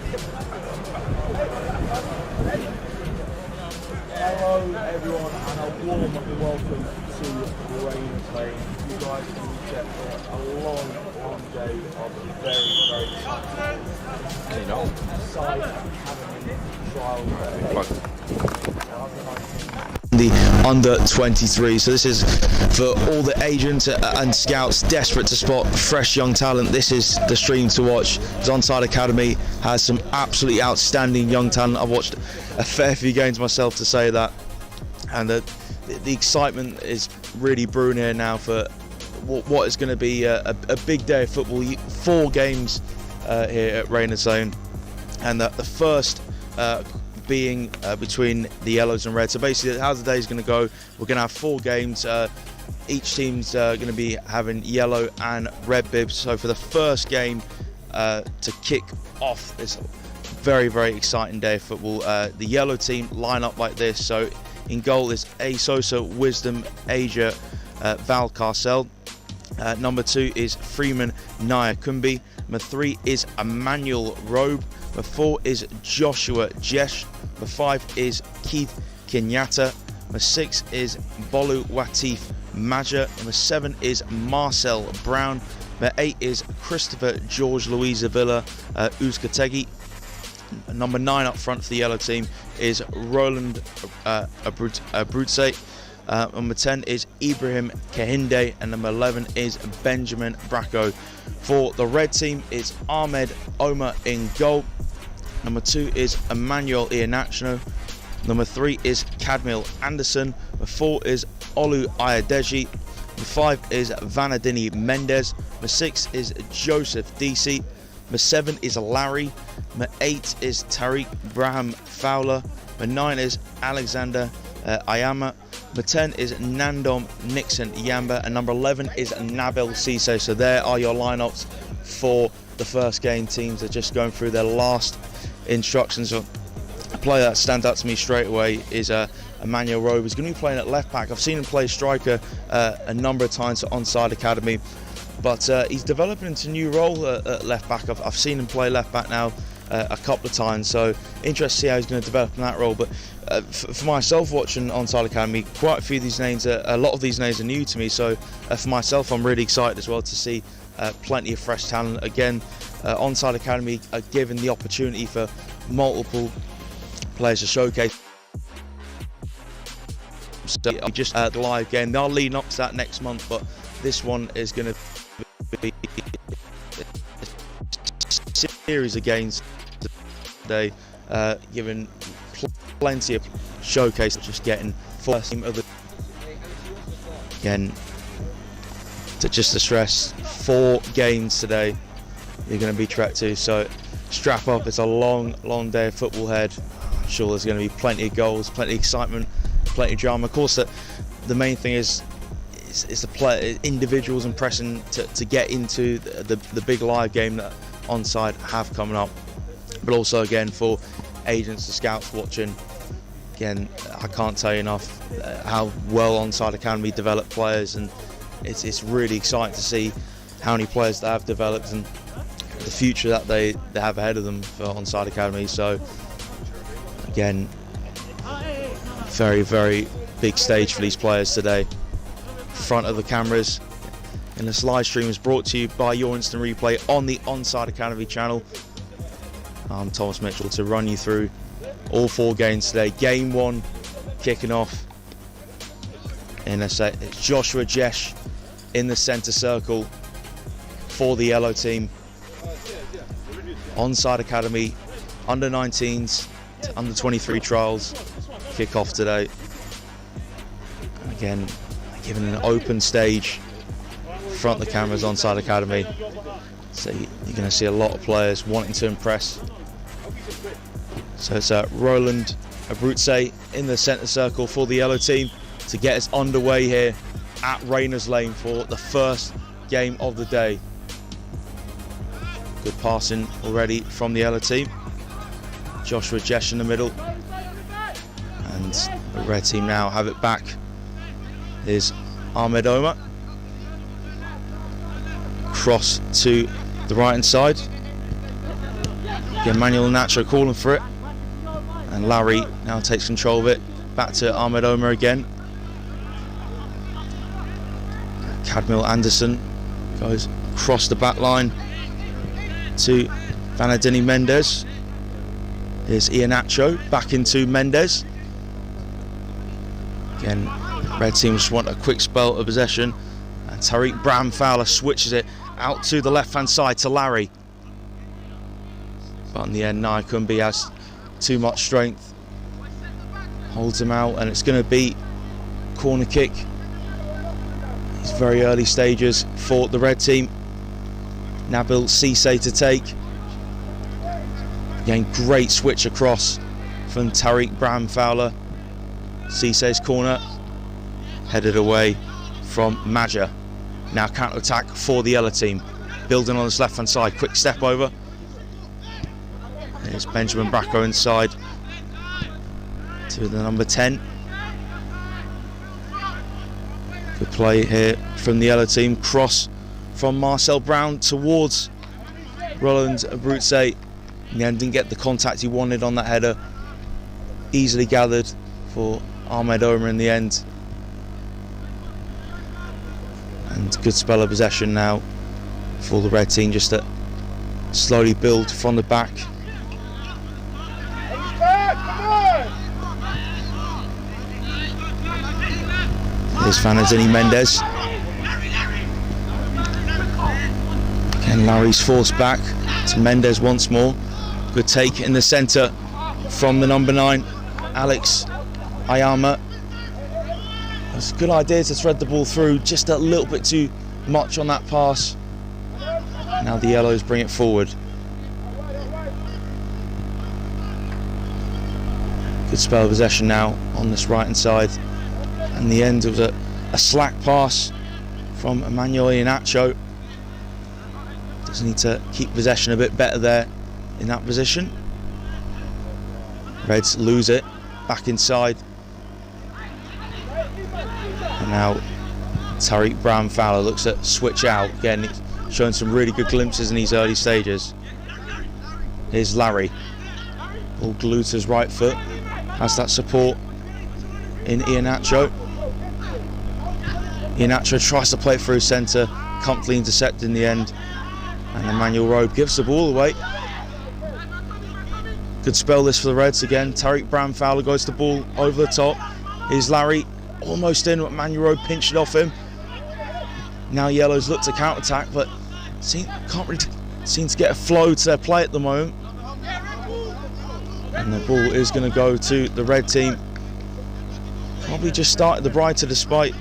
Hello everyone and a warm welcome to Rain Train. You guys can be set for a long day of very Onside Academy trials. The under 23, so this is for all the agents and scouts desperate to spot fresh young talent. This is the stream to watch. Onside Academy has some absolutely outstanding young talent. I've watched a fair few games myself to say that, and the excitement is really brewing here now for what is going to be a big day of football. 4 games here at Rain Zone, and the first being between the yellows and reds. So basically, how the day is going to go, we're going to have 4 games. Each team's going to be having yellow and red bibs. So for the first game to kick off this very exciting day of football, the yellow team line up like this. So in goal is A Sosa, Wisdom, Asia, Val Carcel. Number 2 is Freeman Naya Kumbi. Number 3 is Emmanuel Robe. Number 4 is Joshua Jesh. Number 5 is Keith Kenyatta. Number 6 is Bolu Watif Maja. Number 7 is Marcel Brown. Number 8 is Christopher George Louisa Villa Uzkategi. Number 9 up front for the yellow team is Roland Abrutse. Number 10 is Ibrahim Kehinde, and number 11 is Benjamin Bracco. For the red team, it's Ahmed Omar in goal. Number 2 is Emmanuel Iheanacho. Number 3 is Cadmiel Anderson. Number 4 is Olu Ayadeji. Number 5 is Vanadini Mendez. Number 6 is Joseph DC. Number 7 is Larry. Number 8 is Tariq Braham Fowler. Number 9 is Alexander Ayama. Number 10 is Nandom Nixon Yamba, and number 11 is Nabil Cisse. So there are your lineups for the first game. Teams are just going through their last instructions. A player that stands out to me straight away is Emmanuel Robe. He's going to be playing at left back. I've seen him play striker a number of times at Onside Academy, but he's developing into a new role at left back. I've seen him play left back now a couple of times, so interested to see how he's going to develop in that role. But for myself, watching Onside Academy, quite a few of these names, a lot of these names are new to me. So for myself, I'm really excited as well to see plenty of fresh talent. Again, Onside Academy are given the opportunity for multiple players to showcase. So just the live game, they'll lead up to that next month, but this one is going to be a series of games today, giving plenty of showcase, just getting first team of the again. To stress, 4 games today you're going to be tracked to, so strap up. It's a long day of football ahead. I'm sure there's going to be plenty of goals, plenty of excitement, plenty of drama. Of course, the main thing is the player, individuals and pressing to get into the big live game that Onside have coming up, but also again for agents and scouts watching. Again, I can't tell you enough how well Onside Academy develop players, and it's really exciting to see how many players they have developed and the future that they have ahead of them for Onside Academy. So again, very big stage for these players today. Front of the cameras, and this live stream is brought to you by Your Instant Replay on the Onside Academy channel. I'm Thomas Mitchell to run you through all 4 games today. Game 1 kicking off in a set. It's Joshua Jesh in the centre circle for the yellow team. Onside Academy under 19s to under 23 trials kick off today. Again, given an open stage front of the cameras, Onside Academy, so you're going to see a lot of players wanting to impress. So it's Roland Abrutse in the centre circle for the yellow team to get us underway here at Rayners Lane for the first game of the day. Good passing already from the yellow team. Joshua Jesh in the middle, and the red team now have it back. Here's Ahmed Omar. Cross to the right hand side. Again, Manuel and Nacho calling for it. And Larry now takes control of it. Back to Ahmed Omar again. Cadmiel Anderson goes across the back line to Vanadini Mendes. Here's Iheanacho back into Mendes. Again, red team just want a quick spell of possession. And Tariq Bramfowler switches it out to the left hand side to Larry. But in the end, Naikumbi has too much strength. Holds him out, and it's going to be corner kick. It's very early stages for the red team. Nabil Cisse to take. Again, great switch across from Tariq Bramfowler. Cisse's corner, headed away from Maja. Now counter attack for the yellow team. Building on this left hand side, quick step over. There's Benjamin Bracco inside to the number 10. Good play here from the yellow team. Cross from Marcel Brown towards Roland Abruzzi. In the end, didn't get the contact he wanted on that header. Easily gathered for Ahmed Omar in the end. And good spell of possession now for the red team, just to slowly build from the back. Here's Vanadini Mendes. Again, Larry's forced back to Mendes once more. Good take in the centre from the number 9, Alex Ayama. It's a good idea to thread the ball through, just a little bit too much on that pass. Now the yellows bring it forward. Good spell of possession now on this right hand side. In the end, it was a slack pass from Emmanuel Iheanacho. Does need to keep possession a bit better there in that position. Reds lose it, back inside. And now Tariq Bramfowler looks at switch out. Again, he's showing some really good glimpses in these early stages. Here's Larry. Ball glued to his right foot. Has that support in Iheanacho. Iheanacho tries to play it through centre, comfortably intercepted in the end, and Emmanuel Robe gives the ball away. Good spell this for the Reds again. Tariq Bramfowler goes the ball over the top. Here's Larry, almost in, but Emmanuel Robe pinched it off him. Now Yellows look to counter-attack, but can't really seem to get a flow to their play at the moment. And the ball is going to go to the red team. Probably just started the brighter, despite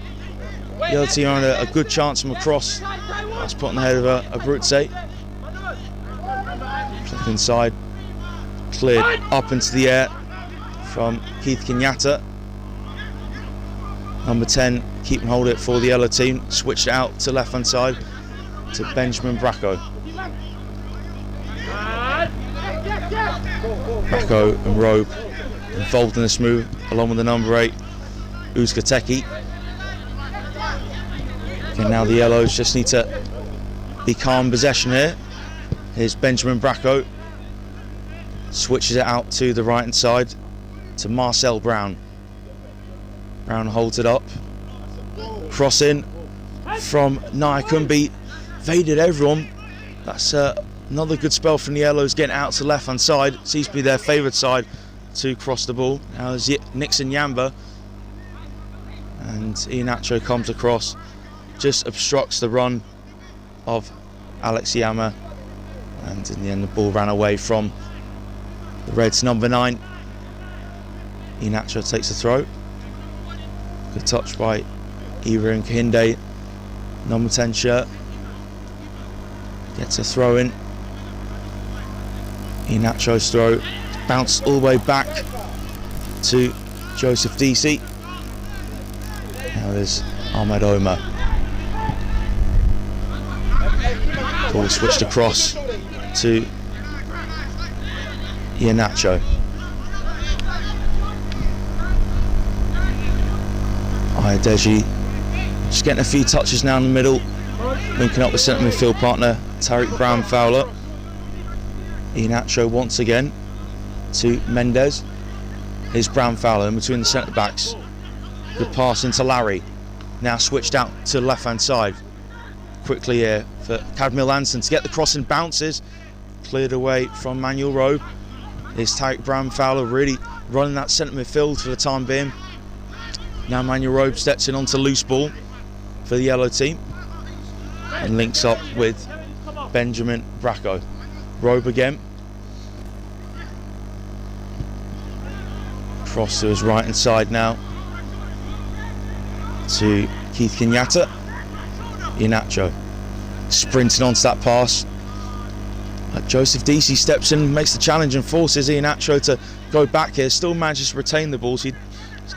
the other team having a good chance from across. That's put on the head of Abruzzi. Flick inside, cleared up into the air from Keith Kenyatta. Number 10, keep and hold it for the yellow team. Switched it out to left hand side to Benjamin Bracco. Bracco and Robe involved in this move, along with the number 8, Uzkateki. Okay, now the Yellows just need to be calm in possession here. Here's Benjamin Bracco. Switches it out to the right hand side to Marcel Brown. Brown holds it up. Cross in from Naikumbi. Evaded everyone. That's another good spell from the Yellows, getting out to the left hand side. Seems to be their favoured side to cross the ball. Now there's Nixon Yamba. And Iheanacho comes across. Just obstructs the run of Alex Yama. And in the end, the ball ran away from the Reds' number 9. Iheanacho takes the throw. Good touch by Ibrahim Kahinde, number 10 shirt. Gets a throw in. Iheanacho's throw bounced all the way back to Joseph DC. Now there's Ahmed Omar. Ball switched across to Iheanacho. Deji just getting a few touches now in the middle, linking up with centre midfield partner Tariq Bramfowler. Iheanacho once again to Mendes. Here's Brown Fowler in between the centre backs. Good pass into Larry. Now switched out to the left hand side. Quickly here for Cadmiel Anderson to get the crossing, bounces. Cleared away from Manuel Rowe. Here's Tariq Brown Fowler really running that centre midfield for the time being. Now Manuel Rowe steps in onto loose ball for the yellow team and links up with Benjamin Bracco. Robe again. Cross to his right hand side now to Keith Kenyatta. Iheanacho sprinting onto that pass. Joseph Deasy steps in, makes the challenge and forces Iheanacho to go back here. Still manages to retain the ball, so he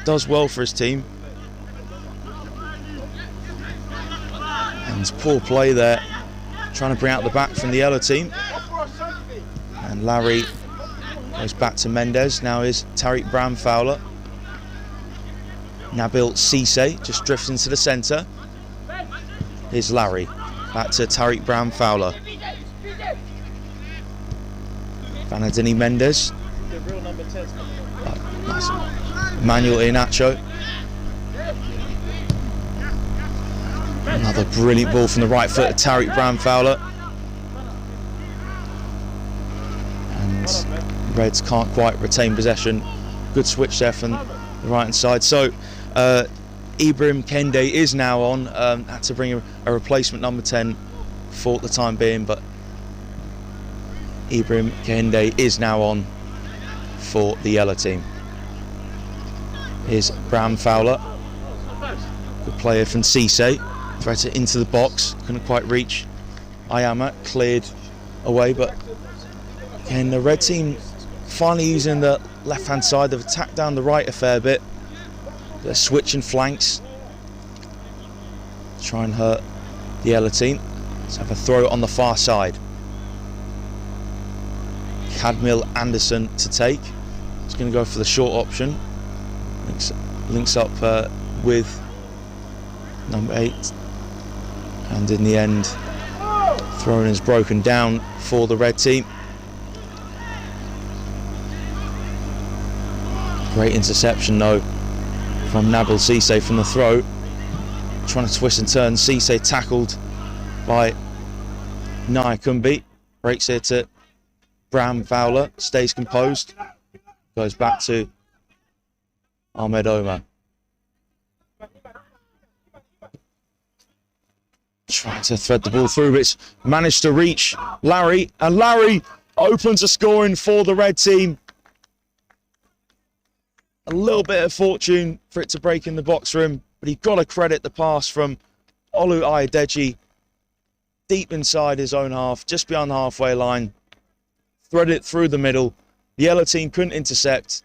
does well for his team. And poor play there, trying to bring out the back from the yellow team. And Larry goes back to Mendes. Now is Tariq Brown Fowler. Nabil Cisse just drifts into the centre. Here's Larry. Back to Tariq Brown Fowler. Vanadini Mendes. Manuel Iheanacho. Another brilliant ball from the right foot of Tariq Brown Fowler. And Reds can't quite retain possession. Good switch there from the right hand side. So Ibrahim Kende is now on. Had to bring a replacement number 10 for the time being, but Ibrahim Kende is now on for the yellow team. Here's Brown Fowler. Good player from Cisse. Threads it into the box. Couldn't quite reach Ayama. Cleared away, but again, the red team finally using the left hand side. They've attacked down the right a fair bit. They're switching flanks. Try and hurt the yellow team. Let's have a throw on the far side. Cadmiel Anderson to take. He's going to go for the short option. Links up with number 8. And in the end, throwing is broken down for the red team. Great interception though from Nabil Cisse from the throw. Trying to twist and turn. Cisse tackled by Nyakumbi. Breaks it to Brown Fowler. Stays composed. Goes back to Ahmed Omar. Trying to thread the ball through, but it's managed to reach Larry, and Larry opens a scoring for the red team. A little bit of fortune for it to break in the box for him, but you've got to credit the pass from Olu Adedeji deep inside his own half, just beyond the halfway line. Threaded it through the middle. The yellow team couldn't intercept,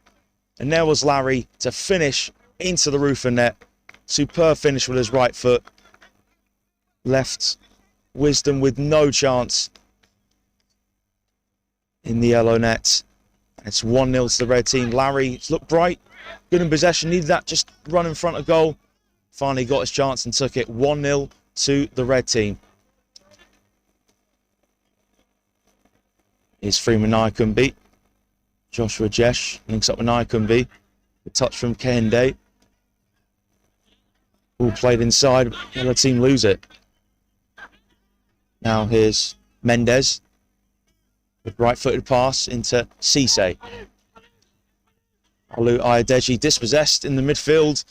and there was Larry to finish into the roof of net. Superb finish with his right foot. Left Wisdom with no chance in the yellow net. It's 1-0 to the red team. Larry looked bright, good in possession, needed that just run in front of goal. Finally got his chance and took it. 1-0 to the red team. Here's Freeman Nyakumbi. Joshua Jesh links up with Nyakumbi. The touch from Kende. All played inside, but the other team lose it. Now here's Mendes with right-footed pass into Cisse. Olu Adedeji dispossessed in the midfield.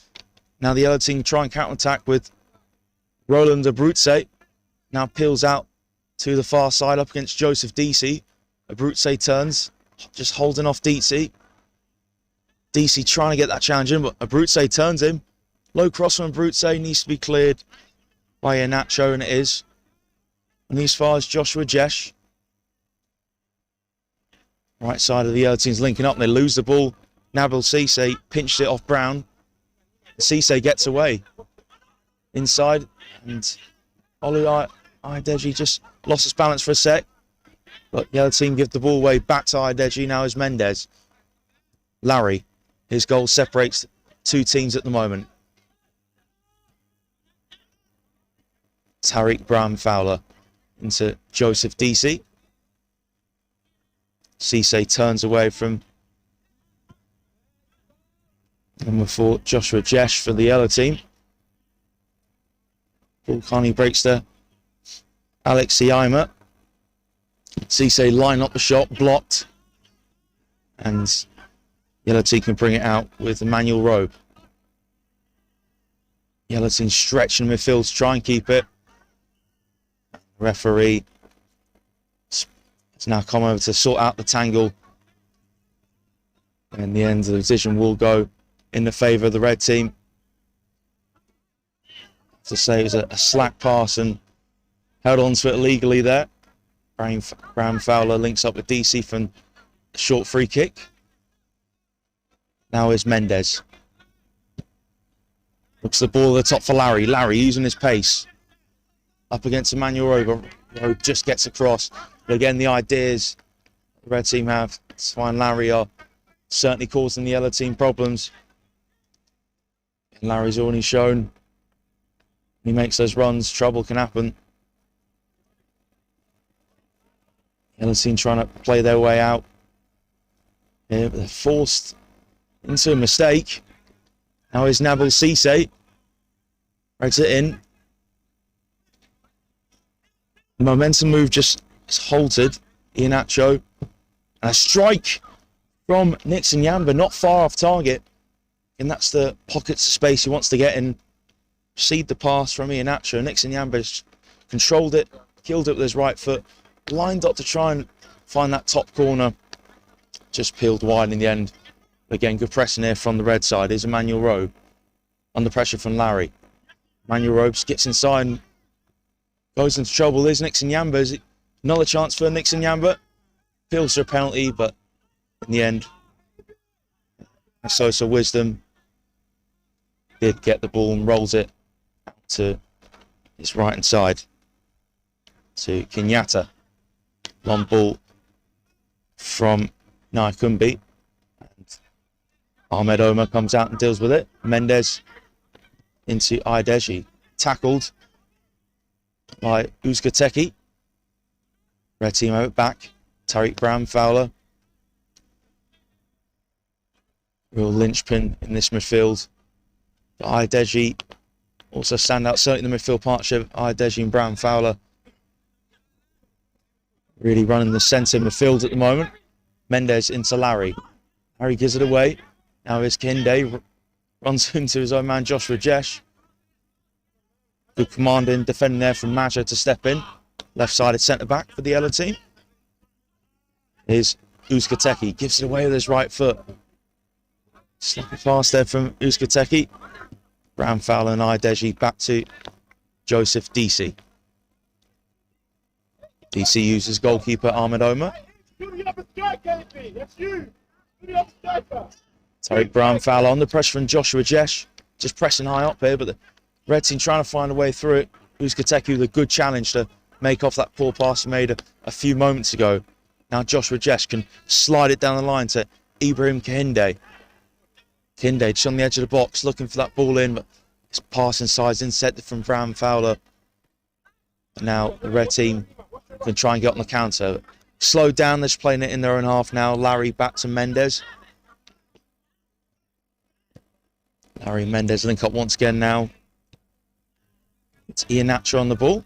Now the yellow team try and counter-attack with Roland Abruzzi. Now peels out to the far side up against Joseph Deasy. Abruzzi turns, just holding off Deasy. Deasy trying to get that challenge in, but Abruzzi turns him. Low cross from Abruzzi, needs to be cleared by Iheanacho, and it is. And as far as Joshua Jesh. Right side of the yellow team's linking up, and they lose the ball. Nabil Cisse pinched it off Brown. Cisse gets away. Inside, and Olu Adedeji just lost his balance for a sec. But the other team give the ball away back to Adedeji. Now is Mendes. Larry. His goal separates two teams at the moment. Tariq Brown Fowler into Joseph Deasy. Cisse turns away from number 4, Joshua Jesh for the yellow team. Vulcani breaks there. Alex Iima. Cisse line up the shot, blocked. And yellow team can bring it out with Emmanuel Robe. Yellow team stretching midfield to try and keep it. Referee has now come over to sort out the tangle. And the end of the decision will go in the favour of the red team. To say it was a slack pass and held on to it illegally there. Graham Fowler links up with DC from a short free kick. Now is Mendes. Looks the ball at the top for Larry. Larry using his pace. Up against Emmanuel Robe. Robe just gets across. But again, the ideas the red team have to find Larry are certainly causing the yellow team problems. And Larry's already shown he makes those runs, trouble can happen. Yellow team trying to play their way out. Yeah, but they're forced into a mistake. Now is Nabil Cisse. Regs it in. The momentum move just is halted. Iheanacho. And a strike from Nixon Yamba, not far off target. And that's the pockets of space he wants to get in. Received the pass from Iheanacho. Nixon Yamba controlled it, killed it with his right foot, lined up to try and find that top corner. Just peeled wide in the end. Again, good pressing here from the red side. Is Emmanuel Robe. Under pressure from Larry. Emmanuel Robe gets inside and goes into trouble. There's Nixon Yamba. Is it another chance for Nixon Yamba? Feels for a penalty, but in the end, so Wisdom did get the ball and rolls it out to his right hand side to Kenyatta. Long ball from Naikumbi. And Ahmed Omar comes out and deals with it. Mendes into Ideji. Tackled by Uzgateki. Red team have it back. Tariq Brown Fowler. Real linchpin in this midfield. But Ideji also stand out, certainly in the midfield partnership. Ideji and Brown Fowler really running the centre midfield at the moment. Mendes into Larry. Larry gives it away. Now is Kinde. Runs into his own man, Joshua Jesh. Good commanding, defending there from Maja to step in. Left-sided centre-back for the yellow team. Here's Uzgateki. Gives it away with his right foot. Sloppy pass there from Uzgateki. Brown Fowler and Ideji back to Joseph DC. DC uses goalkeeper Ahmed Omar. Tariq Brown Fowler under pressure from Joshua Jesh. Just pressing high up here, but the red team trying to find a way through it. Uzgateki with a good challenge to make off that poor pass he made a few moments ago. Now Joshua Jesh can slide it down the line to Ibrahim Kinde. Kinde just on the edge of the box looking for that ball in, but his pass inside intercepted from Brown Fowler. And now the red team can try and get on the counter. Slowed down, they're just playing it in their own half now. Larry back to Mendes. Larry and Mendes link up once again now. It's Iheanacho on the ball.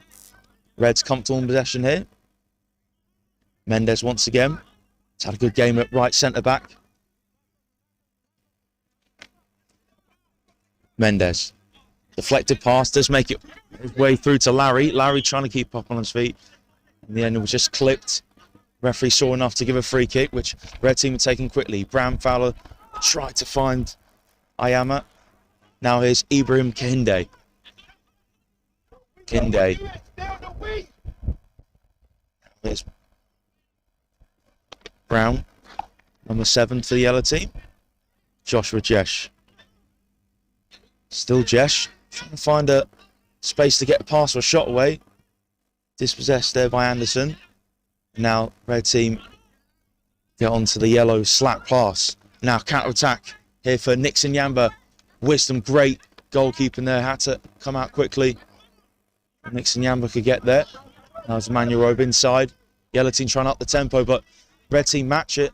Reds comfortable in possession here. Mendes once again. He's had a good game at right centre-back. Mendes. Deflected pass, does make it his way through to Larry. Larry trying to keep up on his feet. In the end, it was just clipped. Referee saw enough to give a free kick, which red team had taken quickly. Brown Fowler tried to find Ayama. Now here's Ibrahim Kinde. Kinde. Here's Brown, number 7 for the yellow team. Joshua Jesh. Still Jesh, trying to find a space to get a pass or a shot away. Dispossessed there by Anderson. Now red team get onto the yellow slack pass. Now counter-attack here for Nixon Yamba. Wisdom, great goalkeeping there, had to come out quickly. Nixon Yamba could get there. Now it's Emmanuel Robe inside. Yellow team trying up the tempo, but Red team match it.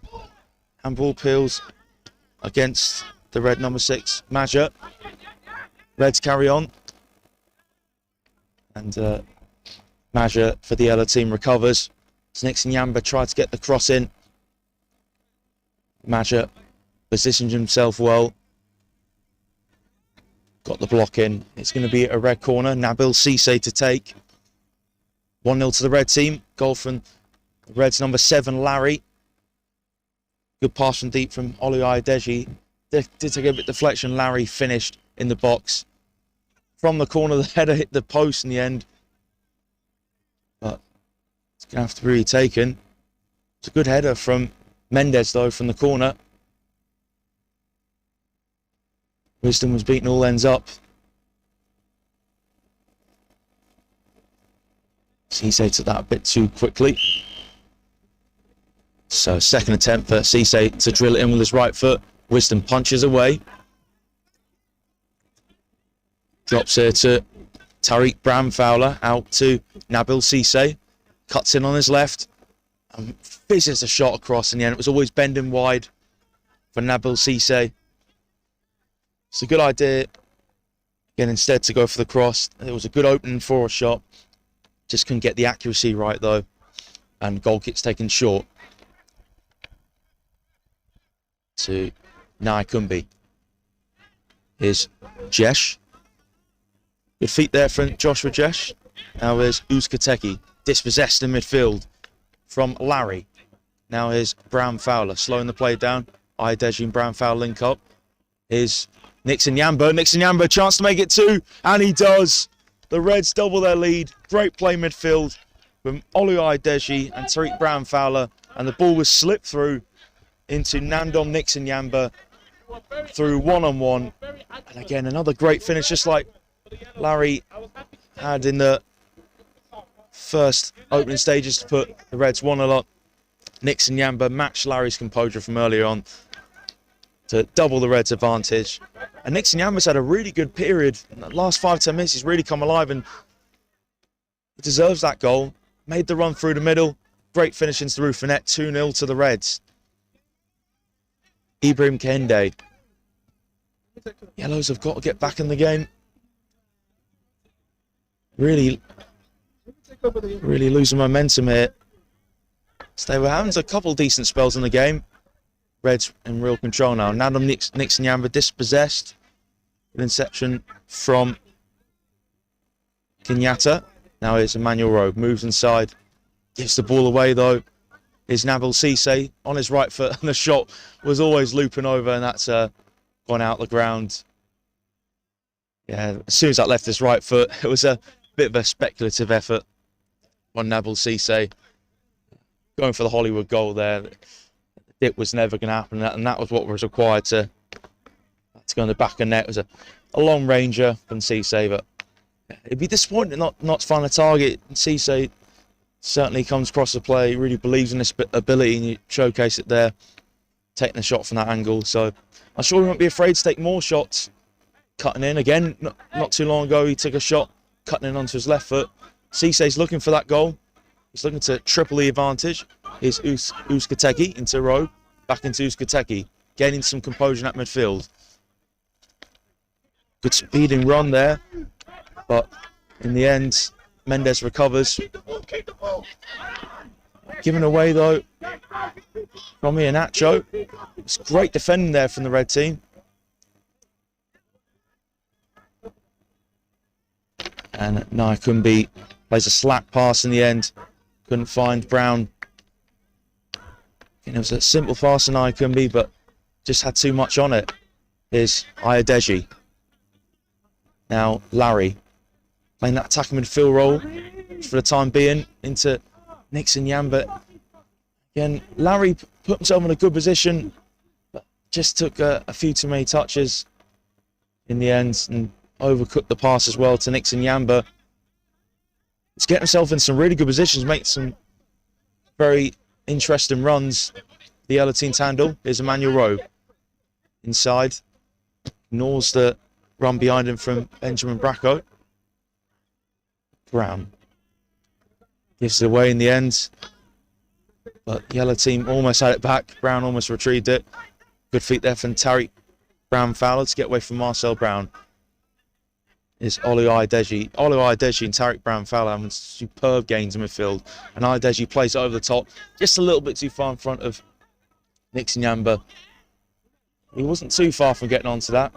Handball peels against the red number 6, Major. Reds carry on. And Major for the yellow team recovers. Nixon Yamba tried to get the cross in. Major positioned himself well. Got the block in. It's going to be a red corner. Nabil Cisse to take. 1-0 to the red team. Goal from Reds number 7, Larry. Good pass from deep from Olu Adeji. Did take a bit of deflection. Larry finished in the box. From the corner, the header hit the post in the end. But it's going to have to be retaken. It's a good header from Mendes, though, from the corner. Wisdom was beaten all ends up. Cisse took that a bit too quickly. So second attempt for Cisse to drill it in with his right foot. Wisdom punches away. Drops here to Tariq Bramfowler, out to Nabil Cisse. Cuts in on his left. And fizzes a shot across in the end. It was always bending wide for Nabil Cisse. It's a good idea, again, instead to go for the cross. It was a good opening for a shot. Just couldn't get the accuracy right, though. And goal gets taken short to Naikumbi. Here's Jesh. Good feet there from Joshua Jesh. Now here's Uzkateki. Dispossessed in midfield from Larry. Now here's Brown Fowler. Slowing the play down. Adeji and Brown Fowler link up. Here's Nixon Yamba. Nixon Yamba, chance to make it 2. And he does. The Reds double their lead. Great play midfield from Olu Adeji and Tariq Brown Fowler. And the ball was slipped through into Nandom Nixon Yamba through one-on-one. And again, another great finish, just like Larry had in the first opening stages to put the Reds 1-0 up. Nixon Yamba matched Larry's composure from earlier on to double the Reds' advantage. And Nixon Yamba's had a really good period. In the last 5-10 minutes, he's really come alive and he deserves that goal. Made the run through the middle. Great finish into the roof of net. 2-0 to the Reds. Ibrahim Kende. Yellows have got to get back in the game. Really losing momentum here. So they were having a couple decent spells in the game. Reds in real control now. Nandom Nixon Yamba dispossessed. An inception from Kenyatta. Now here's Emmanuel Rowe. Moves inside. Gives the ball away though. Here's Nabil Cisse on his right foot. And the shot was always looping over. And that's gone out the ground. Yeah, as soon as that left his right foot, it was a bit of a speculative effort on Nabil Cisse. Going for the Hollywood goal there. It was never going to happen, and that was what was required to go in the back of net. It was a long ranger from Cisse, but it'd be disappointing not to find a target. Cisse certainly comes across the play, really believes in his ability, and you showcase it there, taking a shot from that angle. So I'm sure he won't be afraid to take more shots. Cutting in again, not too long ago, he took a shot, cutting in onto his left foot. Cisse's looking for that goal. He's looking to triple the advantage. Here's Uzkateki into row. Back into Uzkateki. Gaining some composure at midfield. Good speeding run there. But in the end, Mendes recovers. Given away though from Iheanacho. It's great defending there from the red team. And Naikumbi plays a slack pass in the end. Couldn't find Brown. It was a simple pass in Naikumbi, but just had too much on it. Here's Adeji. Now Larry playing that attacking midfield role for the time being into Nixon Yamba. Again, Larry put himself in a good position, but just took a few too many touches in the end and overcooked the pass as well to Nixon Yamba. He's getting himself in some really good positions, make some very interesting runs. The yellow team's handle. Here's Emmanuel Rowe. Inside. Ignores the run behind him from Benjamin Bracco. Brown. Gives it away in the end. But yellow team almost had it back. Brown almost retrieved it. Good feet there from Tariq Brown Fowler to get away from Marcel Brown. Is Olu Adeji. Olu Adeji and Tariq Brown Fowler having superb gains in midfield. And Adeji plays it over the top, just a little bit too far in front of Nixon Yamba. He wasn't too far from getting onto that.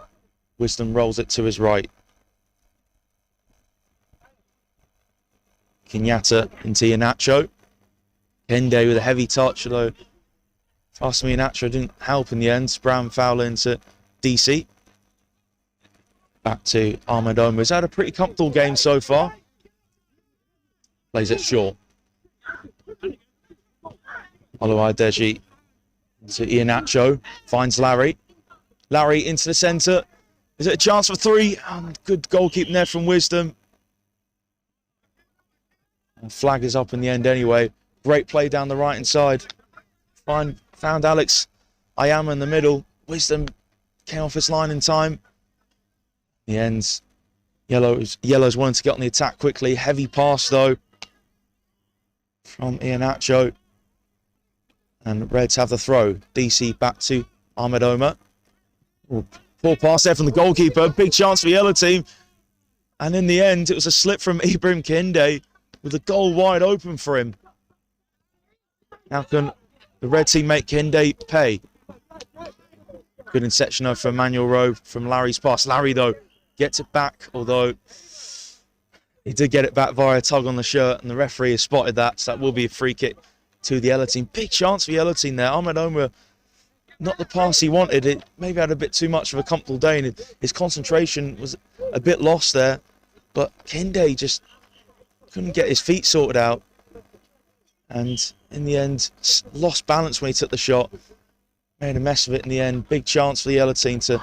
Wisdom rolls it to his right. Kenyatta into Iheanacho. Kende with a heavy touch, although Fasimi Iheanacho didn't help in the end. Brown Fowler into DC. Back to Ahmed Omar. He's had a pretty comfortable game so far. Plays it short. Olu Adeji into Iheanacho. Finds Larry. Larry into the centre. Is it a chance for three? Good goalkeeping there from Wisdom. And flag is up in the end anyway. Great play down the right-hand side. Found Alex Ayama in the middle. Wisdom came off his line in time. In the end, Yellow's wanting to get on the attack quickly. Heavy pass though from Iheanacho. And Reds have the throw. DC back to Ahmed Omar. Ooh, poor pass there from the goalkeeper. Big chance for the yellow team. And in the end, it was a slip from Ibrahim Kende with the goal wide open for him. How can the red team make Kende pay? Good interception though from Emmanuel Rowe from Larry's pass. Larry though gets it back, although he did get it back via a tug on the shirt, and the referee has spotted that, so that will be a free kick to the yellow team. Big chance for the yellow team there. Ahmed Omar, not the pass he wanted. It maybe had a bit too much of a comfortable day, and his concentration was a bit lost there. But Kende just couldn't get his feet sorted out, and in the end lost balance when he took the shot. Made a mess of it in the end. Big chance for the yellow team to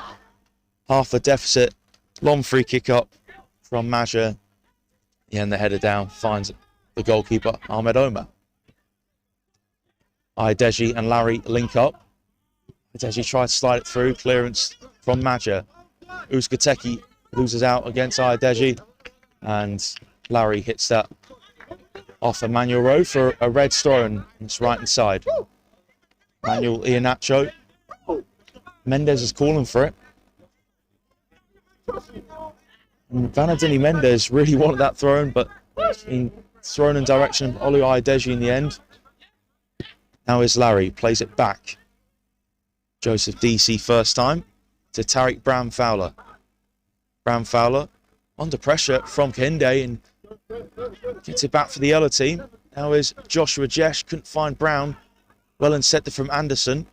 half the deficit. Long free kick up from Maja. Yeah, and the header down finds the goalkeeper Ahmed Omar. Adeji and Larry link up. Adeji tries to slide it through. Clearance from Maja. Uzkateki loses out against Adeji, and Larry hits that off Emmanuel Rowe for a red throw, and it's right inside. Emmanuel Iheanacho. Mendes is calling for it. And Vanadini Mendes really wanted that thrown, but it's been thrown in direction of Olu Adeji in the end. Now is Larry, plays it back. Joseph DC first time to Tariq Brown Fowler. Brown Fowler under pressure from Kende and gets it back for the yellow team. Now is Joshua Jesh, couldn't find Brown. Well intercepted from Anderson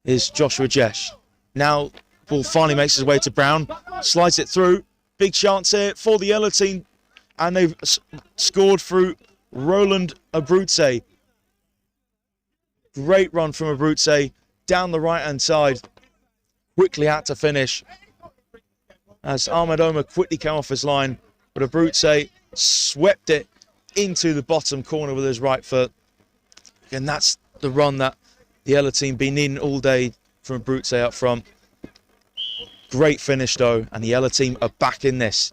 is Joshua Jesh. Now ball finally makes his way to Brown, slides it through. Big chance here for the yellow team, and they've scored through Roland Abruzzi. Great run from Abruzzi down the right-hand side. Quickly had to finish as Ahmed Omar quickly came off his line, but Abruzzi swept it into the bottom corner with his right foot. And that's the run that the yellow team been needing all day from Abruzzi up front. Great finish though, and the yellow team are back in this.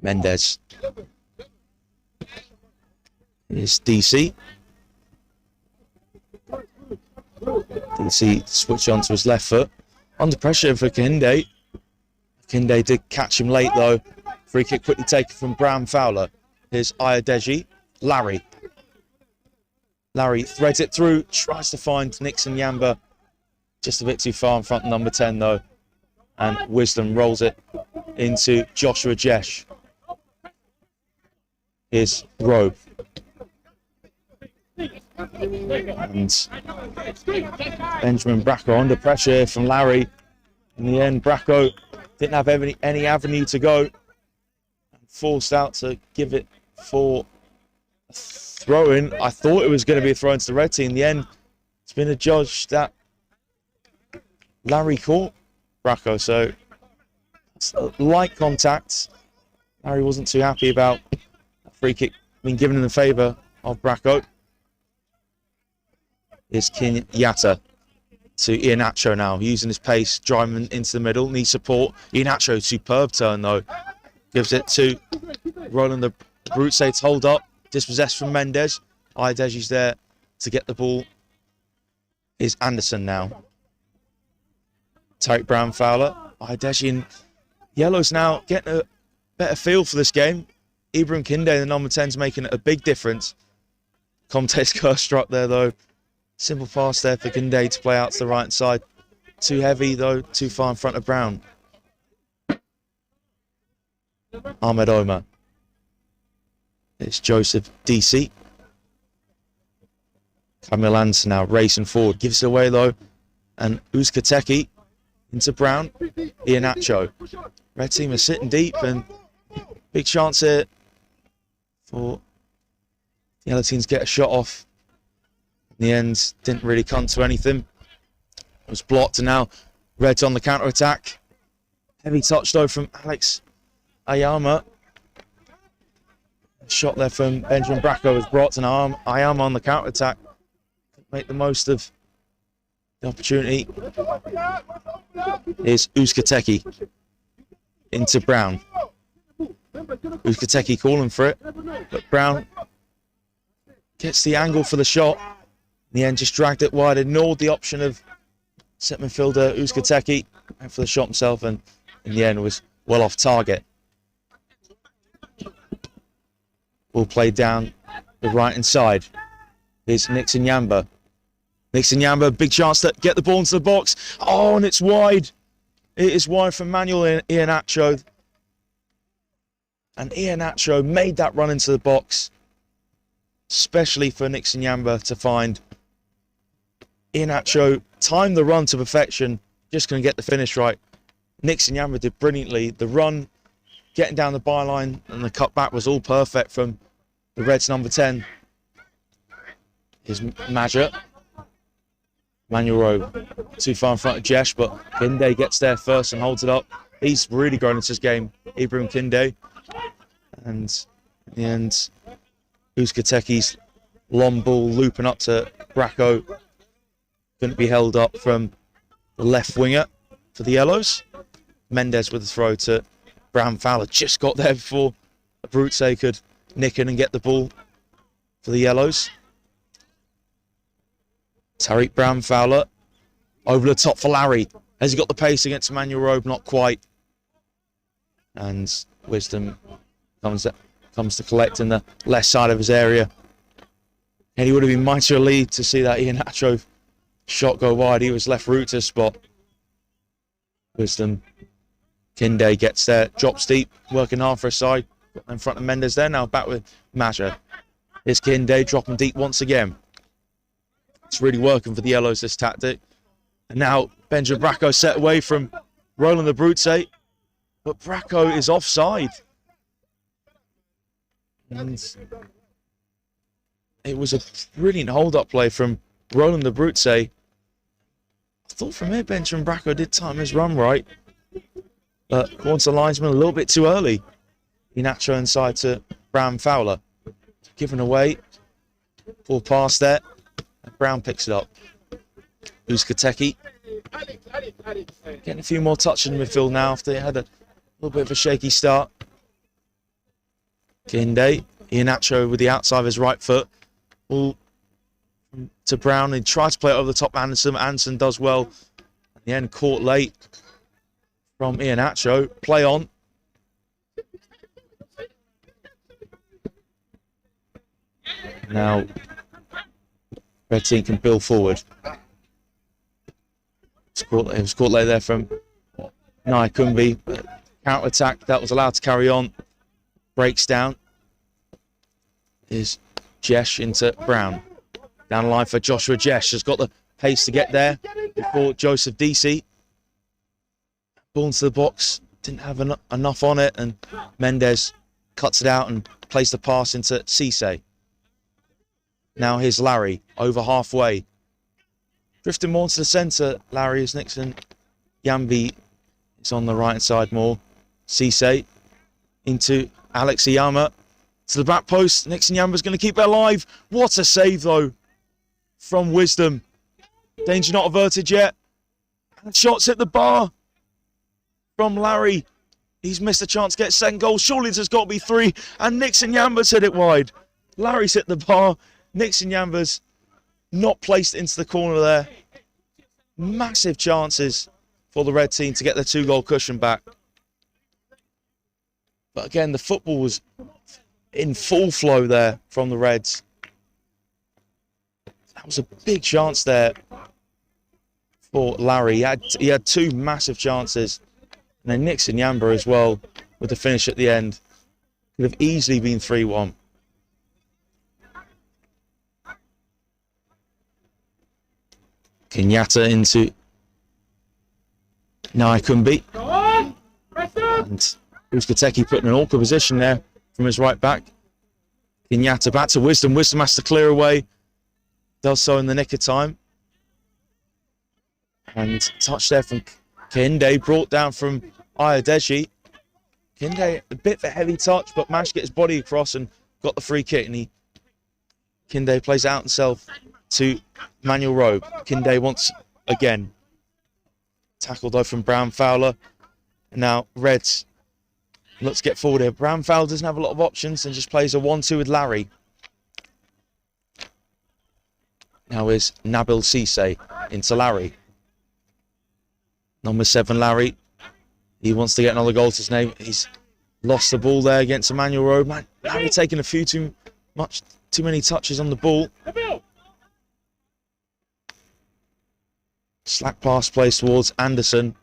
Mendes. Here's DC. DC switch onto his left foot. Under pressure for Kende. Kende did catch him late though. Free kick quickly taken from Brown Fowler. Here's Adeji. Larry. Larry threads it through, tries to find Nixon Yamba. Just a bit too far in front of number 10 though. And Wisdom rolls it into Joshua Jesh. Here's Rowe. And Benjamin Bracco under pressure from Larry. In the end, Bracco didn't have any avenue to go. Forced out to give it for a throw-in. I thought it was going to be a throw-in to the red team. In the end, it's been adjudged that Larry caught Bracco, so it's light contact. Larry wasn't too happy about that free kick being given in the favour of Bracco. Is Kenyatta to Iheanacho now, using his pace, driving into the middle, needs support. Iheanacho, superb turn though. Gives it to Roland Brutze hold up. Dispossessed from Mendes. Ideji's there to get the ball. Is Anderson now. Tariq Brown Fowler. Ideji in yellows now getting a better feel for this game. Ibrahim Kinde, the number 10, is making a big difference. Comte's curse struck there though. Simple pass there for Kinde to play out to the right side. Too heavy though, too far in front of Brown. Ahmed Omar. It's Joseph DC. Kamil Anderson now racing forward. Gives it away though. And Uzkateki into Brown. Iheanacho. Red team is sitting deep and big chance here for the other teams to get a shot off. In the end, didn't really come to anything. It was blocked and now Red's on the counter-attack. Heavy touch though from Alex Ayama. Shot there from Benjamin Bracco was brought to Ayama on the counter-attack. Make the most of the opportunity. Here's Uzkateki into Brown. Uzkateki calling for it, but Brown gets the angle for the shot. In the end, just dragged it wide, ignored the option of set midfielder Uzkateki. Went for the shot himself, and in the end was well off target. Ball played down the right-hand side. Here's Nixon Yamba. Nixon Yamba, big chance to get the ball into the box. Oh, and it's wide. It is wide for Manuel Iheanacho. And Iheanacho made that run into the box, especially for Nixon Yamba to find. Iheanacho timed the run to perfection, just going to get the finish right. Nixon Yamba did brilliantly. The run, getting down the byline, and the cut back was all perfect from the Reds number 10. Here's Maja. Manuel Rowe too far in front of Jesh, but Kinde gets there first and holds it up. He's really grown into this game, Ibrahim Kinde. And in the end, Uzkateki's long ball looping up to Bracco. Couldn't be held up from the left winger for the Yellows. Mendes with the throw to Brown Fowler. Just got there before Brutze could nick in and get the ball for the Yellows. Tariq Brown Fowler over the top for Larry. Has he got the pace against Emmanuel Robe? Not quite. And Wisdom comes to collect in the left side of his area. And he would have been mighty relieved to see that Iheanacho shot go wide. He was left route to the spot. Wisdom. Kinde gets there, drops deep, working hard for a side. In front of Mendes there, now back with Maja. Here's Kinde dropping deep once again. It's really working for the Yellows, this tactic. And now Benjamin Bracco set away from Roland the Brutze. But Bracco is offside. And it was a brilliant hold-up play from Roland the Brutze. I thought from here Benjamin Bracco did time his run right. But according to the linesman, a little bit too early. Iheanacho inside to Brown Fowler. Given away. Full pass there. And Brown picks it up. Uzkateki. Getting a few more touches in the midfield now after they had a little bit of a shaky start. Kinde. Iheanacho with the outside of his right foot. Ball to Brown. He tries to play it over the top of Anderson. Anderson does well. In the end, caught late from Iheanacho. Play on. Now, red team can build forward. It was caught late there from Naikumbi. Counter-attack that was allowed to carry on. Breaks down. Is Jesh into Brown. Down the line for Joshua Jesh. Has got the pace to get there before Joseph DC. Ball into the box. Didn't have enough on it. And Mendes cuts it out and plays the pass into Cisse. Now here's Larry, over halfway. Drifting more to the centre, Larry, is Nixon. Yambi is on the right side more. Cisse into Alex Iyama. To the back post, Nixon Yamba's going to keep it alive. What a save, though, from Wisdom. Danger not averted yet. And shots hit the bar from Larry. He's missed a chance to get second goal. Surely there's got to be 3. And Nixon Yamba's hit it wide. Larry's hit the bar. Nixon Yamba's not placed into the corner there. Massive chances for the red team to get their 2-goal cushion back. But again, the football was in full flow there from the Reds. That was a big chance there for Larry. He had 2 massive chances. And then Nixon Yamba as well with the finish at the end. Could have easily been 3-1. Kenyatta into Naikumbi. And Uzkateki put in an awkward position there from his right back. Kenyatta back to Wisdom. Wisdom has to clear away. Does so in the nick of time. And touch there from Kinde, brought down from Ayadeji. Kinde, a bit of a heavy touch, but managed to get his body across and got the free kick. And Kinde plays out himself to Manuel Robe. Kinde once again. Tackled though from Brown Fowler. And now Reds looks to get forward here. Brown Fowler doesn't have a lot of options and just plays a 1-2 with Larry. Now is Nabil Cisse into Larry. Number 7, Larry. He wants to get another goal to his name. He's lost the ball there against Emmanuel Robe. Larry taking a few too many touches on the ball. Slack pass plays towards Anderson.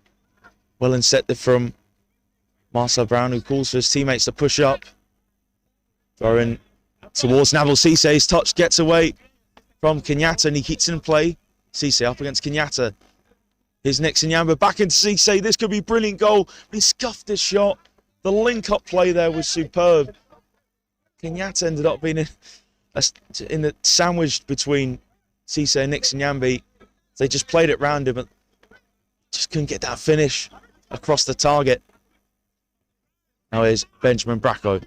Well intercepted from Marcel Brown, who calls for his teammates to push up. Throw in towards Nabil Cisse. His touch gets away from Kenyatta and he keeps in play. Cisse up against Kenyatta. Here's Nixon Yamba back into Cisse. This could be a brilliant goal. He scuffed his shot. The link-up play there was superb. Kenyatta ended up being in the sandwiched between Cisse and Nixon Yamba. They just played it round him, but just couldn't get that finish across the target. Now here's Benjamin Bracco.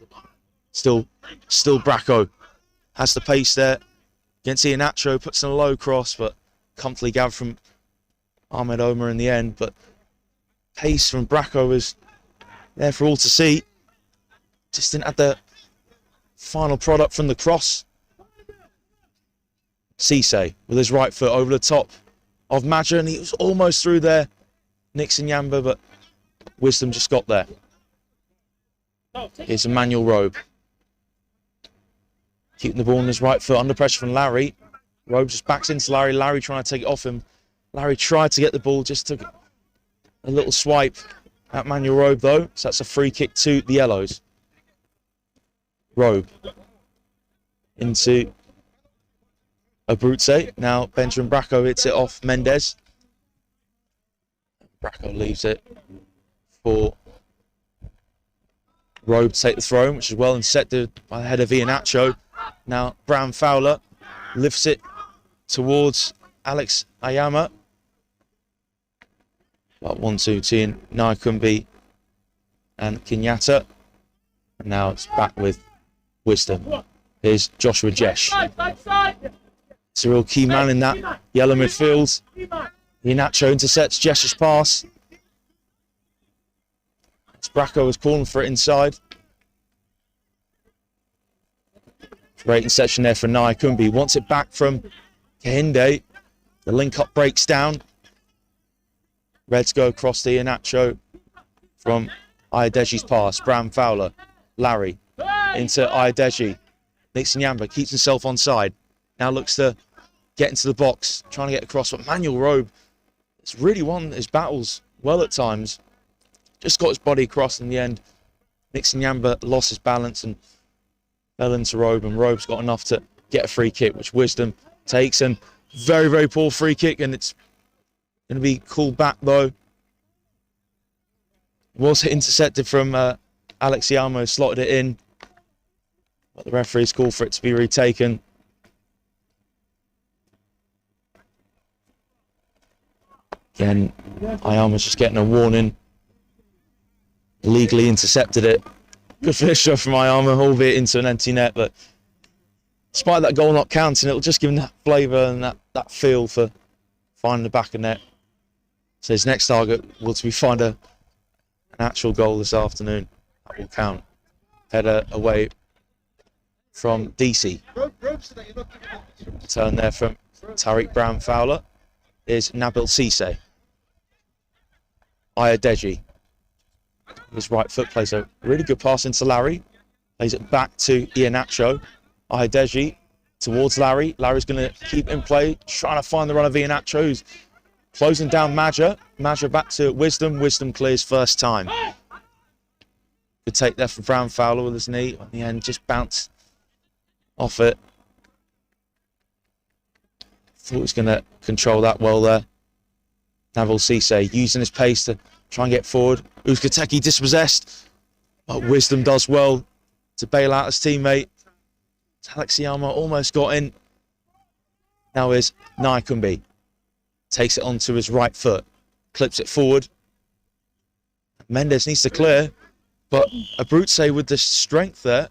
Still Bracco. Has the pace there. Against Iheanacho, puts in a low cross, but comfortably gathered from Ahmed Omar in the end. But pace from Bracco was there for all to see. Just didn't have the final product from the cross. Cisse with his right foot over the top of Madja, and he was almost through there. Nixon Yamba, but Wisdom just got there. Here's Emmanuel Robe. Keeping the ball on his right foot, under pressure from Larry. Robe just backs into Larry. Larry trying to take it off him. Larry tried to get the ball, just took a little swipe at Emmanuel Robe though. So that's a free kick to the Yellows. Robe into Abruzzi. Now Benjamin Bracco hits it off Mendes. Bracco leaves it for Robe to take the throw, which is well intercepted by the head of Iheanacho. Now Brown Fowler lifts it towards Alex Ayama. But 1-2 to Naikumbi and Kenyatta. And now it's back with Wisdom. Here's Joshua Jesh. It's a real key man in that yellow midfield. Iheanacho intercepts Jesh's pass. Bracco was calling for it inside. Great interception there for Naikumbi. Wants it back from Kehinde. The link-up breaks down. Reds go across the Iheanacho from Ayadeji's pass. Brown Fowler. Larry into Ayadeji. Nixon Yamba keeps himself onside. Now looks to get into the box. Trying to get across. But Manuel Robe has really won his battles well at times. Just got his body across in the end. Nixon Yamba lost his balance and fell into Robe, and Robe's got enough to get a free kick, which Wisdom takes. And very, very poor free kick, and it's going to be called back though. It was intercepted from Alex Yamo, slotted it in, but the referee's called for it to be retaken. Again, Ayama's just getting a warning. Legally intercepted it. Good finish from Ayama, albeit into an empty net, but despite that goal not counting, it'll just give him that flavour and that feel for finding the back of net. So his next target will to be find an an actual goal this afternoon. That will count. Header away from DC. Turn there from Tariq Brown Fowler is Nabil Cisse. Ayadeji. His right foot plays a really good pass into Larry. Plays it back to Iheanacho. Ayadeji towards Larry. Larry's going to keep in play, trying to find the run of Iheanacho, who's closing down Maja. Maja back to Wisdom. Wisdom clears first time. Good take there for Brown Fowler with his knee. On the end, just bounced off it. Thought he was going to control that well there. Nabil Cisse using his pace to try and get forward. Uzkateki dispossessed. But Wisdom does well to bail out his teammate. Alexiyama almost got in. Now is Naikumbi. Takes it onto his right foot. Clips it forward. Mendes needs to clear. But Abruzzi with the strength there.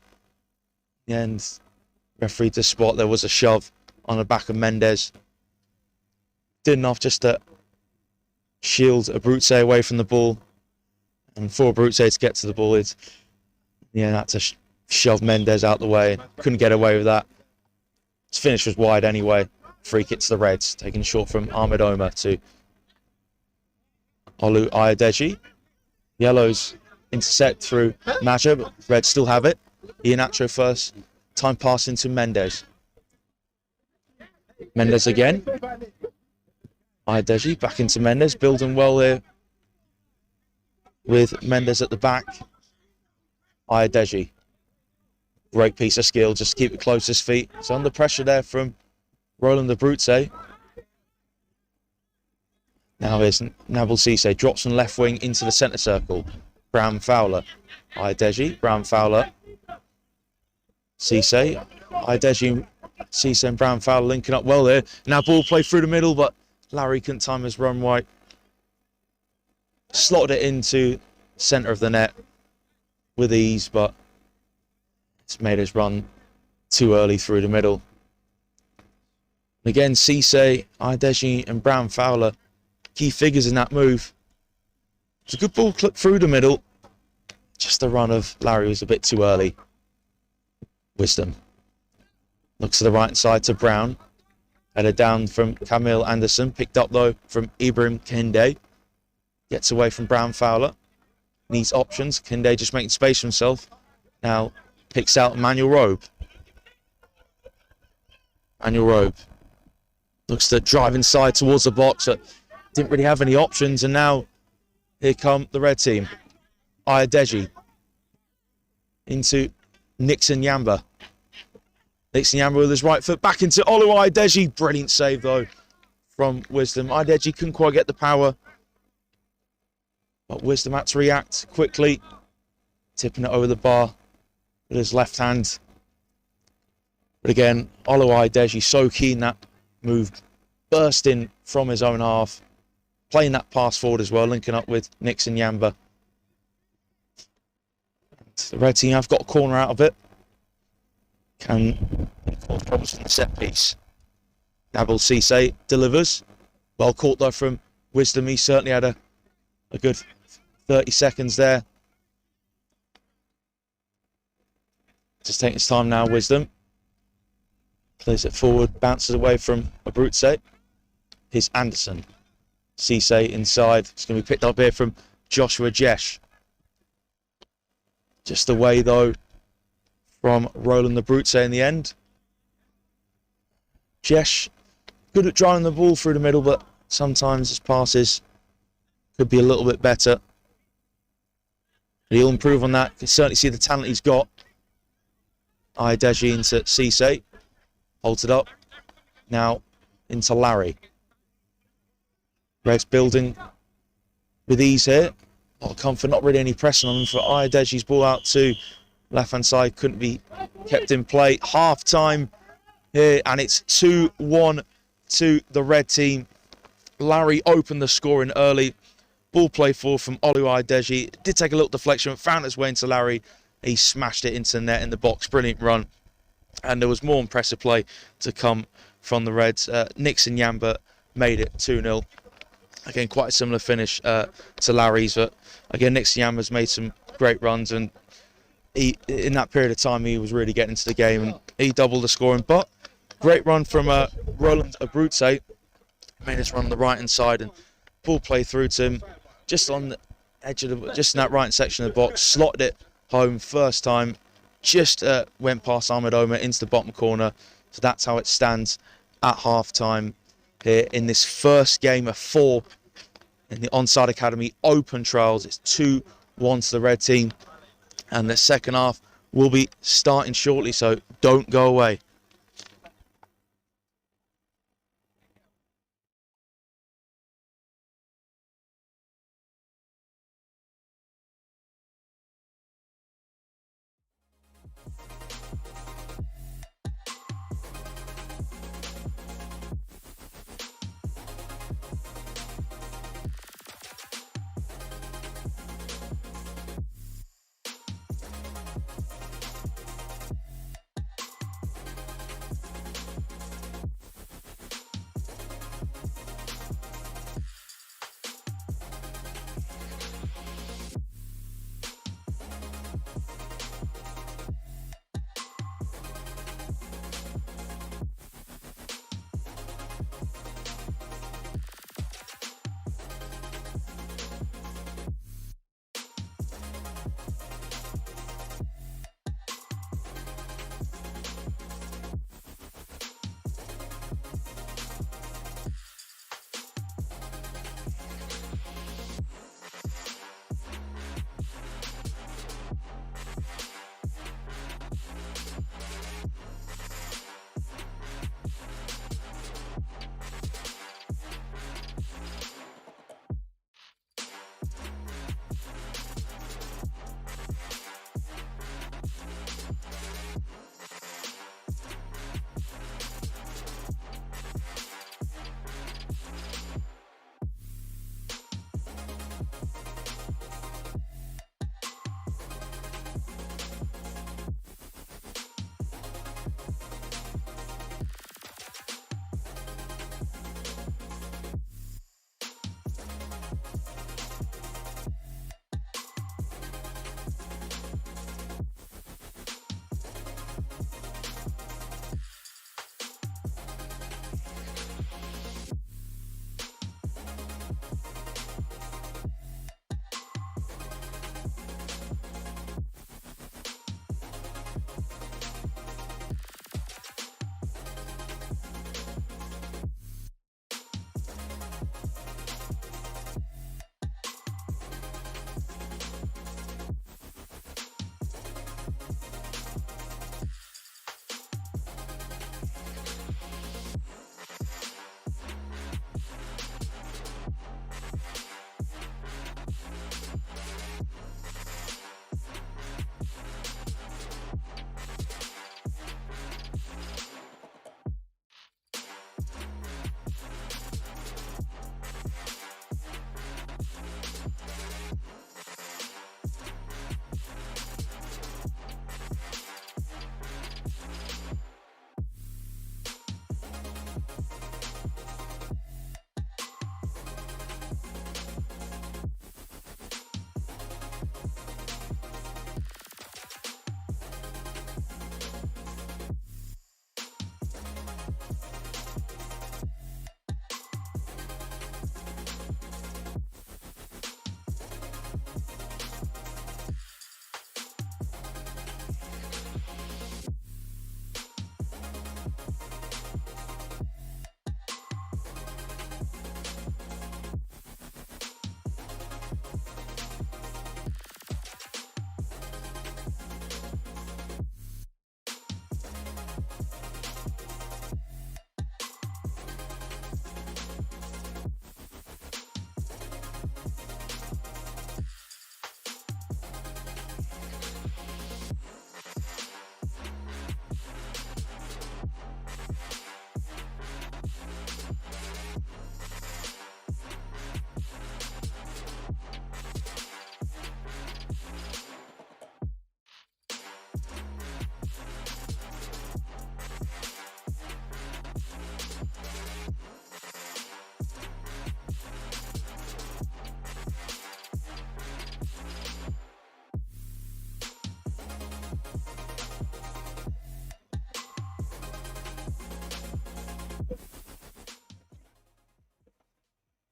And referee to spot there was a shove on the back of Mendes. Did enough just to shield Abruzzi away from the ball. And for Abruzzi to get to the ball, it's had to shove Mendes out the way. Couldn't get away with that. His finish was wide anyway. Free kick to the Reds. Taken short from Ahmed Omar to Olu Ayadeji. Yellows intercept through Maja, but Reds still have it. Iheanacho first. Time pass into Mendes. Mendes again. Ayadeji back into Mendes. Building well here with Mendes at the back. Ayadeji. Great piece of skill. Just keep it close to his feet. It's under pressure there from Roland Abruzzi. Now is Nabil Cisse. Drops from left wing into the centre circle. Brown Fowler. Ayadeji. Brown Fowler. Cisse. Ayadeji, Cisse and Brown Fowler linking up well there. Now ball play through the middle, but Larry couldn't time his run right. Slotted it into centre of the net with ease, but it's made his run too early through the middle. Again, Cisse, Ayadeji and Brown Fowler, key figures in that move. It's a good ball clip through the middle. Just the run of Larry was a bit too early. Wisdom. Looks to the right side to Brown. Headed down from Camille Anderson. Picked up though from Ibrahim Kende. Gets away from Brown Fowler. Needs options. Kende just making space for himself. Now picks out Manuel Robe. Manuel Robe. Looks to drive inside towards the box. Didn't really have any options. And now here come the red team. Ayadeji. Into Nixon Yamba. Nixon Yamba with his right foot back into Olu Ayadeji. Brilliant save though from Wisdom. Ayadeji couldn't quite get the power. But Wisdom had to react quickly. Tipping it over the bar with his left hand. But again, Olu Ayadeji so keen that move. Bursting from his own half. Playing that pass forward as well. Linking up with Nixon Yamba. The red team have got a corner out of it. Can cause problems in the set piece. Nabil Cisse delivers. Well caught though from Wisdom. He certainly had a good 30 seconds there. Just taking his time now, Wisdom. Plays it forward, bounces away from Abruzzi. Here's Anderson. Cisse inside. It's going to be picked up here from Joshua Jesh. Just away though from Roland Abruzzi in the end. Jesh good at driving the ball through the middle, but sometimes his passes could be a little bit better. He'll improve on that. You can certainly see the talent he's got. Ayadeji into Cisse. Holds it up. Now into Larry. Reds building with ease here. A lot of comfort, not really any pressing on them for Ayadeji's ball out to left-hand side. Couldn't be kept in play. Half-time here, and it's 2-1 to the red team. Larry opened the scoring early. Ball play forward from Olu Ayadeji. Did take a little deflection, found its way into Larry. He smashed it into the net in the box. Brilliant run. And there was more impressive play to come from the Reds. Nixon Yamba made it 2-0. Again, quite a similar finish to Larry's, but again, Nick Siama's made some great runs, and in that period of time he was really getting into the game, and he doubled the scoring. But great run from Roland Abruzzi, made his run on the right hand side, and ball play through to him just on the edge of just in that right section of the box, slotted it home first time, just went past Ahmed Omer into the bottom corner. So that's how it stands at half time here in this first game of 4 in the Onside Academy Open Trials. It's 2-1 to the red team, and the second half will be starting shortly, so don't go away.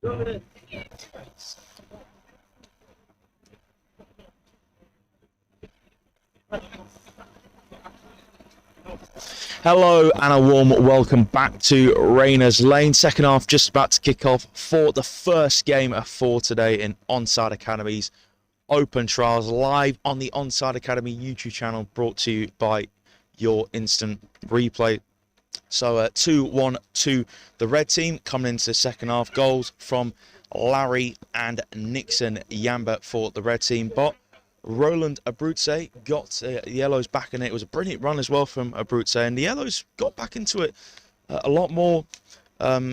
Hello and a warm welcome back to Rayners Lane. Second half just about to kick off for the first game of 4 today in Onside Academy's Open Trials, live on the Onside Academy YouTube channel, brought to you by your instant replay. So 2-1 to the red team coming into the second half. Goals from Larry and Nixon Yamba for the red team, but Roland Abruzzi got the Yellows back in it. It was a brilliant run as well from Abruzzi, and the Yellows got back into it a lot more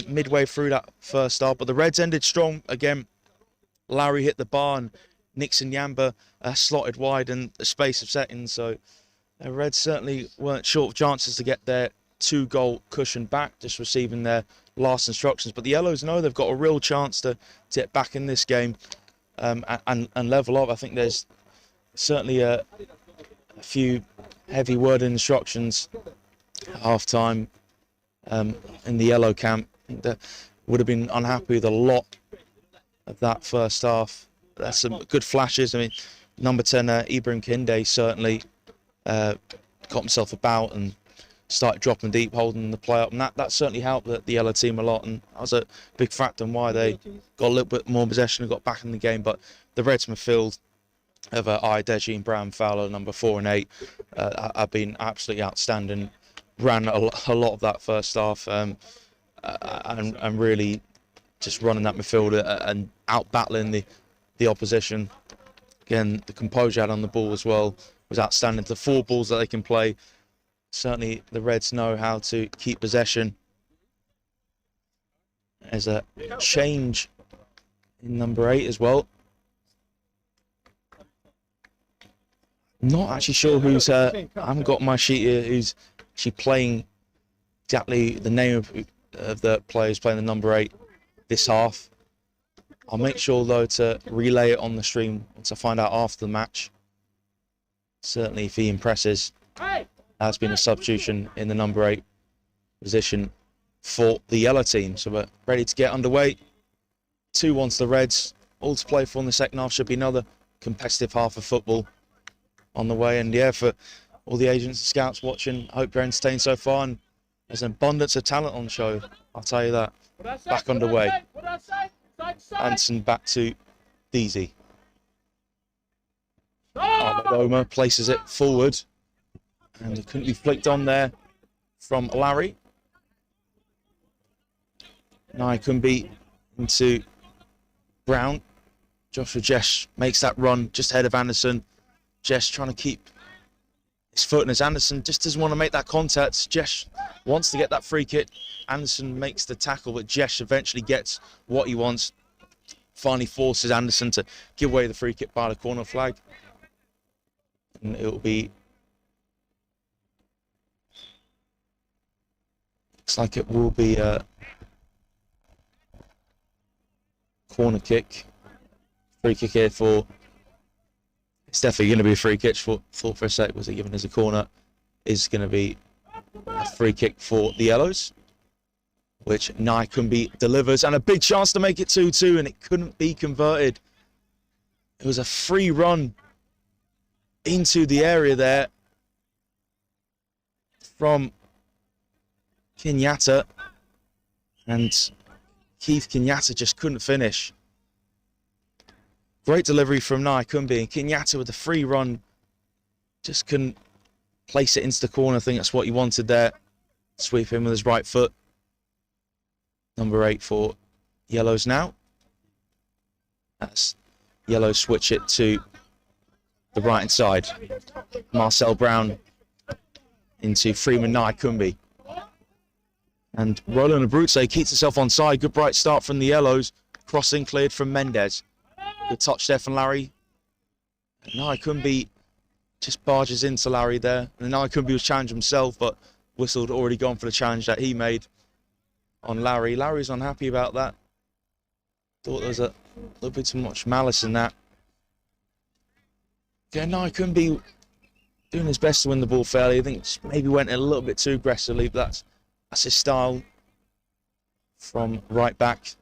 midway through that first half, but the Reds ended strong again. Larry hit the bar and Nixon Yamba slotted wide in the space of seconds, so the Reds certainly weren't short of chances to get their 2-goal cushion back, just receiving their last instructions. But the Yellows know they've got a real chance to get back in this game and level up. I think there's certainly a few heavy word instructions at half time in the Yellow camp. I think they would have been unhappy with a lot of that first half. There's some good flashes. I mean, number 10 Ibrahim Kinde certainly got himself about and started dropping deep, holding the play up, and that certainly helped the Yellow team a lot, and that was a big factor in why they got a little bit more possession and got back in the game. But the Reds midfield of Ideji and Brown, Fowler, number 4 and 8, have been absolutely outstanding. Ran a lot of that first half, and really just running that midfield and out battling the opposition. Again, the composure had on the ball as well was outstanding. The 4 balls that they can play, certainly the Reds know how to keep possession. There's a change in number 8 as well. Not actually sure who's, I haven't got my sheet here, who's actually playing exactly the name of the players playing the number 8 this half. I'll make sure though to relay it on the stream once I find out after the match. Certainly if he impresses, has been a substitution in the number 8 position for the Yellow team. So we're ready to get underway. 2-1 to the Reds, all to play for in the second half. Should be another competitive half of football on the way. And yeah, for all the agents and scouts watching, I hope you're entertained so far, and there's an abundance of talent on show, I'll tell you that. Back underway. Anson back to Deasy. Armadoma places it forward, and it couldn't be flicked on there from Larry. Naikumbi into Brown. Joshua Jesh makes that run just ahead of Anderson. Jesh trying to keep his foot, and as Anderson just doesn't want to make that contact. Jesh wants to get that free kick. Anderson makes the tackle, but Jesh eventually gets what he wants. Finally forces Anderson to give away the free kick by the corner flag. And it will be... looks like it will be a corner kick. Free kick here for... it's definitely going to be a free kick. Thought for a sec, was it given as a corner? Is going to be a free kick for the Yellows, which Naikumbi delivers, and a big chance to make it 2-2, and it couldn't be converted. It was a free run into the area there from Kenyatta, and Keith Kenyatta just couldn't finish. Great delivery from Naikumbi, and Kenyatta with the free run just couldn't place it into the corner. I think that's what he wanted there. Sweep in with his right foot. Number 8 for Yellows now. As Yellows switch it to the right hand side. Marcel Brown into Freeman Naikumbi. And Roland Abruzzi keeps himself onside. Good bright start from the Yellows. Crossing cleared from Mendez. Good touch there from Larry. Naikumbi just barges into Larry there. And Naikumbi was challenged himself, but Whistle had already gone for the challenge that he made on Larry. Larry's unhappy about that. Thought there was a little bit too much malice in that. Yeah, Naikumbi doing his best to win the ball fairly. I think maybe went a little bit too aggressively, but that's his style from right back.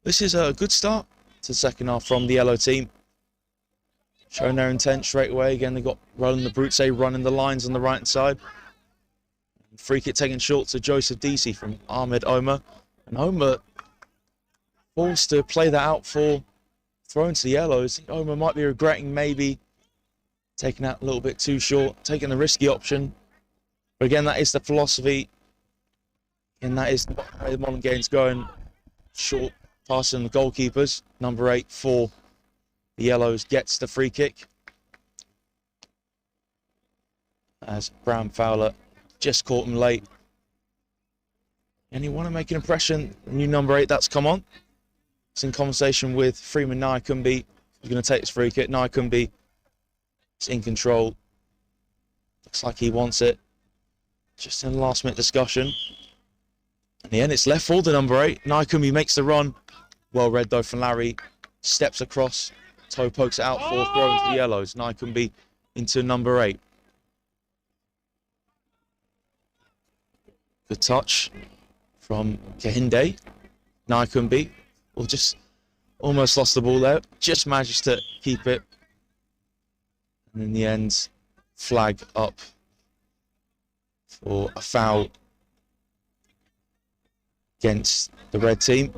This is a good start to the second half from the yellow team. Showing their intent straight away. Again, they've got Roland the Brute running the lines on the right side. Free kick taken short to Joseph Deasy from Ahmed Omar. And Omar forced to play that out for thrown to the yellows. I think Omar might be regretting maybe taking that a little bit too short, taking the risky option. But again, that is the philosophy. And that is the way the modern game's going. Short passing the goalkeepers. Number 8 for the yellows gets the free kick. As Brown Fowler just caught him late. And you want to make an impression, the new number 8 that's come on. It's in conversation with Freeman Naikumbi. He's going to take this free kick. Naikumbi is in control. Looks like he wants it. Just in a last minute discussion. In the end, it's left for the number 8. Naikumbi makes the run. Well read though from Larry. Steps across. Toe pokes it out for throwing to the yellows. Naikumbi into number 8. Good touch from Kehinde. Naikumbi, well, just almost lost the ball there. Just managed to keep it. And in the end, flag up for a foul against the red team.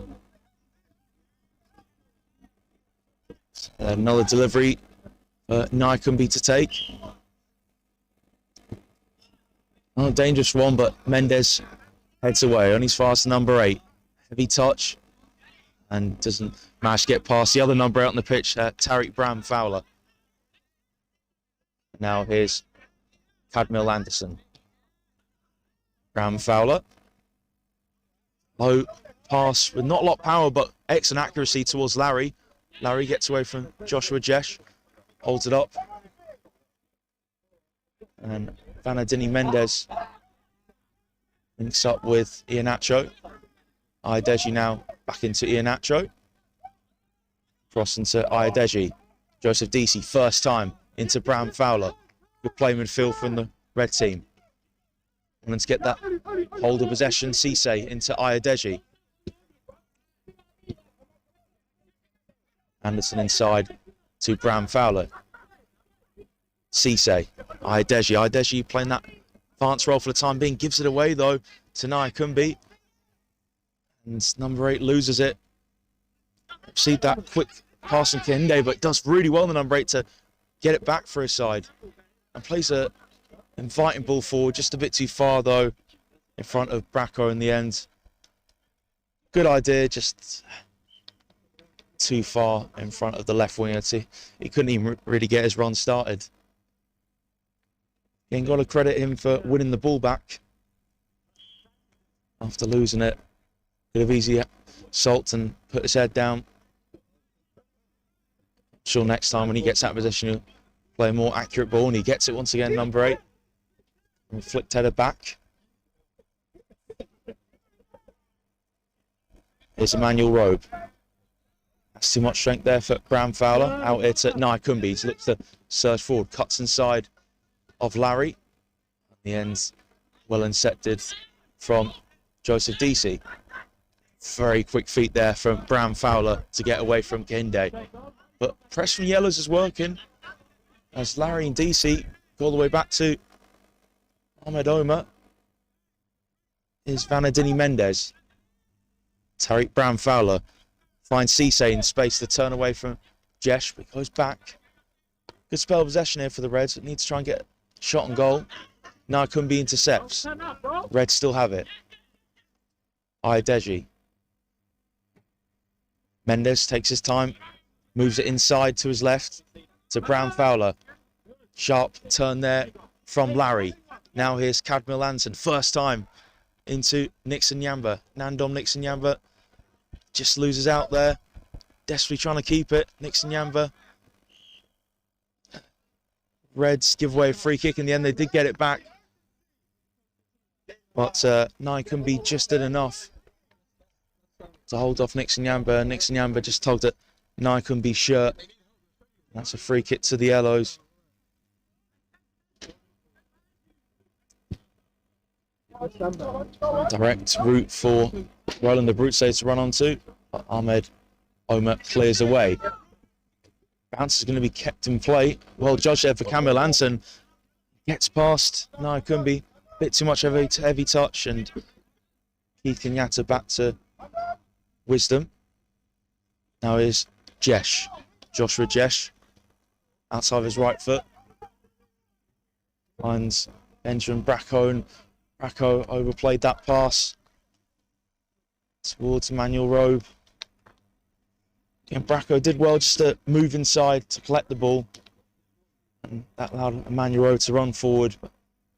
Another delivery for Naikumbi to take. Not a dangerous one, but Mendes heads away on his fast number 8. Heavy touch and doesn't manage to get past the other number 8 on the pitch, Tariq Bram Fowler. Now here's Cadmiel Anderson. Bram Fowler. Low pass with not a lot of power, but excellent accuracy towards Larry. Larry gets away from Joshua Jesh, holds it up. And Vanadini Mendes links up with Iheanacho. Adeji now back into Iheanacho. Cross into Adeji. Joseph Deasy, first time into Bram Fowler. Good play midfield from the red team. And let's get that hold of possession. Cisse into Adeji. Anderson inside to Bram Fowler. Cisse, Adeji playing that advanced role for the time being. Gives it away though to Naikumbi. And number 8 loses it. Received that quick pass from Kehinde, but does really well the number 8 to get it back for his side. And plays a inviting ball forward, just a bit too far though, in front of Bracco in the end. Good idea, just too far in front of the left winger. He couldn't even really get his run started. Again, got to credit him for winning the ball back after losing it. Could have easily sulked and put his head down. Sure, next time when he gets that position, he'll play a more accurate ball, and he gets it once again, number 8. And flicked header back. Here's Emmanuel Robe. That's too much strength there for Bram Fowler. Out here to Naikumbi. He looks to surge forward, cuts inside of Larry. In the end, well incepted from Joseph Deasy. Very quick feet there from Bram Fowler to get away from Kehinde. But press from yellows is working as Larry and Deasy go all the way back to Ahmed Omar. Is Vanadini Mendes. Tariq Bram Fowler finds Cisse in space to turn away from Jesh, but goes back. Good spell of possession here for the Reds. It needs to try and get a shot on goal. Naikumbi intercepts. Reds still have it. Adeji. Mendes takes his time, moves it inside to his left to Bram Fowler. Sharp turn there from Larry. Now here's Cadmiel Anderson, first time into Nixon Yamba. Nandom Nixon Yamba just loses out there. Desperately trying to keep it. Nixon Yamba. Reds give away a free kick. In the end, they did get it back. But Naikumbi just did enough to hold off Nixon Yamba. Nixon Yamba just tugged at Naikumbi's shirt. That's a free kick to the yellows. Direct route for Roland the Brute to run onto. But Ahmed Omer clears away. Bounce is going to be kept in play. Well judged there for Camille Anson. Gets past Naikumbi. Bit too much of a heavy touch, and Keith Kenyatta back to Wisdom. Now is Jesh. Joshua Jesh. Outside of his right foot. Finds Benjamin Bracco, and Bracco overplayed that pass towards Emmanuel Robe. And Bracco did well just to move inside to collect the ball. And that allowed Emmanuel Robe to run forward. But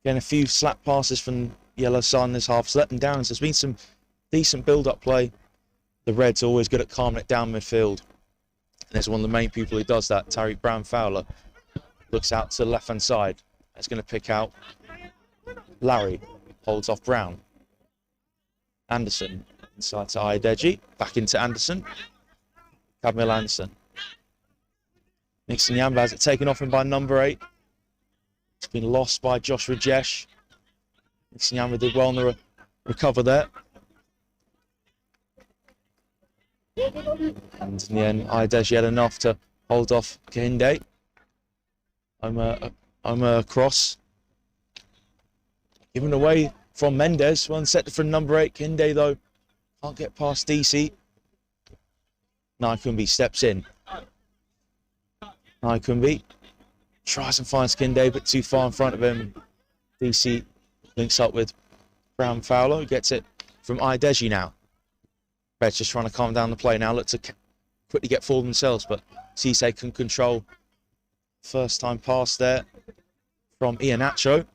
again, a few slap passes from Yellow side in this half has let them down. So there's been some decent build-up play. The Reds are always good at calming it down midfield. And there's one of the main people who does that, Tariq Brown Fowler. Looks out to the left-hand side. It's going to pick out Larry. Holds off Brown. Anderson. Inside to Ayedeji. Back into Anderson. Camille Anderson. Nixon Yamba has it taken off him by number 8. It's been lost by Joshua Jesh. Nixon Yamba did well on the recover there. And in the end, Ayedeji had enough to hold off Kehinde. Omer cross. Given away from Mendes. One set for number 8. Kehinde, though, can't get past DC. Naikumbi steps in. Naikumbi tries and finds Kehinde, but too far in front of him. DC links up with Brown Fowler, who gets it from Ayedeji now. Reds just trying to calm down the play now. Look to quickly get forward themselves, but Cisse can control. First time pass there from Iheanacho.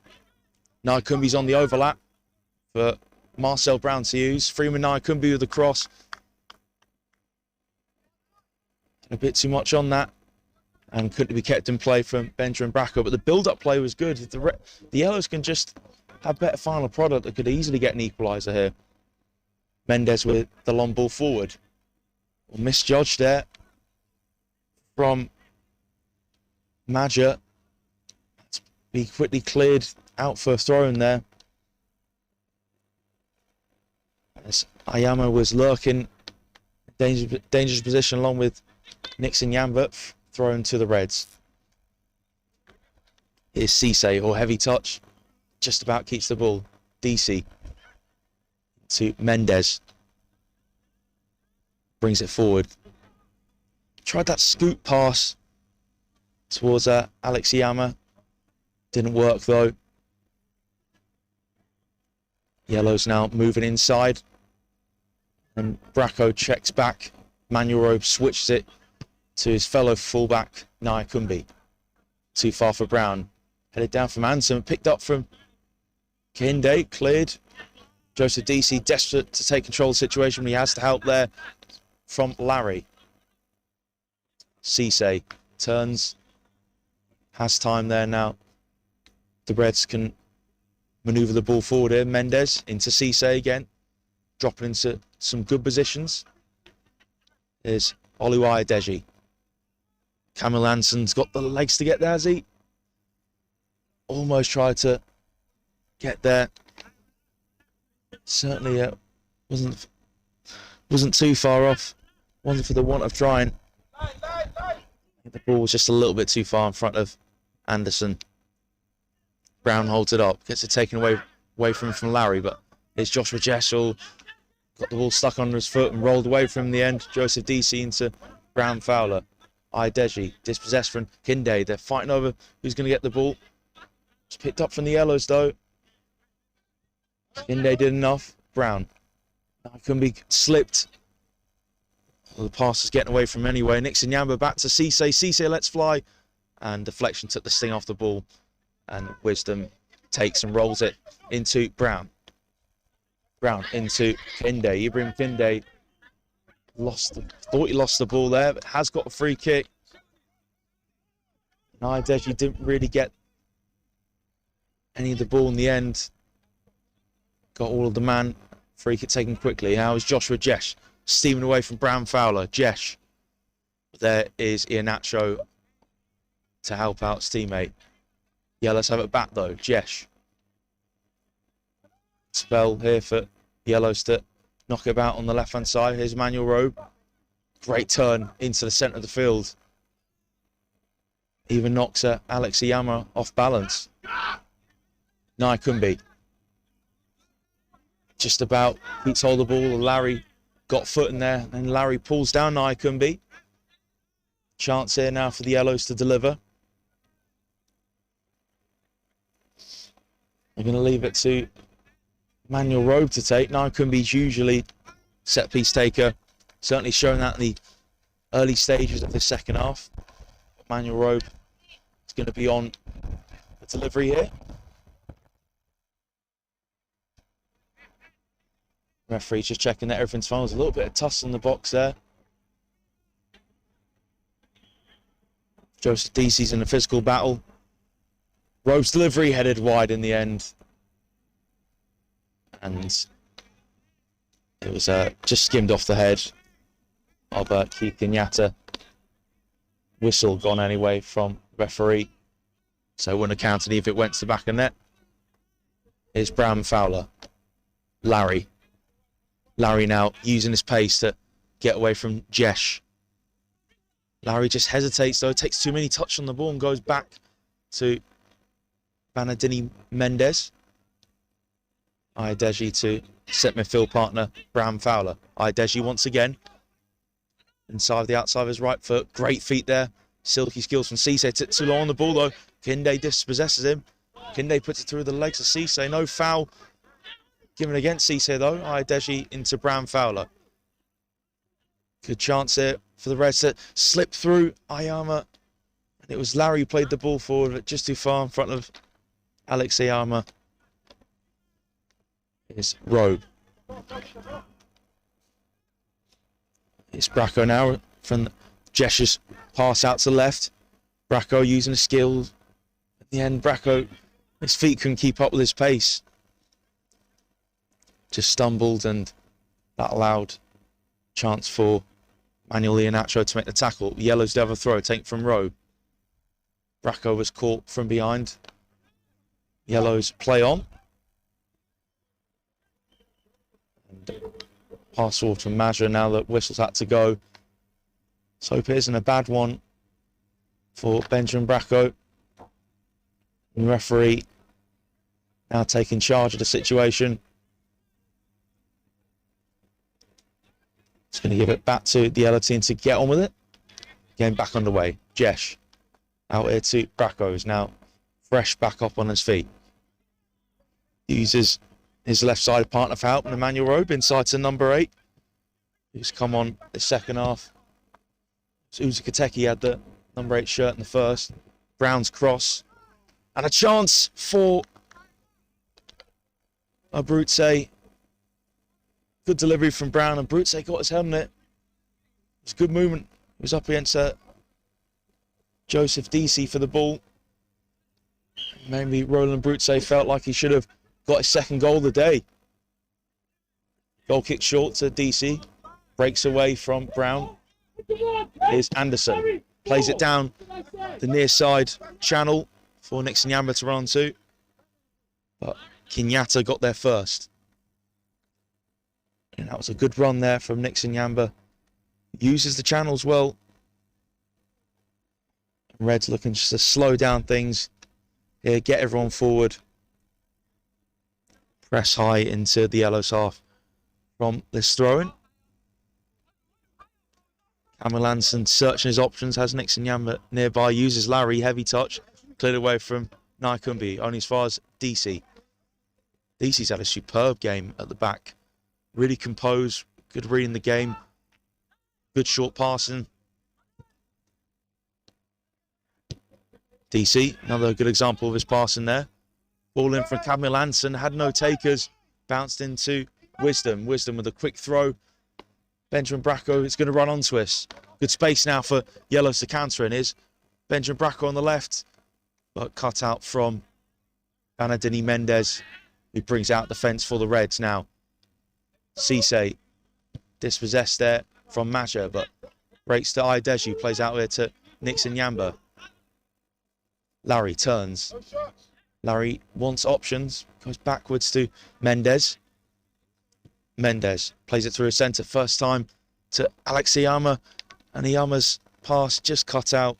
Naikumbi's on the overlap for Marcel Brown to use. Freeman Naikumbi with the cross. A bit too much on that, and couldn't be kept in play from Benjamin Bracco. But the build-up play was good. If the Yellows can just have better final product, that could easily get an equaliser here. Mendes with the long ball forward. Well, misjudged there from Maja. He quickly cleared out for a throw in there. As Ayama was lurking, dangerous position along with Nixon Yambert, thrown to the Reds. Here's Cisse, or heavy touch, just about keeps the ball. DC to Mendes. Brings it forward. Tried that scoop pass towards Alex Yama. Didn't work though. Yellow's now moving inside. And Bracco checks back. Manuel Robe switches it to his fellow fullback, Naikumbi. Too far for Brown. Headed down from Anson, picked up from Kehinde, cleared. Joseph DC desperate to take control of the situation, but he has to help there from Larry. Cisse turns, has time there now. The Reds can manoeuvre the ball forward here. Mendes into Cisse again, dropping into some good positions. There's Olu Ayedeji. Camille Anson's got the legs to get there, has he? Almost tried to get there. Certainly wasn't too far off. Wasn't for the want of trying. The ball was just a little bit too far in front of Anderson. Brown holds it up, gets it taken away from Larry, but it's Joshua Jessel. Got the ball stuck under his foot and rolled away from the end. Joseph DC into Brown Fowler. Ayedeji dispossessed from Kehinde. They're fighting over who's going to get the ball. It's picked up from the Yellows though. Kehinde did enough. Brown. Naikumbi slipped. Well, the pass is getting away from him anyway. Nixon Yamba back to Cisse. Cisse lets fly. And deflection took the sting off the ball. And Wisdom takes and rolls it into Brown. Brown into Kehinde. Ibrahim Kehinde thought he lost the ball there, but has got a free kick. Ayedeji didn't really get any of the ball in the end. Got all of the man. Free kick taken quickly. Now is Joshua Jesh steaming away from Brown Fowler. Jesh. There is Iheanacho to help out his teammate. Yeah, let's have it back though. Jesh. Spell here for Yellows to knock it about on the left-hand side. Here's Manuel Robe. Great turn into the centre of the field. Even knocks Alex Iyama off balance. Naikumbi. Just about keeps hold of the ball. Larry got foot in there, and Larry pulls down Naikumbi. Chance here now for the Yellows to deliver. They're going to leave it to Manuel Robe to take. Naikumbi's usually set-piece taker. Certainly shown that in the early stages of the second half. Manuel Robe is going to be on the delivery here. Referee just checking that everything's fine. There's a little bit of tussle in the box there. Joseph Deasy's in a physical battle. Robe's delivery headed wide in the end. And it was just skimmed off the head of Keith Kenyatta. Whistle gone anyway from referee. So it wouldn't have counted if it went to the back of net. Here's Brown Fowler. Larry. Larry now using his pace to get away from Jesh. Larry just hesitates though, takes too many touches on the ball and goes back to Banadini Mendez. Ideji to set midfield partner Brown Fowler. Ideji once again. Inside the outside of his right foot. Great feet there. Silky skills from Cisse. Took too long on the ball though. Kinde dispossesses him. Kinde puts it through the legs of Cisse. No foul given against Cisse though. Ideji into Brown Fowler. Good chance here for the Reds to slip through Iyama. And it was Larry who played the ball forward, but just too far in front of Alex Iyama. It's Robe. It's Bracco now from Jesh's pass out to the left. Bracco using his skills. At the end, Bracco, his feet couldn't keep up with his pace. Just stumbled, and that allowed chance for Manuel Iheanacho to make the tackle. Yellows to have a throw, taken from Robe. Bracco was caught from behind. Yellows play on. And pass forward from Major now that whistle's had to go. So hope it isn't a bad one for Benjamin Bracco. And referee now taking charge of the situation. It's going to give it back to the yellow team to get on with it. Game back underway. Jesh out here to Bracco, who's now fresh back up on his feet. Uses his left side partner for help, and Emmanuel Robe inside to number 8, who's come on the second half. So Uzi Kateki had the number 8 shirt in the first. Brown's cross. And a chance for Abruzzi. Good delivery from Brown, and Abruzzi got his helmet. It was a good movement. He was up against Joseph Deasy for the ball. Maybe Roland Abruzzi felt like he should have got his second goal of the day. Goal kick short to Deasy. Breaks away from Brown. Here's Anderson. Plays it down the near side channel for Nixon Yamba to run to. But Kenyatta got there first. And that was a good run there from Nixon Yamba. Uses the channels well. Reds looking just to slow down things. Here, get everyone forward. Press high into the Yellows half from this throw-in. Camille Anderson searching his options. Has Nixon Yamba nearby. Uses Larry. Heavy touch. Cleared away from Naikumbi. Only as far as DC. DC's had a superb game at the back. Really composed. Good reading the game. Good short passing. DC, another good example of his passing there. Ball in from Camille Anderson. Had no takers. Bounced into Wisdom. Wisdom with a quick throw. Benjamin Bracco is going to run onto us. Good space now for Yellows to counter in. Is Benjamin Bracco on the left. But cut out from Banadini Mendez, who brings out the fence for the Reds now. Cisse dispossessed there from Maja, but breaks to Ideji, plays out here to Nixon Yamba. Larry turns. Larry wants options, goes backwards to Mendez. Mendes plays it through a centre. First time to Alex Iyama, and Iyama's pass just cut out.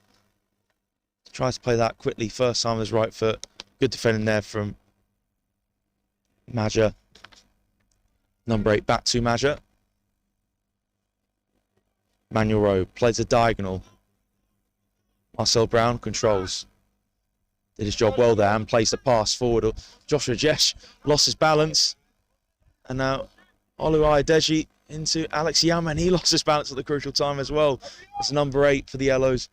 Tries to play that quickly. First time with his right foot. Good defending there from Maja. Number 8 back to Maja. Manuel Rowe plays a diagonal. Marcel Brown controls. Did his job well there and plays the pass forward. Joshua Jesh lost his balance. And now Olu Adeji into Alex Iyama, and he lost his balance at the crucial time as well. It's number 8 for the Yellows.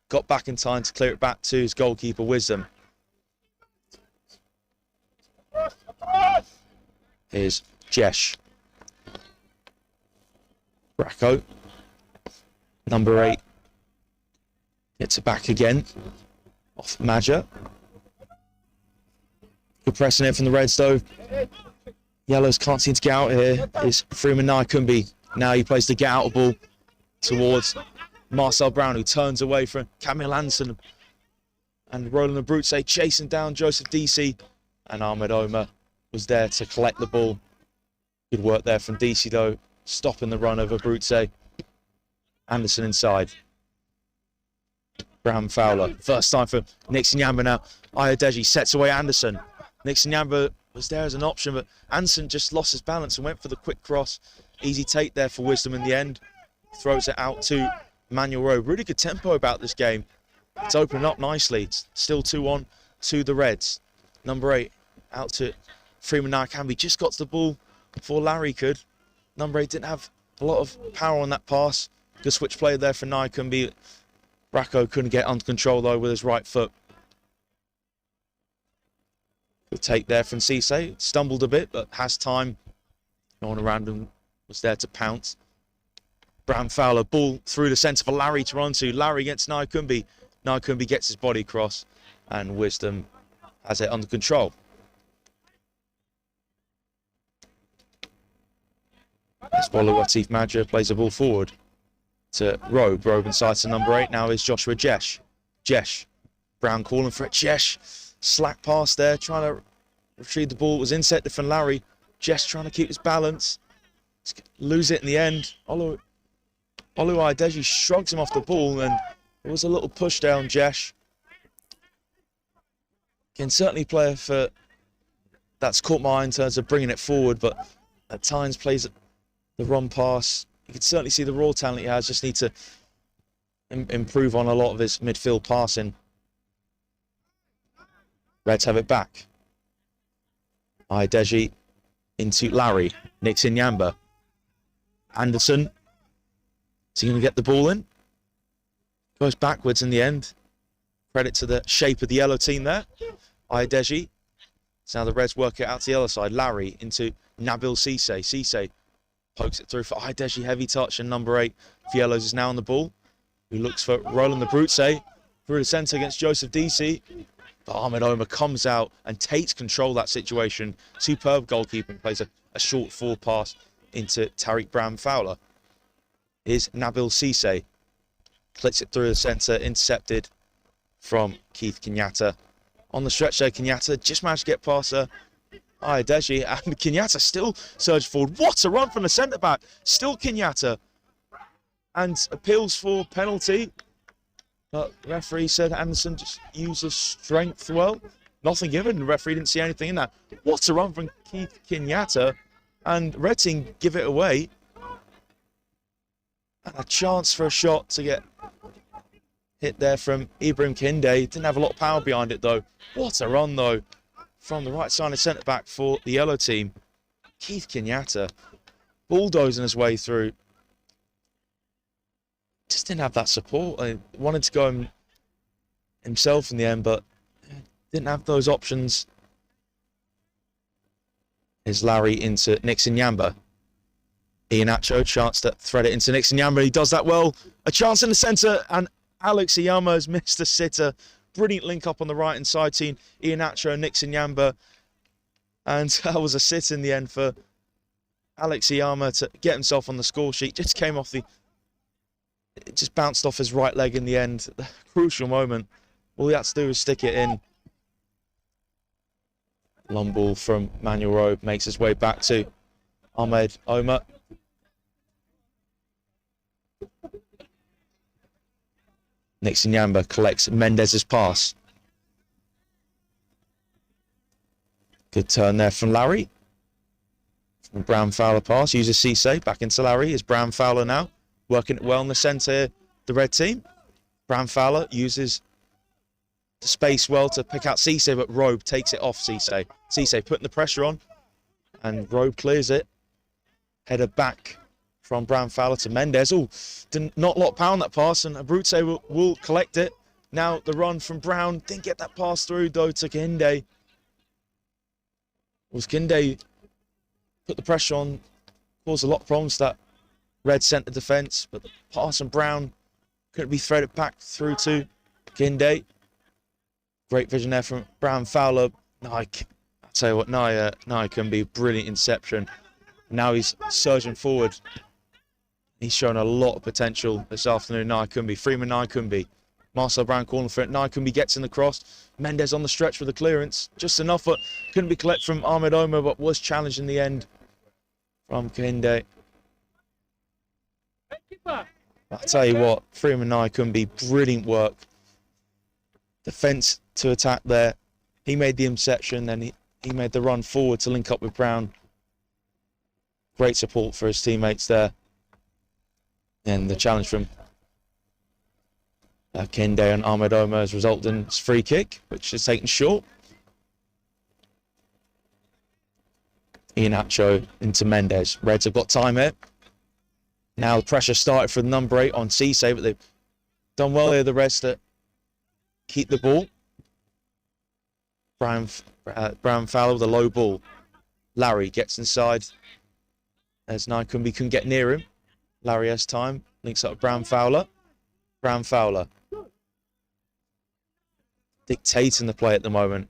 Got back in time to clear it back to his goalkeeper, Wisdom. Here's Jesh. Bracco. Number 8. Gets it back again. Off Maja. Good pressing it from the Reds though. Yellows can't seem to get out here. Is Freeman Naikumbi. Now he plays the get out ball towards Marcel Brown, who turns away from Camille Anderson. And Roland Abruzzi chasing down Joseph DC. And Ahmed Omer was there to collect the ball. Good work there from DC though, stopping the run of Abruzzi. Anderson inside. Brown Fowler. First time for Nixon Yamba now. Ayadeji sets away Anderson. Nixon Yamba was there as an option, but Anderson just lost his balance and went for the quick cross. Easy take there for Wisdom in the end. Throws it out to Manuel Rowe. Really good tempo about this game. It's opening up nicely. It's still 2-1 to the Reds. Number 8 out to Freeman Naikambi. Just got to the ball before Larry could. Number 8 didn't have a lot of power on that pass. Good switch play there for Naikambi. Bracco couldn't get under control though with his right foot. Good take there from Cisse. Stumbled a bit, but has time. No one around him was there to pounce. Brown Fowler, ball through the centre for Larry to run to. Larry gets Naikumbi. Naikumbi gets his body cross, and Wisdom has it under control. Esbolo Latif Madja plays the ball forward to Robe. Robe inside to number 8. Now is Joshua Jesh. Jesh. Brown calling for it. Jesh. Slack pass there, trying to retrieve the ball. It was inset from Larry. Jesh trying to keep his balance. Lose it in the end. Olu Adeji shrugs him off the ball, and it was a little push down. Jesh can certainly play for that's caught my eye in terms of bringing it forward, but at times plays the wrong pass. You can certainly see the raw talent he has. Just need to improve on a lot of his midfield passing. Reds have it back. Adeji into Larry. Nixon Yamba. Anderson. Is he going to get the ball in? Goes backwards in the end. Credit to the shape of the yellow team there. Adeji. So now the Reds work it out to the other side. Larry into Nabil Cisse. Cisse pokes it through for Adeji. Heavy touch, and number 8 for Yellows is now on the ball. Who looks for Roland Abruzzi through the centre against Joseph DC. But Ahmed Omer comes out and takes control of that situation. Superb goalkeeping. Plays a short forward pass into Tariq Brown Fowler. Here's Nabil Cisse. Clips it through the centre. Intercepted from Keith Kenyatta. On the stretch there, Kenyatta just managed to get past Adeji, and Kenyatta still surged forward. What a run from the centre-back. Still Kenyatta. And appeals for penalty. But the referee said Anderson just used his strength well. Nothing given. The referee didn't see anything in that. What a run from Keith Kenyatta. And Red Team give it away. And a chance for a shot to get hit there from Ibrahim Kinde. Didn't have a lot of power behind it though. What a run though from the right side of centre-back for the yellow team. Keith Kenyatta bulldozing his way through. Just didn't have that support. I wanted to go himself in the end, but didn't have those options. Here's Larry into Nixon Yamba. Iheanacho, chance to thread it into Nixon Yamba. He does that well. A chance in the centre, and Alex Iyama has missed a sitter. Brilliant link up on the right-hand side team. Iheanacho and Nixon Yamba. And that was a sit in the end for Alex Iyama to get himself on the score sheet. Just came off the... It just bounced off his right leg in the end. The crucial moment. All he had to do was stick it in. Long ball from Manuel Rowe makes his way back to Ahmed Omar. Nixon Yamba collects Mendez's pass. Good turn there from Larry. From Brown Fowler pass, uses Cisse, back into Larry. Is Brown Fowler now, working it well in the centre, the red team. Brown Fowler uses the space well to pick out Cisse, but Robe takes it off Cisse. Cisse putting the pressure on, and Robe clears it. Header back from Brown Fowler to Mendez. Oh, did not lot pound that pass, and Abruzze will collect it. Now the run from Brown, didn't get that pass through though to Kinde. Was Kinde put the pressure on, caused a lot of problems to that red centre defence, but the pass from Brown couldn't be threaded back through to Kinde. Great vision there from Brown Fowler. I'll tell you what, Nye can be brilliant inception. Now he's surging forward. He's shown a lot of potential this afternoon. Naikumbi, Freeman Naikumbi. Marcel Brown calling for it. Naikumbi gets in the cross. Mendez on the stretch with the clearance. Just enough, but couldn't be collected from Ahmed Omar, but was challenged in the end from Kinde. I'll tell you what, Freeman Naikumbi, brilliant work. Defence to attack there. He made the interception, then he made the run forward to link up with Brown. Great support for his teammates there. And the challenge from Kinde and Ahmed Omar has resulted in his free kick, which is taken short. Iheanacho into Mendez. Reds have got time here. Now the pressure started for the number 8 on Cisse, but they've done well here, the Reds, to keep the ball. Brown Fowler with a low ball. Larry gets inside. As Naikumbi couldn't get near him. Larry has time. Links up with Brown Fowler. Brown Fowler. Dictating the play at the moment.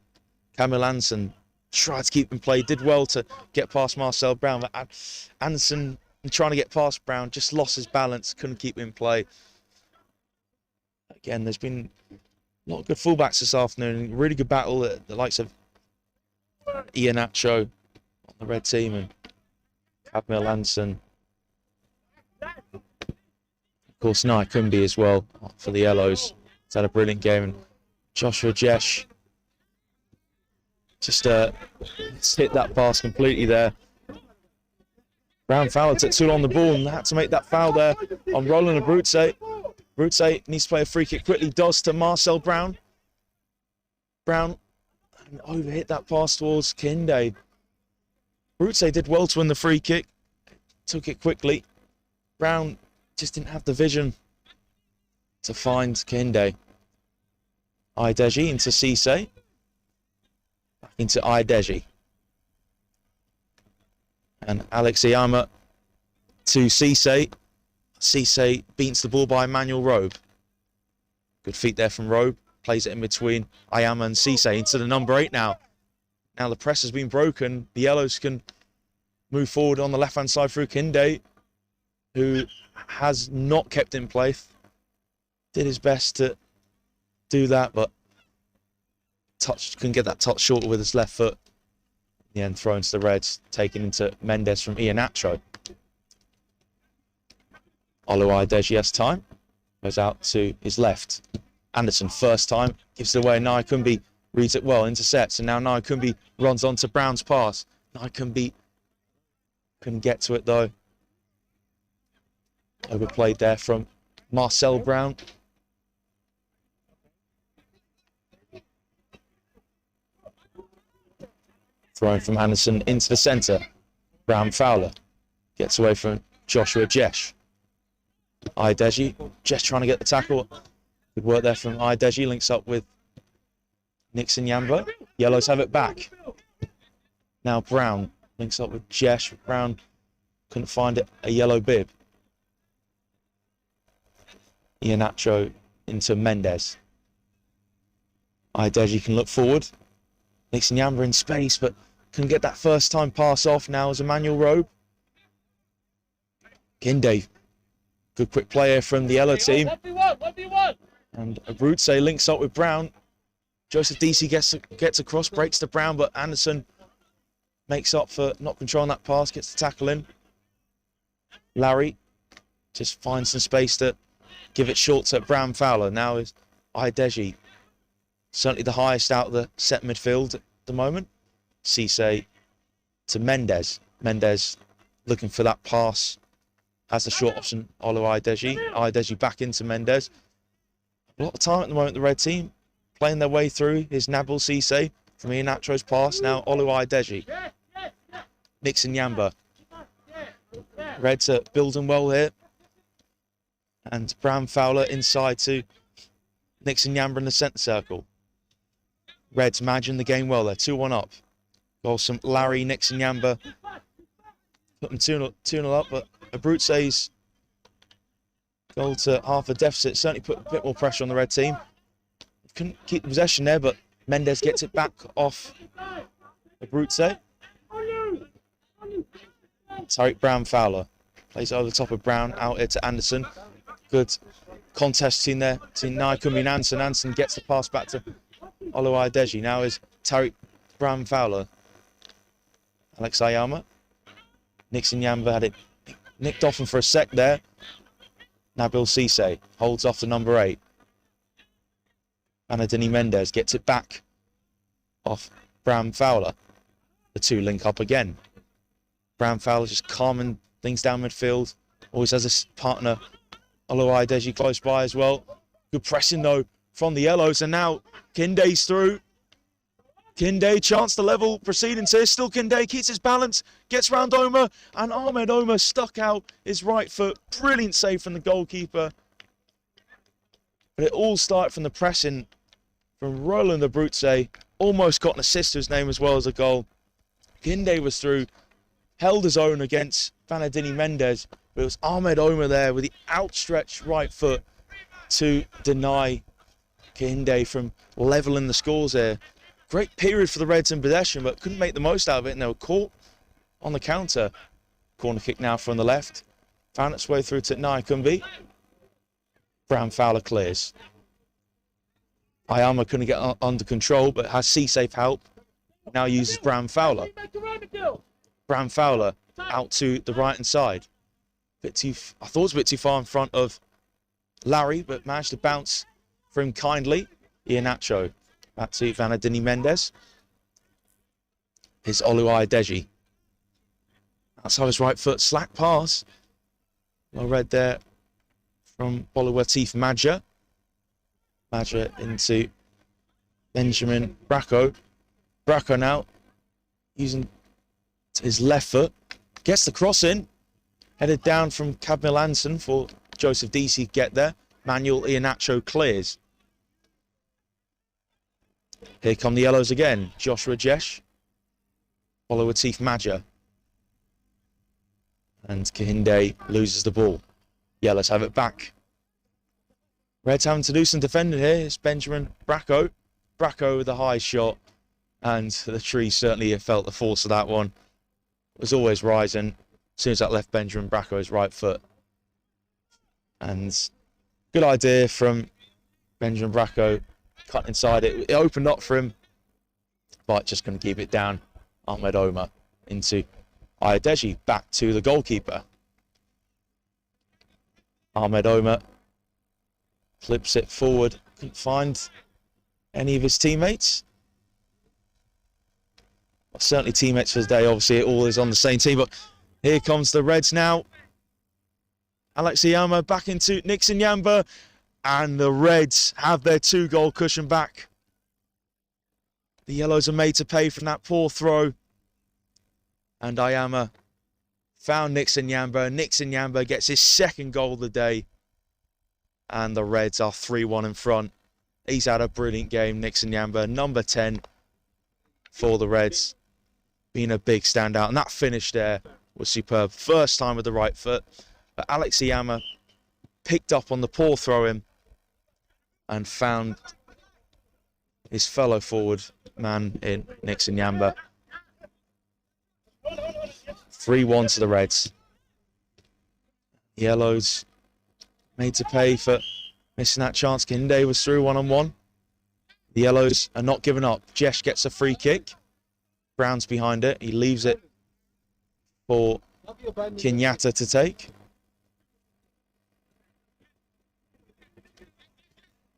Camille Anderson tried to keep him play. Did well to get past Marcel Brown. But Anderson, trying to get past Brown, just lost his balance. Couldn't keep him in play. Again, there's been a lot of good fullbacks this afternoon. Really good battle at the likes of Iheanacho on the red team and Camille Anderson. Of course, Naikumbi as well for the Yellows. He's had a brilliant game. And Joshua Jesh just hit that pass completely there. Brown Fowler took too long on the ball and had to make that foul there on Roland Abruzze. Abruzze needs to play a free kick quickly. Does to Marcel Brown. Brown overhit that pass towards Kinde. Abruzze did well to win the free kick. Took it quickly. Brown just didn't have the vision to find Kinde. Ideji into Cisse. Back into Ideji. And Alex Iyama to Cisse. Cisse beats the ball by Emmanuel Robe. Good feet there from Robe. Plays it in between Iyama and Cisse into the number 8 now. Now the press has been broken. The Yellows can move forward on the left-hand side through Kinde, who has not kept in place. Did his best to do that, but couldn't get that touch short with his left foot. In the end, thrown to the Reds, taken into Mendez from Iheanacho. Olu Ideji has time. Goes out to his left. Anderson, first time, gives it away. Naikumbi reads it well, intercepts, and now Naikumbi runs on to Brown's pass. Naikumbi couldn't get to it though. Overplayed there from Marcel Brown. Thrown from Anderson into the centre. Brown Fowler gets away from Joshua Jesh. Ideji, Jesh trying to get the tackle. Good work there from Ideji, links up with Nixon Yamba. Yellows have it back. Now Brown links up with Jesh. Brown couldn't find it, a yellow bib. Iheanacho into Mendez. Ideji can look forward. Nixon Yamba in space, but can get that first time pass off now as Emmanuel Robe. Kinde, good quick player from the yellow team. 1v1. And Abruzze links up with Brown. Joseph Deasy gets across, breaks to Brown, but Anderson makes up for not controlling that pass, gets the tackle in. Larry just finds some space to give it short to Brown Fowler. Now is Ideji, certainly the highest out of the set midfield at the moment. Cisse to Mendes. Mendes looking for that pass. Has the short option, Olu Ideji. Ideji back into Mendes. A lot of time at the moment, the red team playing their way through. Is Nabil Cisse from Iheanacho's pass. Now Olu Ideji. Nixon Yamba. Reds are building well here. And Brown Fowler inside to Nixon Yamba in the centre circle. Reds managing the game well. They're 2-1 up. Goals from Larry, Nixon Yamba. Put them 2-0 up, but Abruzzi's goal to half a deficit certainly put a bit more pressure on the red team. Couldn't keep the possession there, but Mendes gets it back off Abruzzi. Tariq Brown Fowler plays over the top of Brown, out here to Anderson. Good contest between there, between Naikumbi and Anson. Anson gets the pass back to Olu Ideji. Now is Tariq Brown Fowler. Alex Ayama. Nixon Yamba had it nicked off him for a sec there. Nabil Cisse holds off the number 8. Anadini Mendes gets it back off Brown Fowler. The two link up again. Brown Fowler just calming things down midfield. Always has a partner, Olu Ideji, close by as well. Good pressing though from the yellows, and now Kinde's through. Kinde, chance to level, proceeding to still Kinde, keeps his balance, gets round Omar, and Ahmed Omar stuck out his right foot. Brilliant save from the goalkeeper. But it all started from the pressing from Roland Abruzzi. Almost got an assist to his name as well as a goal. Kinde was through, held his own against Vanadini Mendes, but it was Ahmed Omar there with the outstretched right foot to deny Kinde from levelling the scores there. Great period for the Reds in possession, but couldn't make the most out of it, and they were caught on the counter. Corner kick now from the left. Found its way through to Naikumbi. Brown Fowler clears. Ayama couldn't get under control, but has C-Safe help. Now uses Brown Fowler. Brown Fowler out to the right-hand side. I thought it was a bit too far in front of Larry, but managed to bounce for him kindly. Iheanacho. Back to Vanadini Mendes. Here's Olu Ideji. Outside his right foot, slack pass. Well read there from Boluwatif Madja. Madja into Benjamin Bracco. Bracco now using his left foot. Gets the cross in. Headed down from Cadmil Anson for Joseph Deasy to get there. Manuel Iheanacho clears. Here come the yellows again. Joshua Jesh. Boluwatif Madja. And Kehinde loses the ball. Yellows have it back. Reds having to do some defending here. It's Benjamin Bracco. Bracco with a high shot. And the tree certainly felt the force of that one. It was always rising as soon as that left Benjamin Bracco's right foot. And good idea from Benjamin Bracco. Cut inside it. It opened up for him. But just going to keep it down. Ahmed Omar into Ideji. Back to the goalkeeper. Ahmed Omar flips it forward. Couldn't find any of his teammates. Well, certainly teammates for the day. Obviously, it all is on the same team. But here comes the Reds now. Alex Iyama back into Nixon Yamba. And the Reds have their 2-goal cushion back. The Yellows are made to pay from that poor throw. And Ayama found Nixon Yamba. Nixon Yamba gets his 2nd goal of the day. And the Reds are 3-1 in front. He's had a brilliant game, Nixon Yamba. Number 10 for the Reds. Being a big standout. And that finish there was superb. First time with the right foot. But Alex Iyama picked up on the poor throw-in and found his fellow forward man in Nixon Yamba. 3-1 to the Reds. Yellows made to pay for missing that chance. Kinde was through 1-on-1. The Yellows are not giving up. Jesh gets a free kick. Brown's behind it. He leaves it for Kenyatta to take.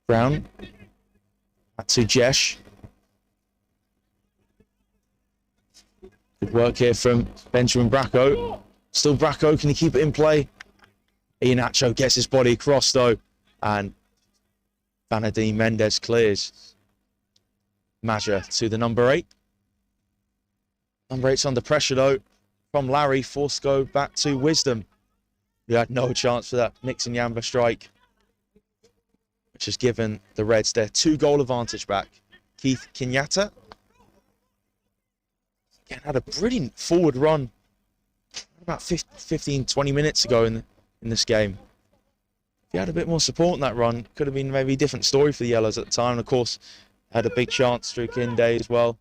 Brown. Back to Jesh. Good work here from Benjamin Bracco. Still Bracco, can he keep it in play? Iheanacho gets his body across though, and Vanadine Mendes clears. Maja to the number 8. Number 8's under pressure though from Larry, forced to go back to Wisdom. We had no chance for that Nixon Yamba strike, which has given the Reds their 2-goal advantage back. Keith Kenyatta again had a brilliant forward run about 15-20 minutes ago in this game. If he had a bit more support in that run, could have been maybe a different story for the Yellows at the time. And of course, had a big chance through Kinde as well.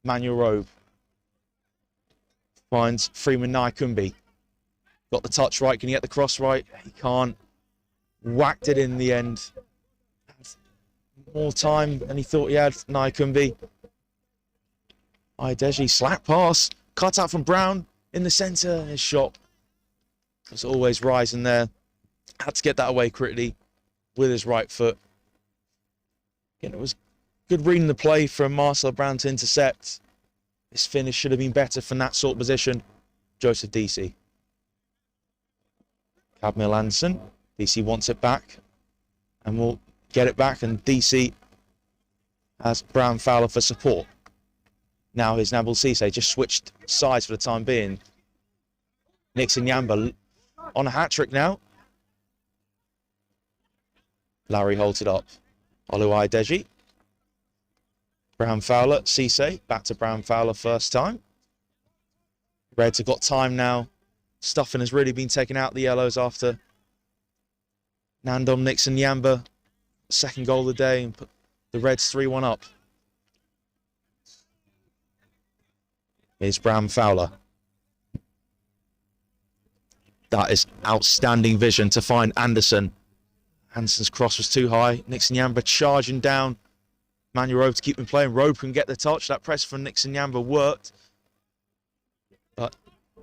Manuel Robe finds Freeman Naikumbi. Got the touch right. Can he get the cross right? He can't. Whacked it in the end. More time than he thought he had, Naikumbi. Ideji, slack pass. Cut out from Brown in the centre. His shot was always rising there. Had to get that away quickly with his right foot. Again, it was good reading the play from Marcel Brown to intercept. This finish should have been better from that sort of position. Joseph DC. Cadmiel Anderson. DC wants it back and will get it back, and DC has Brown Fowler for support. Now here's Nabil Cisse, just switched sides for the time being. Nixon Yamba on a hat-trick now. Larry holds it up. Oluwaye Deji. Brown Fowler, Cisse, back to Brown Fowler first time. Reds have got time now. Stuffing has really been taken out the Yellows after Nandom Nixon Yamba, second goal of the day, and put the Reds 3-1 up. Here's Brown Fowler. That is outstanding vision to find Anderson. Anderson's cross was too high. Nixon Yamba charging down. Manuel Robe to keep him playing. Robe can get the touch. That press from Nixon Yamba worked. But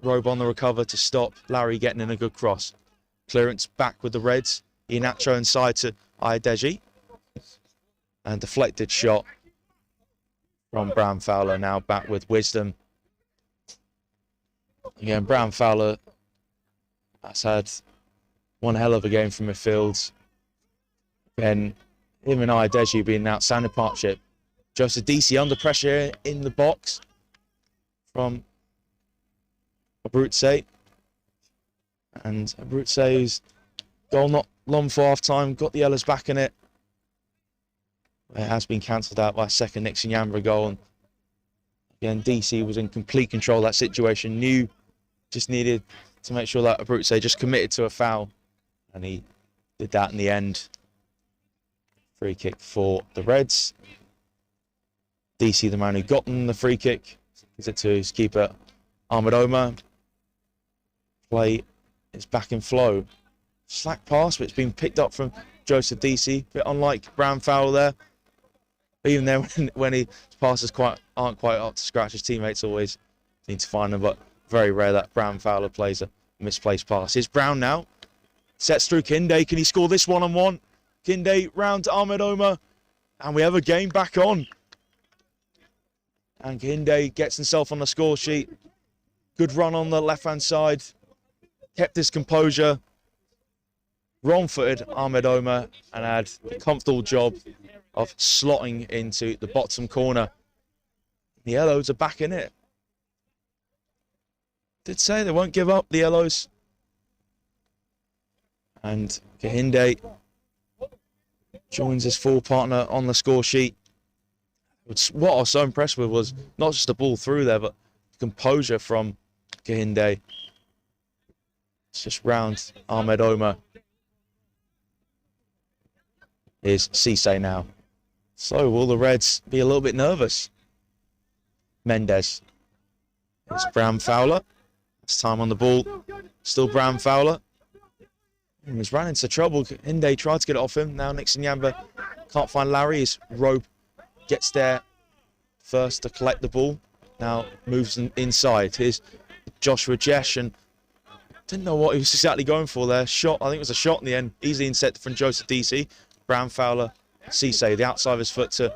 Robe on the recover to stop Larry getting in a good cross. Clearance back with the Reds. Iheanacho inside to Adeji. And deflected shot from Brown Fowler, now back with Wisdom. Again, Brown Fowler has had one hell of a game from midfield. Then him and Adeji being an outstanding partnership. Joseph DC under pressure in the box from Abruzzi. And Abruzzi's goal not long for half time, got the Yellows back in it. It has been cancelled out by a second Nixon Yamba goal. And again, DC was in complete control of that situation, knew just needed to make sure that Abruzzi just committed to a foul. And he did that in the end. Free kick for the Reds. DC, the man who got them the free kick, gives it to his keeper, Ahmed Omar. Play is back in flow. Slack pass, but it's been picked up from Joseph DC. Bit unlike Brown Fowler there. Even there, when his passes aren't quite up to scratch, his teammates always need to find them. But very rare that Brown Fowler plays a misplaced pass. Here's Brown now. Sets through Kinde. Can he score this one-on-one? Kinde round to Ahmed Omar. And we have a game back on. And Kinde gets himself on the score sheet. Good run on the left-hand side. Kept his composure. Wrong-footed Ahmed Omar and had a comfortable job of slotting into the bottom corner. The Yellows are back in it. Did say they won't give up, the Yellows. And Kahinde joins his full partner on the score sheet. What I was so impressed with was not just the ball through there, but composure from Kahinde. It's just round Ahmed Omar. Here's Cisse now. So will the Reds be a little bit nervous? Mendes. It's Brown Fowler. It's time on the ball. Still Brown Fowler. He was ran into trouble. Inde tried to get it off him. Now Nixon Yamba can't find Larry. His Robe gets there first to collect the ball. now moves inside. Here's Joshua Jesh, and didn't know what he was exactly going for there. Shot, I think it was a shot in the end. Easily intercepted from Joseph DC. Brown Fowler, Cisse, the outside of his foot to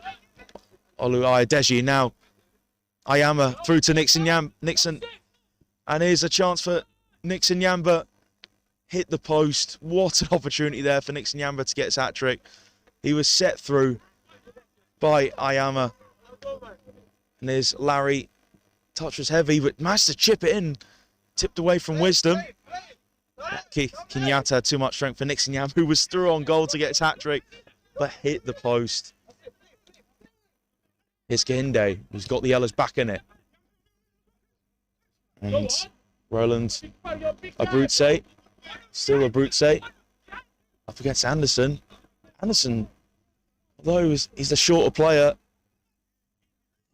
Olu Adeji. Now Ayama through to Nixon. And here's a chance for Nixon Yamba. Hit the post. What an opportunity there for Nixon Yamba to get his hat-trick. He was set through by Ayama. And there's Larry. Touch was heavy, but managed to chip it in. Tipped away from Wisdom. Kenyatta had too much strength for Nixon Yamba, who was through on goal to get his hat-trick, but hit the post. Here's Kahinde, who's got the yellows back in it. And Roland Abruzzi, still Abruzzi, up against Anderson. Anderson, although he's the shorter player,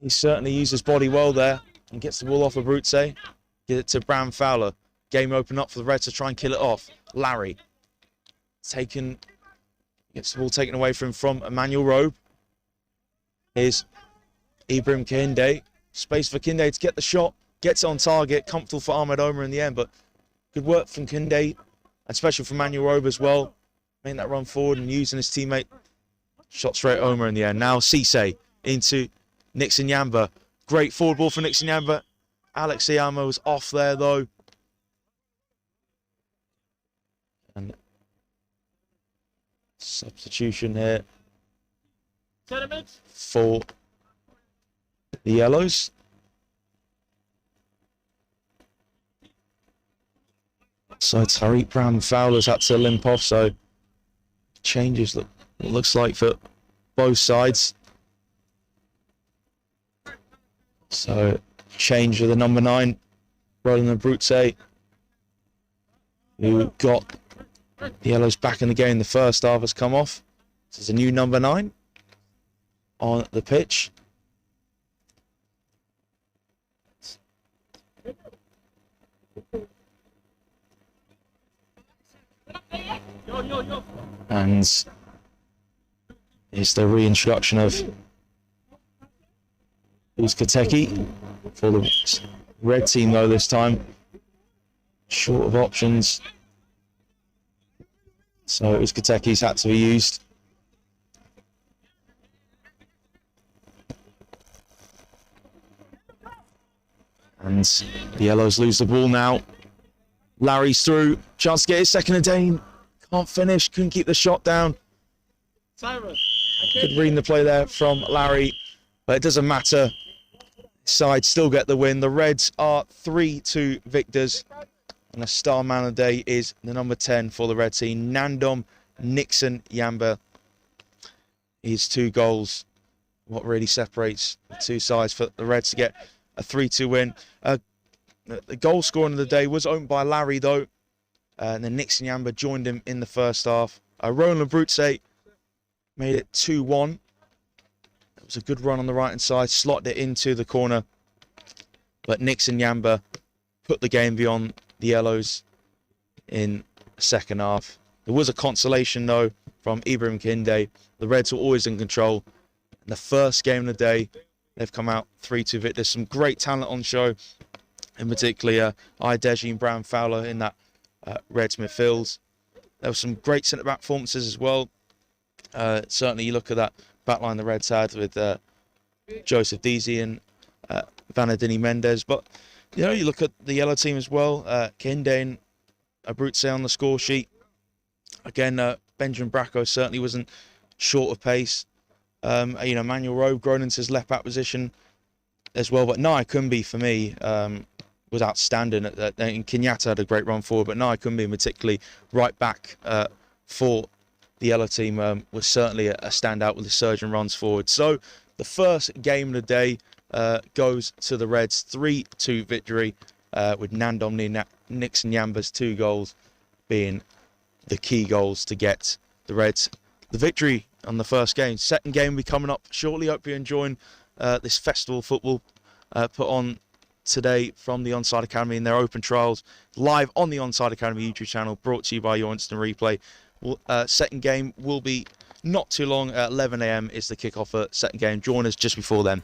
he certainly used his body well there and gets the ball off Abruzzi. Get it to Brown Fowler. Game open up for the Reds to try and kill it off. Larry gets the ball taken away from Emmanuel Robe. Here's Ibrahim Kahinde. Space for Kahinde to get the shot. Gets it on target. Comfortable for Ahmed Omar in the end, but good work from Kahinde, and special from Emmanuel Robe as well. Making that run forward and using his teammate. Shot straight at Omar in the end. Now Cisse into Nixon Yamba. Great forward ball for Nixon Yamba. Alex Ayama was off there though. And substitution here for the Yellows. So Tariq Brown Fowler's had to limp off, so changes it looks like for both sides. So change of the number 9, Roland Abruzzi, who got the Yellows back in the game. The first half has come off. So there's a new number 9 on the pitch. And it's the reintroduction of Uzkateki for the red team though this time. Short of options. So Uzkateki's had to be used. And the Yellows lose the ball now. Larry's through. Chance to get his second a day. Can't finish. Couldn't keep the shot down. Good reading the play there from Larry. But it doesn't matter. Side still get the win. The Reds are 3-2 victors. And the star man of the day is the number 10 for the red team, Nandom Nixon Yamba. His 2 goals, what really separates the two sides for the Reds to get a 3-2 win. The goal scoring of the day was owned by Larry, though. And then Nixon Yamba joined him in the first half. Roland Abruzzi made it 2-1. It was a good run on the right-hand side, slotted it into the corner. But Nixon Yamba put the game beyond the Yellows in the second half. There was a consolation, though, from Ibrahim Kahinde. The Reds were always in control. In the first game of the day, they've come out 3-2 victors. Some great talent on show, in particular Ideji and Brown Fowler in that Reds midfield. There were some great centre-back performances as well. Certainly, you look at that backline the Reds had with Joseph Deasy and Vanadini Mendes. But, you know, you look at the Yellow team as well. Kahinde and Abruzzi on the score sheet. Again, Benjamin Bracco certainly wasn't short of pace. You know, Manuel Rowe grown into his left back position as well. But Nai Kumbi, for me, was outstanding. And Kenyatta had a great run forward, but Nai Kumbi, particularly right back for the Yellow team, was certainly a standout with the surge and runs forward. So the first game of the day goes to the Reds, 3-2 victory, with Nandom Nixon Yamba's 2 goals being the key goals to get the Reds the victory on the first game. Second game will be coming up shortly. Hope you're enjoying this festival of football put on today from the Onside Academy in their open trials, live on the Onside Academy YouTube channel, brought to you by your instant replay. Second game will be not too long. At 11 AM is the kickoff for second game. Join us just before then.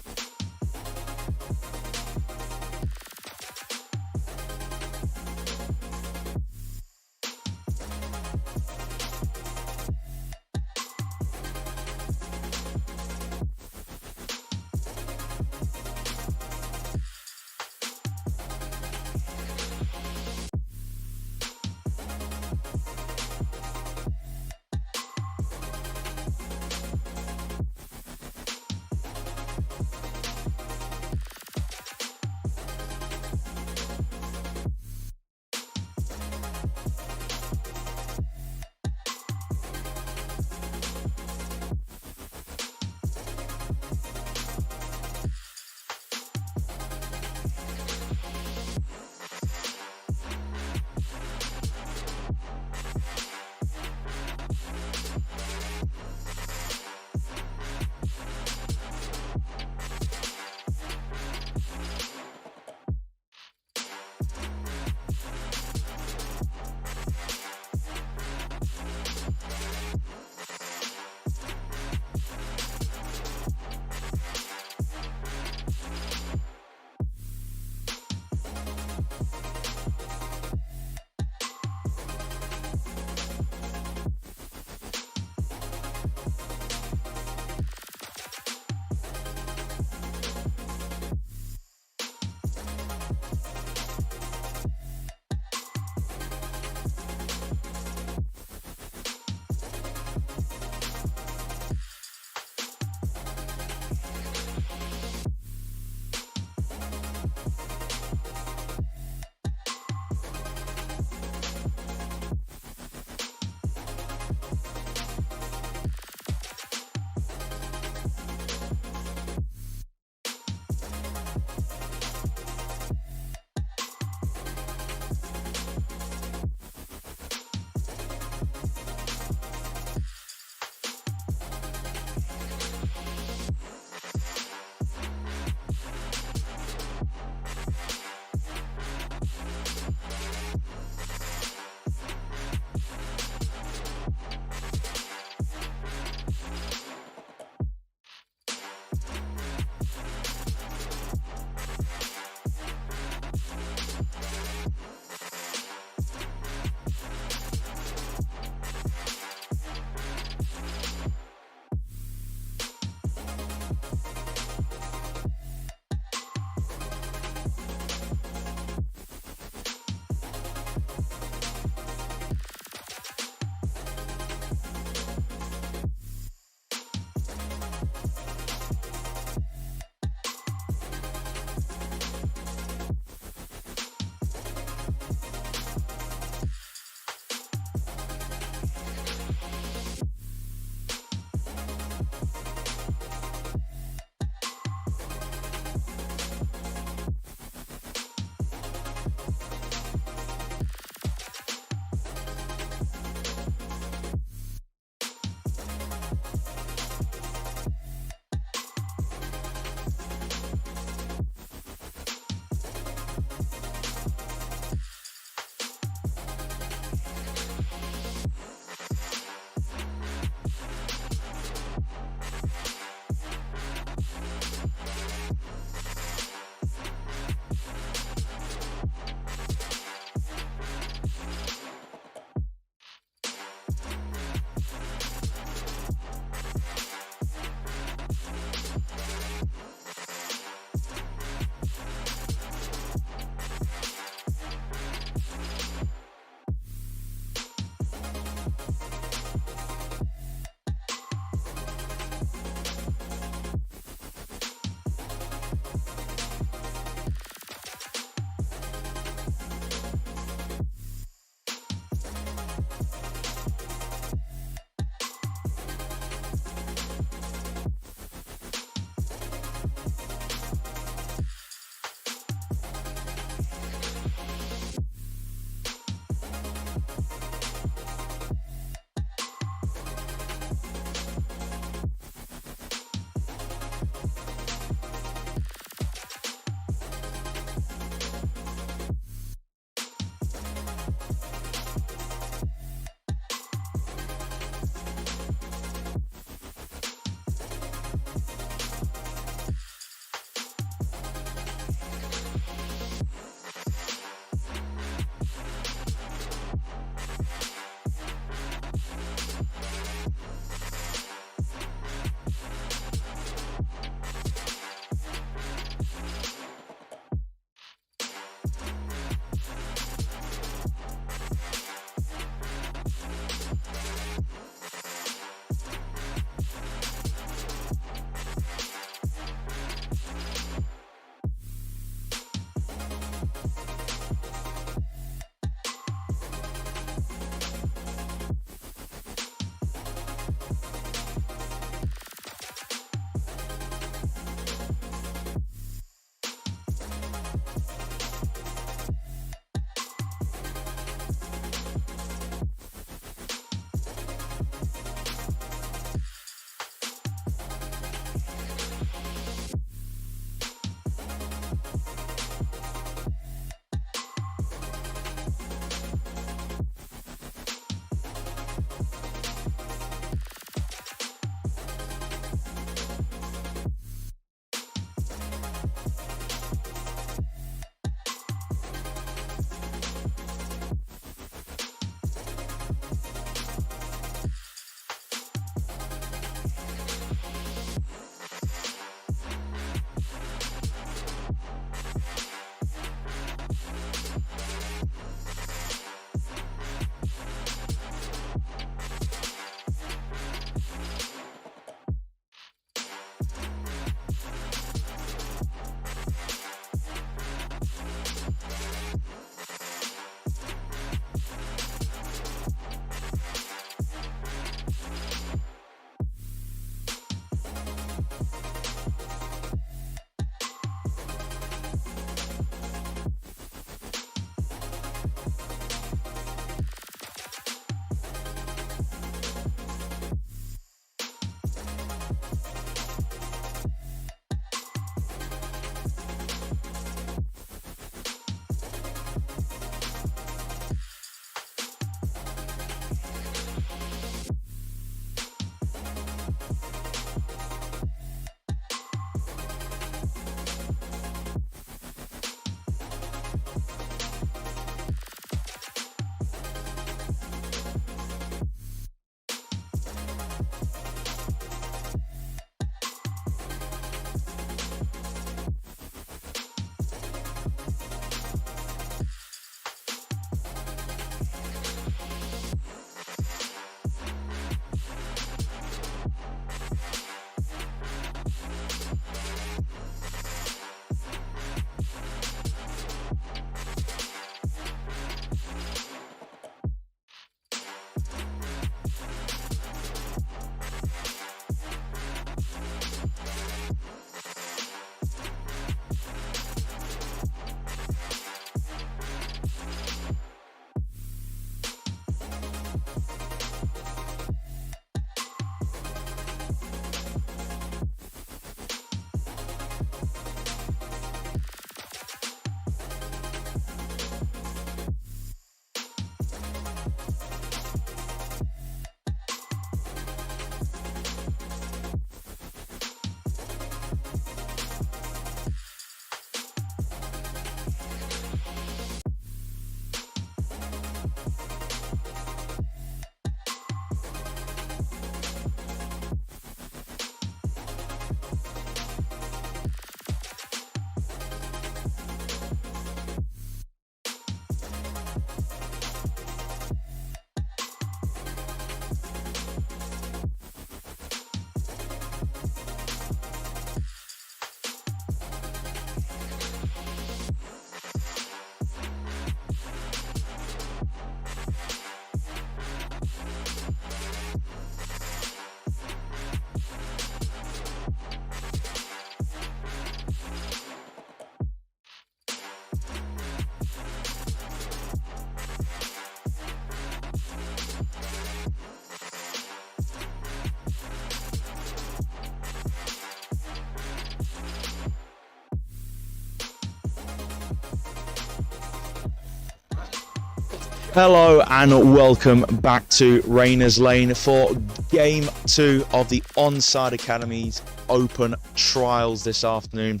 Hello and welcome back to Rayners Lane for Game 2 of the Onside Academy's Open Trials this afternoon.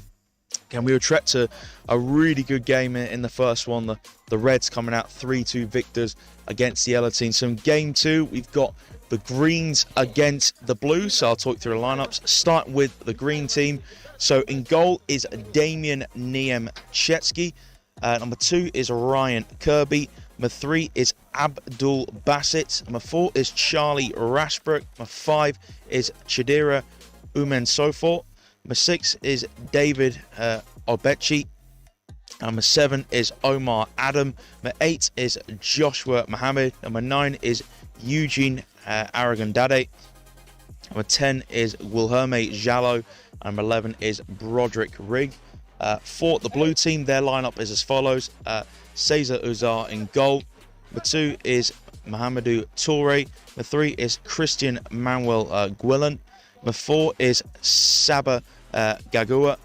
Again, we were trekked to a really good game in the first one. The Reds coming out 3-2 victors against the Yellow team. So in Game 2, we've got the Greens against the Blues. So I'll talk through the lineups. Start with the Green team. So in goal is Damian Niemczewski. Number 2 is Ryan Kirby. Number 3 is Abdul Bassett. Number 4 is Charlie Rashbrook. Number 5 is Chidera Umensofor. Number 6 is David Obechi. Number 7 is Omar Adam. Number 8 is Joshua Mohammed. Number 9 is Eugene Aragondade. Number 10 is Wilhelme Jallo. Number 11 is Broderick Rigg. For the blue team, their lineup is as follows. Cesar Uzar in goal. Number 2 is Mohamedou Toure. Number 3 is Christian Manuel Guillen. Number 4 is Saba Gagua.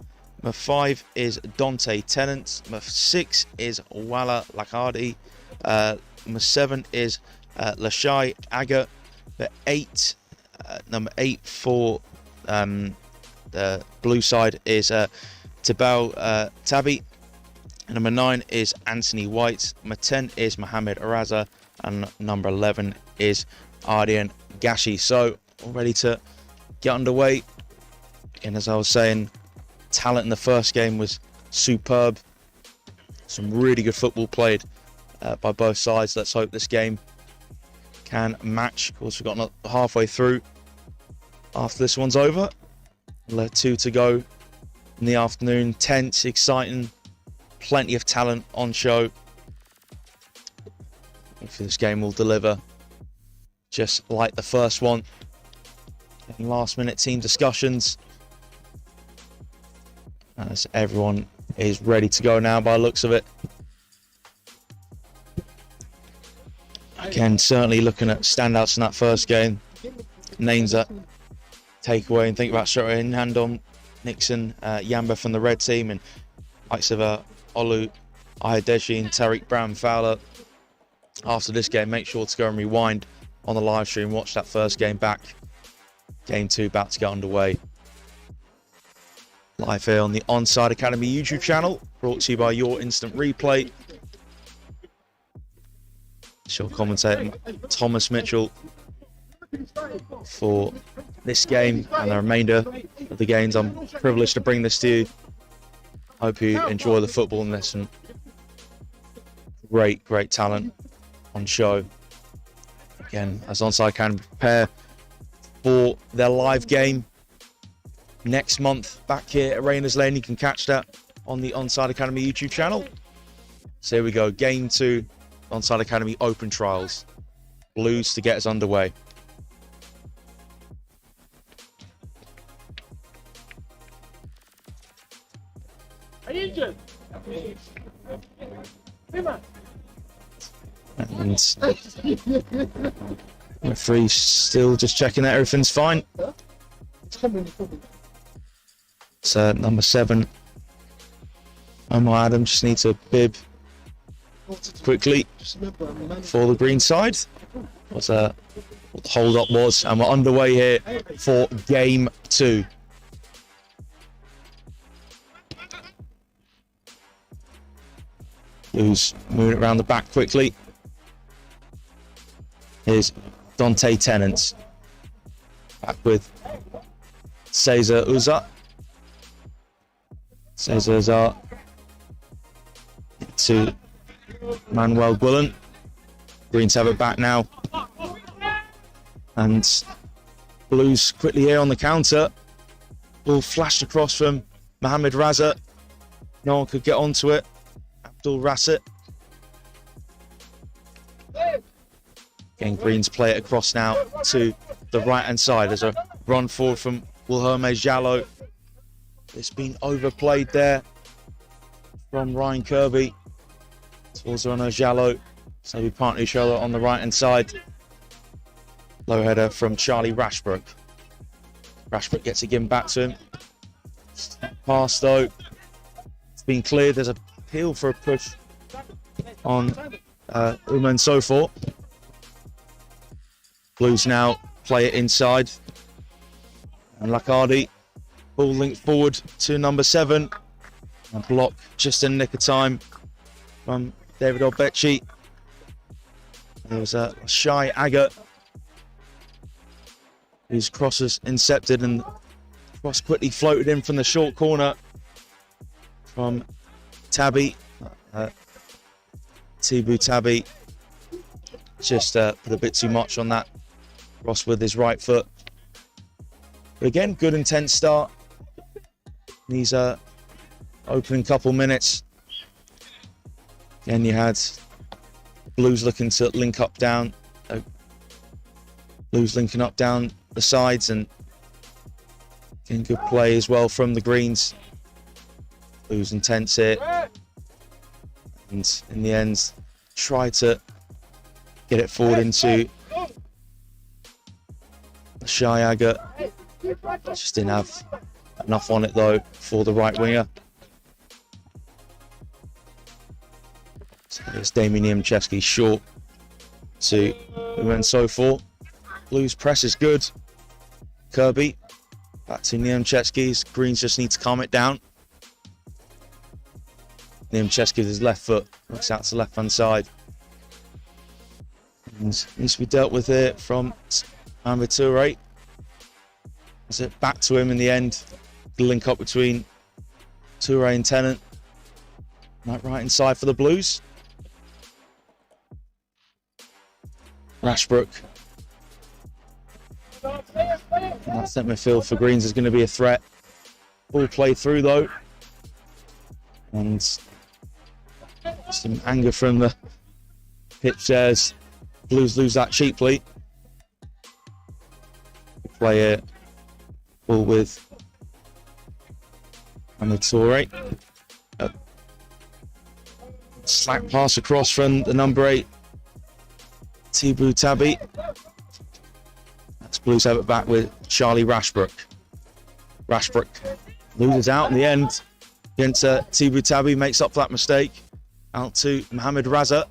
Number 5 is Dante Tennant. Number 6 is Wala Lakardi. Number 7 is Lashai Aga. Number 8 for the blue side is Tibau Tabi. Number 9 is Anthony White. Number 10 is Mohamed Araza. And number 11 is Ardian Gashi. So, all ready to get underway. And as I was saying, talent in the first game was superb. Some really good football played by both sides. Let's hope this game can match. Of course, we've got halfway through after this one's over. 2 to go in the afternoon. Tense, exciting. Plenty of talent on show. Hopefully this game will deliver just like the first one. And last minute team discussions as everyone is ready to go now by the looks of it. Again, certainly looking at standouts in that first game. Names that take away and think about straight away. Nandon, Nixon, Yamba from the red team, and likes of Olu Ayadeshi and Tariq Brown Fowler. After this game, make sure to go and rewind on the live stream. Watch that first game back. Game 2 about to get underway. Live here on the Onside Academy YouTube channel. Brought to you by Your Instant Replay. Show commentator Thomas Mitchell for this game and the remainder of the games. I'm privileged to bring this to you. Hope you enjoy the football and there's some great talent on show. Again, as Onside can prepare for their live game next month back here at Rayners Lane. You can catch that on the Onside Academy YouTube channel. So here we go, Game 2, Onside Academy Open Trials. Blues to get us underway. And referee still just checking that everything's fine. So number 7, Omar Adam just needs a bib quickly for the green side. What the hold up was, and we're underway here for Game 2. Who's moving it around the back quickly. Here's Dante Tennant. Back with Cesar Uzar. Cesar Uzar to Manuel Guillen. Greens have it back now. And Blues quickly here on the counter. Ball flashed across from Mohamed Raza. No one could get onto it. Abdul Rasset. Again, Greens play it across now to the right-hand side. There's a run forward from Wilhelme Jallo. It's been overplayed there from Ryan Kirby towards Rano Jallo. So we partner each other on the right-hand side. Low header from Charlie Rashbrook. Rashbrook gets it given back to him. Pass though. It's been cleared. There's a appeal for a push on Uman Sofor. Blues now play it inside. And Lacardi, ball linked forward to number 7. A block just in the nick of time from David Olbecci. There was a shy Agate whose cross was incepted, and cross quickly floated in from the short corner from Tabby. Tibu Tabby just put a bit too much on that cross with his right foot. But again, good intense start. These opening couple minutes. Again, you had Blues looking to link up down. Blues linking up down the sides, and again, good play as well from the Greens. Blues intense here. And in the end, try to get it forward into the shy Agate. Just didn't have enough on it though for the right winger. So it's Damien Niemczewski short to Uman Sofor. Blues press is good. Kirby back to Niemczewski's. Greens just need to calm it down. Niemczewski with his left foot looks out to the left hand side. And needs to be dealt with here from Mohamed Toure. Is it back to him in the end? The link up between Toure and Tennant. Right inside for the Blues. Rashbrook. That centre midfield for Greens is going to be a threat. Ball played through though. And some anger from the pitch shares. Blues lose that cheaply. Play it. Ball with Toure. Slack pass across from the number 8, Tibu Tabby. That's Blues have it back with Charlie Rashbrook. Rashbrook loses out in the end against Tibu Tabby, makes up for that mistake. Out to Mohamed Raza.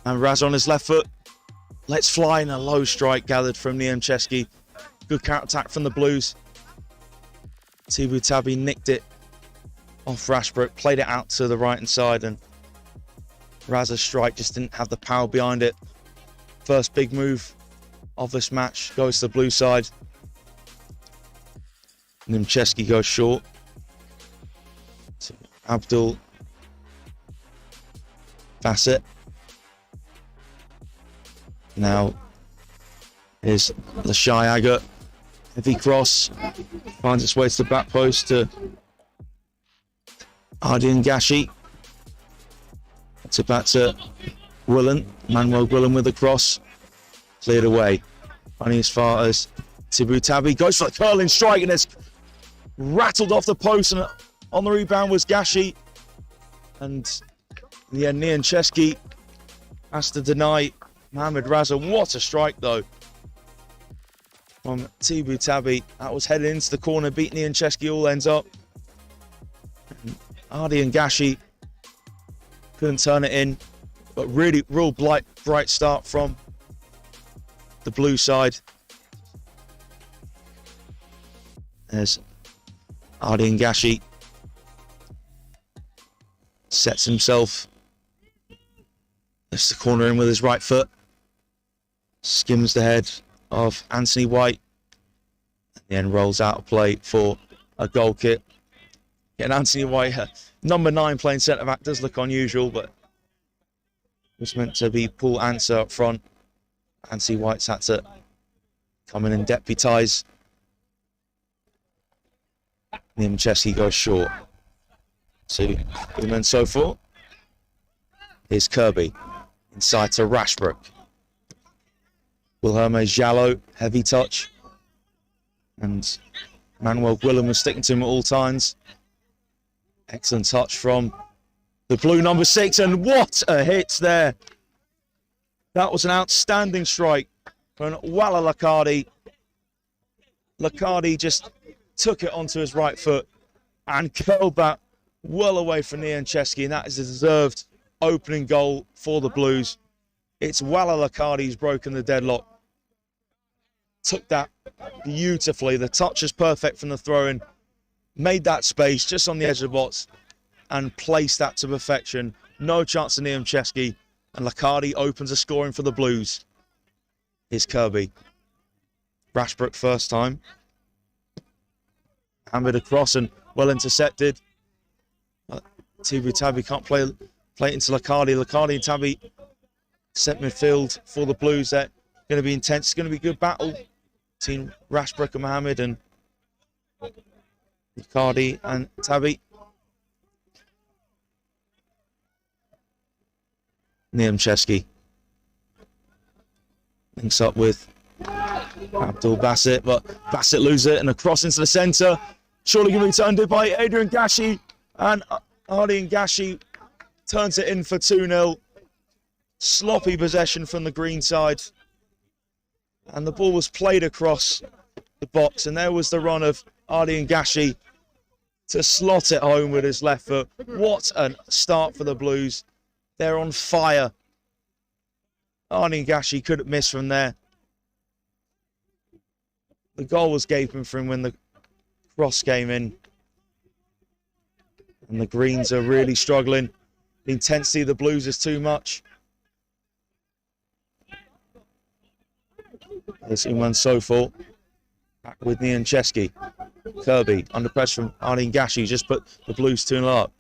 And Raza on his left foot. Let's fly, in a low strike gathered from Niemczewski. Good counter attack from the Blues. Tibu Tabby nicked it off Rashbrook, played it out to the right hand side, and Raza's strike just didn't have the power behind it. First big move of this match goes to the Blue side. Niemczewski goes short to Abdul Bassett. Now is the shy Agate. Heavy cross finds its way to the back post to Ardian Gashi. It's back to Willen. Manuel Willen with the cross. Cleared away. Running as far as Tibu Tabby. Goes for the curling strike and it's rattled off the post, and on the rebound was Gashi. And in the end, Niemczewski has to deny Mohamed Raza. What a strike though from Tibu Tabby. That was headed into the corner, beat Niemczewski, all ends up. Ardi and Gashi couldn't turn it in, but really real bright start from the Blue side. There's Ardi and Gashi. Sets himself. Lifts the corner in with his right foot. Skims the head of Anthony White. And then rolls out of play for a goal kick. Getting Anthony White, number 9 playing centre back, does look unusual, but it was meant to be Paul Answer up front. Anthony White's had to come in and deputise. Niemczewski goes short. So Uman Sofor. Here's Kirby. Inside to Rashbrook. Wilhelme Jallo, heavy touch. And Manuel Willen was sticking to him at all times. Excellent touch from the Blue number 6, and what a hit there. That was an outstanding strike from Walla Lacardi. Lacardi just took it onto his right foot and curled that well away from Niemczewski, and that is a deserved opening goal for the Blues. It's Walla Lacardi who's broken the deadlock. Took that beautifully. The touch is perfect from the throw-in. Made that space just on the edge of the box and placed that to perfection. No chance of Niemczewski. And Lacardi opens a scoring for the Blues. Here's Kirby. Rashbrook first time. Hammered across and well intercepted. Tibu Tabi can't play it into Lacardi. Lacardi and Tabi set midfield for the Blues. They're going to be intense. It's going to be a good battle between Rashbrook and Mohammed, and Lacardi and Tabi. Niemczewski links up with Abdul Bassett, but Bassett loses it and a cross into the centre. Surely going to be turned in by Adrian Gashi, and Adrian Gashi turns it in for 2-0. Sloppy possession from the green side, and the ball was played across the box, and there was the run of Adrian Gashi to slot it home with his left foot. What a start for the Blues. They're on fire. Adrian Gashi couldn't miss from there. The goal was gaping for him when the cross came in. And the Greens are really struggling. The intensity of the Blues is too much. There's Uman Sofo. Back with Niemczewski. Kirby under pressure from Adrian Gashi. Just put the Blues 2-0 up.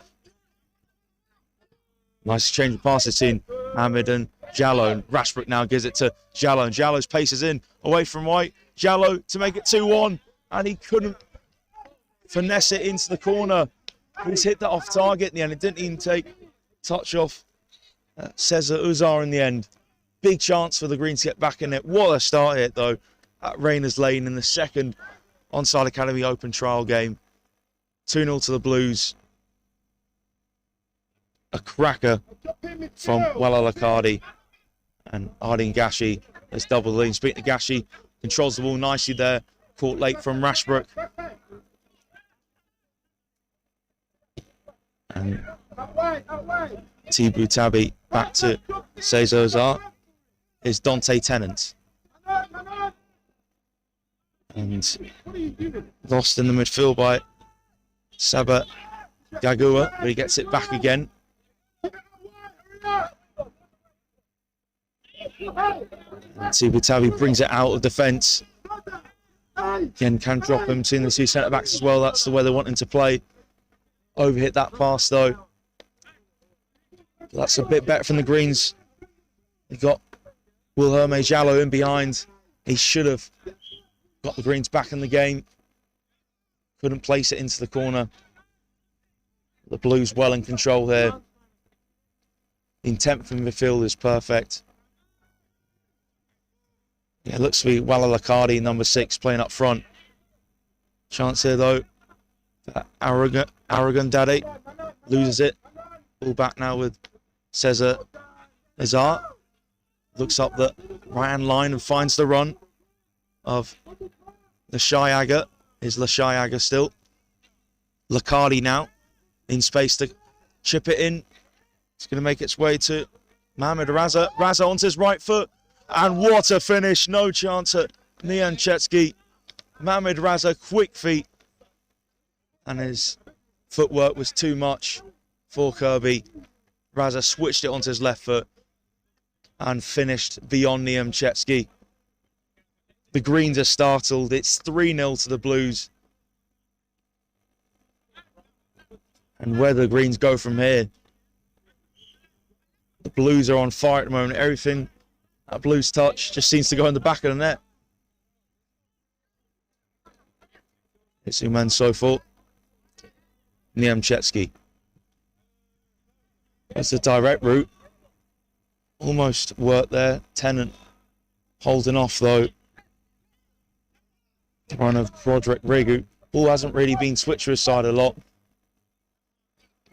Nice exchange of passes in Mohammed and Jallo. And Rashbrook now gives it to Jallo. And Jallo's paces in away from White. Jallo to make it 2-1. And he couldn't finesse it into the corner. He's hit that off target in the end. It didn't even take touch off Cesar Uzar in the end. Big chance for the Greens to get back in it. What a start hit though at Rayners Lane in the second Onside Academy Open trial game. 2-0 to the Blues. A cracker from Walla Lacardi, and Adrian Gashi has doubled the lead. Speaking to Gashi, controls the ball nicely there. Caught late from Rashbrook. And Tibu Tabi back to Cesar Uzar. Is Dante Tennant. And lost in the midfield by Saba Gagua, but he gets it back again. Tibu Tabi brings it out of defence. Again, can drop him between the two centre-backs as well. That's the way they want him to play. Overhit that pass, though. That's a bit better from the Greens. They got Wilhelme Jallo in behind. He should have got the Greens back in the game. Couldn't place it into the corner. The Blues well in control here. The intent from midfield is perfect. Yeah, it looks to be Walla Lacardi, number 6, playing up front. Chance here, though. Aragon Daddy loses it. Ball back now with Cesar Azar. Looks up the right-hand line and finds the run of the Shayaga. Is Lashayaga still. Lacardi now in space to chip it in. It's going to make its way to Mohamed Raza. Raza onto his right foot. And what a finish. No chance at Niemczewski. Mohamed Raza, quick feet. And his footwork was too much for Kirby. Raza switched it onto his left foot and finished beyond Niemczewski. The Greens are startled. It's 3-0 to the Blues. And where the Greens go from here. The Blues are on fire at the moment. Everything at Blues touch just seems to go in the back of the net. It's Uman Sofo. Niemczewski. It's a direct route. Almost worked there. Tennant holding off though. The run of Broderick Rigu. Ball hasn't really been switched to his side a lot.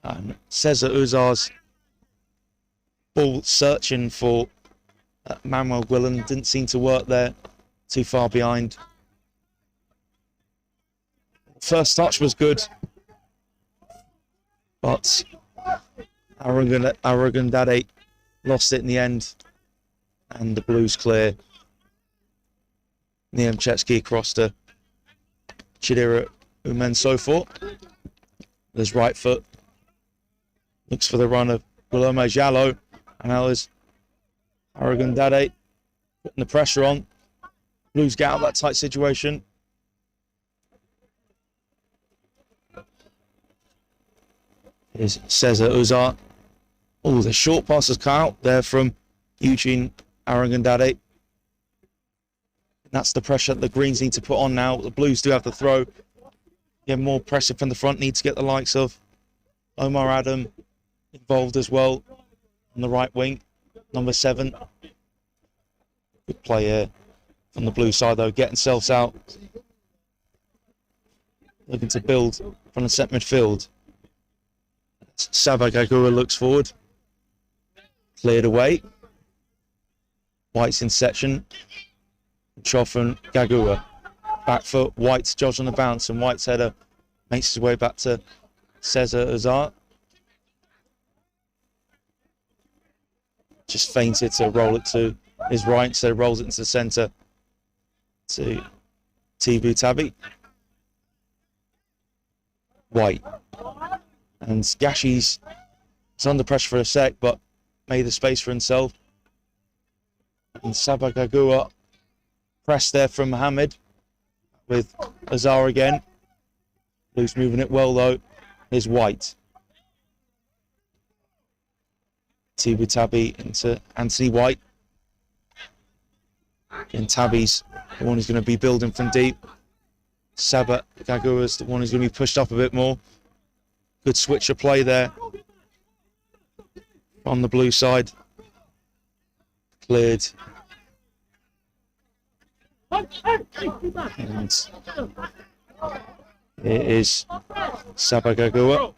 And Cesar Uzar's ball searching for Manuel Guillen. Didn't seem to work there. Too far behind. First touch was good. But Arrogandade lost it in the end, and the Blues clear. Niemczewski across to Chidira Umensofor. There's right foot. Looks for the run of Guillermo Jallo. And now there's Arrogandade putting the pressure on. Blues get out of that tight situation. Here's Cesar Uzar. Oh, the short pass has come out there from Eugene Arrogandade. That's the pressure that the Greens need to put on now. The Blues do have the throw. Get more pressure from the front. Need to get the likes of Omar Adam involved as well on the right wing. Number 7. Good play here from the Blue side though. Getting themselves out. Looking to build from the centre midfield. Saba Gagura looks forward. Cleared away. White's in section. Choff and Gagura. Back foot. White's Josh on the bounce, and White's header makes his way back to Cesar Uzar. Just feinted to roll it to his right, so rolls it into the centre to Tibu Tabi. White. And Gashi's under pressure for a sec, but made the space for himself. And Saba Gagura pressed there from Mohammed with Azar again. Blues moving it well though. Here's White. Tibu Tabi into Anthony White. And Tabi's the one who's going to be building from deep. Saba Gagura's the one who's going to be pushed up a bit more. Good switch of play there on the Blue side. Cleared. And it is Saba Gagura.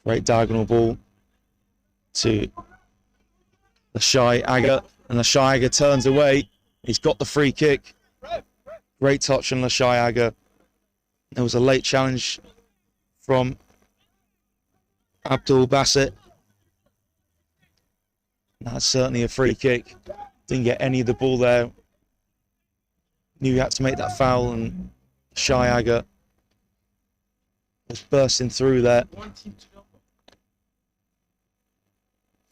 Great diagonal ball to Lashai Aga. And Lashai Aga turns away. He's got the free kick. Great touch on Lashai Aga. There was a late challenge from Abdul Bassett. That's certainly a free kick. Didn't get any of the ball there. Knew he had to make that foul, and Shai Aga was bursting through there.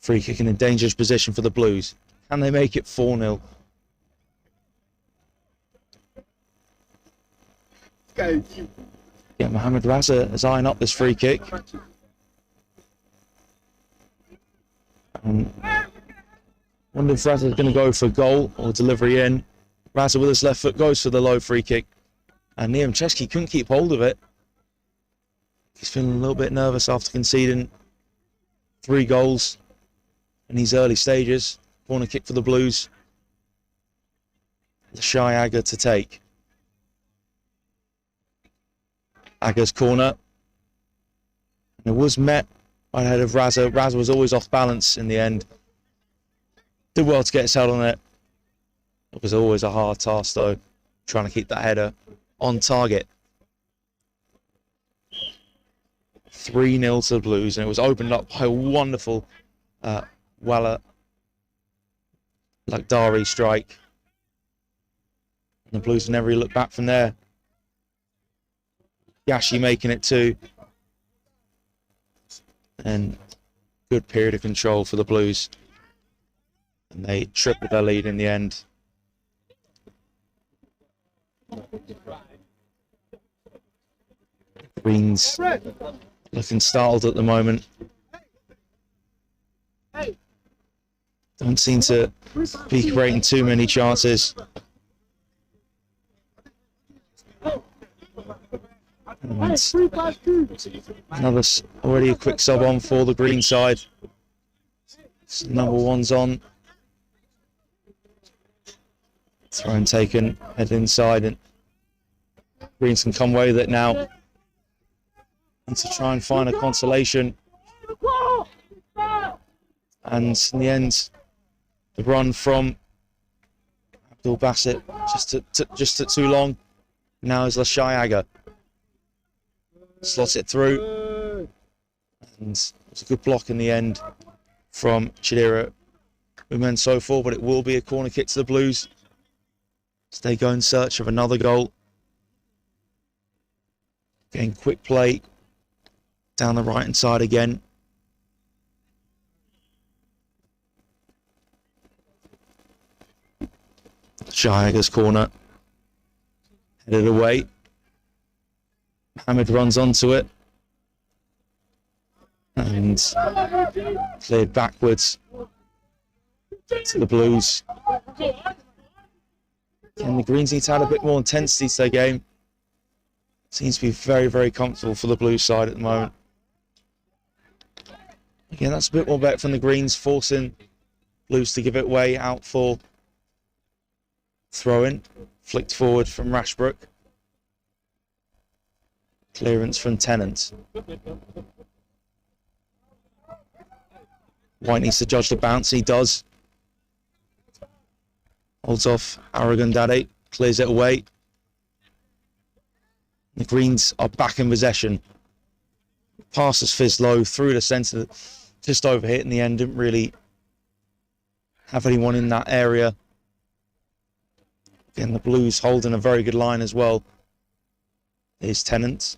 Free kick in a dangerous position for the Blues. Can they make it 4-0? Yeah, Mohamed Raza is eyeing up this free kick. Wonder if Raza is going to go for goal or delivery in. Raza with his left foot goes for the low free kick. And Niemczewski couldn't keep hold of it. He's feeling a little bit nervous after conceding 3 goals in these early stages. Corner kick for the Blues. The Shy Aga to take. Aga's corner. And it was met by the head of Raza. Raza was always off balance in the end. Did well to get his head on it. It was always a hard task though, trying to keep that header on target. 3-0 to the Blues, and it was opened up by a wonderful Walla Lakhdari strike. And the Blues never really looked back from there. Yashi making it 2. And good period of control for the Blues. And they tripled their lead in the end. Greens looking startled at the moment. Don't seem to be creating too many chances. Another already a quick sub on for the Green side. Number 1's on. Throw taken, head inside, and Greens can come away with it now. And to try and find a consolation. And in the end, the run from Abdul Bassett just took too long. Now is Lashai Aga. Slots it through. And it's a good block in the end from Chidera Umensofo, but it will be a corner kick to the Blues as they go in search of another goal. Again, quick play down the right hand side again. Shahager's corner, headed away. Mohammed runs onto it and cleared backwards to the Blues. And the Greens need to add a bit more intensity to their game. Seems to be very, very comfortable for the Blues side at the moment. Again, that's a bit more better from the Greens, forcing Blues to give it away. Out for throw-in, flicked forward from Rashbrook. Clearance from Tennant. White needs to judge the bounce, he does. Holds off Aragondade, clears it away. The Greens are back in possession. Pass has fizzed low through the centre, just overhit in the end, didn't really have anyone in that area. Again, the Blues holding a very good line as well. Here's Tennant.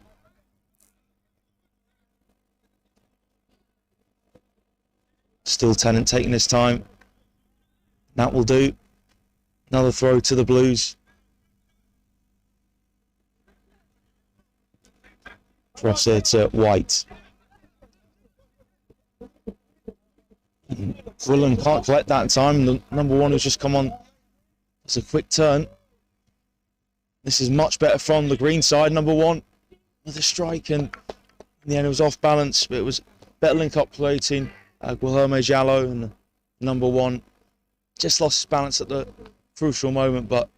Still Tennant taking his time. That will do. Another throw to the Blues. Cross here to White. Quillen can't collect that time. The number one who's just come on. It's a quick turn. This is much better from the Green side. Number one with a strike, and in the end it was off balance, but it was better link up play between Guilherme Jallo and number one. Just lost his balance at the crucial moment, but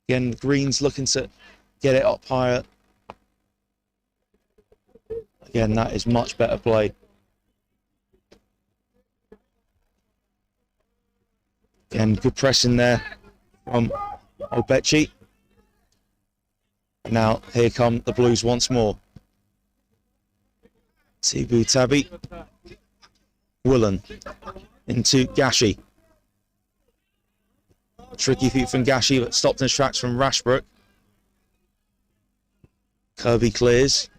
again, the Greens looking to get it up higher. Again, that is much better play. Again, good pressing there from Obechi. Now, here come the Blues once more. Tibu Tabi. Woolen into Gashi. Tricky feet from Gashi, but stopped in his tracks from Rashbrook. Kirby clears.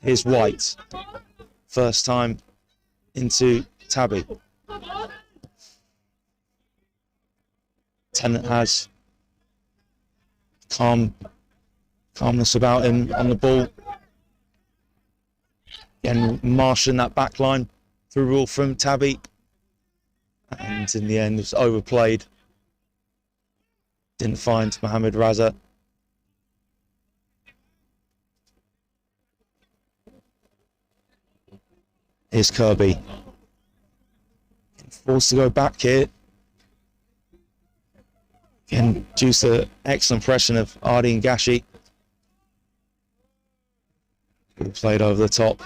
Here's White. First time into Tabby. Tennant has calmness about him on the ball. Again, marshalling that back line through rule from Tabby. And in the end, it was overplayed. Didn't find Mohamed Raza. Here's Kirby. Forced to go back here. Again, due to excellent pressure of Ardi and Gashi. Played over the top.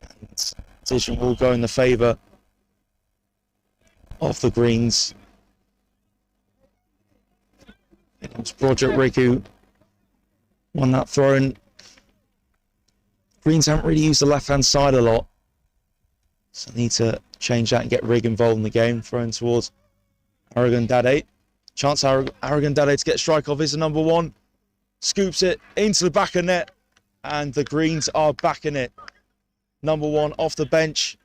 And decision will go in the favour of the Greens. It was Broderick Rigg who won that throw-in. Greens haven't really used the left-hand side a lot. So need to change that and get Rigg involved in the game. Thrown towards Aragondade. Chance Aragondade to get a strike off is a number one. Scoops it into the back of net. And the Greens are back in it. Number one off the bench.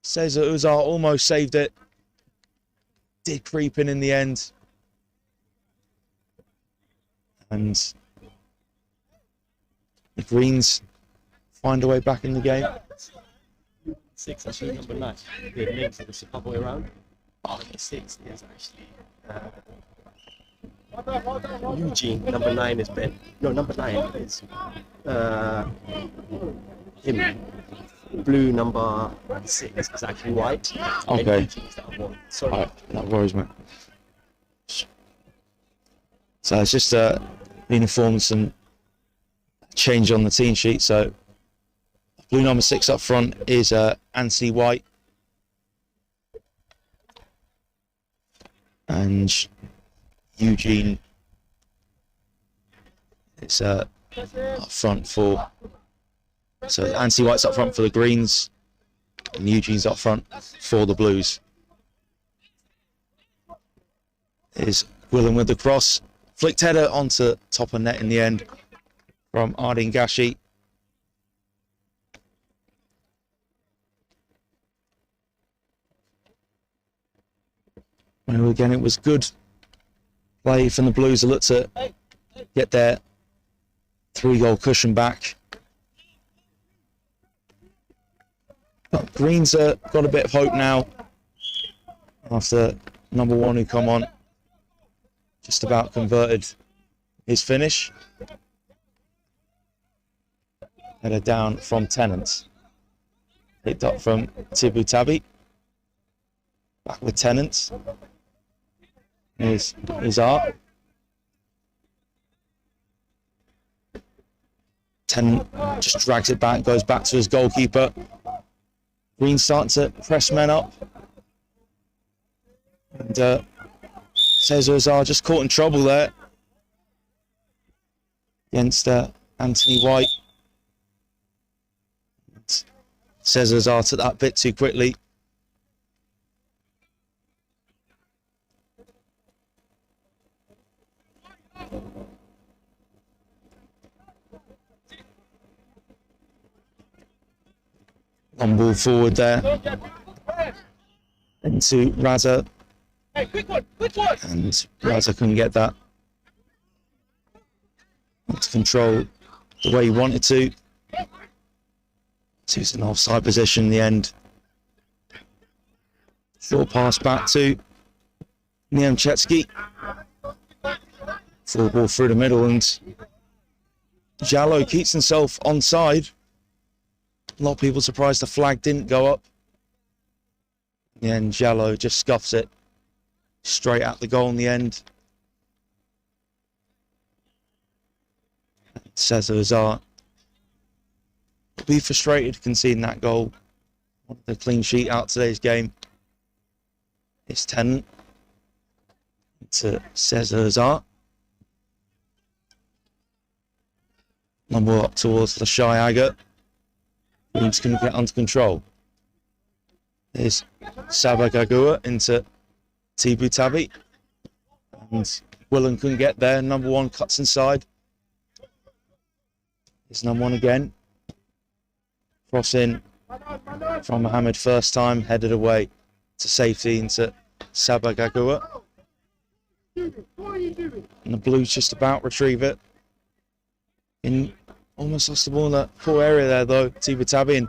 Cesar Uzar almost saved it. Did creep in the end. And the Greens find a way back in the game. 6 actually, number 9. The names are the other way around. Number 6 is actually Eugene. Number 9 is Ben. No, number 9 is him. Blue number 6 is actually White. Okay. And Eugene is that one. Sorry. Right, that worries me. So it's just been informed some change on the team sheet. So blue number 6 up front is Anthony White. And Eugene is up front for So Anti-White's up front for the Greens, and Eugene's up front for the Blues. Is Willen with the cross. Flicked header onto top of net in the end from Ardeen Gashi. And again, it was good play from the Blues. They looked to get their 3-goal cushion back. But Greens got a bit of hope now after number 1 who come on. Just about converted his finish. Header down from Tennant. Picked up from Tibu Tabi. Back with Tennant. Here's Art. Tennant just drags it back, goes back to his goalkeeper. Green starting to press men up. And Cesar Azar just caught in trouble there against Anthony White. Cesar Azar took that bit too quickly. One ball forward there into Raza. Hey, quick one, quick one! And Raza couldn't get that to control the way he wanted to. So he's in offside position in the end. Short pass back to Niemczewski. Full ball through the middle, and Jallo keeps himself onside. A lot of people surprised the flag didn't go up. And Jallo just scuffs it straight at the goal in the end. Cesar Azar will be frustrated conceding that goal. Wanted the clean sheet out today's game. It's Tennant to Cesar Azar. Number up towards the Shy Agate. He's going to get under control. There's Sabagagua into Tibu Tabi. And Willen couldn't get there. Number 1 cuts inside. It's number 1 again. Cross in from Mohammed first time. Headed away to safety into Sabagagua. And the Blues just about retrieve it. Almost lost the ball in that poor area there though, Tibu Tabi, and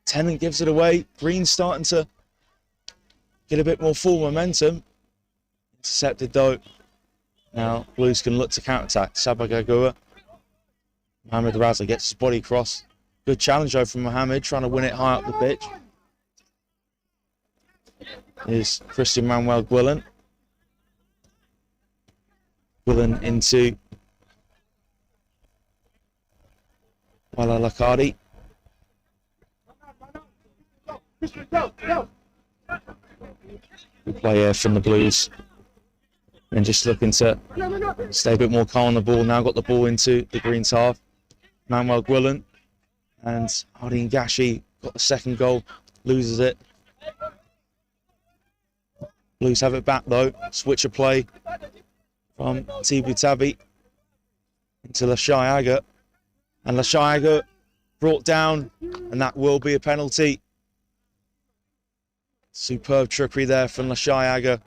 Tennant gives it away. Green's starting to get a bit more full momentum. Intercepted though. Now Blues can look to counter-attack. Sabagagua. Mohamed Raza gets his body cross. Good challenge though from Mohamed, trying to win it high up the pitch. Here's Christian Manuel Gwillen. Gwillen into Wala Lakadi. Good play here from the Blues. And just looking to stay a bit more calm on the ball. Now got the ball into the Greens half. Manuel Gwillen and Ardeen Gashi got the second goal. Loses it. Blues have it back though. Switch of play from Tibu Tabi into Lashai Agate. And Lashai Agate brought down, and that will be a penalty. Superb trickery there from Lashai Agate.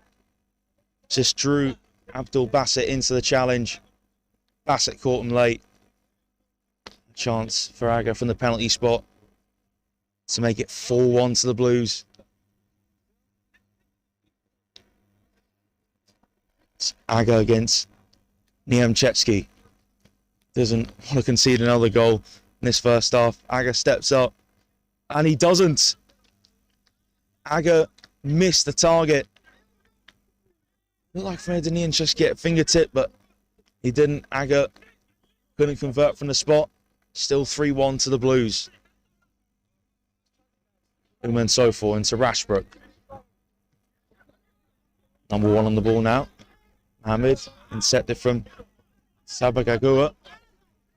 Just drew Abdul Bassett into the challenge. Bassett caught him late. A chance for Agate from the penalty spot to make it 4-1 to the Blues. It's Agate against Niemczewski. Doesn't want to concede another goal in this first half. Agate steps up, and he doesn't. Agate missed the target. Looked like Ferdinand just get a fingertip, but he didn't. Agate couldn't convert from the spot. Still 3-1 to the Blues. And so forth into Rashbrook. Number 1 on the ball now. Mohamed intercepted from Sabagagua.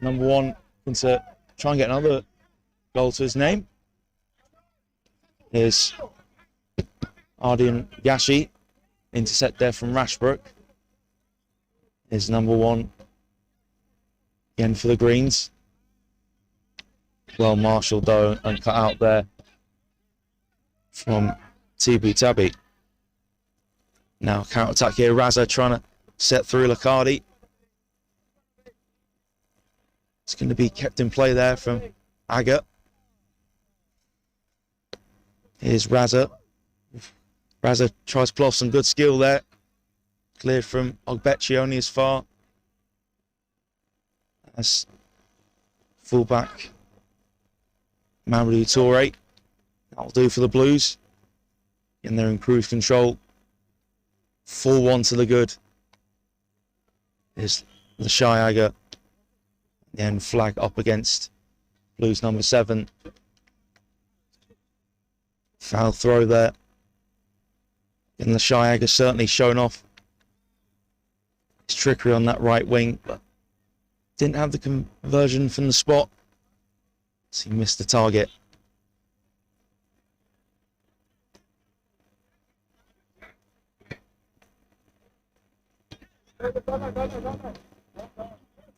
Number 1 into try and get another goal to his name. Here's Ardian Yashi, intercept there from Rashbrook. Here's number 1 again for the Greens. Well marshalled though and cut out there from Tibu Tabi. Now counter attack here. Raza trying to set through Lacardi. It's going to be kept in play there from Aga. Here's Raza. Raza tries to pull off some good skill there. Cleared from Ogbechi only as far as fullback Mamadou Toure. That'll do for the Blues. And they're in cruise control. 4-1 to the good. Here's the Shy Aga. Again, flag up against Blues number 7. Foul throw there. And the Shy Aga certainly shown off his trickery on that right wing, but didn't have the conversion from the spot. So he missed the target.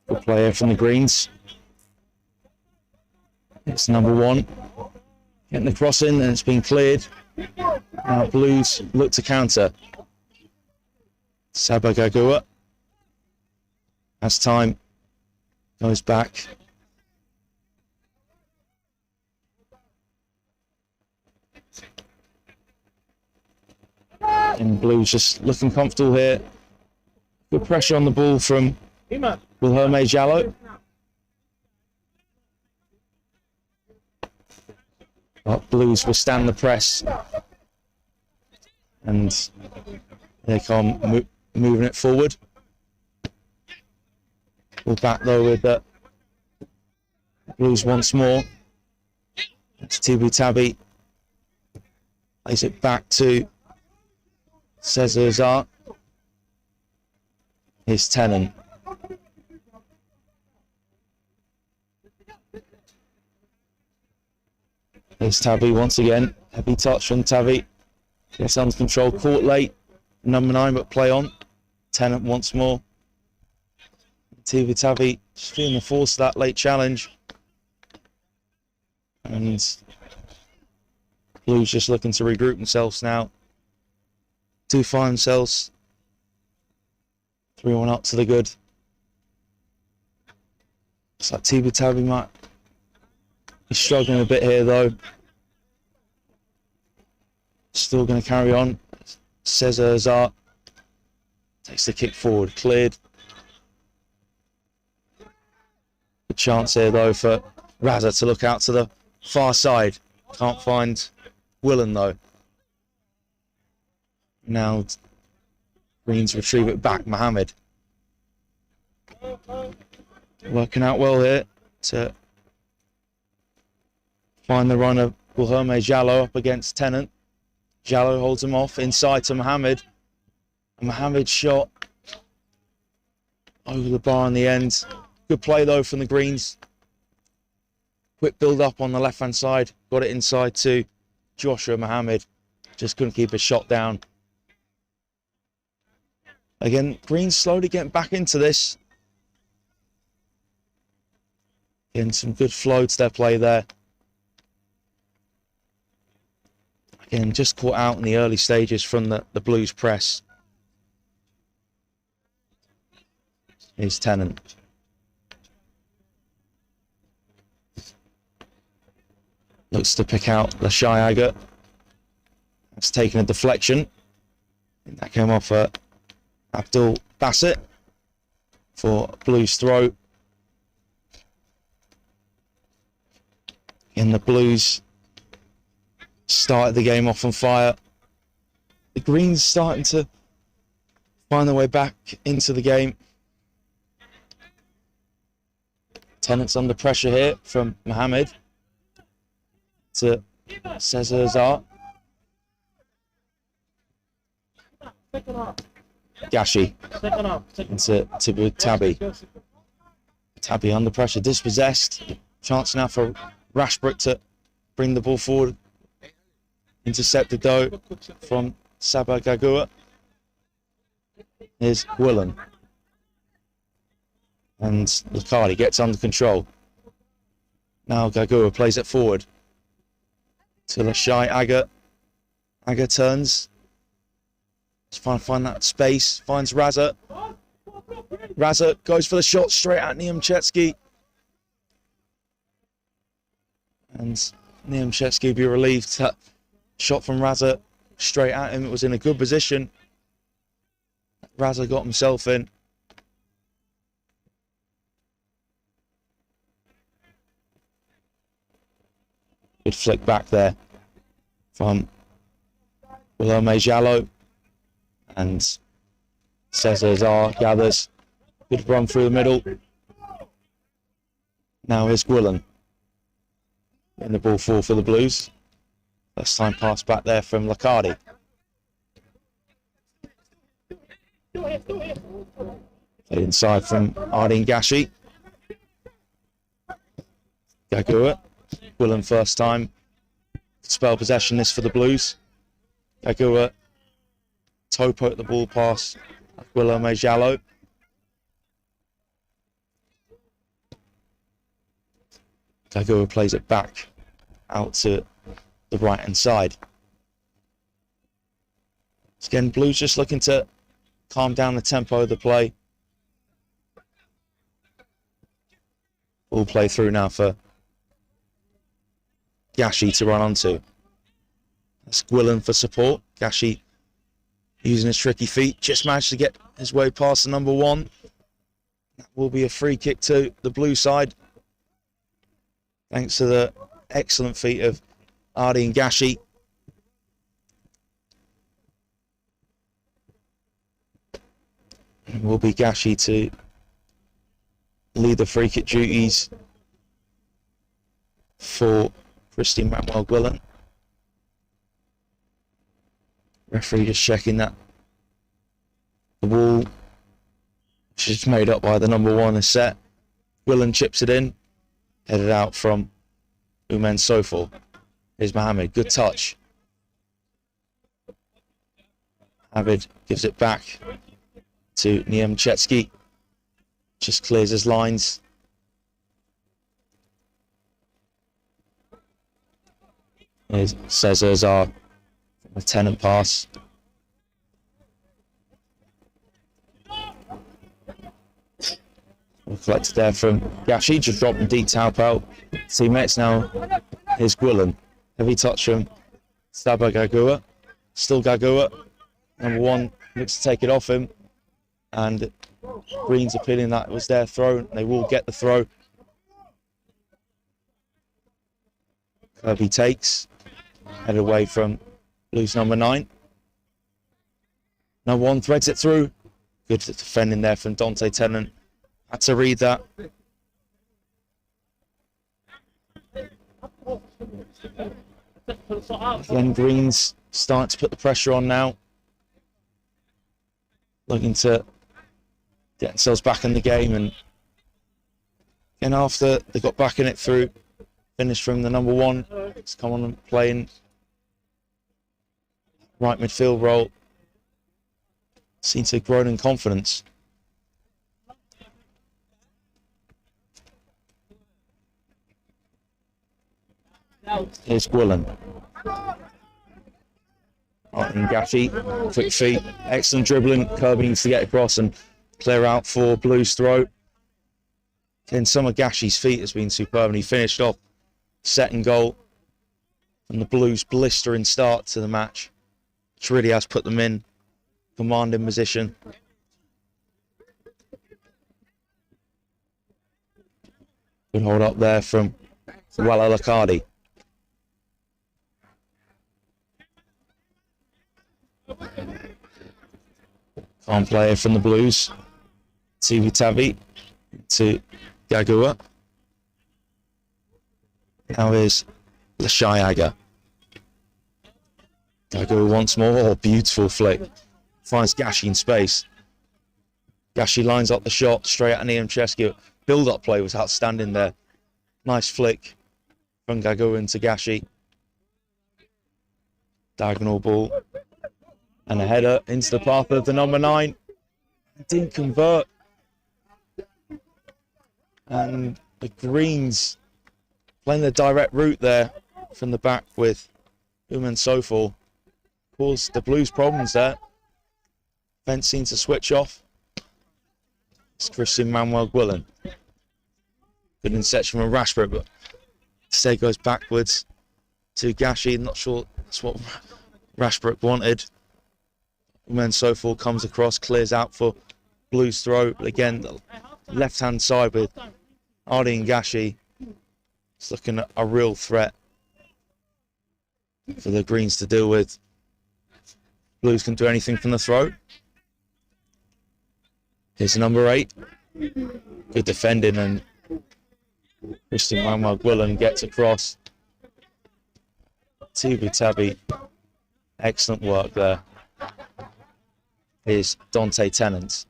Good player from the Greens. It's number 1. Getting the cross in and it's been cleared. Now Blues look to counter. Sabagagua. As time goes back. And Blues just looking comfortable here. Good pressure on the ball from Wilhelme Jallo. But Blues withstand the press. And they come moving it forward. We're back though with the Blues once more. It's Tibu Tabi. Plays it back to Cesar Azar. Here's Tennant. Here's Tabi once again. Heavy touch from Tabi. Gets under control. Caught late. Number 9, but play on. Tennant once more. Tibu Tabi just feeling the force of that late challenge. And Blues just looking to regroup themselves now. Do find themselves 3-1 up to the good. Looks like Tibu Tabi might be struggling a bit here though. Still going to carry on. Cesar Azar takes the kick forward, cleared. Good chance here though for Raza to look out to the far side. Can't find Willen though. Now Greens retrieve it back. Mohammed working out well here to find the run of Wilhelme Jallo up against Tennant. Jallo holds him off inside to Mohammed. And Mohammed's shot over the bar in the end. Good play though from the Greens. Quick build up on the left hand side. Got it inside to Joshua Mohammed. Just couldn't keep his shot down. Again, Greens slowly getting back into this. Getting some good flow to their play there. Again, just caught out in the early stages from the Blues press. Here's Tennant. Looks to pick out the Shy Aga. That's taken a deflection. And that came off Abdul Bassett for Blues throw. And the Blues started the game off on fire. The Greens starting to find their way back into the game. Tennant's under pressure here from Mohammed to Cesar Azar. Gashi into Tibu Tabi. Tabi under pressure, dispossessed. Chance now for Rashbrook to bring the ball forward. Intercepted though from Saba Gagua. Here's Willen. And Lacardi gets under control. Now Gagua plays it forward to Lashai Aga. Aga turns. Just trying to find that space. Finds Raza. Raza goes for the shot straight at Niemczewski. And Niemczewski will be relieved. That shot from Raza straight at him. It was in a good position. Raza got himself in. Good flick back there from Wilhelme Jallo. And Cesar gathers. Good run through the middle. Now here's Gwillan. Getting the ball forward for the Blues. First time pass back there from Lacardi. Played inside from Ardeen Gashi. Gagua. Gwillan first time. Spell possession this for the Blues. Gagua. Topo at the ball pass. Wilhelme Jallo. Gagua plays it back out to the right hand side. Again, Blues just looking to calm down the tempo of the play. Ball play through now for Gashi to run onto. That's Gwillan for support. Gashi using his tricky feet, just managed to get his way past the number one. That will be a free kick to the Blue side. Thanks to the excellent feet of Ardeen Gashi. It will be Gashi to lead the free kick duties for Christian Manuel Gwillan. Referee just checking that the ball, which is made up by the number one, is set. Gwillan chips it in, headed out from Umen Sofo. Here's Mohammed, good touch. Avid gives it back to Niemczewski. Just clears his lines. Here's Cesar. A tenant pass. Collected there from Gashi, just dropped the detail out. Teammates now. Here's Gwillan. Heavy touch from Saba Gagua. Still Gagua. Number one looks to take it off him. And Green's appealing that it was their throw. They will get the throw. Kirby takes. Headed away from Blues number 9. Number 1 threads it through. Good defending there from Dante Tennant. Had to read that. Again, Green's starting to put the pressure on now. Looking to get themselves back in the game. And again, after they got back in it through, finished from the number 1. It's come on and playing right midfield role. Seems to have grown in confidence. Here's Gwillan. Martin Gashi, quick feet, excellent dribbling. Kirby needs to get across and clear out for Blues throw. Then some of Gashi's feet has been superb, and he finished off second goal. And the Blues' blistering start to the match, which really has put them in commanding position. Good hold up there from Wella Lacardi. Calm player from the Blues. Tivi Tavi to Gagua. Now is Lashayaga. Gagua once more. Oh, beautiful flick. Finds Gashi in space. Gashi lines up the shot straight at Niemczewski. Build-up play was outstanding there. Nice flick from Gago into Gashi. Diagonal ball. And a header into the path of the number 9. Didn't convert. And the Greens playing the direct route there from the back with and so forth. Caused the Blues problems there. Fence seems to switch off. It's Christian Manuel Gwillan. Good interception from Rashford, but instead goes backwards to Gashi. Not sure that's what Rashbrook wanted. And so forth comes across, clears out for Blues throw. But again, the left-hand side with Ardi and Gashi. It's looking at a real threat for the Greens to deal with. Blues can do anything from the throw. Here's number 8. Good defending, and Christian Manuel Gwillan gets across. Tibu Tabi, excellent work there. Here's Dante Tennant.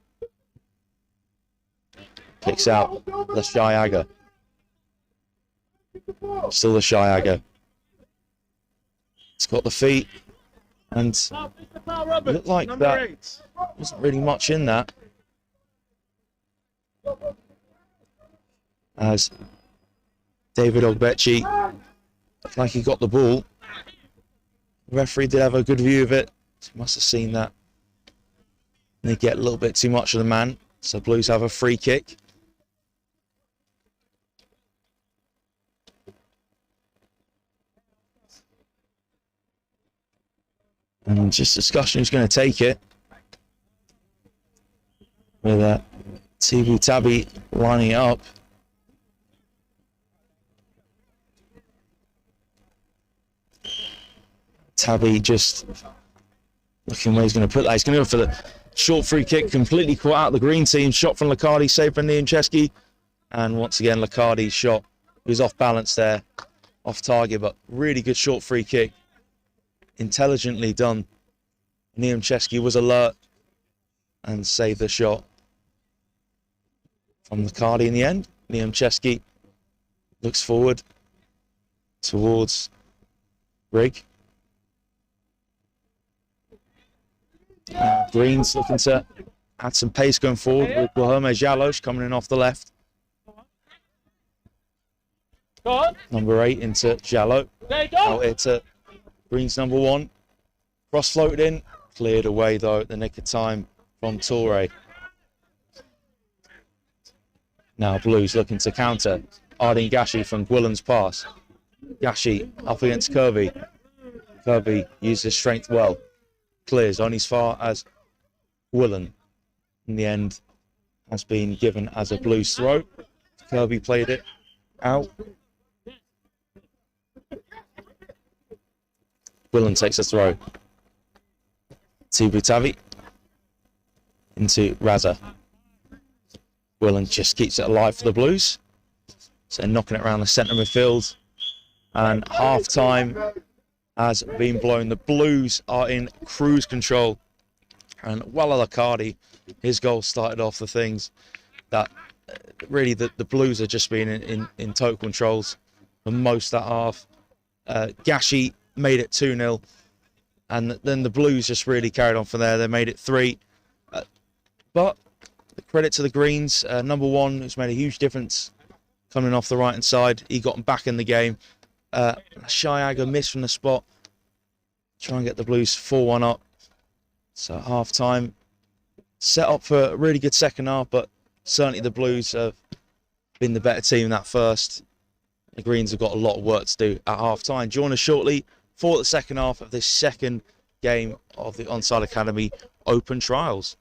Kicks out the Shiaga. Still the Shiaga. It's got the feet, and it looked like that wasn't really much in that. As David Ogbechi, looked like he got the ball. The referee did have a good view of it. He must have seen that. And they get a little bit too much of the man. So Blues have a free kick. And just discussion who's going to take it. With Tibu Tabi lining it up. Tabi just looking where he's going to put that. He's going to go for the short free kick, completely caught out the green team. Shot from Licardi, saved by Niemczewski. And once again, Licardi's shot. He was off balance there, off target, but really good short free kick. Intelligently done. Niemczewski was alert and saved the shot from Licardi in the end. Niemczewski looks forward towards Rigg. Greens looking to add some pace going forward with Guilherme Jalos coming in off the left. Number 8 into Jallo. Out here to Greens number 1. Cross floated in. Cleared away though at the nick of time from Toure. Now Blues looking to counter. Ardeen Gashi from Gwillan's pass. Gashi up against Kirby. Kirby used his strength well. Clears only as far as Gwillan. In the end, has been given as a Blues throw. Kirby played it out. Gwillan takes a throw. Tibu Tabi into Raza. Gwillan just keeps it alive for the Blues. So knocking it around the centre midfield. And half time has been blown. The Blues are in cruise control. And Walla Licardi, his goal started off the things that really the Blues are just being in total controls for most that half. Gashi made it 2-0. And then the Blues just really carried on from there. They made it 3. But the credit to the Greens. Number 1, who's made a huge difference coming off the right-hand side. He got them back in the game. Shiaga missed from the spot. Try and get the Blues 4-1 up. So half-time set up for a really good second half, but certainly the Blues have been the better team in that first. The Greens have got a lot of work to do at half-time. Join us shortly for the second half of this second game of the Onside Academy Open Trials.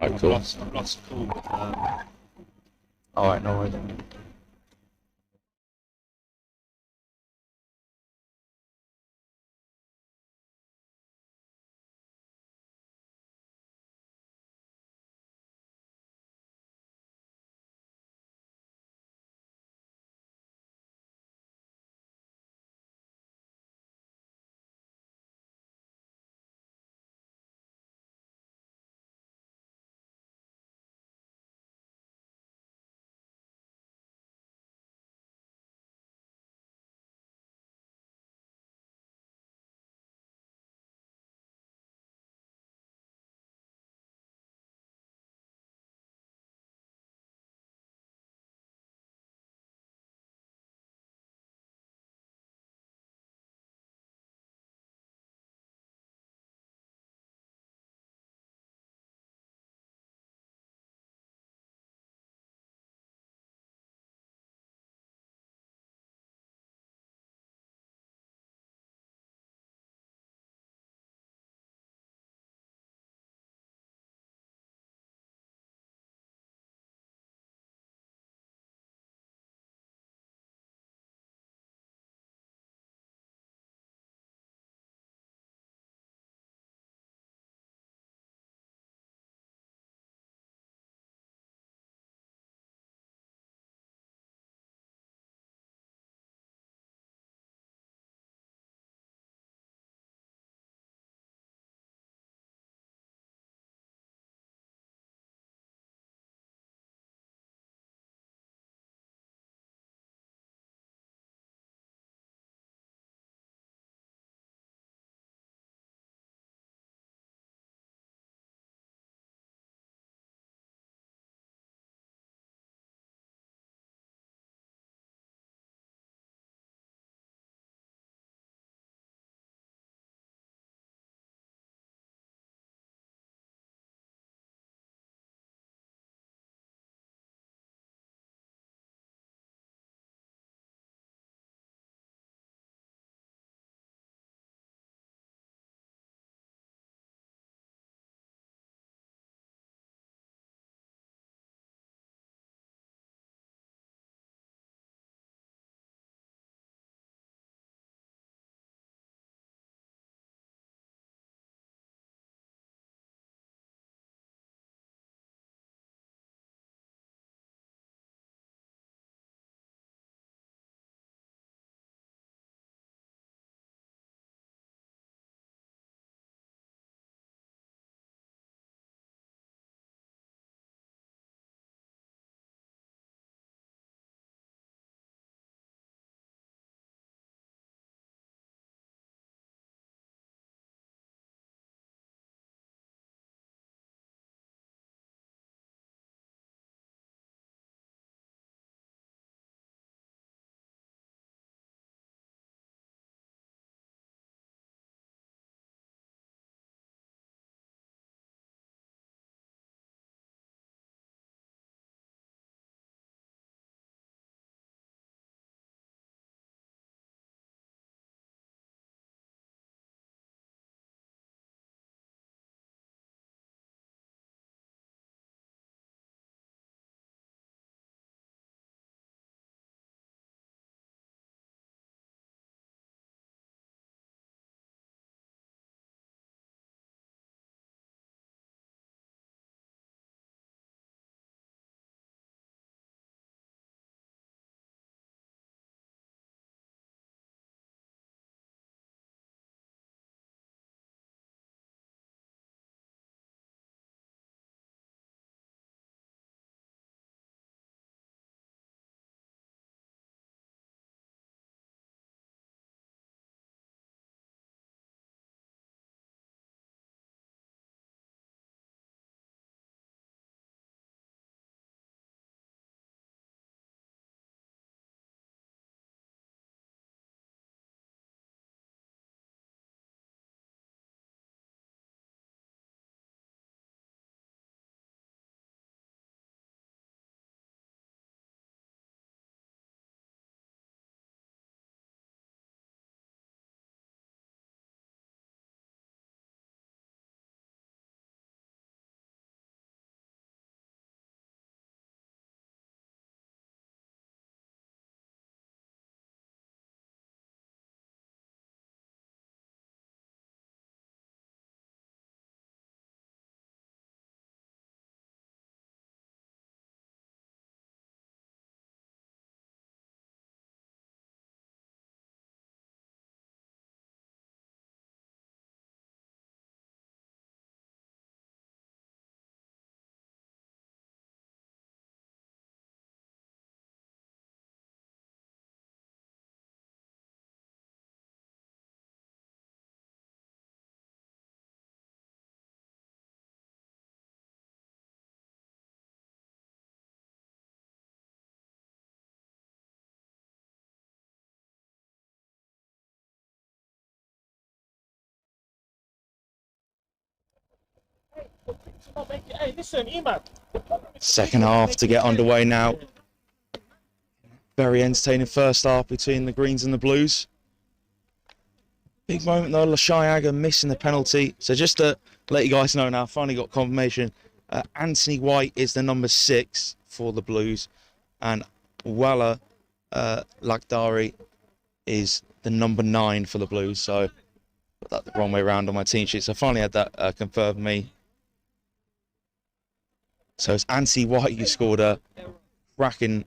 I've cool. lost call. All right, no worries. Hey, listen, E-man. Second half to get underway now. Very entertaining first half between the Greens and the Blues. Big moment though, Lashiaga missing the penalty. So just to let you guys know now, finally got confirmation. Anthony White is the number 6 for the Blues, and Wala Lakhdari is the number 9 for the Blues. So put that the wrong way around on my team sheet. So I finally had that confirmed me. So it's Anthony White who scored a cracking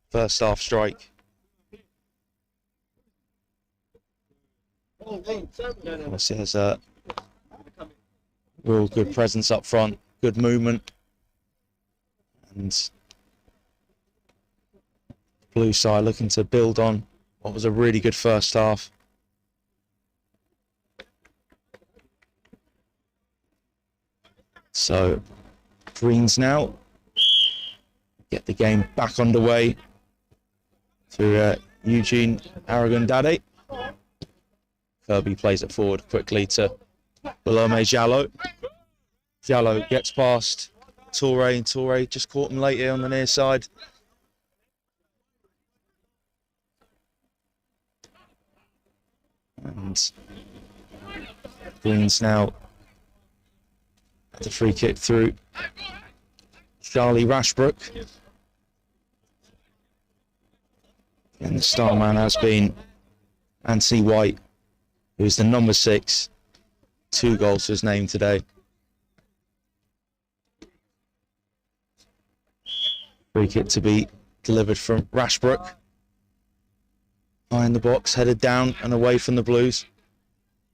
first half strike. Obviously has a real good presence up front, good movement, and Blue side looking to build on what was a really good first half. So Greens now get the game back underway through Eugene Aragondade. Kirby plays it forward quickly to Belome Jallo. Jallo gets past Toure, and Toure just caught him late here on the near side. And Greens now at the free kick through Charlie Rashbrook. And the star man has been Anthony White, who's the number 6. 2 goals to his name today. Free kick to be delivered from Rashbrook. Behind the box, headed down and away from the Blues.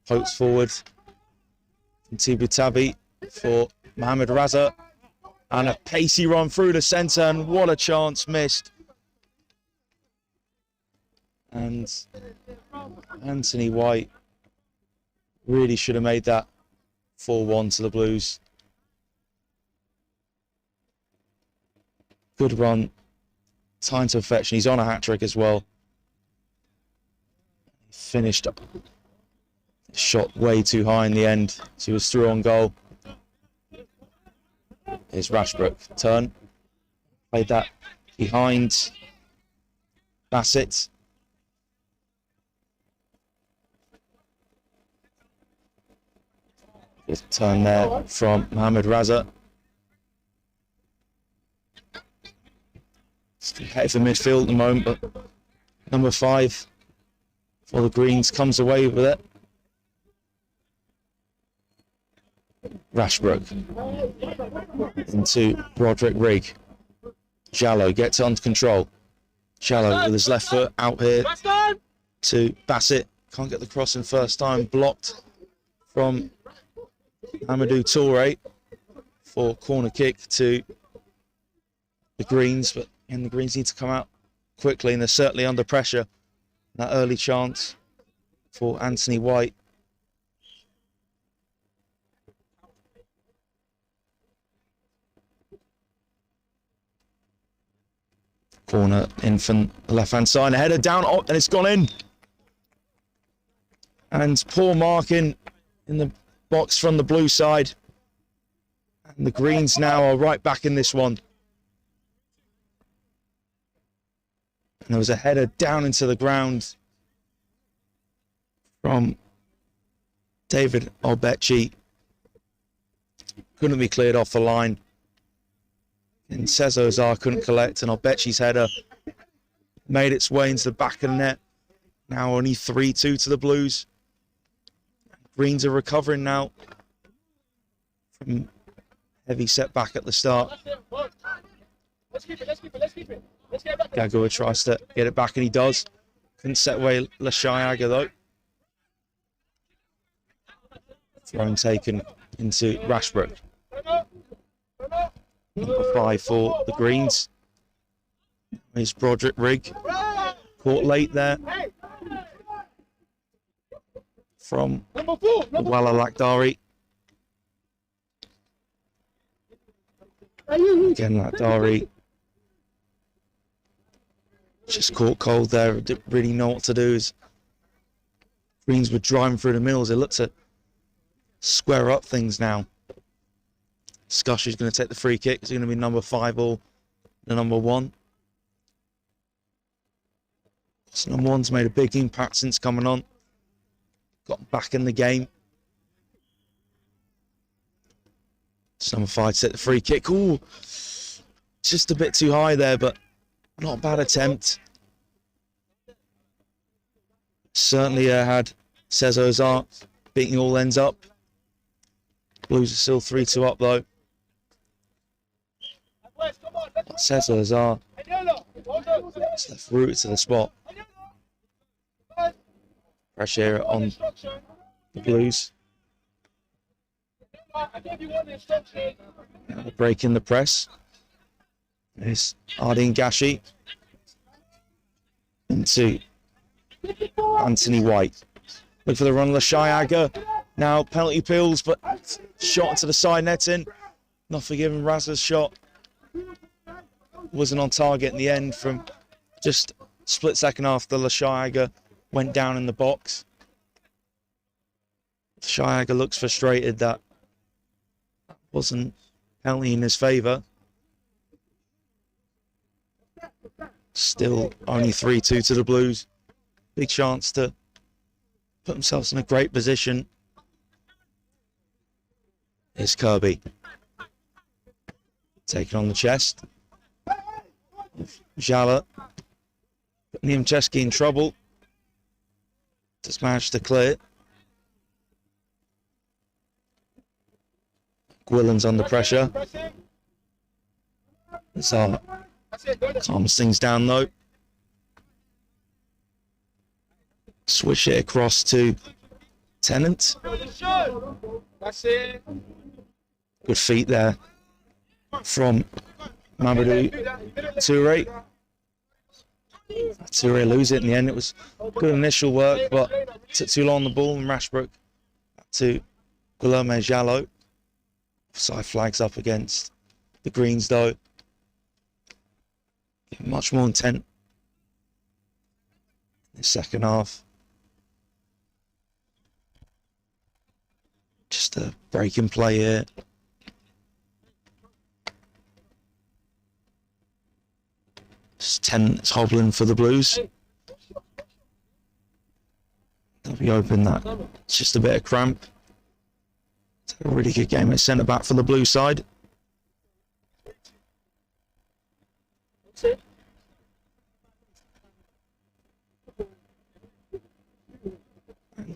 Pokes forward from Tibutabi for Mohamed Raza. And a pacey run through the centre, and what a chance missed. And Anthony White really should have made that 4-1 to the Blues. Good run. Time to perfection. He's on a hat-trick as well. Finished up. Shot way too high in the end. So he was through on goal. Here's Rashbrook. Turn. Played that behind Bassett. Good turn there from Mohamed Raza. It's competitive midfield at the moment, but number 5 for the Greens comes away with it. Rashbrook into Broderick Rigg. Jallo gets it under control. Jallo with his left foot out here to Bassett. Can't get the crossing first time. Blocked from Amadou Toure for corner kick to the Greens, but the Greens need to come out quickly, and they're certainly under pressure. That early chance for Anthony White. Corner in from the left-hand side, a header down, and it's gone in. And poor marking in the box from the Blue side. And the Greens now are right back in this one. And there was a header down into the ground from David Obechi. Couldn't be cleared off the line. And Cesar Azar couldn't collect, and Obechi's header made its way into the back of the net. Now only 3-2 to the Blues. Greens are recovering now from heavy setback at the start. Gagua tries to get it back, and he does. Couldn't set away Lashiaga though. Thrown taken into Rashbrook. Number 5 for the Greens. Here's Broderick Rigg. Caught late there from Wala Lakhdari. Again, Lakhdari just caught cold there. Didn't really know what to do. Greens were driving through the middle. They looked to square up things now. Scush is going to take the free kick. It's going to be number 5 or the number 1. So number 1's made a big impact since coming on. Got back in the game. So number 5 set the free kick. Ooh, just a bit too high there, but not a bad attempt. Certainly had Cesar Azar beating all ends up. Blues are still 3-2 up though. Cesar Azar it's left route to the spot. Pressure on the Blues. Now breaking the press. There's Ardeen Gashi into Anthony White. Look for the run, Lashiaga. Now penalty peels, but shot into the side netting. Not forgiving Raza's shot. Wasn't on target in the end from just split second after Lashiaga went down in the box. Lashiaga looks frustrated that wasn't penalty in his favour. Still only 3-2 to the Blues. Big chance to put themselves in a great position. Here's Kirby. Taking on the chest. Jala. Niemczewski in trouble. Just managed to clear it. Gwillen's under pressure. Zara calms things down though. Swish it across to Tennant. Good feet there from Mamadou Toure. Toure lose it in the end. It was good initial work, but took too long on the ball, and Rashbrook to Guilherme Jallo. Offside flags up against the Greens though. Much more intent in the second half. Just a break in play here. Just 10 is hobbling for the Blues. They'll be open that. It's just a bit of cramp. It's a really good game at centre back for the Blue side.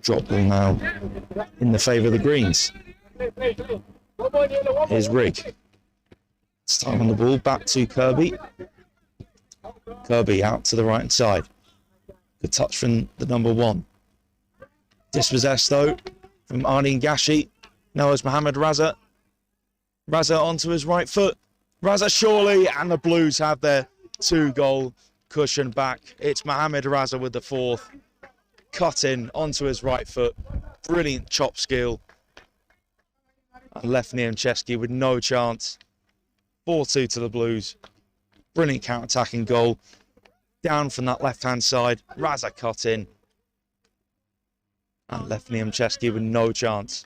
Drop ball now in the favour of the Greens. Here's Rigg. It's time on the ball, back to Kirby. Kirby out to the right hand side. Good touch from the number 1. Dispossessed though from Ardeen Gashi. Now it's Mohamed Raza. Raza onto his right foot. Raza surely, and the Blues have their 2-goal cushion back. It's Mohamed Raza with the 4th. Cut in onto his right foot. Brilliant chop skill. And left Niemczewski with no chance. 4-2 to the Blues. Brilliant counter-attacking goal. Down from that left-hand side. Raza cut in. And left Niemczewski with no chance.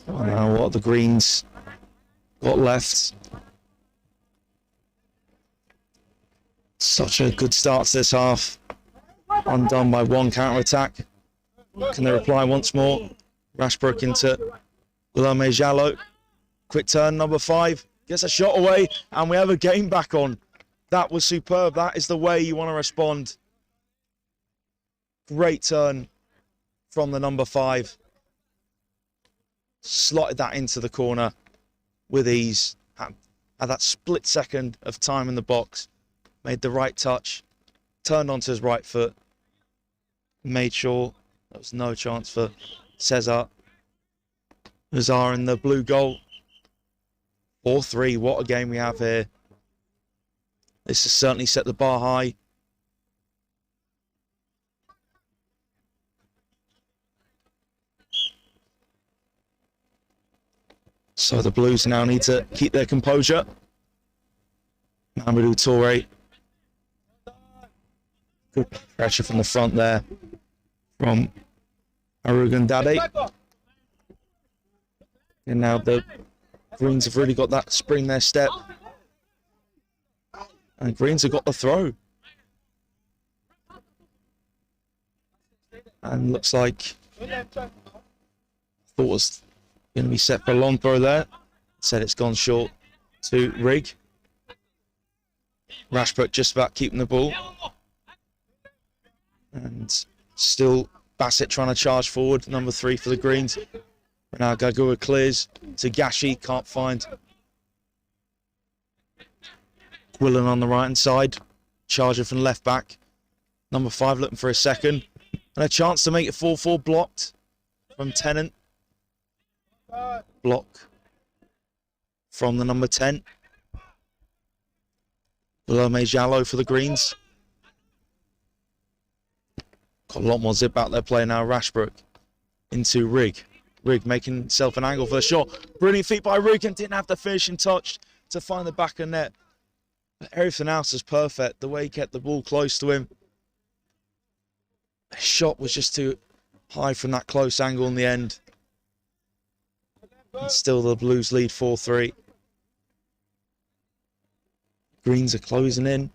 Now what the Greens got left. Such a good start to this half. Undone by one counter-attack. Can they reply once more? Rashbrook into Guilherme Jallo. Quick turn, number 5. Gets a shot away, and we have a game back on. That was superb. That is the way you want to respond. Great turn from the number 5. Slotted that into the corner with ease. Had that split second of time in the box. Made the right touch. Turned onto his right foot. Made sure there was no chance for Cesar Azar in the blue goal. 4-3. What a game we have here. This has certainly set the bar high. So the Blues now need to keep their composure. Mamadou Toure. Good pressure from the front there from Arugandade. And now the Greens have really got that spring their step. And Greens have got the throw. And looks like thought was going to be set for a long throw there. Said it's gone short to Rigg. Rashbrook just about keeping the ball. And still Bassett trying to charge forward. Number 3 for the Greens. Now Gagua clears to Gashi. Can't find Quillen on the right hand side. Charger from left back. Number 5 looking for a second. And a chance to make it 4-4 blocked from Tennant. Block from the number 10. Guillaume Jallo for the Greens. Got a lot more zip out there play now. Rashbrook into Rigg. Rigg making himself an angle for the shot. Brilliant feet by Rigg and didn't have the finishing touch to find the back of net. But everything else is perfect. The way he kept the ball close to him. The shot was just too high from that close angle in the end. And still the Blues lead 4-3. Greens are closing in.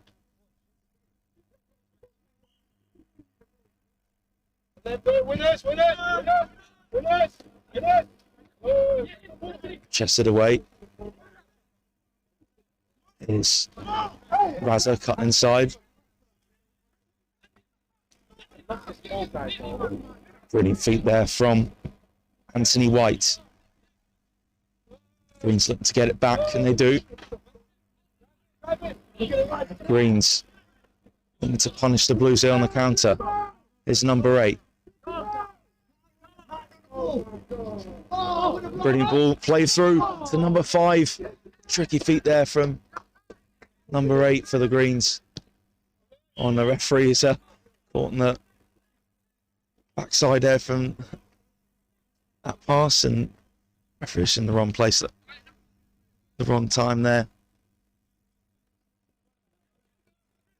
Chested away. Is Raza cut inside. Brilliant feet there from Anthony White. Greens looking to get it back, and they do. Greens looking to punish the Blues here on the counter. Here's number 8. Brilliant ball, play through to number 5. Tricky feet there from number 8 for the Greens. On the referees, caught in the backside there from that pass, and referees in the wrong place at the wrong time there.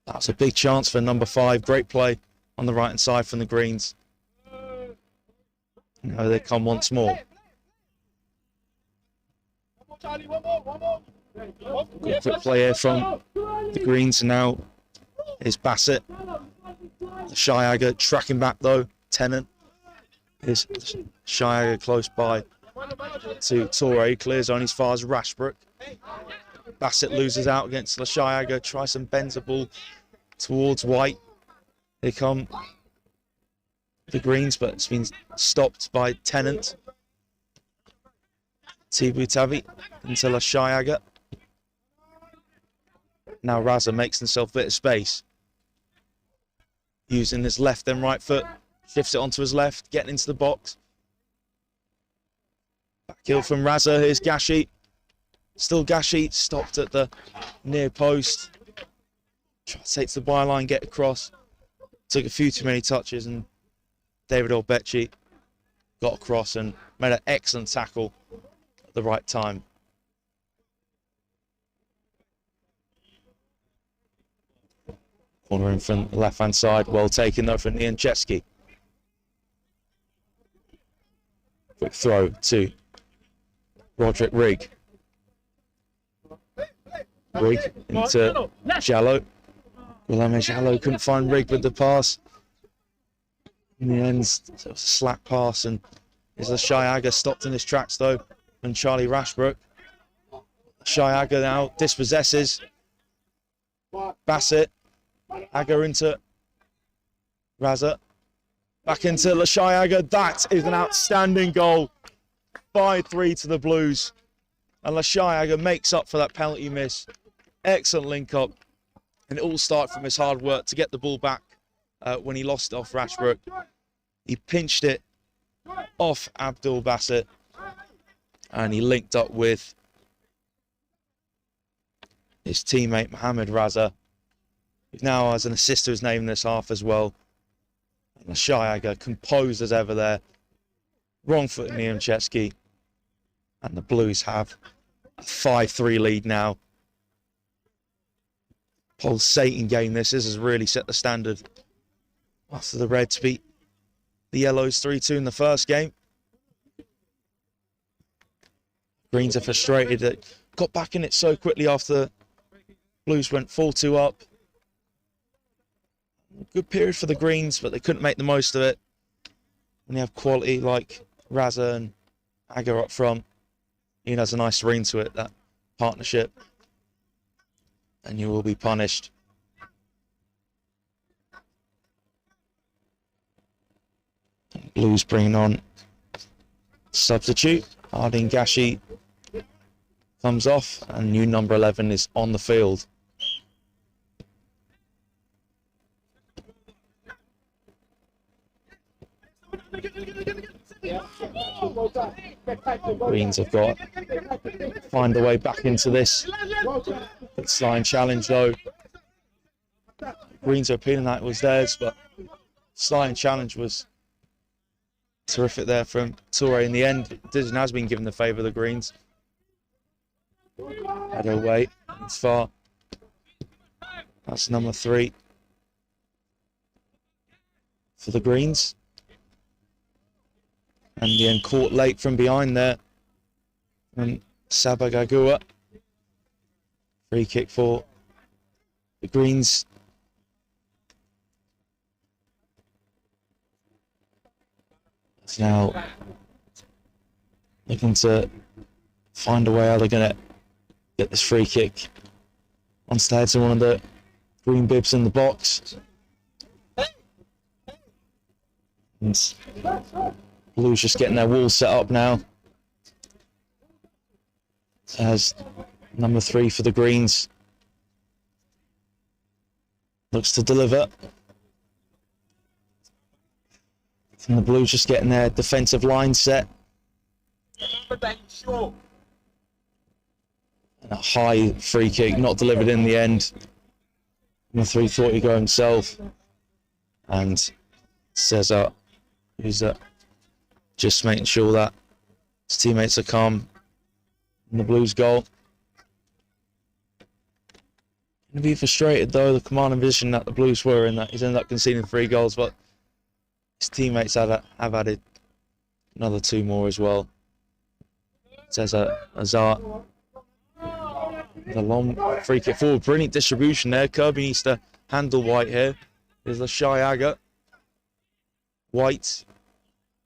That's a big chance for number 5. Great play on the right hand side from the Greens. Now they come once more. Good quick play here from the Greens, and now is Bassett. Shiaga tracking back though. Tennant is Shiaga close by to Toure. Clears only as far as Rashbrook. Bassett loses out against Lashiaga. Tries and bends the ball towards White. Here come the Greens, but it's been stopped by Tennant. Tibu Tavi into Lashiaga. Now Raza makes himself a bit of space. Using his left and right foot. Shifts it onto his left, getting into the box. Back heel from Raza. Here's Gashi. Still Gashi, stopped at the near post. Try to take to the byline, get across. Took a few too many touches, and David Olbechi got across and made an excellent tackle at the right time. Corner in from the left-hand side, well taken though from Nianczewski. Quick throw to Roderick Rigg. Rigg into Jallo. Guillaume Jallo couldn't find Rigg with the pass. In the end, it was a slack pass, and is Lashiaga stopped in his tracks though, and Charlie Rashbrook. Lashiaga now dispossesses. Bassett. Aga into Raza. Back into Lashiaga. That is an outstanding goal. 5-3 to the Blues. And Lashiaga makes up for that penalty miss. Excellent link up. And it all started from his hard work to get the ball back when he lost it off Rashbrook. He pinched it off Abdul Bassett. And he linked up with his teammate Mohamed Raza, who now has an assist to his name in this half as well. And Lashiaga composed as ever there. Wrong foot Nianczewski. And the Blues have a 5-3 lead now. Pulsating game this. This has really set the standard after the Reds beat the Yellows 3-2 in the first game. Greens are frustrated that got back in it so quickly after Blues went 4-2 up. Good period for the Greens, but they couldn't make the most of it. When you have quality like Raza and Aga up front, he has a nice ring to it, that partnership. And you will be punished. Blues bringing on substitute. Harding Gashi comes off, and new number 11 is on the field. Greens have got to find a way back into this. It's line challenge though. Greens are appealing that it was theirs, but slide challenge was terrific there from Toure in the end. Decision has been given the favour of the Greens. Head away, it's far. That's number 3 for the Greens. And the end caught late from behind there. And Sabagagua. Free kick for the Greens. It's now looking to find a way how they're going to get this free kick. Onside to one of the green bibs in the box. And Blues just getting their wall set up now. As number 3 for the Greens looks to deliver. And the Blues just getting their defensive line set. And a high free kick, not delivered in the end. Number 3 thought he'd go himself. And Cesar, who's just making sure that his teammates are calm in the Blues goal. Going to be frustrated though, the commanding position that the Blues were in, that he's ended up conceding 3 goals, but his teammates have added another 2 more as well. Cesar Azar. The long free kick forward, brilliant distribution there. Kirby needs to handle White here. There's the shy Aga. White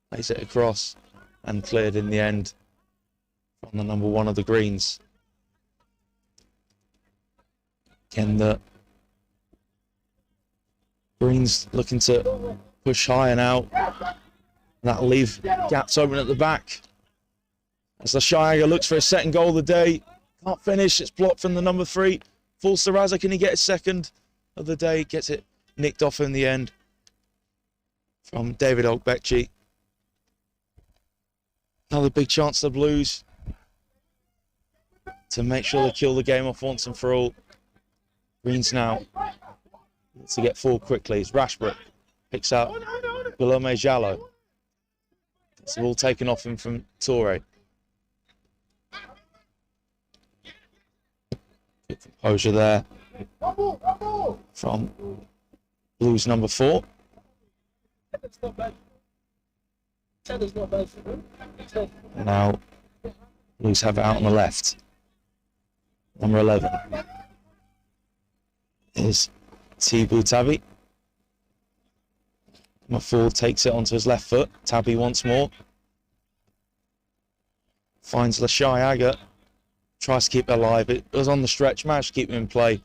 plays it across and cleared in the end from the number 1 of the Greens. Again, the Greens looking to push higher now. That'll leave gaps open at the back. As the Shire looks for a second goal of the day. Can't finish, it's blocked from the number 3. Falls to Raza, can he get his second of the day? Gets it nicked off in the end from David Ogbekci. Another big chance for the Blues to make sure they kill the game off once and for all. Greens now to get forward quickly. It's Rashbrook. Picks out Guilherme Jallo. It's all taken off him from Toure. Good composure there from Blues number 4. Now Blues have it out on the left. Number 11 is Tibu Tabi. Number 4 takes it onto his left foot. Tabi once more. Finds Lashai Aga. Tries to keep it alive. It was on the stretch, managed to keep him in play.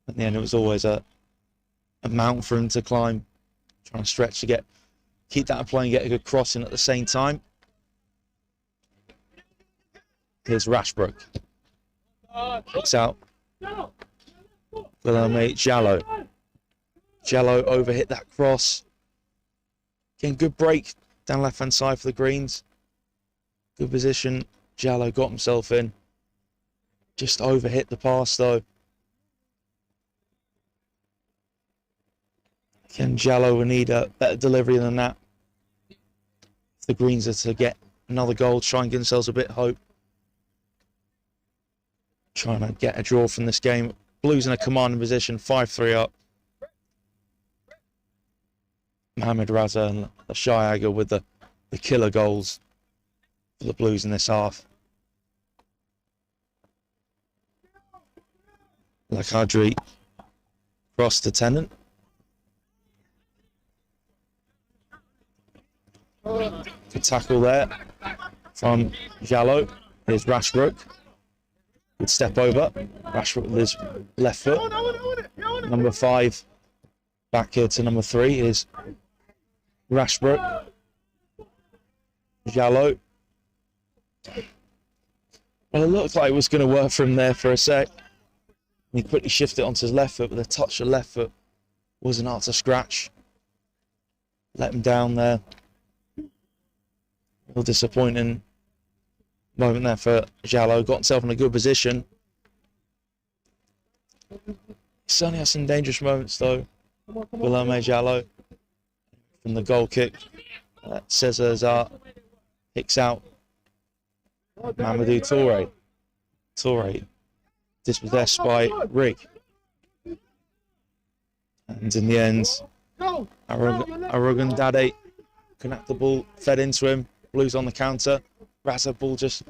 At the end, it was always a mountain for him to climb. Trying to stretch to keep that in play and get a good crossing at the same time. Here's Rashbrook. Kicks out. Guilherme Jallo. Jallo overhit that cross. Again, good break down left-hand side for the Greens. Good position. Jallo got himself in. Just overhit the pass though. Again, Jallo will need a better delivery than that if the Greens are to get another goal, try and give themselves a bit of hope. Trying to get a draw from this game. Blues in a commanding position, 5-3 up. Mohamed Raza and Shayaga with the killer goals for the Blues in this half. Lakadri cross to Tennant. Good tackle there from Jallo. Here's Rashbrook. Good step over. Rashbrook with his left foot. Number 5 back here to number 3 is Rashbrook. Jallo. Well, it looked like it was going to work for him there for a sec. He quickly shifted onto his left foot, but the touch of left foot wasn't up to scratch. Let him down there. A little disappointing moment there for Jallo. Got himself in a good position. Certainly has some dangerous moments though. Guillaume Jallo from the goal kick. Cesar Azar kicks out. Mamadou Toure dispossessed by Rig. And in the end, Arogan Dade connect the ball, fed into him. Blues on the counter. Raza ball just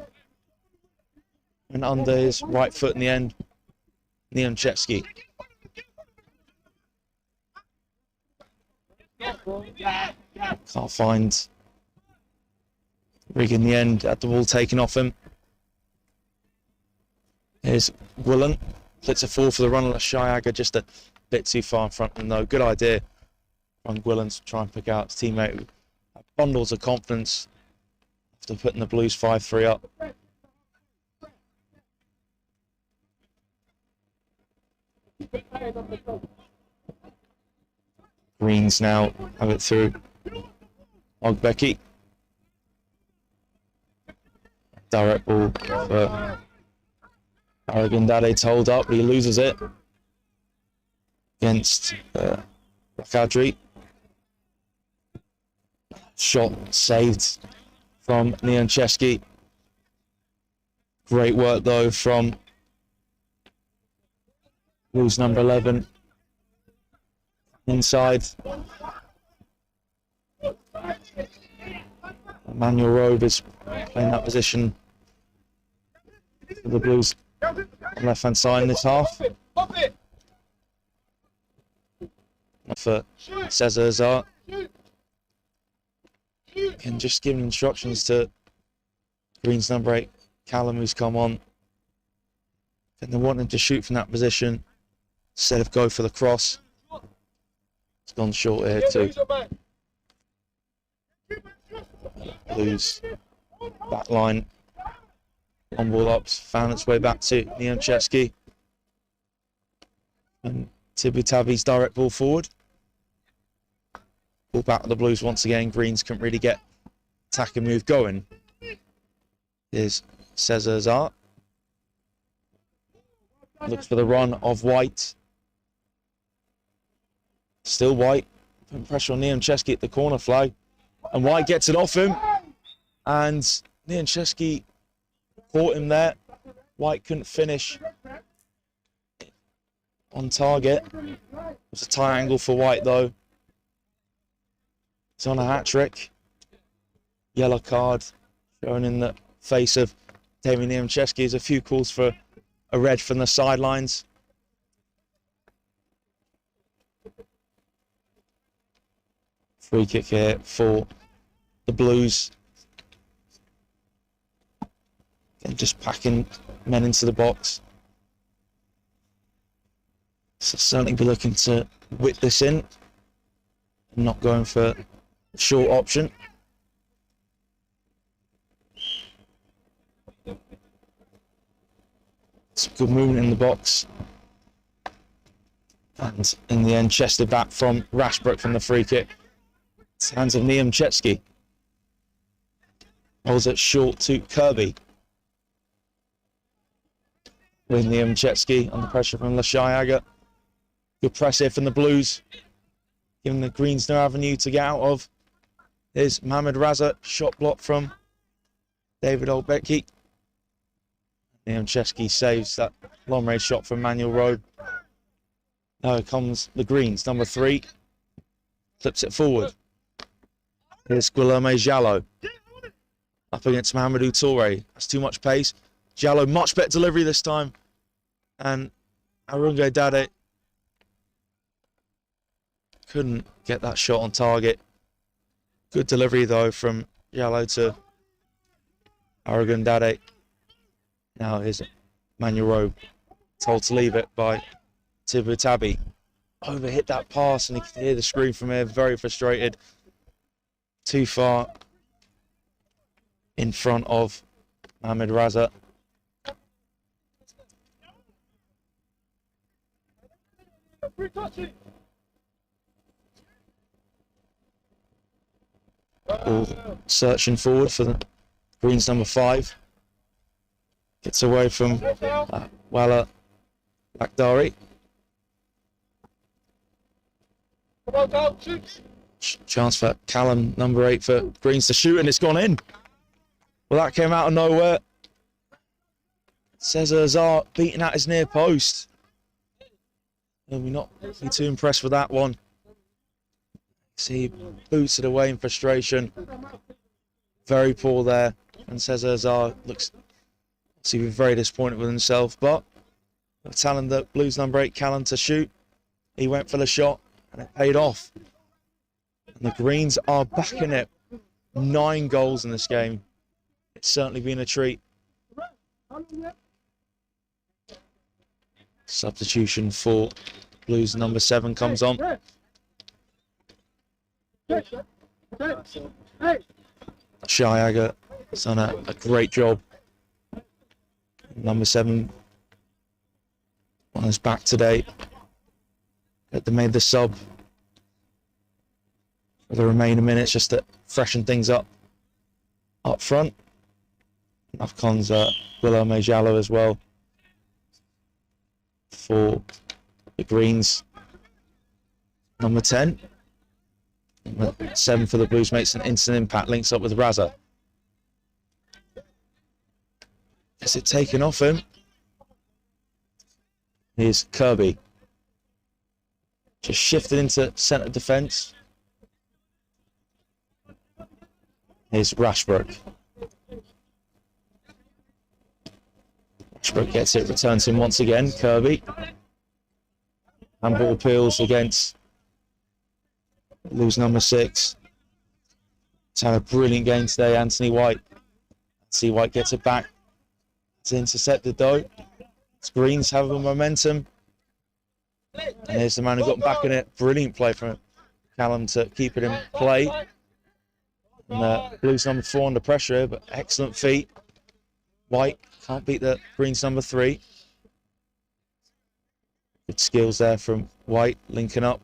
went under his right foot in the end. Niemczewski. Can't find Rig in the end. Had the ball taken off him. Here's Gwillan. Flicks a forward for the run. Shayaga just a bit too far in front of him though. Good idea from Gwillan to try and pick out his teammate. Bundles of confidence after putting the Blues 5-3 up. Greens now have it through Ogbeki. Direct ball for Aragandade to hold up, but he loses it against Rakadri. Shot saved from Niemczewski. Great work though from Blues number 11. Inside. Emmanuel Robe is playing that position for the Blues on the left-hand side in this half. For Cesar Azar. And just giving instructions to Green's number 8, Callum, who's come on. And they want him to shoot from that position instead of go for the cross. It's gone short here too. Blues back line. On ball up, found its way back to Niemczewski. And Tibutabi's direct ball forward. Ball back to the Blues once again. Greens couldn't really get attack and move going. Here's Cesar Azar. Looks for the run of White. Still White. Putting pressure on Niemczewski at the corner flag. And White gets it off him. And Niemczewski caught him there. White couldn't finish on target. It was a tight angle for White though. It's on a hat-trick. Yellow card shown in the face of Damien Niemczewski. There's a few calls for a red from the sidelines. Free kick here for the Blues. And just packing men into the box. So certainly be looking to whip this in. Not going for a short option. Some good movement in the box. And in the end, chested back from Rashbrook from the free kick. It's hands of Niemczewski. Holds it short to Kirby. With Niemczewski under pressure from Lashiaga. Good press here from the Blues. Giving the Greens no avenue to get out of. Here's Mohamed Raza. Shot block from David Olbecki. Leon Chesky saves that long range shot from Manuel Rowe. Now comes the Greens, number 3. Flips it forward. Here's Guilherme Jallo. Up against Mahamadou Toure. That's too much pace. Jallo, much better delivery this time. And Arunga Dade couldn't get that shot on target. Good delivery though from Jallo to Aragon Dade. Now here's Manuel Rowe told to leave it by Tibu Tabi. Overhit that pass and he could hear the scream from here. Very frustrated. Too far in front of Mohamed Raza. All searching forward for the Greens, number 5. Gets away from Wala Lakdari. Chance for Callum, number 8, for Greens to shoot, and it's gone in. Well, that came out of nowhere. Cesar Azar beating at his near post. We'll not be too impressed with that one. See, boots it away in frustration. Very poor there. And Cesar Azar looks to be very disappointed with himself. But telling the Blues number 8, Callum, to shoot. He went for the shot and it paid off. And the Greens are back in it. 9 goals in this game. It's certainly been a treat. Substitution for Blues number 7 comes on. Shayaga has done a great job. Number 7 on his back today. They made the sub for the remaining minutes just to freshen things up front. Afcon's Guilherme Jallo as well for the Greens. Number 10. Number 7 for the Blues makes an instant impact, links up with Raza. Is it taken off him? Here's Kirby. Just shifted into centre defence. Here's Rashbrook. Rashbrook gets it, returns him once again. Kirby. And ball peels against Blues number 6. He's had a brilliant game today, Anthony White. Anthony White gets it back. It's intercepted though. It's Greens having momentum. And here's the man who got back in it. Brilliant play from Callum to keep it in play. And Blues number 4 under pressure here, but excellent feet. White can't beat the Greens number 3. Good skills there from White, linking up.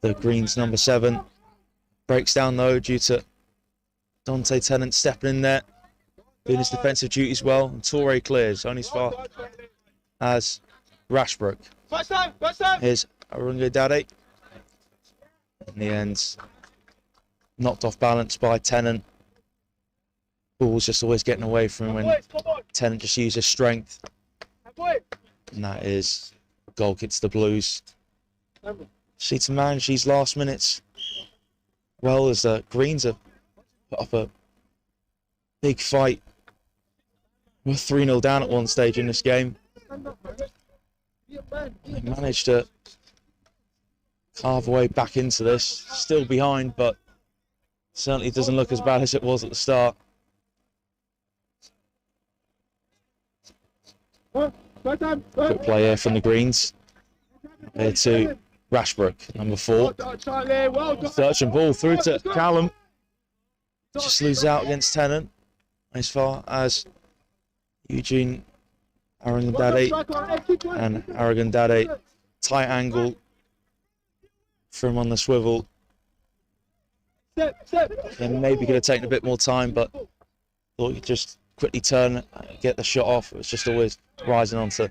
The Greens number 7 breaks down though due to Dante Tennant stepping in there, doing his defensive duties well, and Toure clears only as far as Rashbrook. Here's Arunga Dade. In the end, knocked off balance by Tennant. Ball's just always getting away from him when Tennant just uses strength. And that is goal kicks the Blues. See to manage these last minutes well, as the Greens have put up a big fight. We're 3-0 down at one stage in this game. They managed to carve away back into this. Still behind, but certainly doesn't look as bad as it was at the start. Good play here from the Greens. Here to Rashbrook, number 4. Search and ball through to Callum. Just loses out against Tennant as far as Eugene Arangandade, and Arangandade tight angle from on the swivel. They maybe could have taken a bit more time, but thought he'd just quickly turn, get the shot off. It was just always rising onto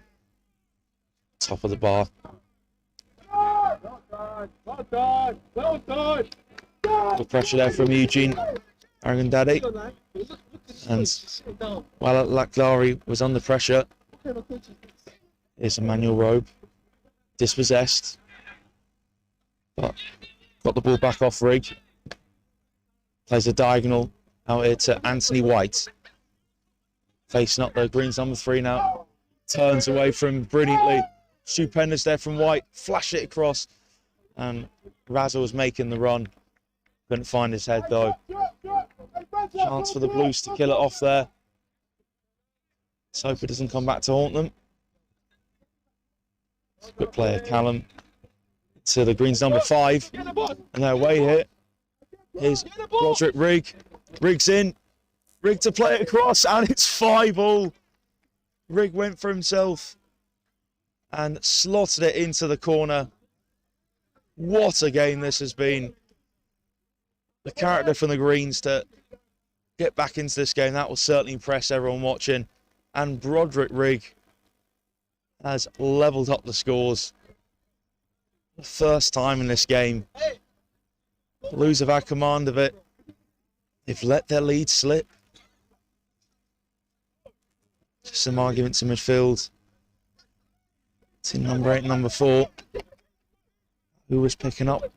top of the bar. Good pressure there from Eugene Aragon Daddy. And while Lakhdari was under pressure, here's Emmanuel Robe. Dispossessed. But got the ball back off Rig. Plays a diagonal out here to Anthony White. Facing up the Greens number 3 now. Turns away from brilliantly. Stupendous there from White. Flash it across. And Razzle was making the run. Couldn't find his head though. Chance for the Blues to kill it off there. Let's hope it doesn't come back to haunt them. Good player, Callum. To the Greens number 5. And they're away here. Here's Roderick Rigg. Rigg's in. Rigg to play it across. And it's 5-all. Rigg went for himself. And slotted it into the corner. What a game this has been. The character from the Greens to get back into this game, that will certainly impress everyone watching. And Broderick Rigg has levelled up the scores. The first time in this game. Blues have had command of it. They've let their lead slip. Just some arguments in midfield. Team number 8 and number 4. Who was picking up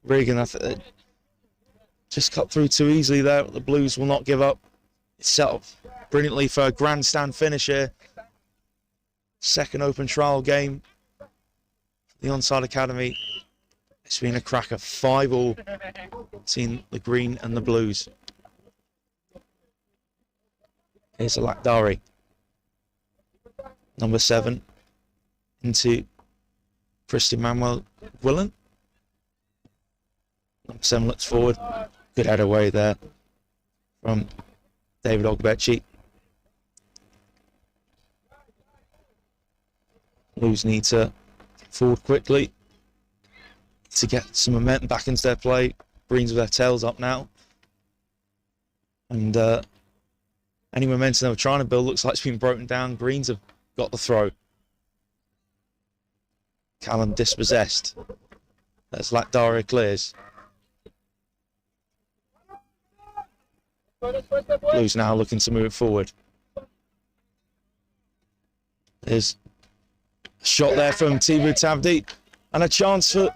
Rigg, and I think they just cut through too easily there. The Blues will not give up. It's set up brilliantly for a grandstand finish here. Second open trial game. The Onside Academy. It's been a cracker. 5-all between the Green and the Blues. Here's a Lakhdari. Number 7 into Christian Manuel Willen. Number 7 looks forward. Good head away there from David Ogbechi. Blues need to forward quickly to get some momentum back into their play. Greens with their tails up now. And any momentum they were trying to build looks like it's been broken down. Greens have got the throw. Callum dispossessed. That's Lakhdari clears. Blues now looking to move forward. There's a shot there from Tibu Tabdi. And a chance for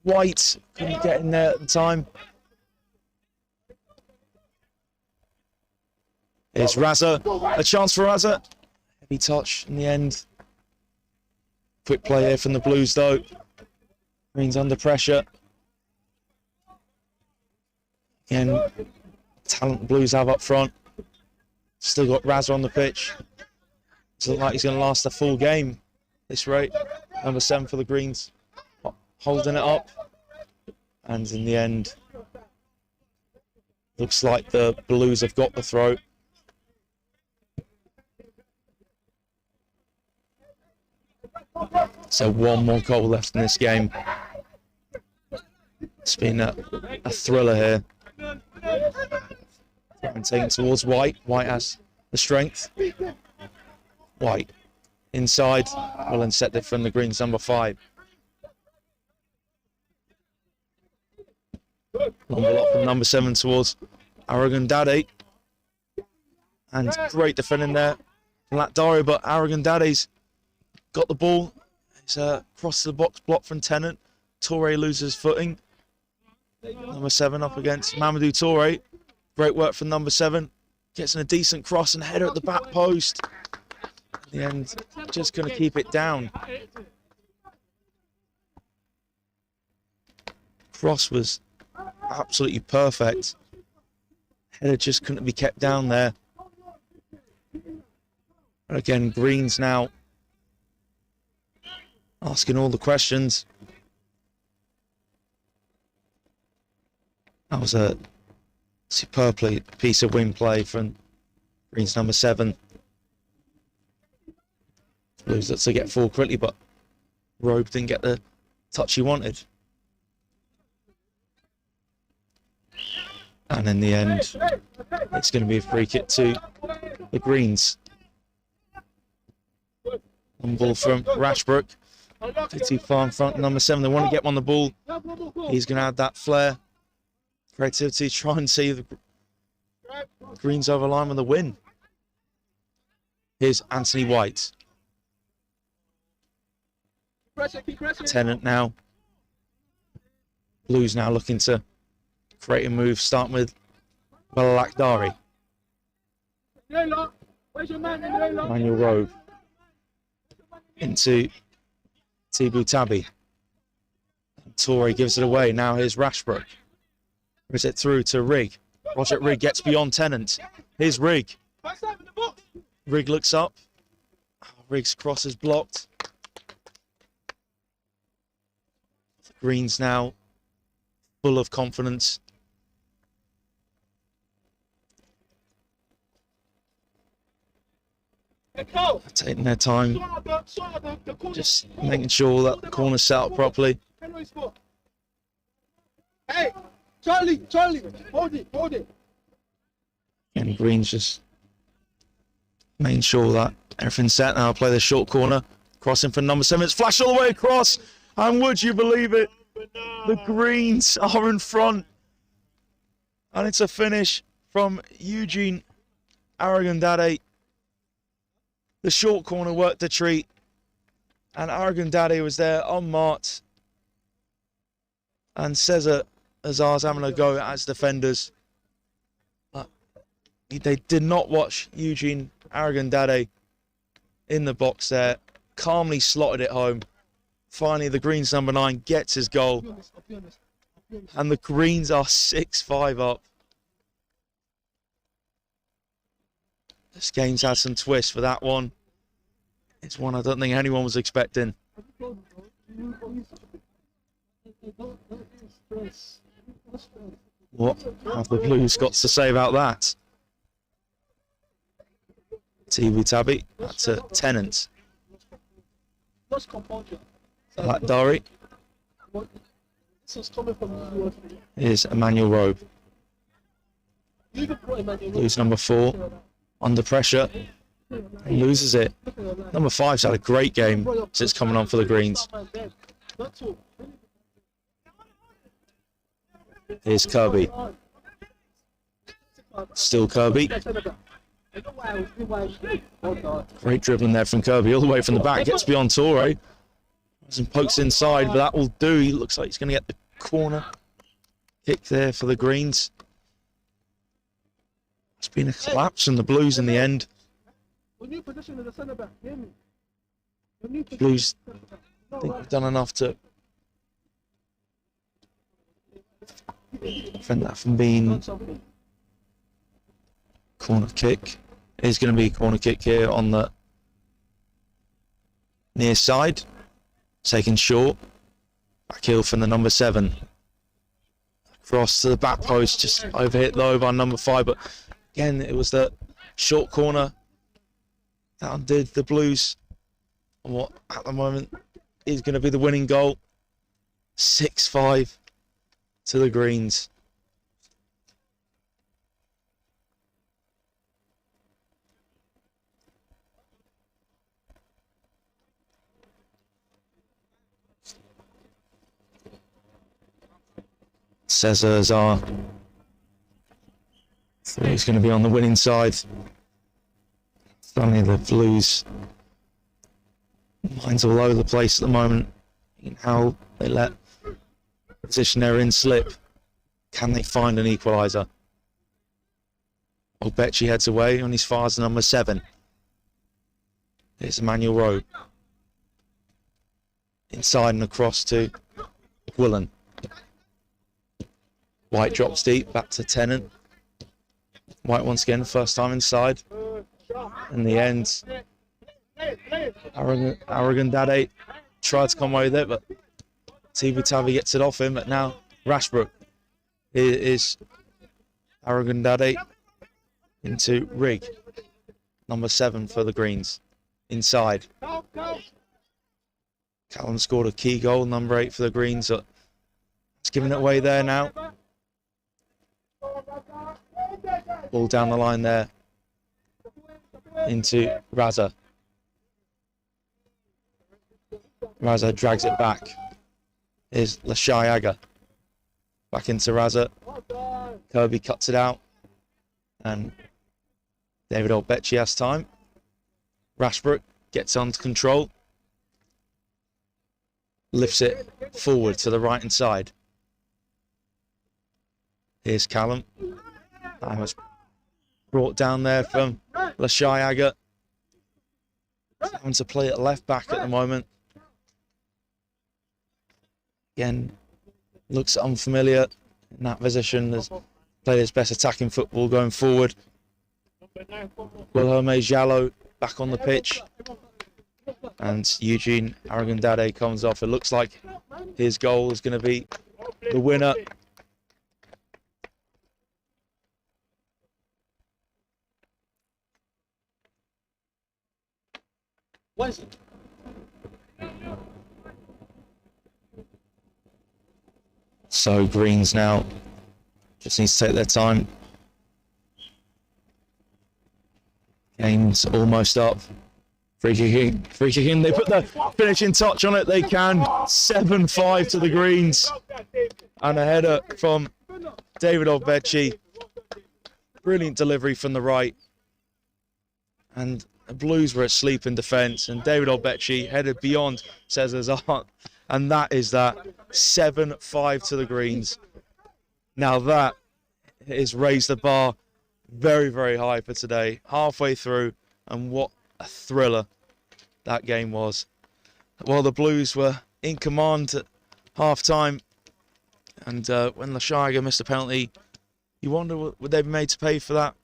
White. Couldn't get in there at the time. Here's Razza. A chance for Razza. Heavy touch in the end. Quick play here from the Blues though. Greens under pressure. Again, talent the Blues have up front. Still got Razza on the pitch. Doesn't look like he's going to last a full game this rate. Number 7 for the Greens. Holding it up. And in the end, looks like the Blues have got the throw. So one more goal left in this game. It's been a thriller here. And taken towards White. White has the strength. White inside. Will then set it from the Greens number 5. Long ball up from number 7 towards Aragon Daddy. And great defending there from Lakhdari, but Aragon Daddy's got the ball. He's crossed the box, block from Tennant. Toure loses footing. Number 7 up against Mamadou Toure. Great work from number 7. Gets in a decent cross and header at the back post. In the end, just going to keep it down. Cross was absolutely perfect. Header just couldn't be kept down there. And again, Greens now asking all the questions. That was a superb piece of wing play from Greens number 7. Blues looked to get forward quickly, but Robe didn't get the touch he wanted. And in the end, it's going to be a free kick to the Greens. One ball from Rashbrook. Too far in front, number 7. They want to get him on the ball. He's going to add that flair, creativity, try and see Greens over line with the win. Here's Anthony White. Tennant now. Blues now looking to create a move, starting with Balakdari. Manuel Robe into Tibu Tabi. Torre gives it away. Now here's Rashbrook. Is it through to Rigg? Roger Rigg gets beyond Tennant. Here's Rigg. Rigg looks up. Rigg's cross is blocked. The Greens now full of confidence. Taking their time, just making sure that the corner's set up properly. Hey, Charlie, hold it. And Greens just making sure that everything's set. Now play the short corner, crossing for number 7. It's flashed all the way across, and would you believe it? The Greens are in front, and it's a finish from Eugene Aragondade. The short corner worked the treat, and Aragondade was there unmarked. And Cesar Azar's having a go as defenders. But they did not watch Eugene Aragondade in the box there. Calmly slotted it home. Finally, the Greens number 9 gets his goal. And the Greens are 6-5 up. This game's had some twists for that one. It's one I don't think anyone was expecting. What have the Blues got to say about that? Tibu Tabi, that's a Tennant. Dari. Here's Emmanuel Robe. Blues number 4, under pressure. He loses it. Number 5's had a great game since coming on for the Greens. Here's Kirby. Still Kirby. Great dribbling there from Kirby, all the way from the back. Gets beyond Torre. And pokes inside, but that will do. He looks like he's going to get the corner kick there for the Greens. It's been a collapse from the Blues in the end. Blues, I think they've done enough to prevent that from being corner kick. It is going to be a corner kick here on the near side. Taken short. Back heel from the number 7. Cross to the back post, just overhit low by number 5. But again, it was the short corner that undid the Blues. And what at the moment is going to be the winning goal. 6-5 to the Greens. Cesar Azar. So he's going to be on the winning side. Suddenly the Blues, minds all over the place at the moment. How they let the position they're in slip. Can they find an equaliser? Ogbechi heads away on his far as number 7. Here's Emmanuel Rowe. Inside and across to Willen. White drops deep, back to Tennant. White once again, first time inside. In the end, Aragondade tried to come away with it, but Tibu Tabi gets it off him. But now Rashbrook. Here is Aragondade into Rigg. Number 7 for the Greens. Inside. Callum scored a key goal, number 8 for the Greens. It's giving it away there now. Ball down the line there into Raza. Raza drags it back. Here's Lashayaga. Back into Raza. Kirby cuts it out. And David Olbecci has time. Rashbrook gets onto control. Lifts it forward to the right hand side. Here's Callum. That was brought down there from Lashiaga. Having to play at left back at the moment. Again, looks unfamiliar in that position. Has played his best attacking football going forward. Wilhelme Jallo back on the pitch. And Eugene Aragondade comes off. It looks like his goal is going to be the winner. What is it? So Greens now just needs to take their time. Game's almost up. Free kick in. They put the finishing touch on it. They can. 7-5 to the Greens. And a header from David Olbecci. Brilliant delivery from the right. And the Blues were asleep in defence. And David Olbecci headed beyond Cesar's art. And that is that. 7-5 to the Greens. Now that is raised the bar very, very high for today. Halfway through. And what a thriller that game was. Well, the Blues were in command at half-time. And when Lashiaga missed a penalty, you wonder, would they be made to pay for that?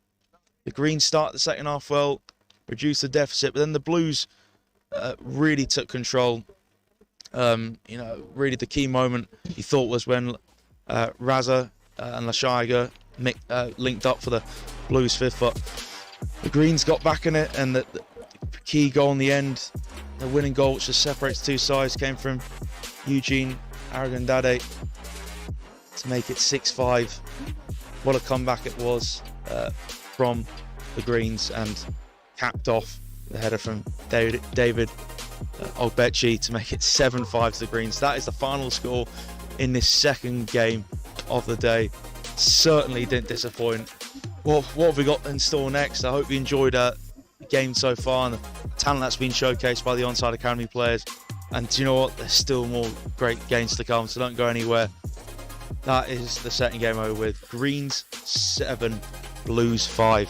The Greens start the second half well, reduce the deficit, but then the Blues really took control. Really the key moment you thought was when Raza and Lashiaga linked up for the Blues fifth, but the Greens got back in it, and the key goal in the end, the winning goal, which just separates two sides, came from Eugene Aragondade to make it 6-5. What a comeback it was from the Greens, and capped off the header from David Olbecci to make it 7-5 to the Greens. That is the final score in this second game of the day. Certainly didn't disappoint. Well, what have we got in store next? I hope you enjoyed the game so far and the talent that's been showcased by the Onside Academy players. And do you know what? There's still more great games to come, so don't go anywhere. That is the second game over with. Greens 7, Blues 5.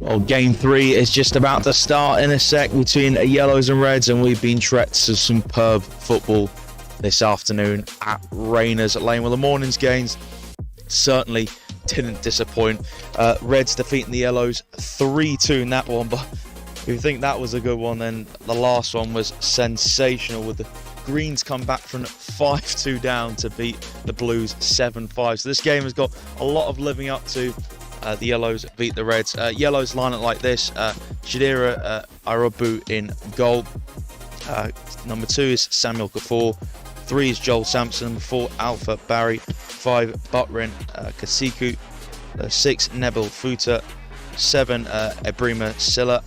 Well, game 3 is just about to start in a sec between yellows and reds, and we've been treated to superb football this afternoon at Rayners Lane. Well, the morning's games certainly didn't disappoint. Reds defeating the yellows 3-2 in that one, but if you think that was a good one, then the last one was sensational, with the Greens come back from 5-2 down to beat the Blues 7-5. So this game has got a lot of living up to. the yellows beat the reds. Yellows line it like this: Jadira Arobu in goal. Number 2 is Samuel Kafour. 3 is Joel Sampson. 4 Alpha Barry. 5 Butrin Kasiku. 6 Nebel Futa. 7 Ebrima Silla.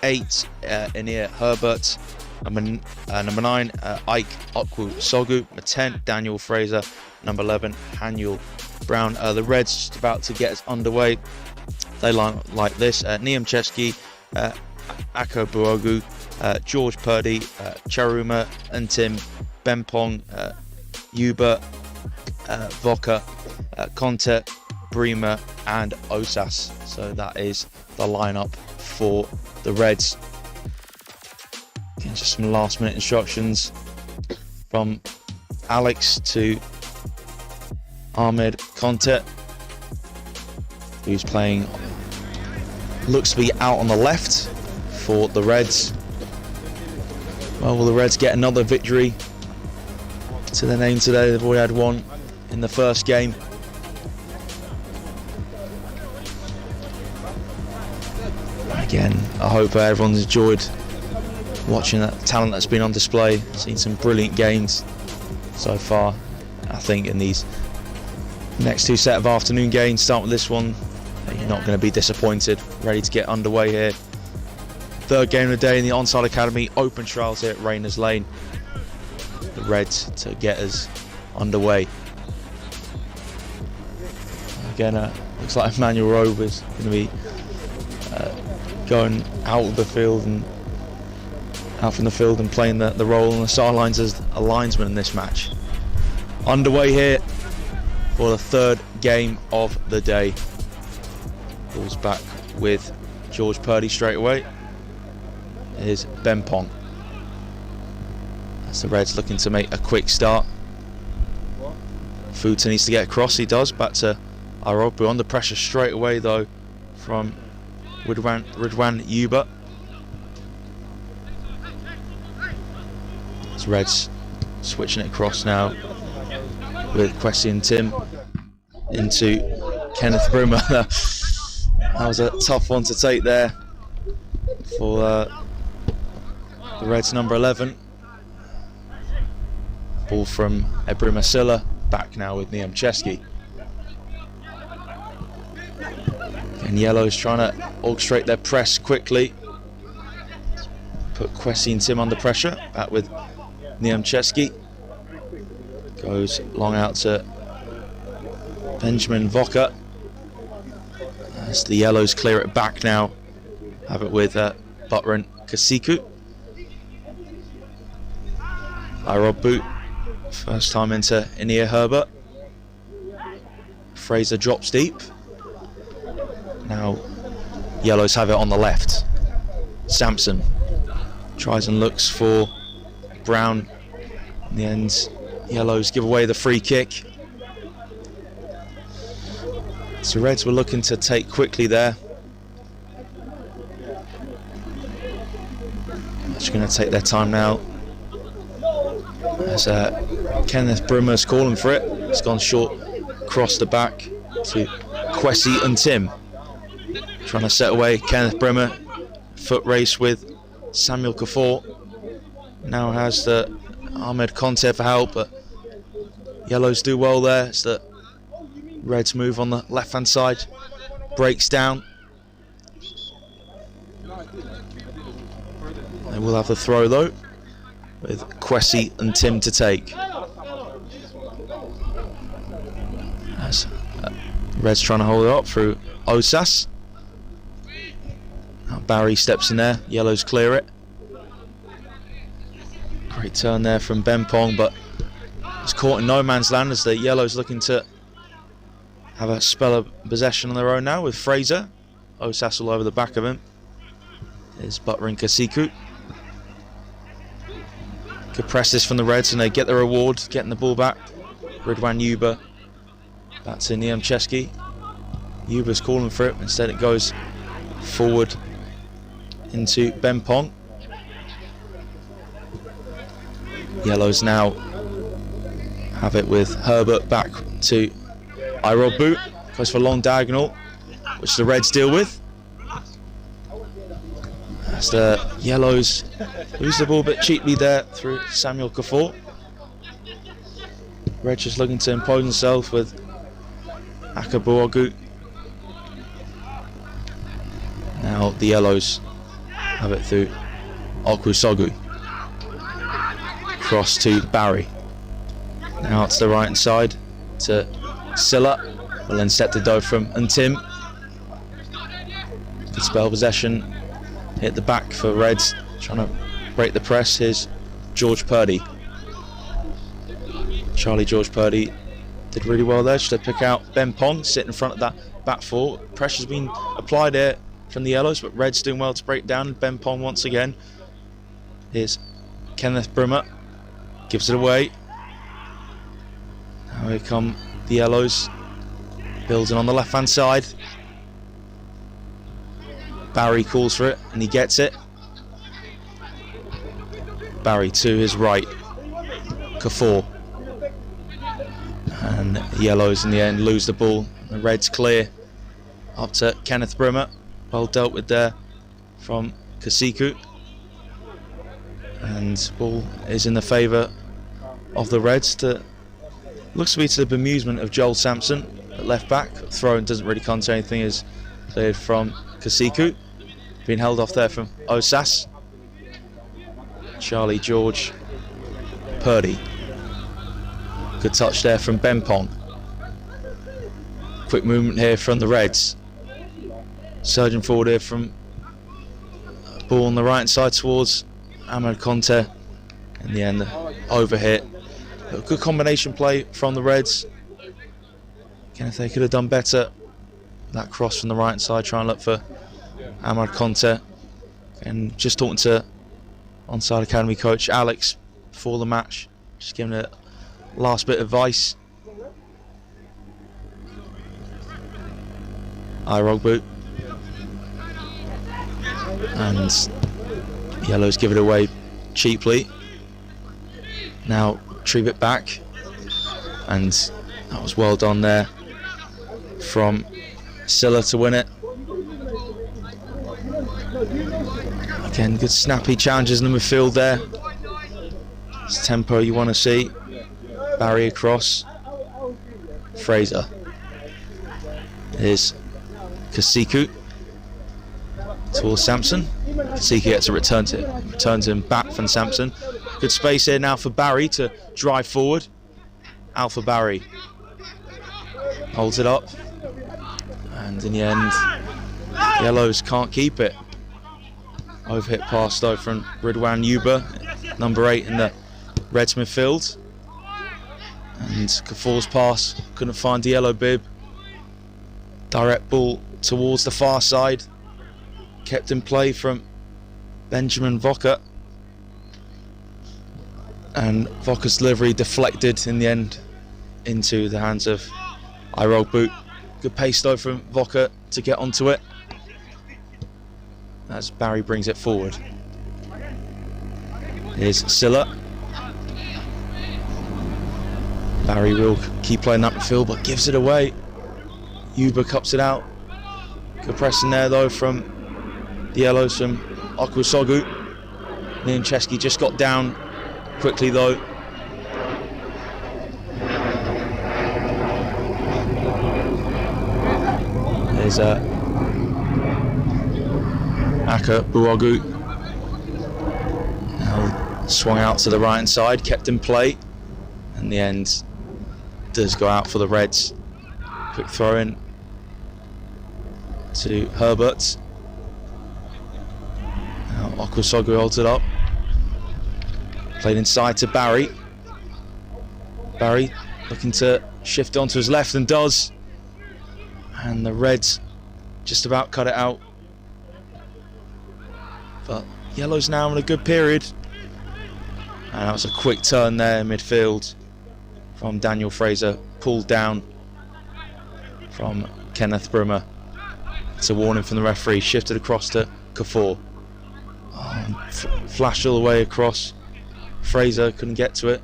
8 Inia Herbert. Number 9 Ike Okwu Sogu. Number 10 Daniel Fraser. Number 11 Haniel Brown. The Reds just about to get us underway. They line like this: Niam Chesky, Ako Buogu, George Purdy, Charuma, Untim, Bempong, Yuba, Voka, Conte, Brima and Osas. So that is the lineup for the Reds. Again, just some last minute instructions from Alex to Ahmed Conte, who's playing, looks to be out on the left for the Reds. Well, will the Reds get another victory to their name today? They've already had one in the first game. Again, I hope everyone's enjoyed watching that talent that's been on display. Seen some brilliant games so far. I think in these next 2 set of afternoon games, start with this one, you're not going to be disappointed. Ready to get underway here. 3rd game of the day in the Onside Academy Open Trials here at Rayners Lane. The Reds to get us underway. Again, looks like Emmanuel Rowe is going to be going out of the field and out from the field and playing the role on the sidelines as a linesman in this match. Underway here for the 3rd game of the day. Ball's back with George Purdy straight away. Here's Bempong. That's the Reds looking to make a quick start. Futa needs to get across, he does. Back to Arobu, under pressure straight away though from Ridwan Yuba. It's Reds switching it across now with Kwesi and Tim into Kenneth Bruma. That was a tough one to take there for the Reds number 11. Ball from Ebrima Silla, back now with Niam Chesky. And Yellow's trying to orchestrate their press quickly. Put Kwesi and Tim under pressure, back with Niam Chesky. Goes long out to Benjamin Voka. As the Yellows clear it back now, have it with Butrin Kasiku. Irob first time into Inia Herbert. Fraser drops deep. Now Yellows have it on the left. Sampson tries and looks for Brown. In the end, Yellows give away the free kick. So Reds were looking to take quickly there. Just going to take their time now. As Kenneth Brummer's calling for it. It's gone short, across the back to Kwesi and Tim. Trying to set away Kenneth Brummer. Foot race with Samuel Kafour. Now has the Ahmed Conte for help, but Yellows do well there. It's the Reds move on the left hand side. Breaks down. They will have the throw though, with Kwesi and Tim to take. As Reds trying to hold it up through Osas. Now Barry steps in there, Yellows clear it. Great turn there from Bempong, but it's caught in no man's land as the Yellows looking to have a spell of possession on their own now with Fraser. Osas all over the back of him. There's Butrin Kasiku. Good press this from the Reds and they get the reward, getting the ball back. Ridwan Yuba. Back to Niam Chesky. Yuba's calling for it, instead it goes forward into Bempong. Yellows now have it with Herbert back to Irobu. Goes for a long diagonal. which the Reds deal with. As the Yellows lose the ball a bit cheaply there through Samuel Kafour. Reds just looking to impose himself with Akabuogu. Now the Yellows have it through Okusogu. Cross to Barry. Now it's the right hand side to Silla. Will then set the dough from Tim. Good spell possession. Hit the back for Reds. Trying to break the press. Here's George Purdy. Charlie George Purdy did really well there. Just to pick out Ben Pong, sit in front of that back four. Pressure's been applied here from the Yellows, but Reds doing well to break down. Ben Pong once again. Here's Kenneth Brimmer. Gives it away. Now here come the Yellows. Building on the left hand side. Barry calls for it and he gets it. Barry to his right. Kafour. And the Yellows in the end lose the ball. The Reds clear up to Kenneth Brimmer. Well dealt with there from Kasiku. And ball is in the favour of the Reds. Looks to be to the bemusement of Joel Sampson at left back. Throw in doesn't really contain anything, is cleared from Kasiku. Being held off there from Osas. Charlie George Purdy. Good touch there from Ben Pong. Quick movement here from the Reds. Surging forward here from ball on the right side towards Ahmed Conte. In the end, overhit. A good combination play from the Reds. Again, if they could have done better. That cross from the right side, trying to look for Ahmad Conte. And just talking to Onside Academy coach Alex before the match, just giving a last bit of advice. Rog boot. And Yellows give it away cheaply. Now retrieve it back. And that was well done there from Silla to win it. Again, good snappy challenges in the midfield there. It's tempo you want to see. Barry across. Fraser. Here's Kasiku towards Sampson. Kasiku gets a return to him. Returns him back from Sampson. Good space here now for Barry to drive forward. Alpha Barry holds it up. And in the end, Yellows can't keep it. Overhit pass though from Ridwan Yuba, number 8 in the Reds midfield. And Kafour's pass couldn't find the yellow bib. Direct ball towards the far side. Kept in play from Benjamin Vocker. And Vocker's delivery deflected in the end into the hands of Irog Boot. Good pace though from Vocker to get onto it. As Barry brings it forward. Here's Silla. Barry will keep playing that midfield but gives it away. Yuba cups it out. Good pressing there though from the Yellows from Okusogu. Niancheski just got down quickly though. There's Aka Buagu. Now swung out to the right hand side, kept in play. In the end, does go out for the Reds. Quick throw in to Herbert. Now Okusogu holds it up. Played inside to Barry. Barry looking to shift onto his left and does. And the Reds just about cut it out. But Yellow's now in a good period. And that was a quick turn there in midfield from Daniel Fraser. Pulled down from Kenneth Brimmer. It's a warning from the referee. Shifted across to Kafour. Flashed all the way across. Fraser couldn't get to it.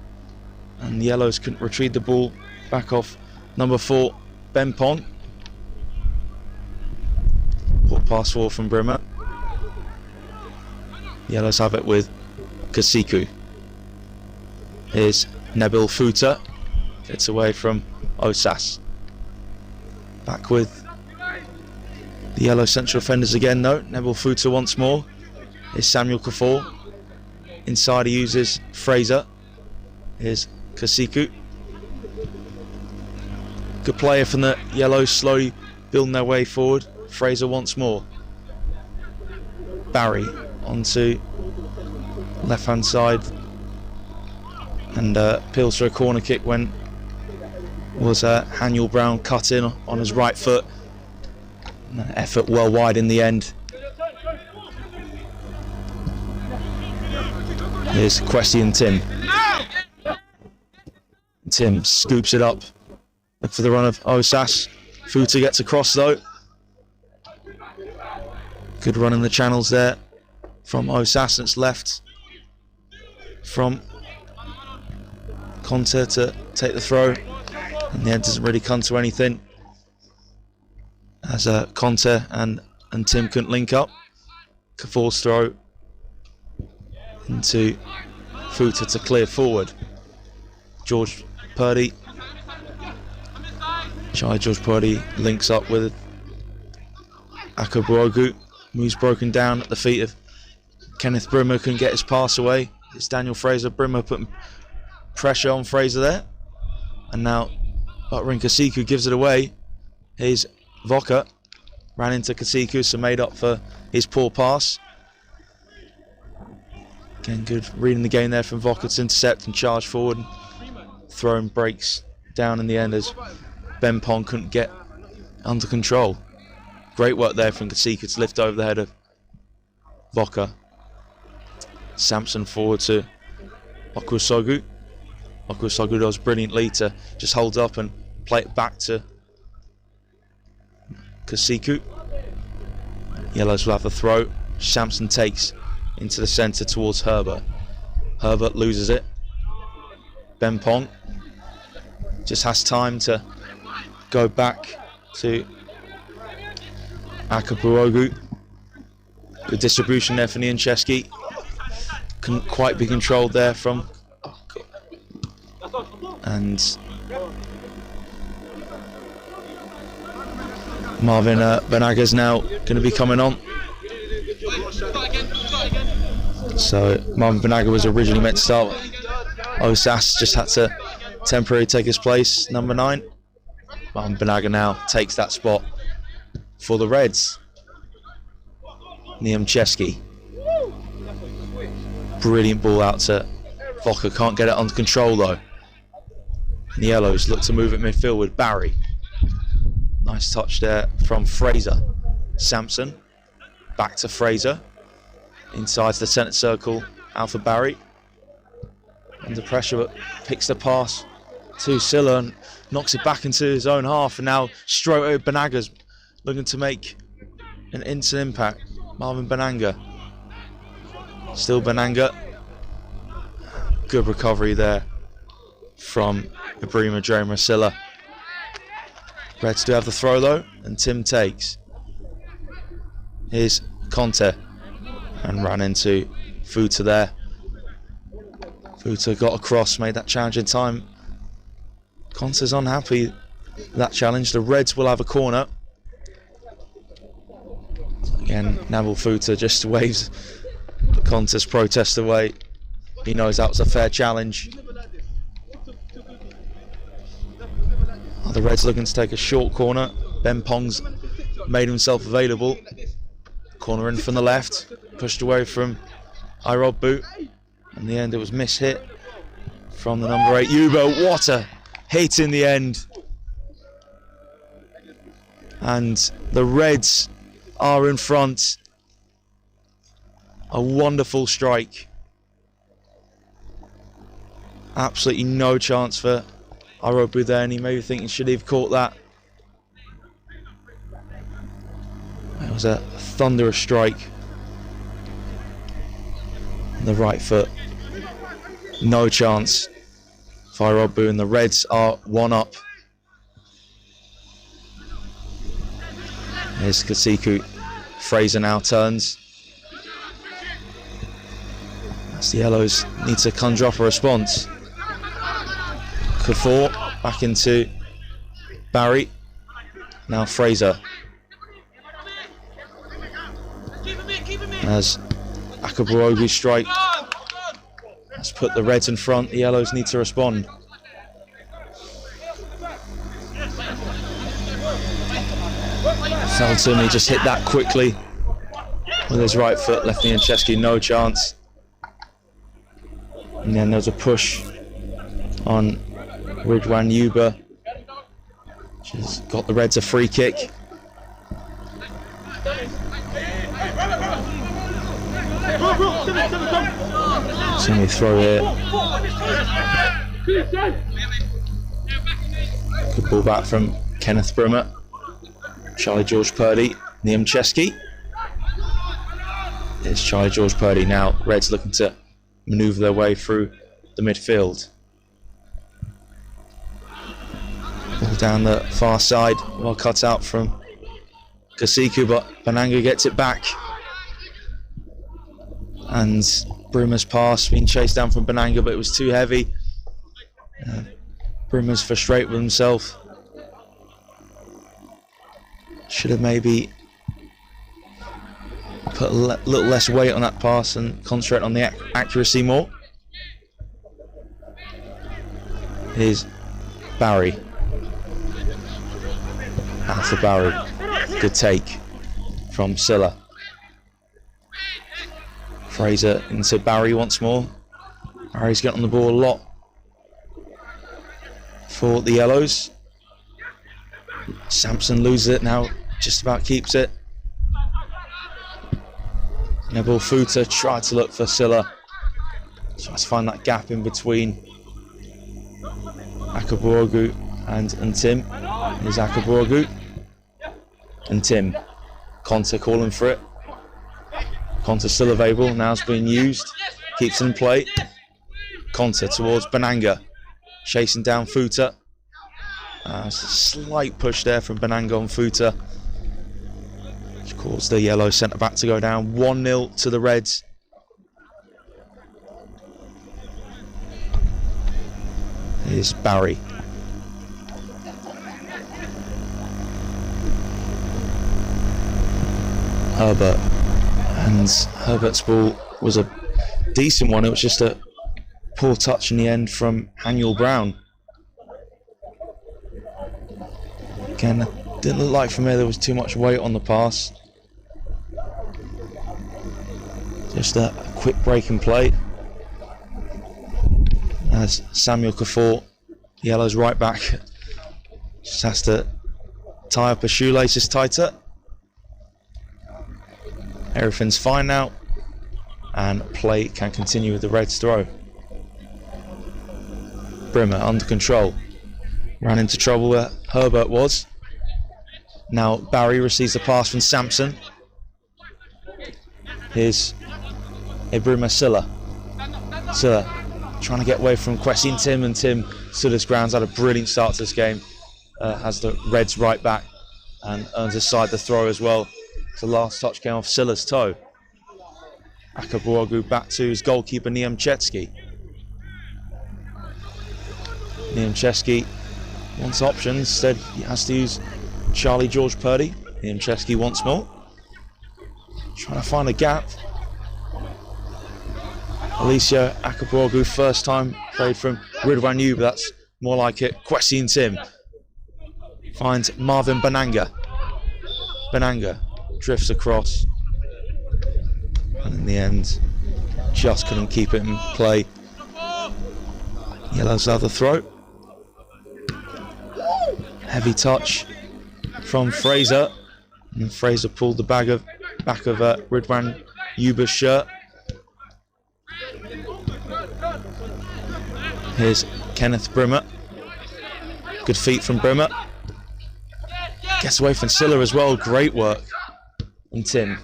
And the Yellows couldn't retrieve the ball back off number 4, Ben Pong. pass forward from Brimmer. Yellows have it with Kasiku. Here's Nabil Futa. Gets away from Osas. Back with the yellow central defenders again though. Nabil Futa once more. Here's Samuel Kafour. Inside he uses Fraser. Here's Kasiku. Good player from the yellows, slowly building their way forward. Fraser once more. Barry onto left hand side and peels for a corner kick when was Haniel Brown cut in on his right foot. Effort well wide in the end. Here's Kwesi and Tim. Tim scoops it up. Look for the run of Osas. Futa gets across though. Good run in the channels there from Osas. It's left from Conte to take the throw. In the end doesn't really come to anything as Conte and Tim couldn't link up. Kafour's throw into Futa to clear forward. George Purdy. George Purdy links up with Akabuogu, who's broken down at the feet of Kenneth Brimmer, couldn't get his pass away. It's Daniel Fraser. Brimmer putting pressure on Fraser there. And now Butler and Kasiku gives it away. Here's Voka. Ran into Kasiku, so made up for his poor pass. Again, good reading the game there from Voka to intercept and charge forward. Throwing breaks down in the end as Ben Pong couldn't get under control. Great work there from Kasiku to lift over the head of Voka. Sampson forward to Okusogu. Okusogu does brilliantly to just hold up and play it back to Kasiku. Yellows will have the throw. Sampson takes into the centre towards Herbert. Herbert loses it. Ben Pong just has time to go back to Akabuogu. Good distribution there for Niancheski. Couldn't quite be controlled there from... And Marvin Benaga's now going to be coming on. So Marvin Benaga was originally meant to start. Osas just had to temporarily take his place, number 9. Marvin Benaga now takes that spot for the Reds. Niamcheski. Brilliant ball out to Voka, can't get it under control though. And the Yellows look to move it midfield with Barry. Nice touch there from Fraser. Sampson, back to Fraser. Inside the centre circle, Alpha Barry. Under pressure, but picks the pass to Silla and knocks it back into his own half. And now Stroto Benaga's looking to make an instant impact. Marvin Benanga. Still Benanga. Good recovery there from Ibrahima Drama Silla. Reds do have the throw though, and Tim takes. Here's Conte. And ran into Futa there. Futa got across, made that challenge in time. Conte's unhappy with that challenge. The Reds will have a corner. Again, Nabil Futa just waves Conte's protest away. He knows that was a fair challenge. The Reds looking to take a short corner. Ben Pong's made himself available. Corner in from the left. Pushed away from Irobu. In the end it was miss-hit from the number 8 Yubo. What a hit in the end. And the Reds are in front. A wonderful strike. Absolutely no chance for Irobu there, and he may be thinking, should he have caught that? It was a thunderous strike. The right foot. No chance for Irobu, and the Reds are 1 up. Here's Kasiku Fraser now turns. As the yellows need to conjure up a response. Kafour back into Barry. Now Fraser. As Akabuogu strike has put the Reds in front, the yellows need to respond. Felton, he just hit that quickly with his right foot, left knee and Chesky, no chance. And then there's a push on Ridwan Yuba, which has got the Reds a free kick. Semi throw here. Good ball back from Kenneth Brimmer. Charlie George Purdy, Liam Chesky. It's Charlie George Purdy now. Reds looking to manoeuvre their way through the midfield. Ball down the far side, well cut out from Kasiku, but Bananga gets it back. And Brimmer's pass being chased down from Bananga, but it was too heavy. Brimmer's frustrated with himself. Should have maybe put a little less weight on that pass and concentrate on the accuracy more. Here's Barry. Alpha Barry. Good take from Silla. Fraser into Barry once more. Barry's getting on the ball a lot for the yellows. Sampson loses it now, just about keeps it. Neville Futa tried to look for Silla. Tries to find that gap in between Akabuogu and Tim. Here's Akabuogu and Tim. Conte calling for it. Conte still available, now it's being used. Keeps in play. Conte towards Bananga. Chasing down Futa. A slight push there from Bananga on Futa, which caused the yellow centre back to go down. 1-0 to the Reds. Here's Barry. Herbert. And Herbert's ball was a decent one. It was just a poor touch in the end from Haniel Brown. Again, didn't look like for me there was too much weight on the pass. Just a quick break in play. As Samuel Kafour, yellow's right back, just has to tie up his shoelaces tighter. Everything's fine now, and play can continue with the Reds throw. Brimmer under control. Ran into trouble where Herbert was. Now Barry receives the pass from Sampson. Here's Brimmer Silla. Silla trying to get away from Kwesi and Tim, and Tim stood his grounds, had a brilliant start to this game. Has the Reds right back and earns his side the throw as well. The last touch came off Silla's toe. Akabuogu back to his goalkeeper Niam Chetsky. Niam Chesky wants options, instead he has to use Charlie George Purdy. Niam Chesky once more. Trying to find a gap. Alicia Akabuogu, first time played from Ridwan Yu, but that's more like it. Kwesi and Tim. Finds Marvin Bananga. Bananga drifts across. And in the end, just couldn't keep it in play. Yellow's other throw. Heavy touch from Fraser. And Fraser pulled the back of Ridwan Yuba's shirt. Here's Kenneth Brimmer. Good feet from Brimmer. Gets away from Silla as well. Great work. And Tim.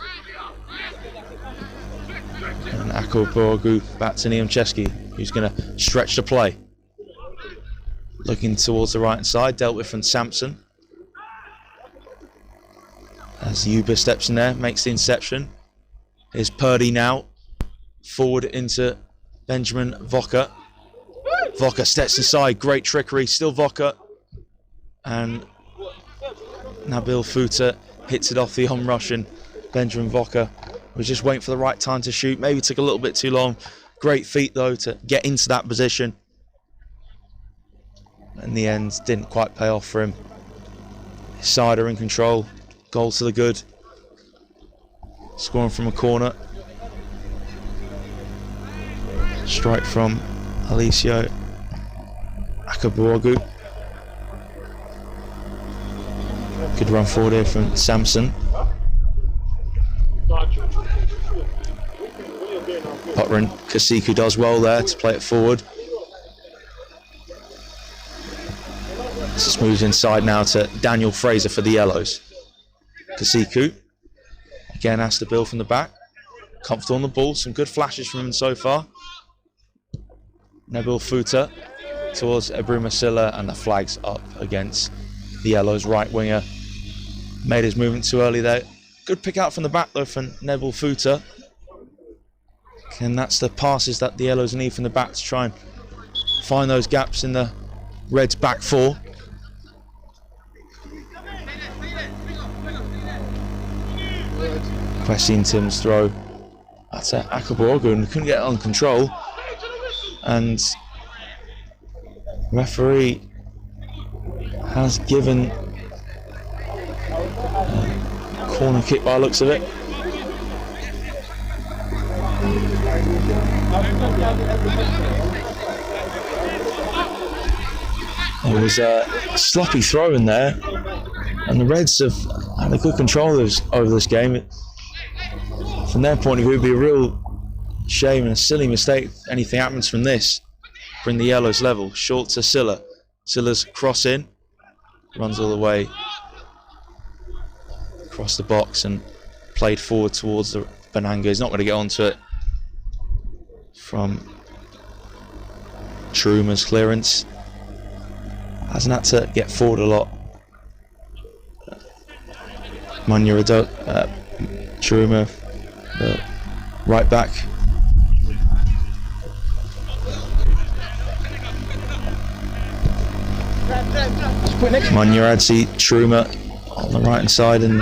And Akabuogu back to Niam Chesky, who's going to stretch the play. Looking towards the right side, dealt with from Sampson. As Yuba steps in there, makes the interception. Here's Purdy now. Forward into Benjamin Vocker. Vocker steps inside, great trickery, still Vocker. And Nabil Futa hits it off the on-Russian Benjamin Vocker. Was just waiting for the right time to shoot, maybe took a little bit too long. Great feet though to get into that position. In the end, didn't quite pay off for him. Sider in control, goal to the good. Scoring from a corner. Strike from Alicio Akabuogu. Good run forward here from Samson. Potter and Kasiku does well there to play it forward. This moves inside now to Daniel Fraser for the Yellows. Kasiku again has to build from the back. Comfortable on the ball, some good flashes from him so far. Nabil Futa towards Ebrima Silla, and the flag's up against the Yellows right winger. Made his movement too early there. Good pick out from the back though from Nabil Futa. And that's the passes that the Yellows need from the back to try and find those gaps in the Reds' back four. Pressing Tim's throw. That's Akabuogu, and couldn't get it on control. And referee has given a corner kick by the looks of it. There was a sloppy throw in there, and the Reds have had a good control over this game. From their point of view, it would be a real shame and a silly mistake if anything happens from this. Bring the Yellows level. Short to Silla. Silla's cross in. Runs all the way across the box and played forward towards the Benanga. He's not going to get onto it from Truma's clearance. Hasn't had to get forward a lot. Truma, right back. Munyaradzi, Truma on the right hand side, and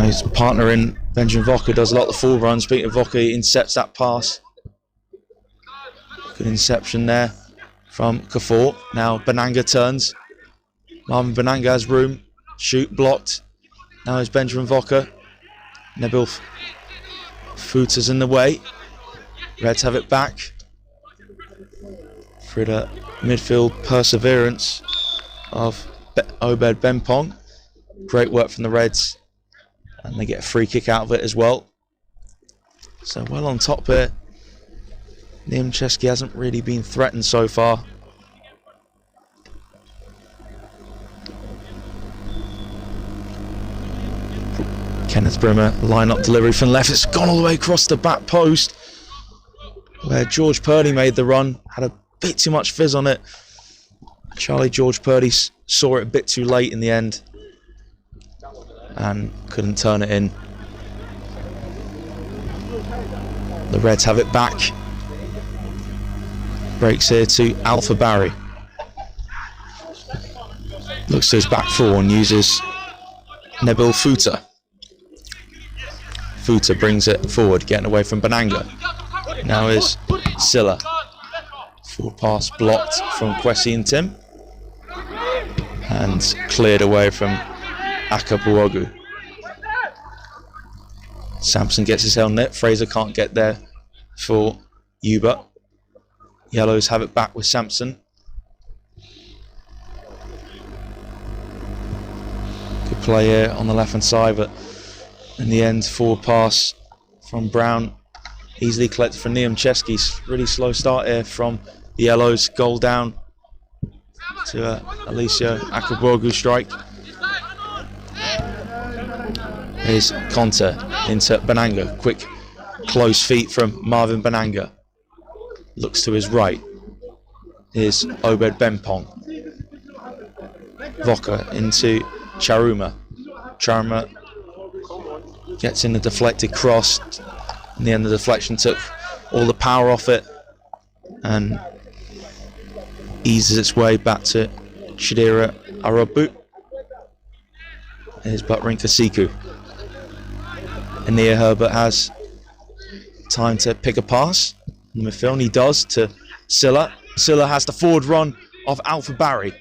his partner in Benjamin Vocker does a lot of the forward runs. Speaking of Vocker, he intercepts that pass. Good interception there from Kafour. Now Benanga turns. Marvin Benanga has room. Shoot blocked. Now it's Benjamin Vocker. Nabil Futa's in the way. Reds have it back. For the midfield perseverance of Obed Bempong. Great work from the Reds. And they get a free kick out of it as well. So well on top here. Niemczewski hasn't really been threatened so far. Kenneth Brimmer, line-up delivery from left. It's gone all the way across the back post, where George Purdy made the run. Had a bit too much fizz on it. Charlie George Purdy saw it a bit too late in the end and couldn't turn it in. The Reds have it back. Breaks here to Alpha Barry. Looks to his back four and uses Nabil Futa. Futa brings it forward, getting away from Benanga. Now is Silla. Forward pass blocked from Kwesi and Tim. And cleared away from Akabuogu. Sampson gets his held net. Fraser can't get there for Yuba. Yellows have it back with Sampson. Good play here on the left hand side, but in the end, forward pass from Brown, easily collected from Niemczewski. Really slow start here from the Yellows. Goal down to Alicio Akabuogu strike. Here's Conte into Benanga. Quick, close feet from Marvin Benanga. Looks to his right. Here's Obed Bempong. Vocker into Charuma. Charma gets in the deflected cross. In the end, the deflection took all the power off it and eases its way back to Shadira Arabu. Here's Buttering Kasiku. Ania Herbert has time to pick a pass in the midfield, and he does to Silla. Silla has the forward run of Alpha Barry,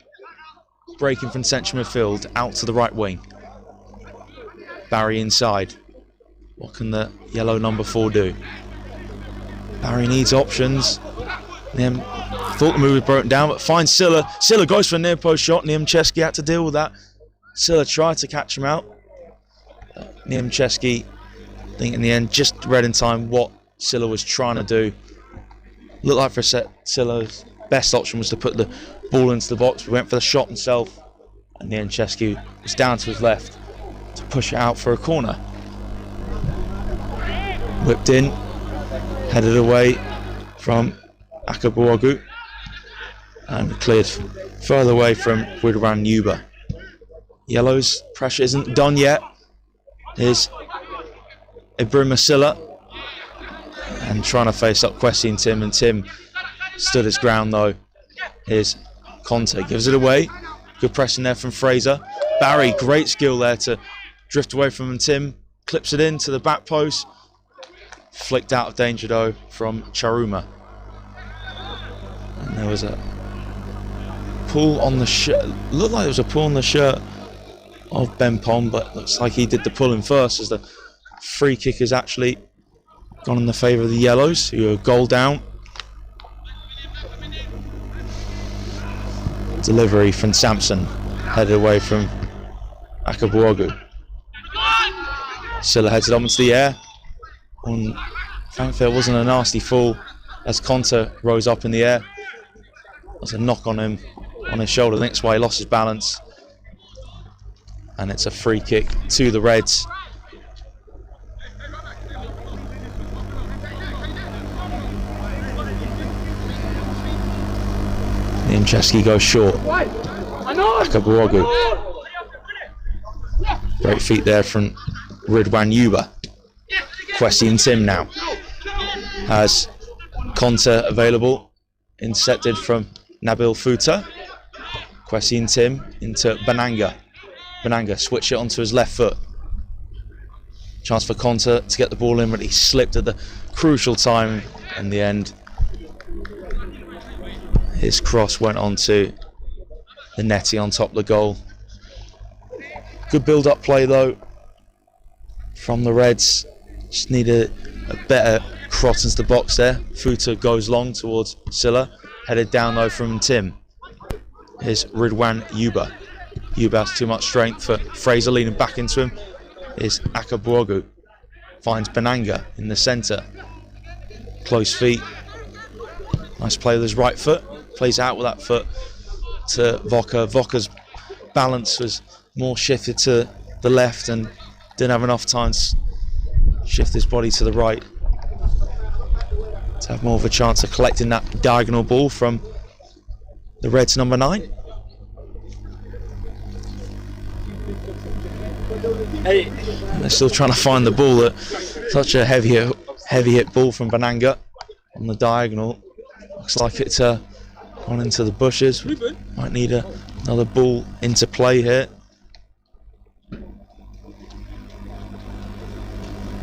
breaking from central midfield out to the right wing. Barry inside. What can the yellow number 4 do? Barry needs options. Nim thought the move was broken down, but finds Silla. Silla goes for a near post shot. Niemczewski had to deal with that. Silla tried to catch him out. Niemczewski, I think in the end, just read in time what Silla was trying to do. Looked like for a set, Silla's best option was to put the ball into the box. He went for the shot himself, and Niemczewski was down to his left to push it out for a corner. Whipped in, headed away from Akabuogu, and cleared further away from Ridwan Yuba. Yellow's pressure isn't done yet. Here's Ibrahima Silla, and trying to face up Kwesi and Tim, stood his ground though. Here's Conte, gives it away. Good pressing there from Fraser. Barry, great skill there to drift away from him. Tim clips it into the back post. Flicked out of danger though from Charuma. And there was a pull on the shirt. Looked like there was a pull on the shirt of Ben Pom, but looks like he did the pulling first, as the free kick has actually gone in the favour of the Yellows, who are goal down. Delivery from Sampson, headed away from Akabuogu. Silla heads it up into the air. Thankfully, it wasn't a nasty fall as Conte rose up in the air. There's a knock on him, on his shoulder. I think that's why he lost his balance. And it's a free kick to the Reds. Niemczewski goes short. Akabuogu. Great feet there from Ridwan Yuba. Kwesi and Tim now has Conte available, intercepted from Nabil Futa. Kwesi and Tim into Bananga. Bananga switch it onto his left foot. Chance for Conte to get the ball in, but he slipped at the crucial time in the end. His cross went on to the netty on top of the goal. Good build-up play though from the Reds. Just need a better cross into the box there. Futa goes long towards Silla. Headed down though from Tim. Here's Ridwan Yuba. Yuba has too much strength for Fraser, leaning back into him. Here's Akabuogu. Finds Bananga in the centre. Close feet. Nice play with his right foot. Plays out with that foot to Voca. Voca's balance was more shifted to the left and didn't have enough time to shift his body to the right to have more of a chance of collecting that diagonal ball from the Reds number 9. And they're still trying to find the ball. That such a heavy hit ball from Bananga on the diagonal. Looks like it's gone into the bushes. Might need another ball into play here.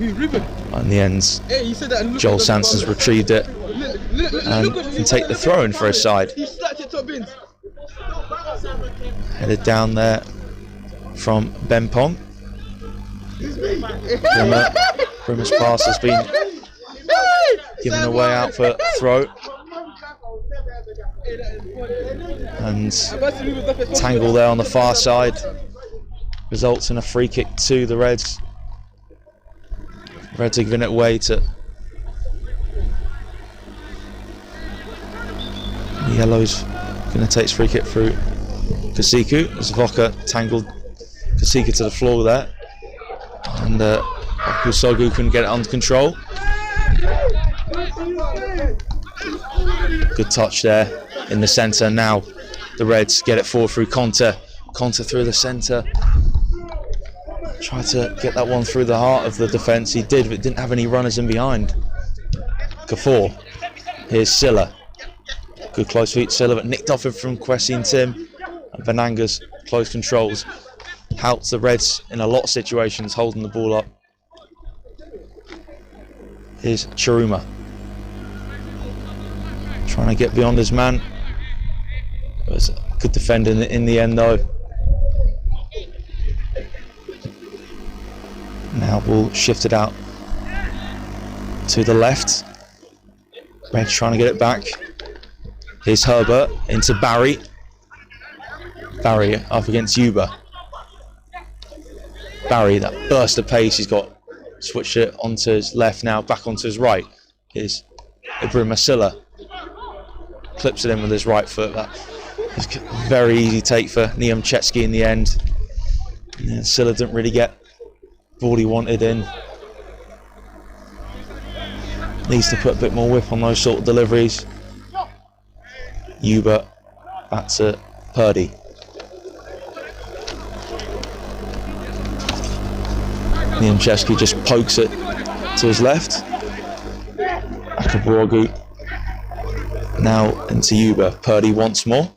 In the end, Joel Sanson's retrieved it and can take the throw in for his side. Headed down there from Ben Pong. Brimmer's pass has been given away out for throw. And tangle there on the far side results in a free kick to the Reds. Reds are giving it away to the Yellows. Going to take his free kick through Kasiku as Voca tangled Kasiku to the floor there, and Okusogu couldn't get it under control. Good touch there in the centre. Now the Reds get it forward through Conte. Conte through the centre. Tried to get that one through the heart of the defence. He did, but didn't have any runners in behind. Kafour. Here's Silla. Good close feet Silla, but nicked off it from Kwesi and Tim. And Vananga's close controls helps the Reds in a lot of situations, holding the ball up. Here's Chiruma. Trying to get beyond his man. It was a good defender in the end though. Now ball shifted out to the left. Reds trying to get it back. Here's Herbert into Barry. Barry up against Yuba. Barry, that burst of pace he's got. Switched it onto his left now, back onto his right. Here's Ibrahim Silla. Clips it in with his right foot. That was a very easy take for Niam Chetsky in the end. Yeah, Silla didn't really get the ball he wanted in. Needs to put a bit more whip on those sort of deliveries. Yuba back to Purdy. Niam Chetsky just pokes it to his left. Akabuagu now into Yuba. Purdy once more.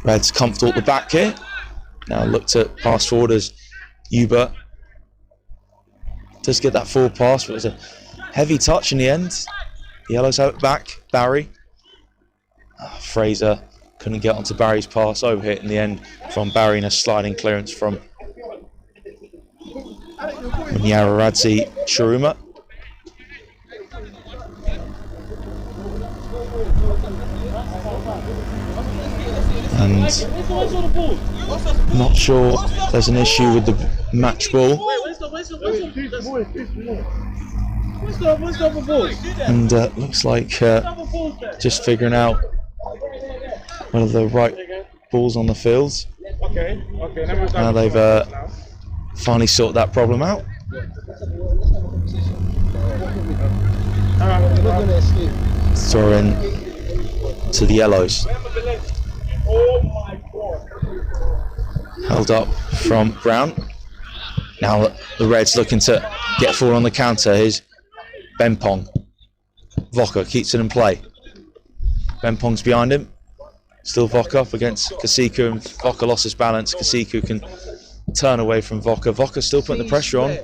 Reds comfortable at the back here. Now look to pass forward as Yuba does get that forward pass, but it was a heavy touch in the end. The Yellows have it back. Barry. Fraser couldn't get onto Barry's pass. Overhit in the end from Barry and a sliding clearance from Nyararadze Chiruma. And not sure there's an issue with the match ball. And looks like just figuring out one of the right balls on the fields. Now they've finally sorted that problem out. Throw in to the Yellows. Held up from Brown. Now the Reds looking to get forward on the counter. Here's Bempong. Voka keeps it in play. Bempong's behind him. Still Voka up against Kasiku, and Voka lost his balance. Kasiku can turn away from Voka. Voka still putting the pressure on.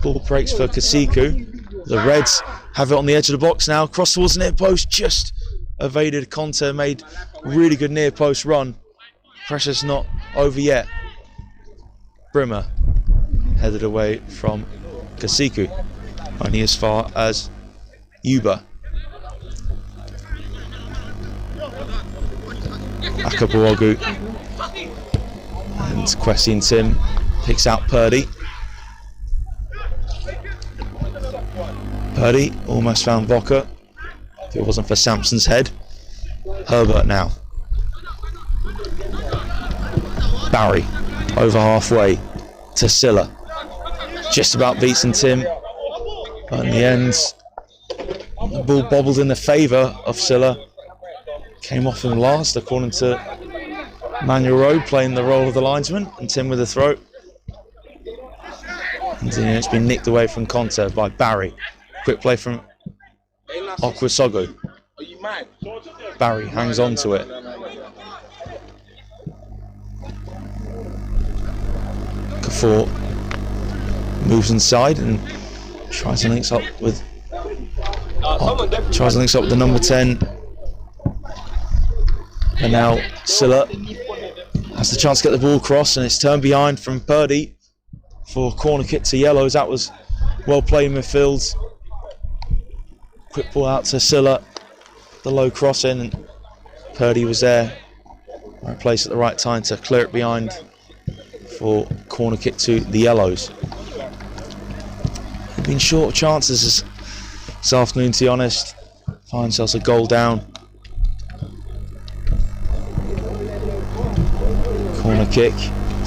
Ball breaks for Kasiku. The Reds have it on the edge of the box now. Cross towards the near post. Just evaded Conte. Made really good near post run. Pressure's not over yet. Brimmer headed away from Kasiku. Only as far as Yuba. Akabuagu and Kwesi and Tim picks out Purdy. Purdy almost found Voka if it wasn't for Sampson's head. Herbert now. Barry over halfway to Silla. Just about beats and Tim, but in the end the ball bobbled in the favour of Silla. Came off him last according to Manuel Rowe, playing the role of the linesman, and Tim with the throw. And it's been nicked away from Conte by Barry. Quick play from Okwasogo. Barry hangs on to it. Kafour moves inside and tries to link up with the number 10. And now Silla has the chance to get the ball across, and it's turned behind from Purdy for corner kick to Yellows. That was well played in midfield. Quick ball out to Silla, the low cross in, and Purdy was there, right place at the right time to clear it behind for corner kick to the Yellows. They've been short of chances this afternoon, to be honest. Find themselves a goal down. Corner kick,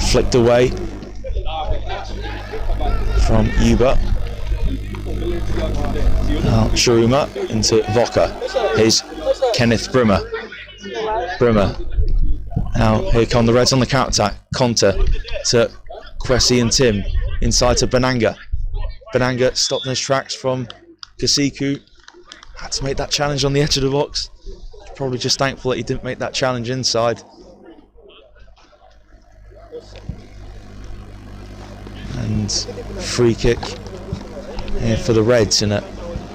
flicked away from Yuba. Now Chiruma into Voka. Here's Kenneth Brimmer. Now here come the Reds on the counter attack. Conte to Kwesi and Tim inside to Bananga. Bananga stopped in his tracks from Kasiku. Had to make that challenge on the edge of the box. Probably just thankful that he didn't make that challenge inside. And free kick here for the Reds in a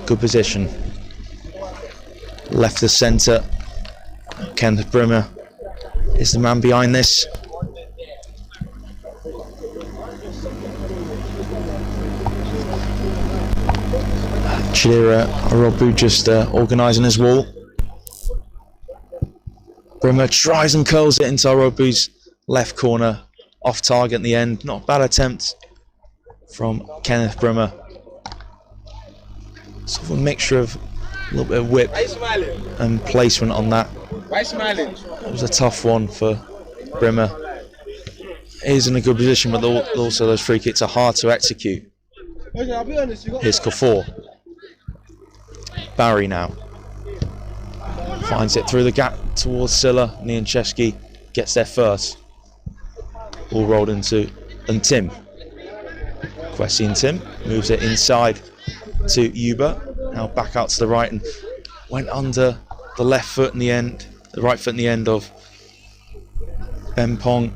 good position. Left of centre. Kenneth Brimmer is the man behind this. Chidera Arobu just organising his wall. Brimmer tries and curls it into Arobu's left corner. Off target in the end. Not a bad attempt from Kenneth Brimmer. Sort of a mixture of a little bit of whip and placement on that. It was a tough one for Brimmer. He's in a good position, but also those free kicks are hard to execute. Here's Kafour. Barry now finds it through the gap towards Silla. Nianchevsky gets there first. All rolled into and Tim. Kwesi and Tim moves it inside to Yuba. Now back out to the right and went under the left foot in the end, the right foot in the end of Ben Pong,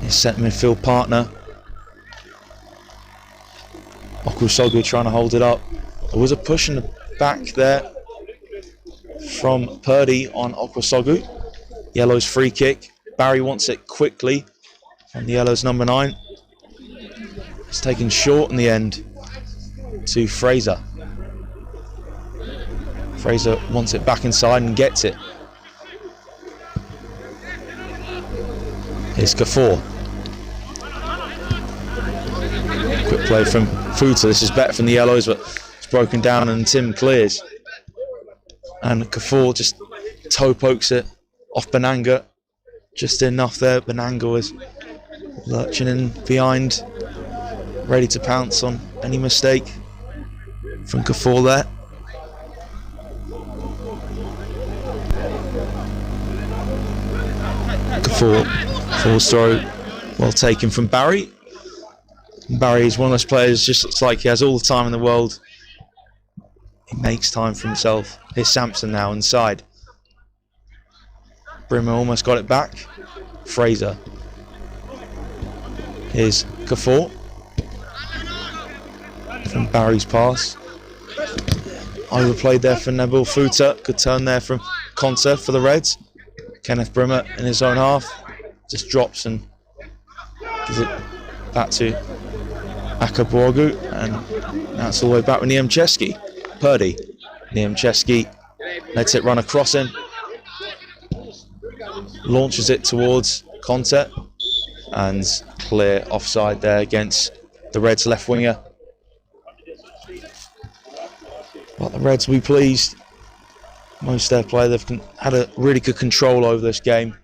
his set midfield partner. Okusogu trying to hold it up. There was a push in the back there from Purdy on Okusogu. Yellow's free kick. Barry wants it quickly from the Yellow's number 9. It's taken short in the end to Fraser. Fraser wants it back inside and gets it. Here's Kafour. Quick play from Futa. This is better from the Yellows, but it's broken down and Tim clears. And Kafour just toe pokes it off Bananga. Just enough there. Bananga was lurching in behind, ready to pounce on any mistake from Kafour there. Kafour's throw, well taken from Barry. Barry is one of those players, just looks like he has all the time in the world. He makes time for himself. Here's Sampson now inside. Brimmer almost got it back. Fraser. Here's Kafour from Barry's pass. Overplayed there for Nabil Futa. Good turn there from Conta for the Reds. Kenneth Brimmer in his own half. Just drops and gives it back to Akabuogu. And now it's all the way back with Niamchevsky. Purdy. Niamchevsky lets it run across him. Launches it towards Conte. And clear offside there against the Reds left winger. But the Reds will be pleased. Most of their play, they've had a really good control over this game.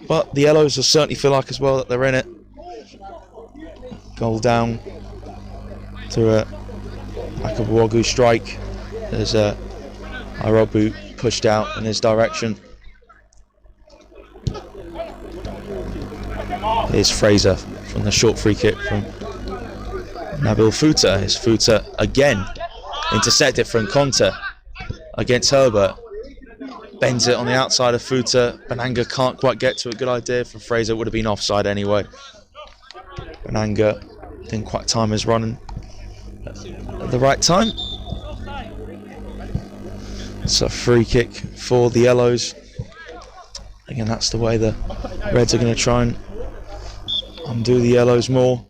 But the Yellows will certainly feel like as well that they're in it. Goal down to a Akabuogu strike. There's a Irobu pushed out in his direction. Here's Fraser from the short free kick from Nabil Futa. Here's Futa again. Intercepted from Conte against Herbert. Bends it on the outside of Futa. Bananga can't quite get to it. Good idea from Fraser. Would have been offside anyway. Bananga didn't quite time his running at the right time. It's a free kick for the Yellows. Again, that's the way the Reds are going to try and undo the Yellows more.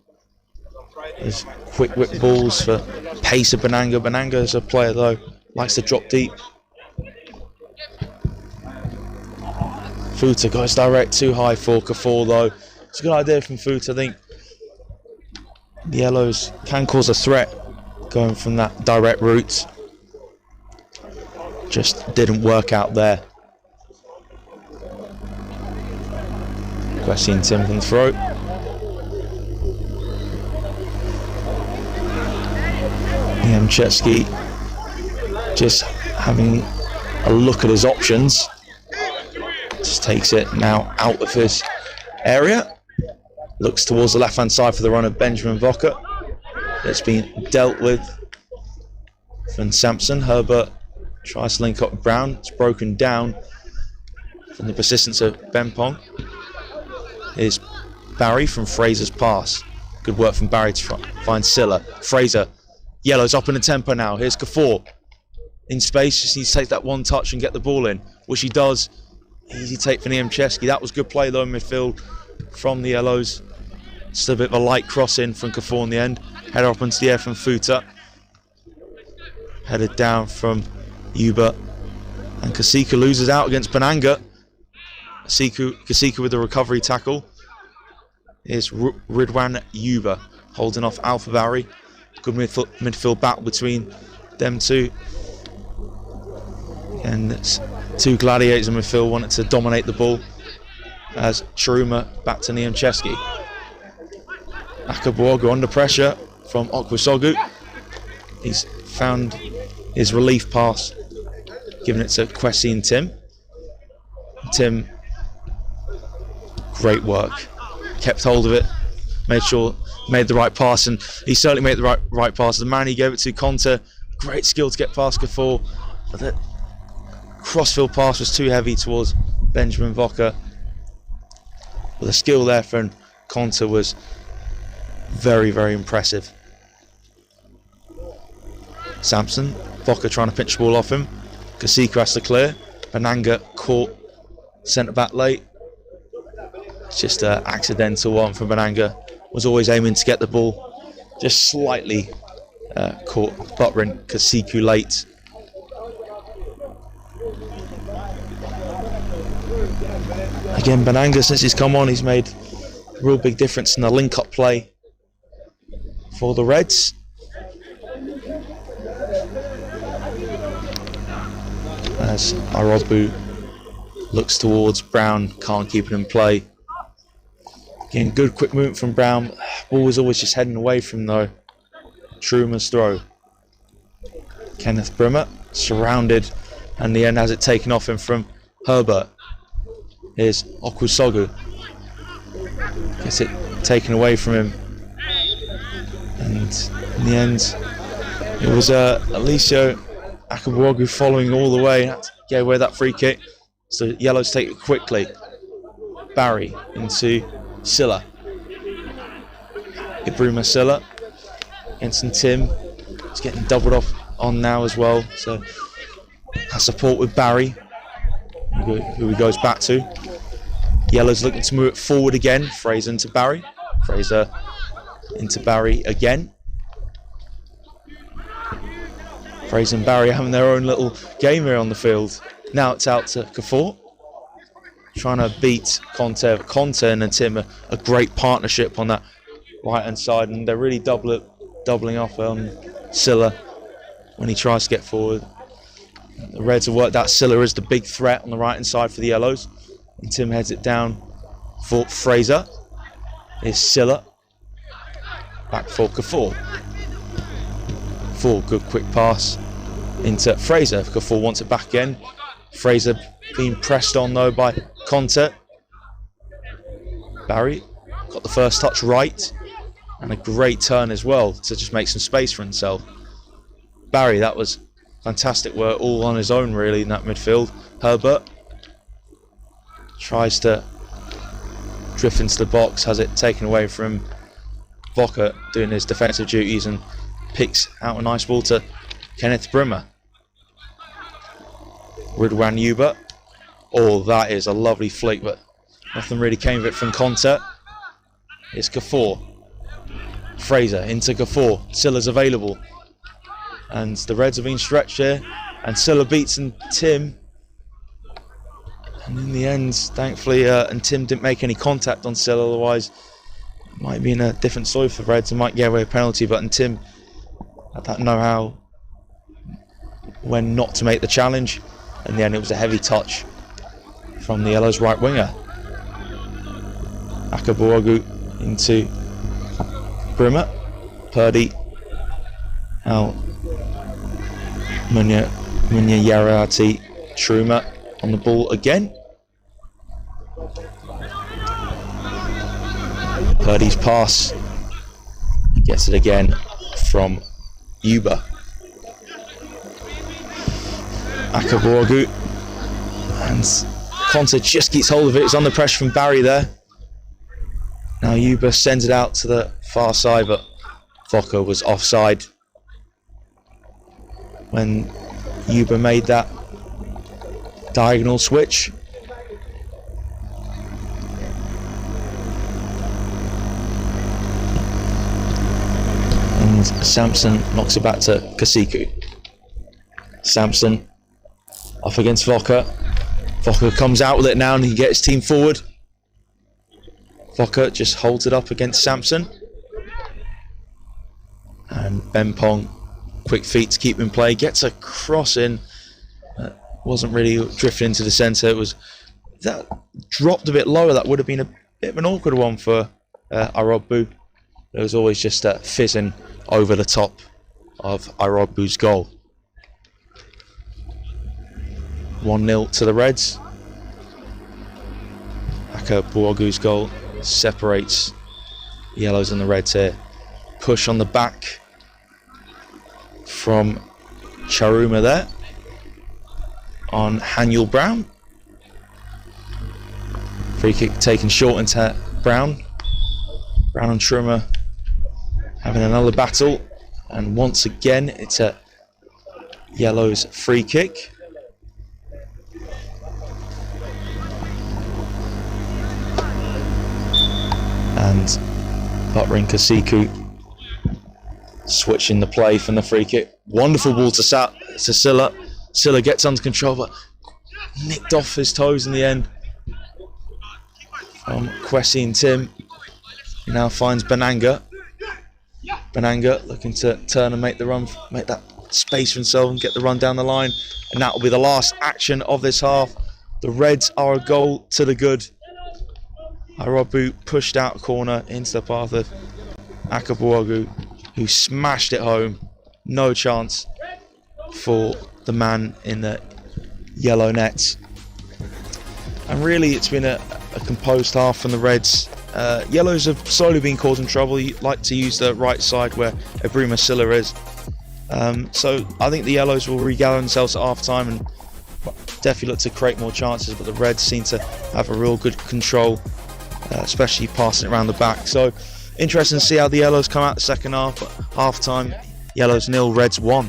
There's quick whip balls for pace of Bananga. Bananga is a player though, likes to drop deep. Futa goes direct, too high for Kafour though. It's a good idea from Futa. I think the Yellows can cause a threat going from that direct route. Just didn't work out there. Kwesi and Tim can throw. Niamchevsky just having a look at his options. Just takes it now out of his area. Looks towards the left-hand side for the run of Benjamin Vocker. It's been dealt with from Sampson. Herbert tries to link up with Brown. It's broken down from the persistence of Bempong. Here's Barry from Fraser's pass. Good work from Barry to find Silla. Fraser, yellow's up in the tempo now. Here's Kafour. In space, just needs to take that one touch and get the ball in, which he does. Easy take for Niemczewski. That was good play though in midfield from the Yellows. Just a bit of a light cross in from Kafour in the end. Header up into the air from Futa. Headed down from Yuba. And Kasika loses out against Bananga. Kasika with the recovery tackle. Here's Ridwan Yuba holding off Alpha Barry. Good midfield battle between them two. And it's two gladiators in midfield wanting to dominate the ball. As Chiruma back to Niemczewski. Akabuogu under pressure from Okwisogu. He's found his relief pass, giving it to Kwesi and Tim. Tim, great work. Kept hold of it, made the right pass, and he certainly made the right pass. The man he gave it to, Conte, great skill to get past Kafour, but that crossfield pass was too heavy towards Benjamin Vocker. But the skill there from Conte was very, very impressive. Sampson, Vocker trying to pinch the ball off him. Kasika has to clear. Bananga caught centre back late. It's just an accidental one from Bananga. Was always aiming to get the ball. Just slightly caught buttering Kasiku late. Again, Bananga, since he's come on, he's made a real big difference in the link-up play for the Reds. As Arozbu looks towards Brown, can't keep it in play. Again, good quick movement from Brown. Ball was always just heading away from though. Truman's throw. Kenneth Brimmer surrounded, and the end has it taken off him from Herbert. Here's Okusogu. Gets it taken away from him. And in the end, it was Alicio Akabuogu following all the way. Gave away that free kick. So Yellows take it quickly. Barry into Silla. Ibrahima Silla. Ensign Tim. He's getting doubled off on now as well. So that support with Barry, who he goes back to. Yellow's looking to move it forward again. Fraser into Barry. Fraser into Barry again. Fraser and Barry having their own little game here on the field. Now it's out to Kafour. Trying to beat Conte. Conte and Tim a great partnership on that right hand side, and they're really doubling up on Silla when he tries to get forward. The Reds have worked out Silla is the big threat on the right hand side for the Yellows, and Tim heads it down for Fraser. Here's Silla back for Kafour. Kafour, good quick pass into Fraser. Kafour wants it back again. Fraser being pressed on though by Conte. Barry got the first touch right, and a great turn as well to just make some space for himself. Barry, that was fantastic work all on his own really in that midfield. Herbert tries to drift into the box, has it taken away from Vocker doing his defensive duties, and picks out a nice ball to Kenneth Brimmer. Ridwan Yuba. Oh, that is a lovely flick, but nothing really came of it from Conte. It's Kafour. Fraser into Kafour. Silla's available. And the Reds have been stretched here. And Silla beats and Tim. And in the end, thankfully, and Tim didn't make any contact on Silla, otherwise it might be in a different story for the Reds and might get away a penalty, but and Tim had that know-how when not to make the challenge. In the end, it was a heavy touch from the Yellows' right winger. Akabuogu into Brimmer. Purdy out. Munya Yarati Truma on the ball again. Purdy's pass. Gets it again from Yuba. Akabuagu. And Conte just gets hold of it. It's under pressure from Barry there. Now Yuba sends it out to the far side, but Fokker was offside when Yuba made that diagonal switch. And Sampson knocks it back to Kasiku. Sampson off against Fokker. Fokker comes out with it now and he gets his team forward. Fokker just holds it up against Sampson. And Bempong, quick feet to keep in play, gets a cross in. Wasn't really drifting into the centre. It was that dropped a bit lower. That would have been a bit of an awkward one for Arogbu. It was always just fizzing over the top of Arogbu's goal. 1-0 to the Reds. Akabuagu's goal separates Yellows and the Reds here. Push on the back from Charuma there on Haniel Brown. Free kick taken short into Brown. Brown and Charuma having another battle, and once again it's a Yellows free kick. And Butrin Kasiku switching the play from the free kick. Wonderful ball to Silla. Silla gets under control, but nicked off his toes in the end from Kwesi and Tim. He now finds Benanga. Benanga looking to turn and make the run, make that space for himself and get the run down the line. And that will be the last action of this half. The Reds are a goal to the good. Arogbu pushed out a corner into the path of Akabuagu, who smashed it home. No chance for the man in the yellow net. And really it's been a composed half from the Reds. Yellows have slowly been causing trouble. You like to use the right side where Ibrahima Silla is. So I think the Yellows will regather themselves at half time and definitely look to create more chances, but the Reds seem to have a real good control, especially passing it around the back. So interesting to see how the Yellows come out the second half. But half time, Yellows 0, Reds 1.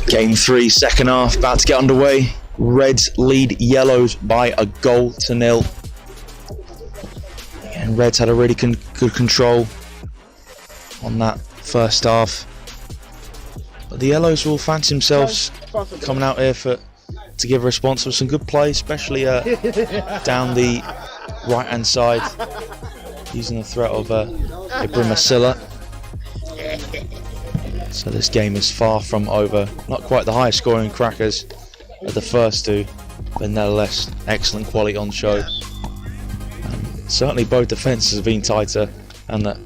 Game 3, second half, about to get underway. Reds lead Yellows by a goal to nil. And Reds had a really good control on that first half. But the Yellows will fancy themselves coming out here to give a response with some good play, especially down the right-hand side, using the threat of Ibrahim Silla. So this game is far from over. Not quite the highest scoring crackers of the first two, but nevertheless excellent quality on show. Certainly both defences have been tighter than the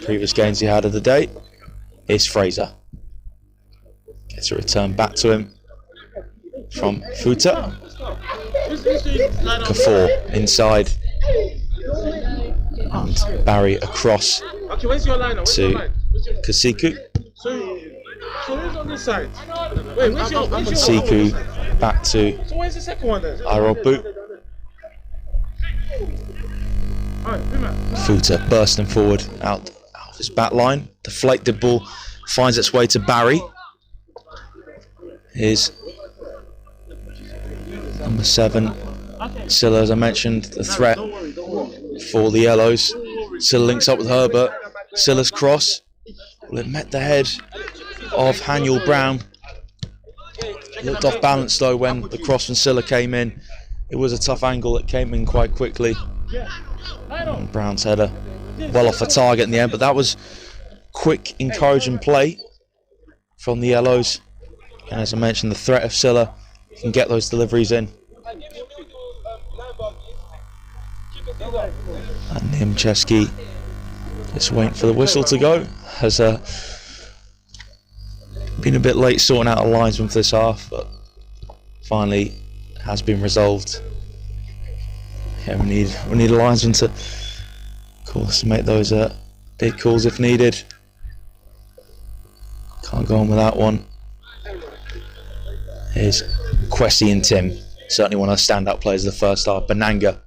previous games he had of the day. Here's Fraser. Gets a return back to him from Futa. Kafour inside. And Barry across to Kasiku. So who's on this side? Wait, where's your Kasiku back to So where's the second one then? Irobu. Futa bursting forward out of his back line. Deflected ball finds its way to Barry. Here's number 7, Silla, as I mentioned, the threat for the Yellows. Silla links up with Herbert. Silla's cross. Well, it met the head of Haniel Brown. Looked off balance though when the cross from Silla came in. It was a tough angle that came in quite quickly. And Brown's header well off the target in the end, but that was quick, encouraging play from the Yellows. And as I mentioned, the threat of Silla can get those deliveries in. And Niemczewski just waiting for the whistle to go. Has been a bit late sorting out a linesman for this half, but finally has been resolved. Yeah, we need a linesman to, of course, make those big calls if needed. Can't go on with that one. Here's Kwesi and Tim, certainly one of the standout players of the first half. Benanga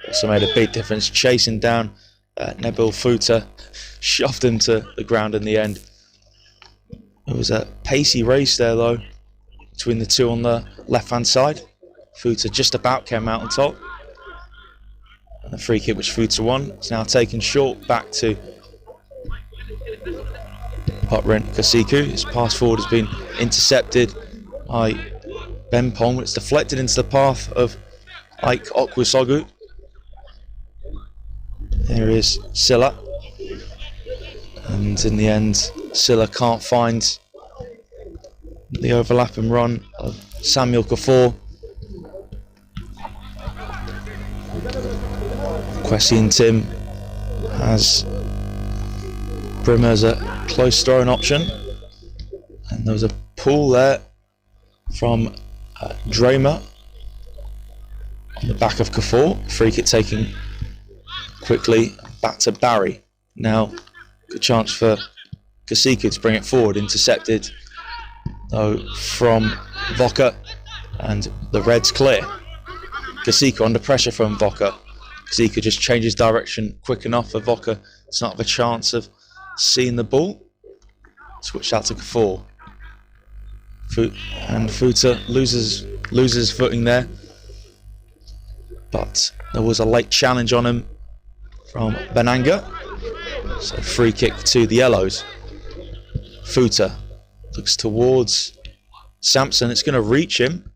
also made a big difference, chasing down Nabil Futa, shoved him to the ground in the end. It was a pacey race there though, between the two on the left-hand side. Futa just about came out on top. And the free kick which Futa won is now taken short back to Potrin Kasiku. His pass forward has been intercepted by Ben Pong. It's deflected into the path of Ike Okwisogu. There is Silla. And in the end, Silla can't find the overlapping run of Samuel Kafour. Kwesi and Tim has Brimmer as a close throwing option. And there was a pull there from Dramer on the back of Kafour. Free kick taken quickly back to Barry. Now, good chance for Kasiku to bring it forward, intercepted though from Voka, and the Reds clear. Kasiku under pressure from Voka. Kasiku just changes direction quick enough for Voka to not have a chance of seeing the ball. Switched out to Kafour. And Futa loses footing there, but there was a late challenge on him from Benanga. So free kick to the yellows. Futa looks towards Sampson. It's going to reach him.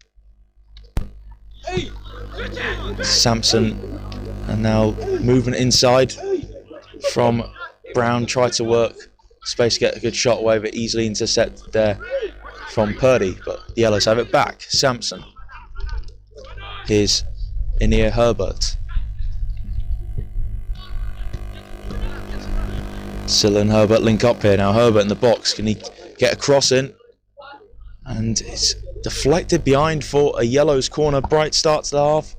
Sampson, and now moving inside from Brown. Tried to work space to get a good shot away, but easily intercepted there from Purdy. But the yellows have it back. Sampson. Here's Inia Herbert. Silla and Herbert link up here. Now Herbert in the box. Can he get a cross in? And it's deflected behind for a yellows corner. Bright start to the half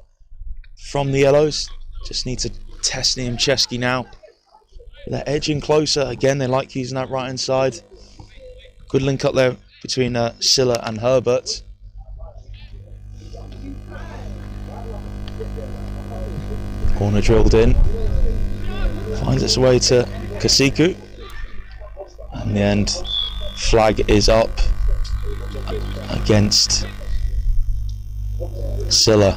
from the yellows. Just need to test Niemczewski now. They're edging closer. Again, they like using that right hand side. Good link up there between Silla and Herbert. Corner drilled in. Finds its way to Kasiku. In the end, flag is up against Silla.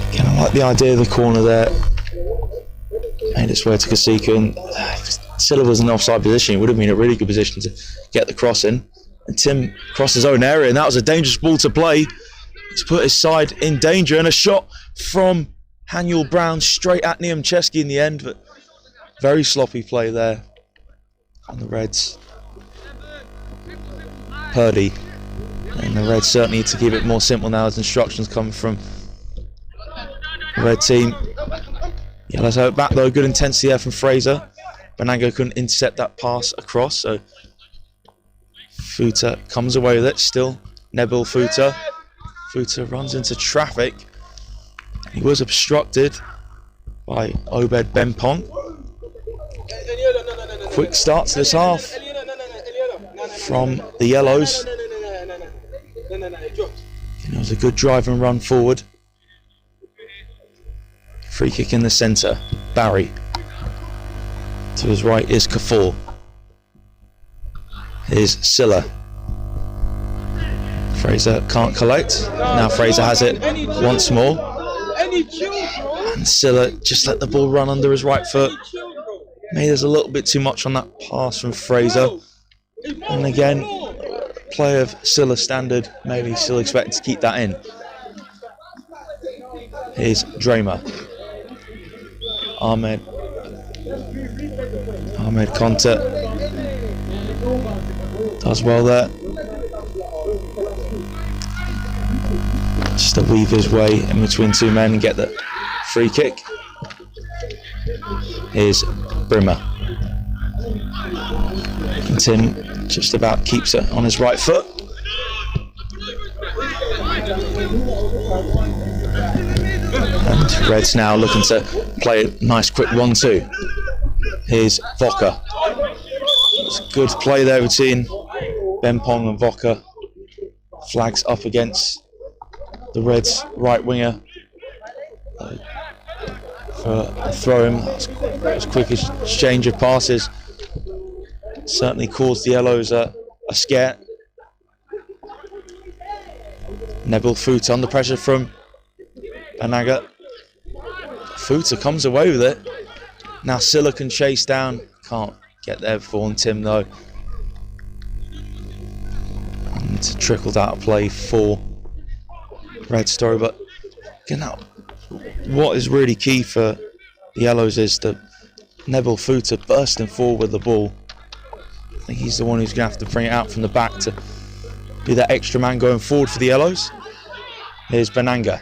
Again, I like the idea of the corner there. Made its way to Kasiku, and Silla was in an offside position. It would have been a really good position to get the cross in. And Tim crossed his own area, and that was a dangerous ball to play. He's put his side in danger, and a shot from Haniel Brown straight at Niemczewski in the end, but very sloppy play there on the Reds. Purdy, and the Reds certainly need to keep it more simple now as instructions come from the Red team. Yellows have it back though, good intensity there from Fraser. Benango couldn't intercept that pass across, so Futa comes away with it still. Nebil Futa. Futa runs into traffic. He was obstructed by Obed Bempong. Quick start to this half from the yellows. It was a good drive and run forward. Free kick in the centre. Barry. To his right is Kafur. Here's Silla. Fraser can't collect. Now Fraser has it once more. And Silla just let the ball run under his right foot. Maybe there's a little bit too much on that pass from Fraser. And again, play of Silla standard. Maybe still expected to keep that in. Here's Dramer. Ahmed Conte does well there. Just to weave his way in between two men and get the free kick. Here's Brimmer. And Tim just about keeps it on his right foot. And Reds now looking to play a nice quick 1-2. Here's Voka. It's a good play there between Bempong and Voka. Flags up against the Reds' right winger for a throw in. As quick exchange of passes certainly caused the Yellows a scare. Nebil Futa under pressure from Banaga. Futa comes away with it. Now Silla can chase down. Can't get there before Tim though. And trickled out of play for Red Story. But again, now, what is really key for the Yellows is the Nebil Futa bursting forward with the ball. I think he's the one who's going to have to bring it out from the back to be that extra man going forward for the Yellows. Here's Benanga.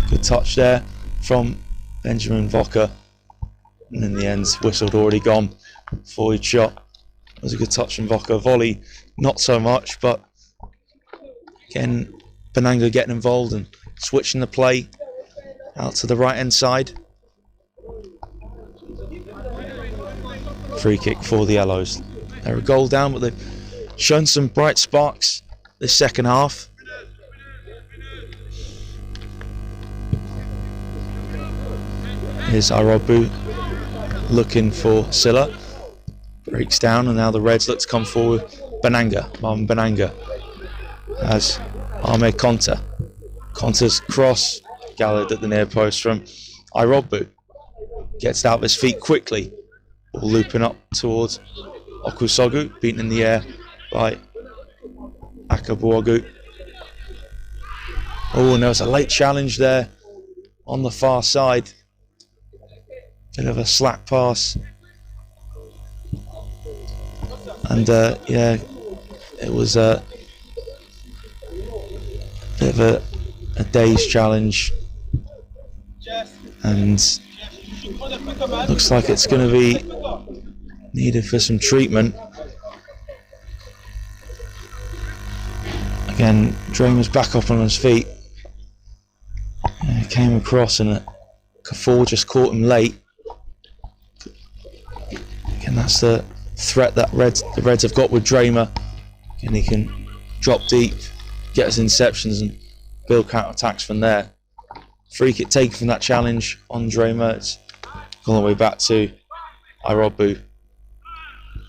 Good touch there from Benjamin Voka. And in the end, whistled already gone before he'd shot. It was a good touch from Voka. Volley, not so much, but again, Benanga getting involved and switching the play out to the right-hand side. Free kick for the Yellows. They're a goal down, but they've shown some bright sparks this second half. Here's Arobu looking for Silla. Breaks down, and now the Reds look to come forward. Marvin Benanga has Ahmed Conte. Conte's cross, gathered at the near post from Irobu. Gets out of his feet quickly. Ball looping up towards Okusogu, beaten in the air by Akabuogu. Oh, and there was a late challenge there on the far side. Bit of a slack pass. And yeah, it was a bit of a day's challenge. And looks like it's going to be needed for some treatment. Again, Dramer's back up on his feet. He came across and Kafour just caught him late. Again, that's the threat that the Reds have got with Dramer. And he can drop deep, get his interceptions and build counter-attacks from there. Free kick taken from that challenge on Dramer. It's all the way back to Irobu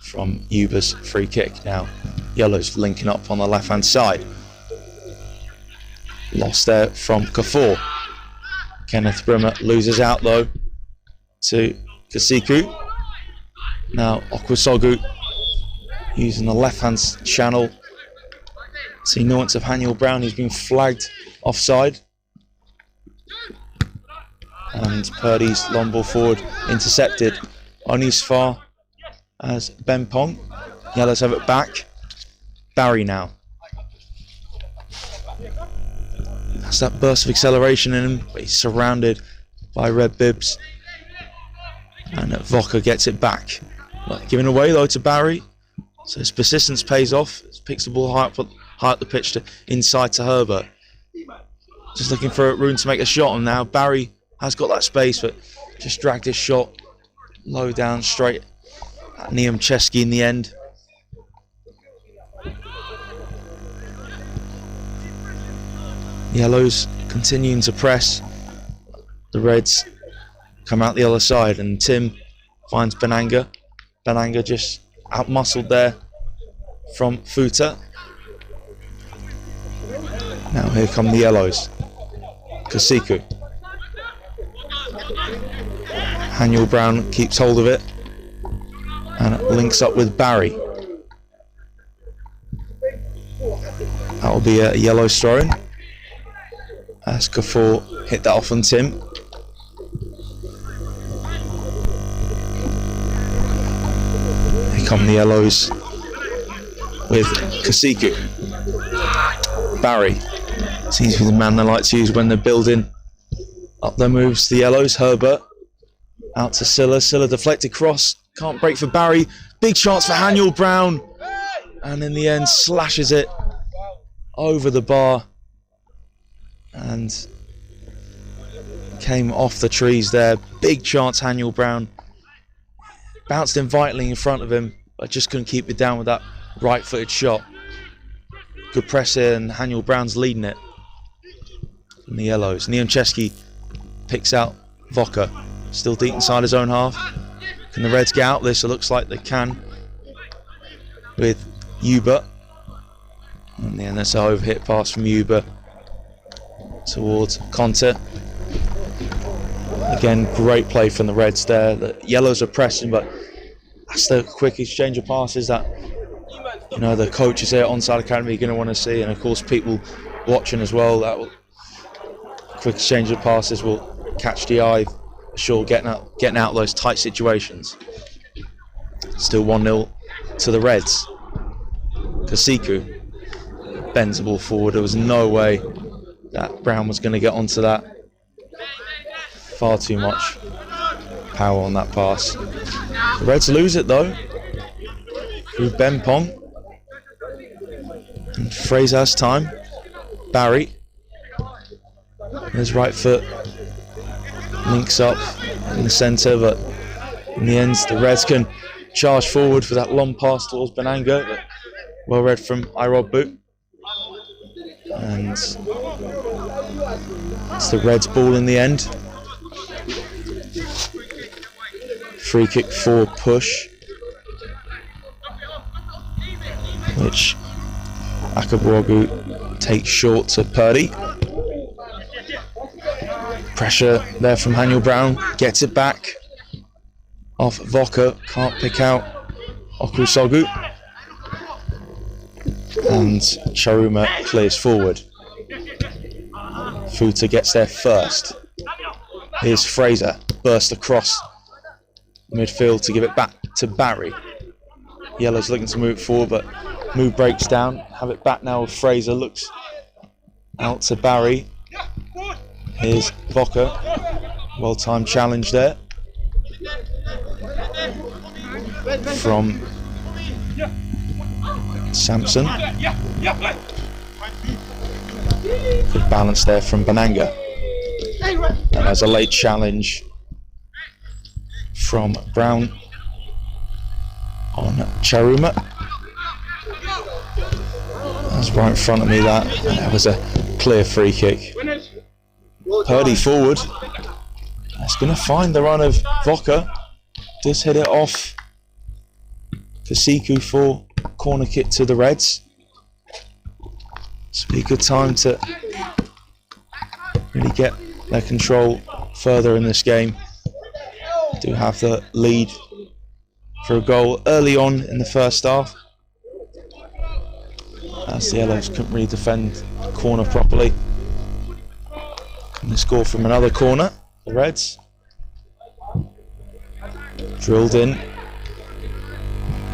from Yuba's free kick. Now Yellow's linking up on the left-hand side. Lost there from Kafour. Kenneth Brimmer loses out though to Kasiku. Now Okusogu using the left-hand channel. See nuance of Haniel Brown, he's been flagged offside. And Purdy's long ball forward intercepted only as far as Ben Pong. Yellows have it back. Barry now. That's that burst of acceleration in him, but he's surrounded by red bibs. And Voca gets it back. Giving away though to Barry. So his persistence pays off. Picks the ball high up the pitch to inside to Herbert. Just looking for room to make a shot, and now Barry has got that space, but just dragged his shot low down straight at Liam Chesky in the end. Yellows continuing to press. The Reds come out the other side, and Tim finds Benanga. Benanga just out-muscled there from Futa. Now here come the Yellows. Kasiku. Haniel Brown keeps hold of it and it links up with Barry. That will be a yellow throw-in as Kafour hit that off on Tim. Here come the Yellows with Kasiku. Barry seems to be the man they like to use when they're building. Up there moves the Yellows. Herbert out to Silla. Silla deflected cross. Can't break for Barry. Big chance for Haniel Brown. And in the end slashes it over the bar. And came off the trees there. Big chance Haniel Brown. Bounced invitingly in front of him, but just couldn't keep it down with that right-footed shot. Good press here, and Haniel Brown's leading it. From the Yellows. Niemczewski picks out Voca. Still deep inside his own half. Can the Reds get out this? It looks like they can. With Yuba. And then there's an overhit pass from Yuba towards Conte. Again, great play from the Reds there. The Yellows are pressing, but that's the quick exchange of passes that the coaches here at Onside Academy are going to want to see, and of course people watching as well. That will, quick exchange of passes will catch the eye. Sure, getting out of those tight situations. Still 1-0 to the Reds. Kasiku bends the ball forward. There was no way that Brown was going to get onto that. Far too much power on that pass. The Reds lose it though through Ben Pong. And Fraser has time. Barry. His right foot links up in the centre, but in the end the Reds can charge forward for that long pass towards Benanga, but well read from Irobu. And it's the Reds' ball in the end. Free kick for push, which Akabuogu takes short to Purdy. Pressure there from Daniel Brown. Gets it back. Off Voka. Can't pick out Okusogu. And Charuma clears forward. Futa gets there first. Here's Fraser. Burst across midfield to give it back to Barry. Yellow's looking to move forward, but move breaks down. Have it back now with Fraser. Looks out to Barry. Here's Voka. Well-timed challenge there from Sampson. Good balance there from Bananga. And there's a late challenge from Brown on Charuma. That's right in front of me, that was a clear free kick. Purdy forward. That's going to find the run of Voka. Does hit it off Kasiku for corner kick to the Reds. This will be a good time to really get their control further in this game. Do have the lead for a goal early on in the first half, as the Yellows couldn't really defend the corner properly. And they score from another corner, the Reds. Drilled in,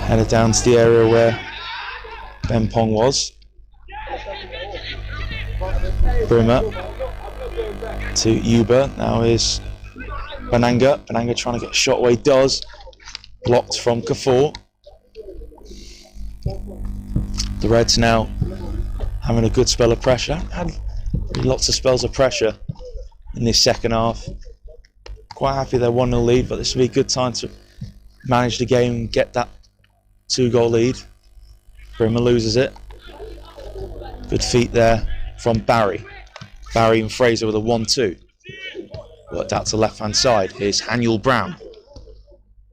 headed down to the area where Ben Pong was. Brimmer to Yuba. Now is Bananga. Bananga trying to get a shot away. Does. Blocked from Kafour. The Reds now having a good spell of pressure. Had lots of spells of pressure in this second half. Quite happy they're 1-0 lead, but this will be a good time to manage the game and get that 2-goal lead. Brimmer loses it. Good feet there from Barry. Barry and Fraser with a 1-2. Worked out to left-hand side. Here's Daniel Brown.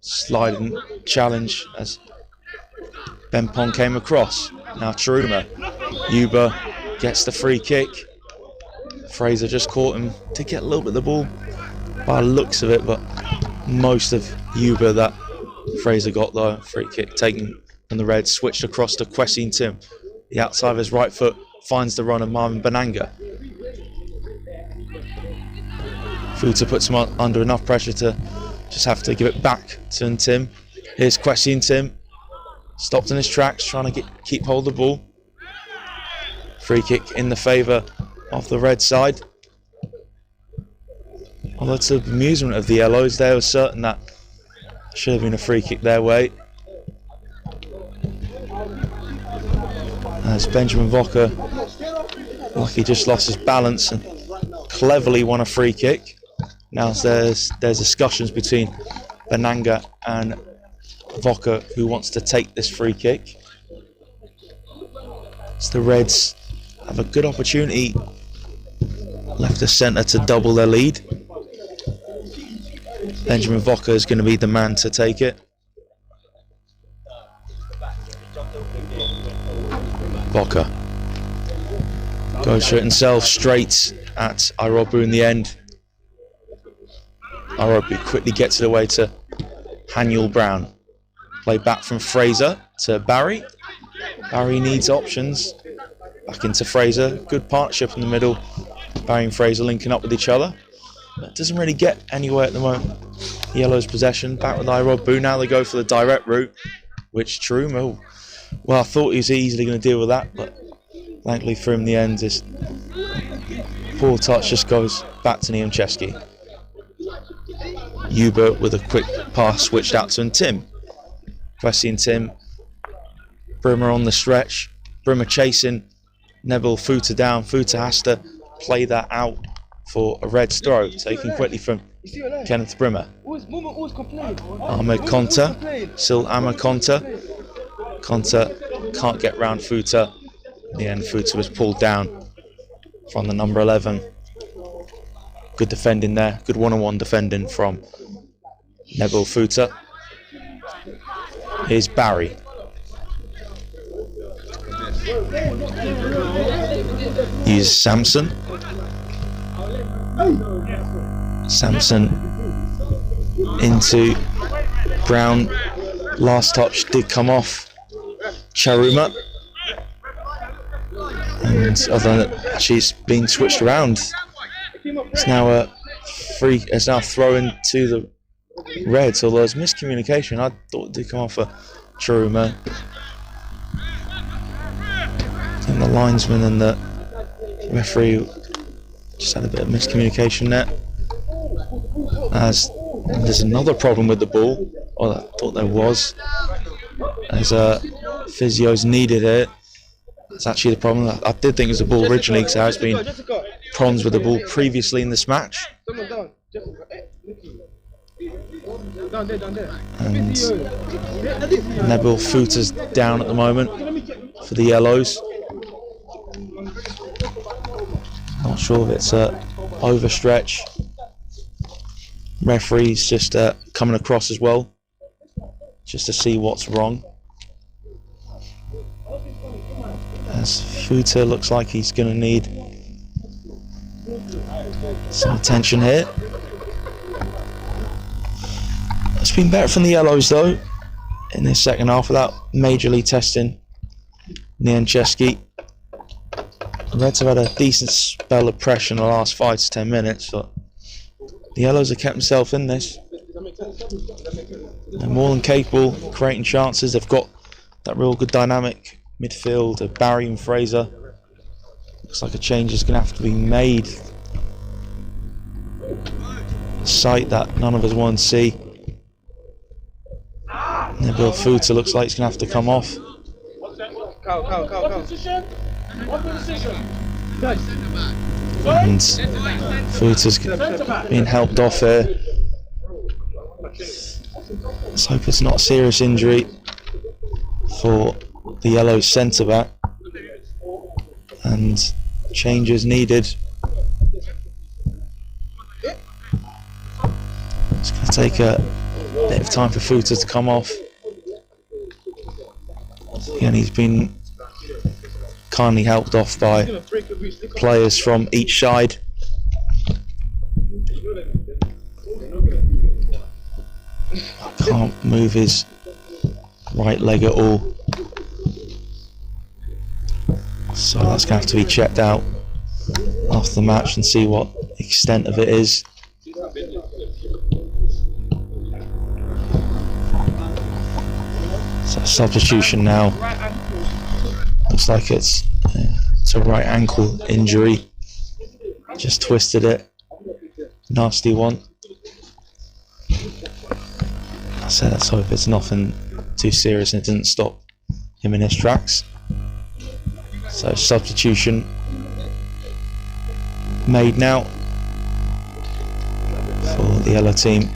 Sliding challenge as Ben Pong came across. Now Charuma. Yuba gets the free kick. Fraser just caught him. Did get a little bit of the ball by the looks of it, but most of Yuba that Fraser got though. Free kick taken from the Reds. Switched across to Kwesi Tim. The outside of his right foot finds the run of Marvin Bananga. Futa puts him under enough pressure to just have to give it back to Tim. Here's Kwesi Tim. Stopped in his tracks, trying to keep hold of the ball. Free kick in the favour of the Red side. Although to the amusement of the Yellows, they were certain that should have been a free kick their way. As Benjamin Voka, lucky just lost his balance and cleverly won a free kick. Now there's discussions between Bananga and Voka who wants to take this free kick. As the Reds have a good opportunity left of centre to double their lead. Benjamin Voka is going to be the man to take it. Voka goes for it himself, straight at Irobu in the end. Irobu quickly gets it away to Daniel Brown. Play back from Fraser to Barry. Barry needs options. Back into Fraser. Good partnership in the middle. Barry and Fraser linking up with each other. But doesn't really get anywhere at the moment. Yellow's possession. Back with Irobu. Now they go for the direct route. Which Charuma, well, I thought he was easily going to deal with that, but thankfully for him in the end, this poor touch just goes back to Niemczewski. Yuba with a quick pass switched out to Tim. Kwesi and Tim. Brimmer on the stretch. Brimmer chasing. Neville Futa down. Futa has to play that out for a Reds throw. Taken quickly from Kenneth Brimmer. Ahmed Konta. Still Ahmed Konta. Konta can't get round Futa. In the end, Futa was pulled down from the number 11. Good defending there. Good one-on-one defending from Neville Futa. Here's Barry. Here's Sampson. Sampson into Brown. Last touch did come off Charuma. And other than that, actually it's been switched around. It's now it's now thrown to the Reds, although there's miscommunication. I thought it did come off for Charuma. And the linesman and the referee just had a bit of miscommunication there. As there's another problem with the ball, or I thought there was, as physios needed it. That's actually the problem. I did think it was the ball originally, because there has been problems with the ball previously in this match. And Nebil Futa's down at the moment for the Yellows. Not sure if it's a overstretch. Referee's just coming across as well, just to see what's wrong. As Futa looks like he's going to need some attention here. It's been better from the Yellows though in this second half without majorly testing Niancheski. The Reds have had a decent spell of pressure in the last 5 to 10 minutes, but the Yellows have kept themselves in this. They're more than capable of creating chances. They've got that real good dynamic midfield of Barry and Fraser. Looks like a change is going to have to be made. A sight that none of us want to see. Nebil Futa looks like he's going to have to come off. And Futa's being helped off here. Let's hope it's not a serious injury for the Yellow centre back. And changes needed. It's going to take a bit of time for Futa to come off. Again, he's been kindly helped off by players from each side. Can't move his right leg at all, so that's going to have to be checked out after the match and see what the extent of it is. So substitution now. Looks like it's a right ankle injury. Just twisted it. Nasty one. So let's hope it's nothing too serious and it didn't stop him in his tracks. So substitution made now for the Yellow team.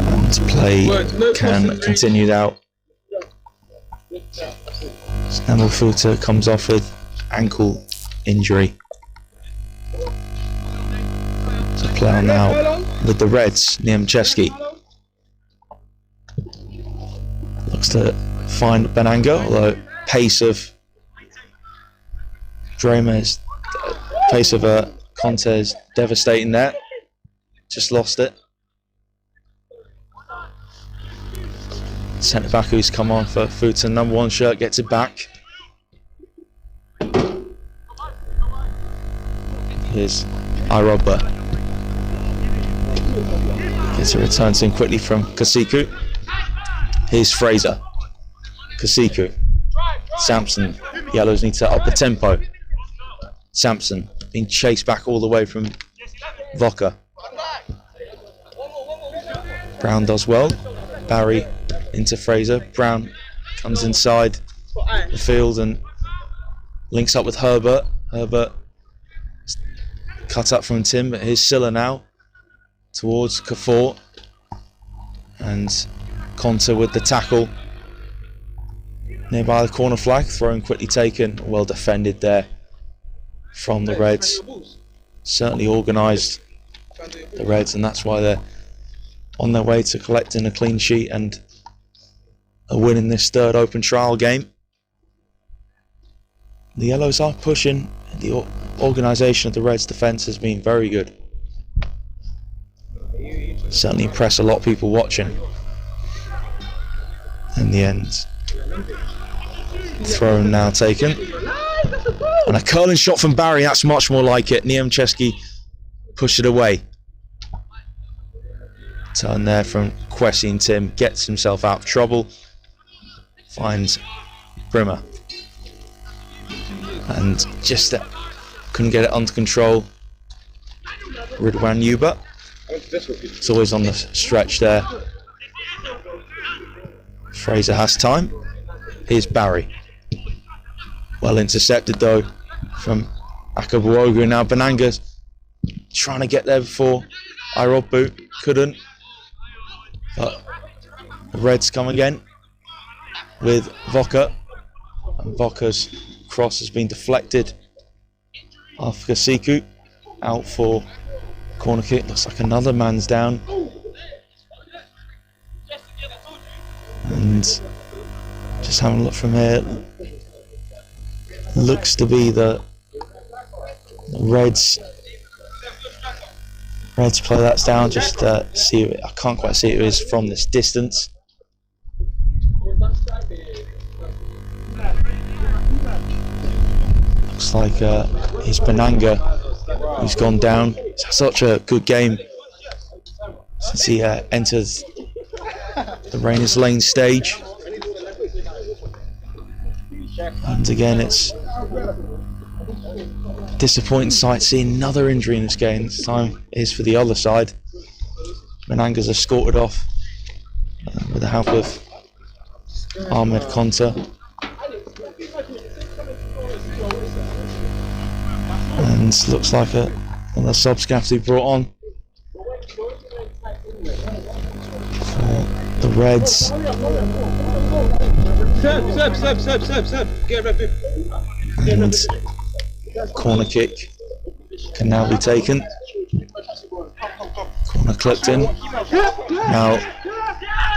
And play can continue out. Nebil Futa comes off with ankle injury. So play on now with the Reds, Niancheski. Looks to find Benanga, although pace of Conte is devastating there. Just lost it. Centre back who's come on for Futa, number 1 shirt, gets it back. Here's Iroba. Gets a return to him quickly from Kasiku. Here's Fraser. Kasiku. Sampson. Yellows need to up the tempo. Sampson being chased back all the way from Voka. Brown does well. Barry into Fraser. Brown comes inside the field and links up with Herbert. Herbert cut up from Tim, but here's Silla now towards Kafour. And Conte with the tackle nearby the corner flag. Thrown quickly taken. Well defended there from the Reds. Certainly organised, the Reds, and that's why they're on their way to collecting a clean sheet and a win in this third open trial game. The Yellows are pushing The organisation of the Reds' defence has been very good. Certainly impressed a lot of people watching. In the end, throw now taken. And a curling shot from Barry, that's much more like it. Niemczewski pushed it away. Turn there from Kwesi, and Tim gets himself out of trouble. Finds Brimmer. And just couldn't get it under control. Ridwan Yuba. It's always on the stretch there. Fraser has time. Here's Barry. Well intercepted though from Akabuogu. Now Benanga's trying to get there before Irobu. Couldn't. But the Reds come again with Voka. And Voka's cross has been deflected. Afkasiku out for corner kick. Looks like another man's down. And just having a look from here, looks to be the Reds play that's down. Just see it. I can't quite see who it is from this distance. Looks like it's Benanga who's gone down. It's had such a good game since he enters the Rainers Lane stage. And again, it's disappointing sight seeing another injury in this game. This time it is for the other side. Menanga's escorted off with the help of Ahmed Konta. And looks like another sub's going to have to be brought on for the Reds. And corner kick can now be taken. Corner clipped in. Now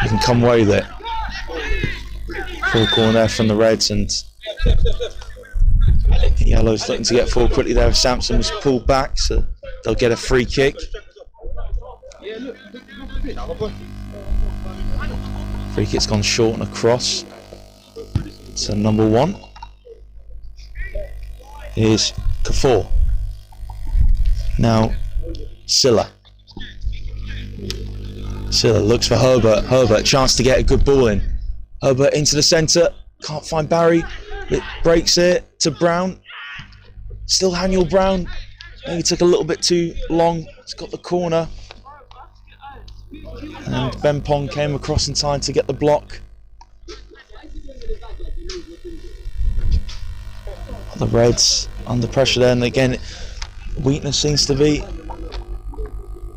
you can come away with it. Full corner there from the Reds, and Yellow's looking to get forward quickly there. Sampson was pulled back, so they'll get a free kick. Free kick's gone short and across. So number 1 is Kafour. Now Silla looks for Herbert. Herbert, chance to get a good ball in. Herbert into the centre, can't find Barry. It breaks it to Brown. Still Daniel Brown. Maybe took a little bit too long. It's got the corner. And Ben Pong came across in time to get the block. The Reds under pressure there, and again, weakness seems to be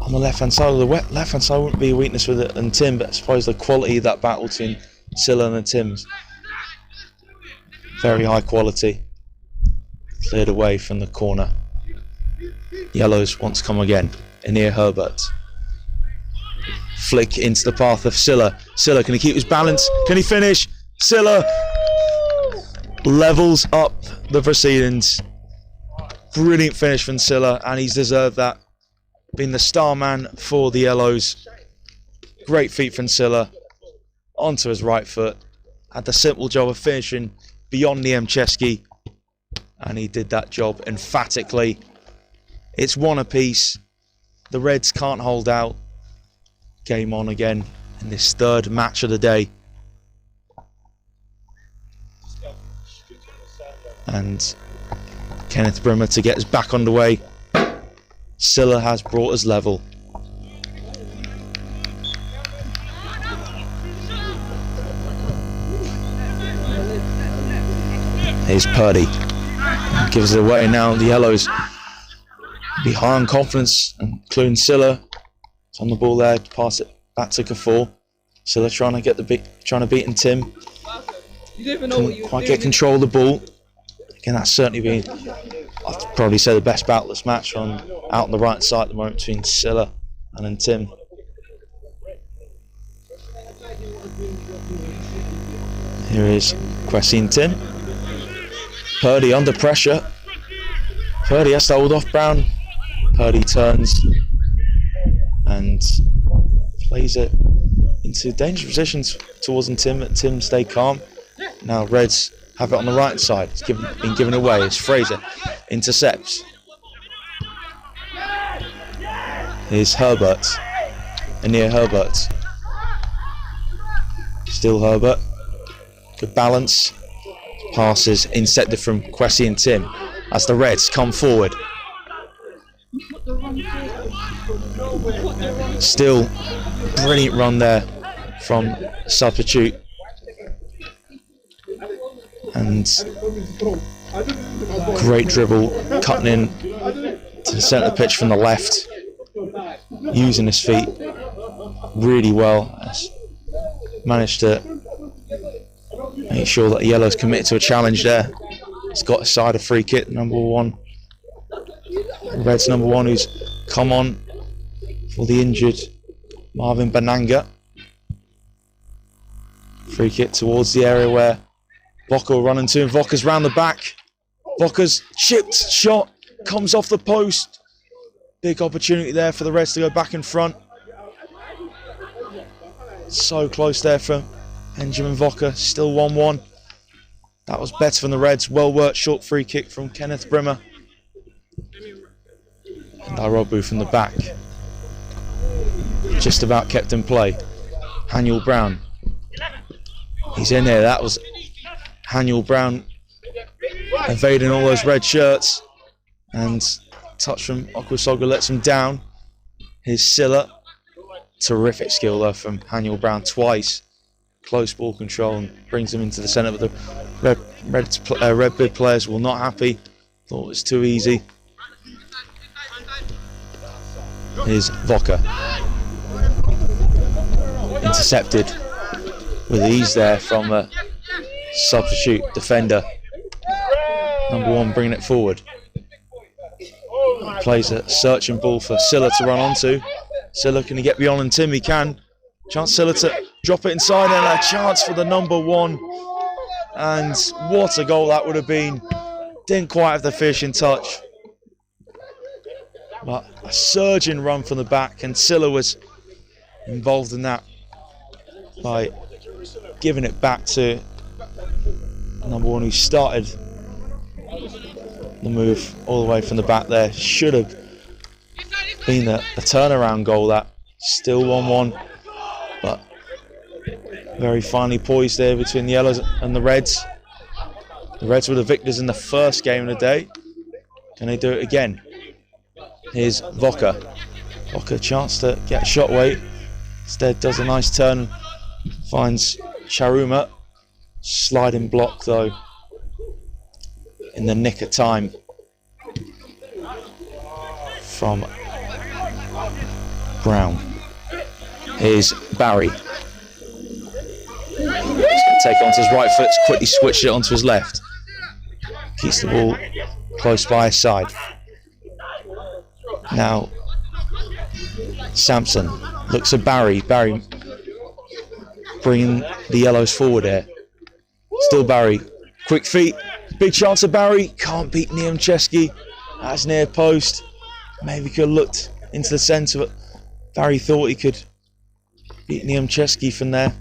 on the left-hand side. The left-hand side wouldn't be a weakness with it and Tim, but I suppose the quality of that battle between Silla and Tim's very high quality. Cleared away from the corner. Yellows wants to come again. Anir Herbert. Flick into the path of Silla. Silla, can he keep his balance? Can he finish? Silla levels up the proceedings. Brilliant finish from Silla, and he's deserved that. Being the star man for the Yellows. Great feat from Silla. Onto his right foot. Had the simple job of finishing beyond Niemczewski, and he did that job emphatically. It's 1 apiece. The Reds can't hold out. Game on again in this 3rd match of the day. And Kenneth Brimmer to get us back underway. Silla has brought us level. Here's Purdy. Gives it away now. The Yellows behind confidence, including Silla. It's on the ball there to pass it back to Kafour. Silla trying to beat Tim. Couldn't quite get control of the ball. Again, that's certainly been, I'd probably say, the best battle this match out on the right side at the moment between Silla and then Tim. Here is Kwesi and Tim. Purdy under pressure. Purdy has to hold off Brown. Purdy turns and plays it into dangerous positions towards Tim. Tim stay calm. Now Reds have it on the right side. It's been given away as Fraser intercepts. Here's Herbert. And near Herbert. Still Herbert. Good balance. Passes intercepted from Kwesi and Tim as the Reds come forward. Still brilliant run there from substitute. And great dribble cutting in to the centre of the pitch from the left. Using his feet really well. Has managed to make sure that Yellow's committed to a challenge there. He's got aside a free kick, number 1. Red's number 1 who's come on for the injured Marvin Bananga. Free kick towards the area where Voka will run into him. Voka's round the back. Voka's chipped shot comes off the post. Big opportunity there for the Reds to go back in front. So close there from Benjamin Voka. Still 1-1. That was better from the Reds. Well worked short free kick from Kenneth Brimmer. And Irobu from the back. Just about kept in play. Haniel Brown. He's in there. That was Haniel Brown evading all those red shirts. And touch from Okwasoga lets him down. Here's Silla. Terrific skill though from Haniel Brown twice. Close ball control and brings him into the centre. But the Red Bid players were not happy. Thought it was too easy. Here's Voka. Intercepted with ease there from a substitute defender. Number 1 bringing it forward. Plays a searching ball for Silla to run onto. Silla, can he get beyond? And Tim, he can. Chance Silla to drop it inside, and a chance for the number 1. And what a goal that would have been. Didn't quite have the finishing touch. But a surging run from the back, and Silla was involved in that by giving it back to number 1 who started the move all the way from the back there. Should have been a turnaround goal. That still 1-1, but very finely poised there between the Yellows and the Reds. The Reds were the victors in the first game of the day. Can they do it again? Here's Voka. Voka, chance to get a shot away. Instead does a nice turn, finds Charuma. Sliding block though in the nick of time from Brown. Here's Barry. He's going to take it onto his right foot, quickly switch it onto his left. Keeps the ball close by his side. Now Sampson looks at Barry. Barry bringing the Yellows forward here. Still Barry. Quick feet. Big chance of Barry. Can't beat Niemczewski. That's near post. Maybe could have looked into the centre, but Barry thought he could beat Niemczewski from there.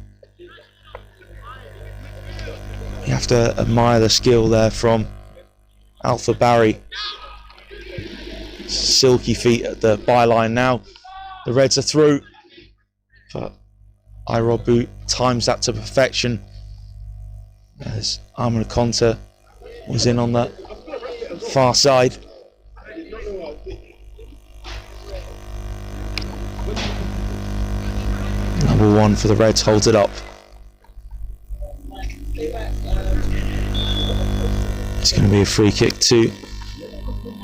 You have to admire the skill there from Alpha Barry. Silky feet at the byline now. The Reds are through, but Irobu times that to perfection as Armin Conta was in on the far side. Number 1 for the Reds holds it up. It's going to be a free kick to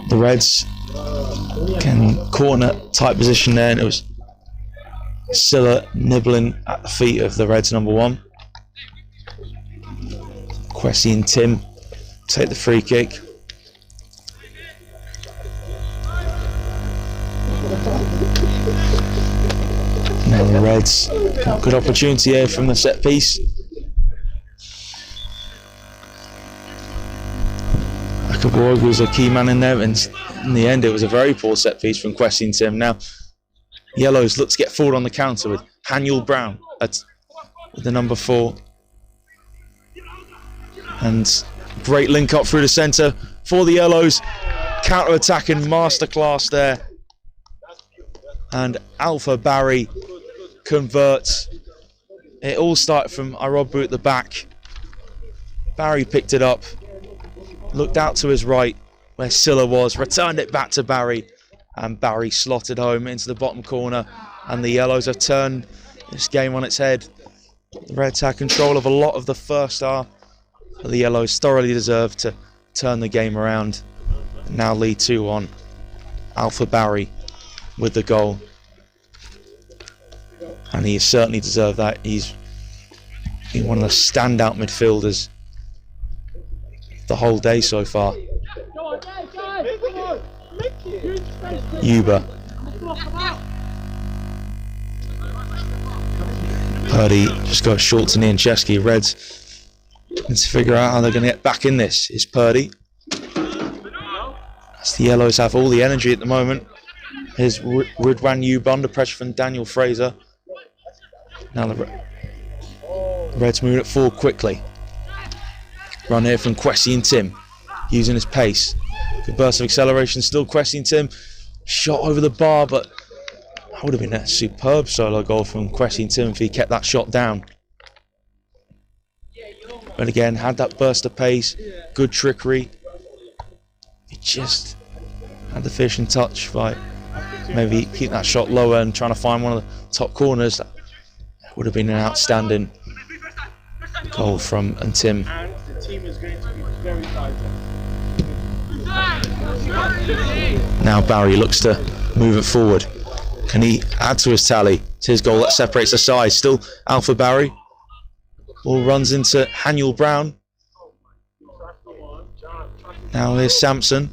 the Reds. Again, corner type position there, and it was Silla nibbling at the feet of the Reds number 1. Kwesi and Tim take the free kick. Now the Reds got a good opportunity here from the set piece. Akaborg was a key man in there, and in the end it was a very poor set piece from Questing Tim. Now Yellows look to get forward on the counter with Haniel Brown at the number 4. And great link up through the centre for the Yellows. Counter-attacking masterclass there. And Alpha Barry converts. It all started from Irobu at the back. Barry picked it up, looked out to his right where Silla was, returned it back to Barry, and Barry slotted home into the bottom corner. And the Yellows have turned this game on its head. The Reds had control of a lot of the first half, but the Yellows thoroughly deserved to turn the game around. And now lead 2-1. Alpha Barry with the goal. And he certainly deserved that. He's been one of the standout midfielders the whole day so far. Yuba. Purdy just got short to Niancheski. Reds need to figure out how they're going to get back in this. Is Purdy. As the Yellows have all the energy at the moment. Here's Ridwan Yuba under pressure from Daniel Fraser. Now the Reds moving it forward quickly. Run here from Questing Tim, using his pace. Good burst of acceleration, still Questing Tim. Shot over the bar, but that would have been a superb solo goal from Questing Tim if he kept that shot down. But again, had that burst of pace, good trickery. He just had the finishing touch by maybe keeping that shot lower and trying to find one of the top corners. That would have been an outstanding goal from Tim. Now Barry looks to move it forward. Can he add to his tally? It's his goal that separates the sides. Still Alpha Barry. Ball runs into Haniel Brown. Now here's Sampson.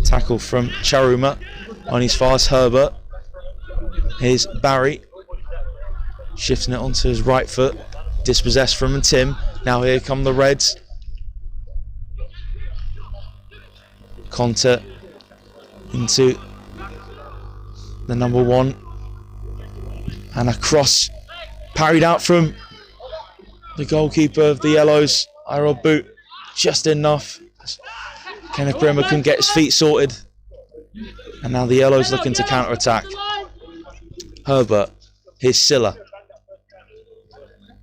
Tackle from Charuma. On his fast Herbert. Here's Barry. Shifting it onto his right foot. Dispossessed from Tim. Now here come the Reds. Conte into the number 1. And a cross parried out from the goalkeeper of the Yellows. Irob boot just enough. Kenneth Brimmer couldn't get his feet sorted. And now the Yellows looking to counter-attack. Herbert. Here's Silla.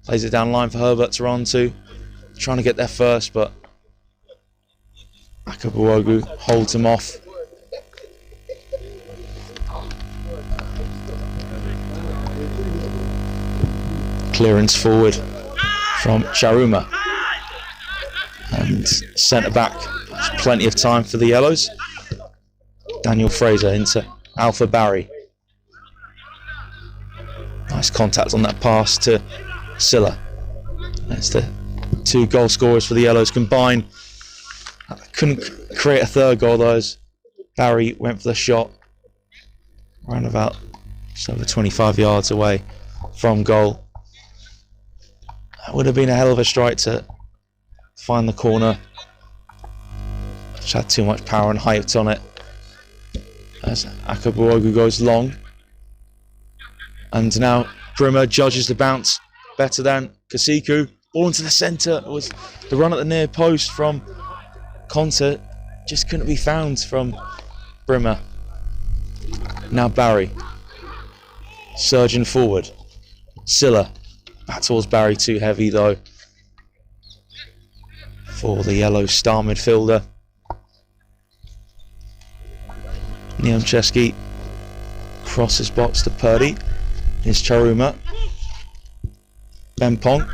Plays it down line for Herbert to run to. Trying to get there first, but Akabuogu holds him off. Clearance forward from Charuma. And centre back. There's plenty of time for the Yellows. Daniel Fraser into Alpha Barry. Nice contact on that pass to Silla. That's the 2 goal scorers for the Yellows combined. Couldn't create a third goal though, as Barry went for the shot. Around about just over 25 yards away from goal. That would have been a hell of a strike to find the corner. Which had too much power and height on it. As Akabuogu goes long. And now Brimmer judges the bounce better than Kasiku. Ball into the centre. It was the run at the near post from Conte. Just couldn't be found from Brimmer. Now Barry. Surging forward. Silla. Back towards Barry, too heavy though. For the Yellow star midfielder. Niamcheski crosses box to Purdy. Here's Charuma. Bempong.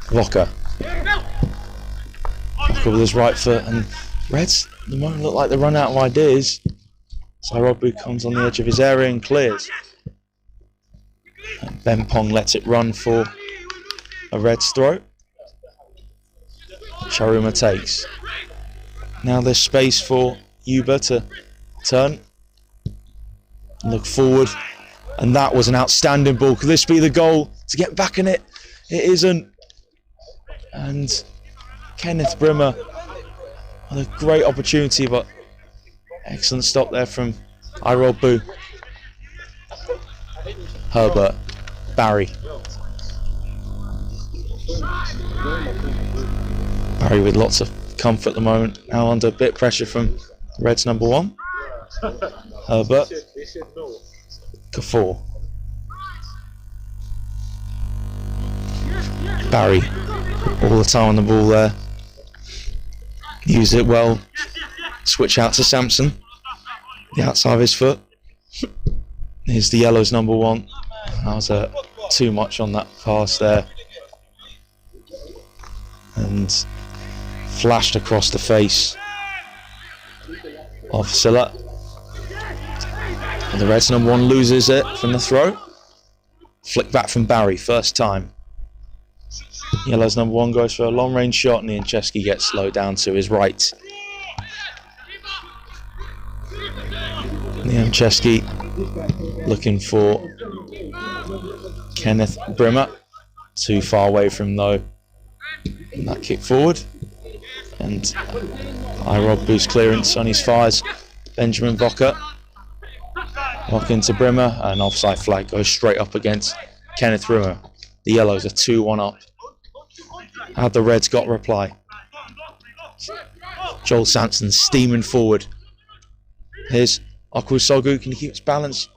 Voka. Voka with his right foot, and Reds at the moment look like they run out of ideas. Sairobu comes on the edge of his area and clears. And Bempong lets it run for a Reds throw. Charuma takes. Now there's space for Yuba to turn. Look forward. And that was an outstanding ball. Could this be the goal to get back in it? It isn't. And Kenneth Brimmer, a great opportunity, but excellent stop there from Irobu. Herbert, Barry. Barry with lots of comfort at the moment, now under a bit of pressure from Reds number 1. Herbert, Kafour. Barry, all the time on the ball there. Use it well. Switch out to Sampson. The outside of his foot. Here's the yellows number 1. That was too much on that pass there. And flashed across the face of Silla. And the Reds number 1 loses it from the throw. Flick back from Barry, first time. Yellows number 1 goes for a long range shot, and Niancheski gets slowed down to his right. Niancheski looking for Kenneth Brimmer. Too far away from though. And that kick forward. And Irob boost clearance on his fires. Benjamin Vocker. Walk into Brimmer, and offside flag goes straight up against Kenneth Brimmer. The Yellows are 2-1 up. Had the Reds got reply? Joel Sampson steaming forward. Here's Okusogu, can he keep his balance?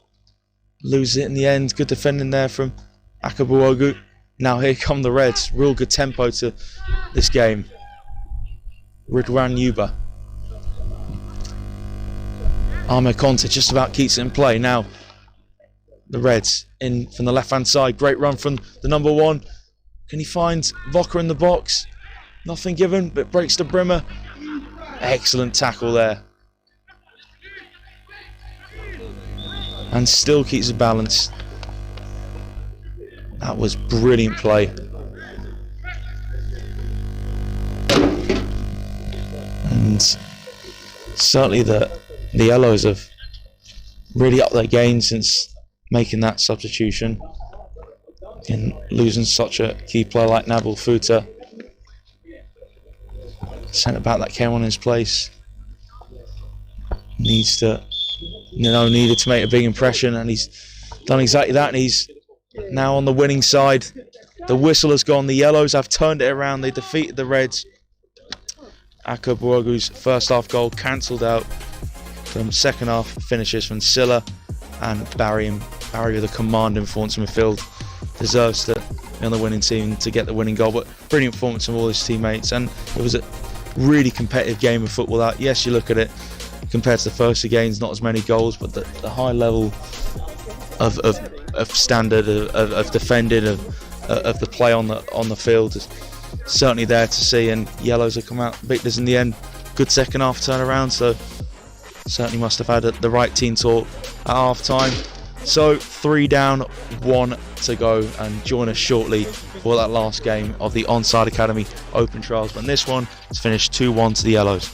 Loses it in the end. Good defending there from Akabuogu. Now here come the Reds. Real good tempo to this game. Ridwan Yuba. Ahmed Conte just about keeps it in play. Now the Reds in from the left hand side. Great run from the number 1. Can he find Vocker in the box? Nothing given, but breaks to Brimmer. Excellent tackle there. And still keeps the balance. That was brilliant play. And certainly the Yellows have really upped their game since making that substitution and losing such a key player like Nabil Futa. Centre back that came on his place needed to make a big impression, and he's done exactly that, and he's now on the winning side. The whistle has gone. The Yellows have turned it around. They defeated the Reds. Akabuogu's first half goal cancelled out from second half finishes from Silla and Barry. And Barry with a commanding performance in midfield deserves to be on the winning team to get the winning goal. But brilliant performance from all his teammates, and it was a really competitive game of football. That, yes, you look at it compared to the first two games, not as many goals, but the high level of standard of defending of the play on the field is certainly there to see. And Yellows have come out victors in the end. Good second half turnaround, so certainly must have had the right team talk at half time. So 3 down, 1 to go, and join us shortly for that last game of the Onside Academy Open Trials. But this one is finished 2-1 to the Yellows.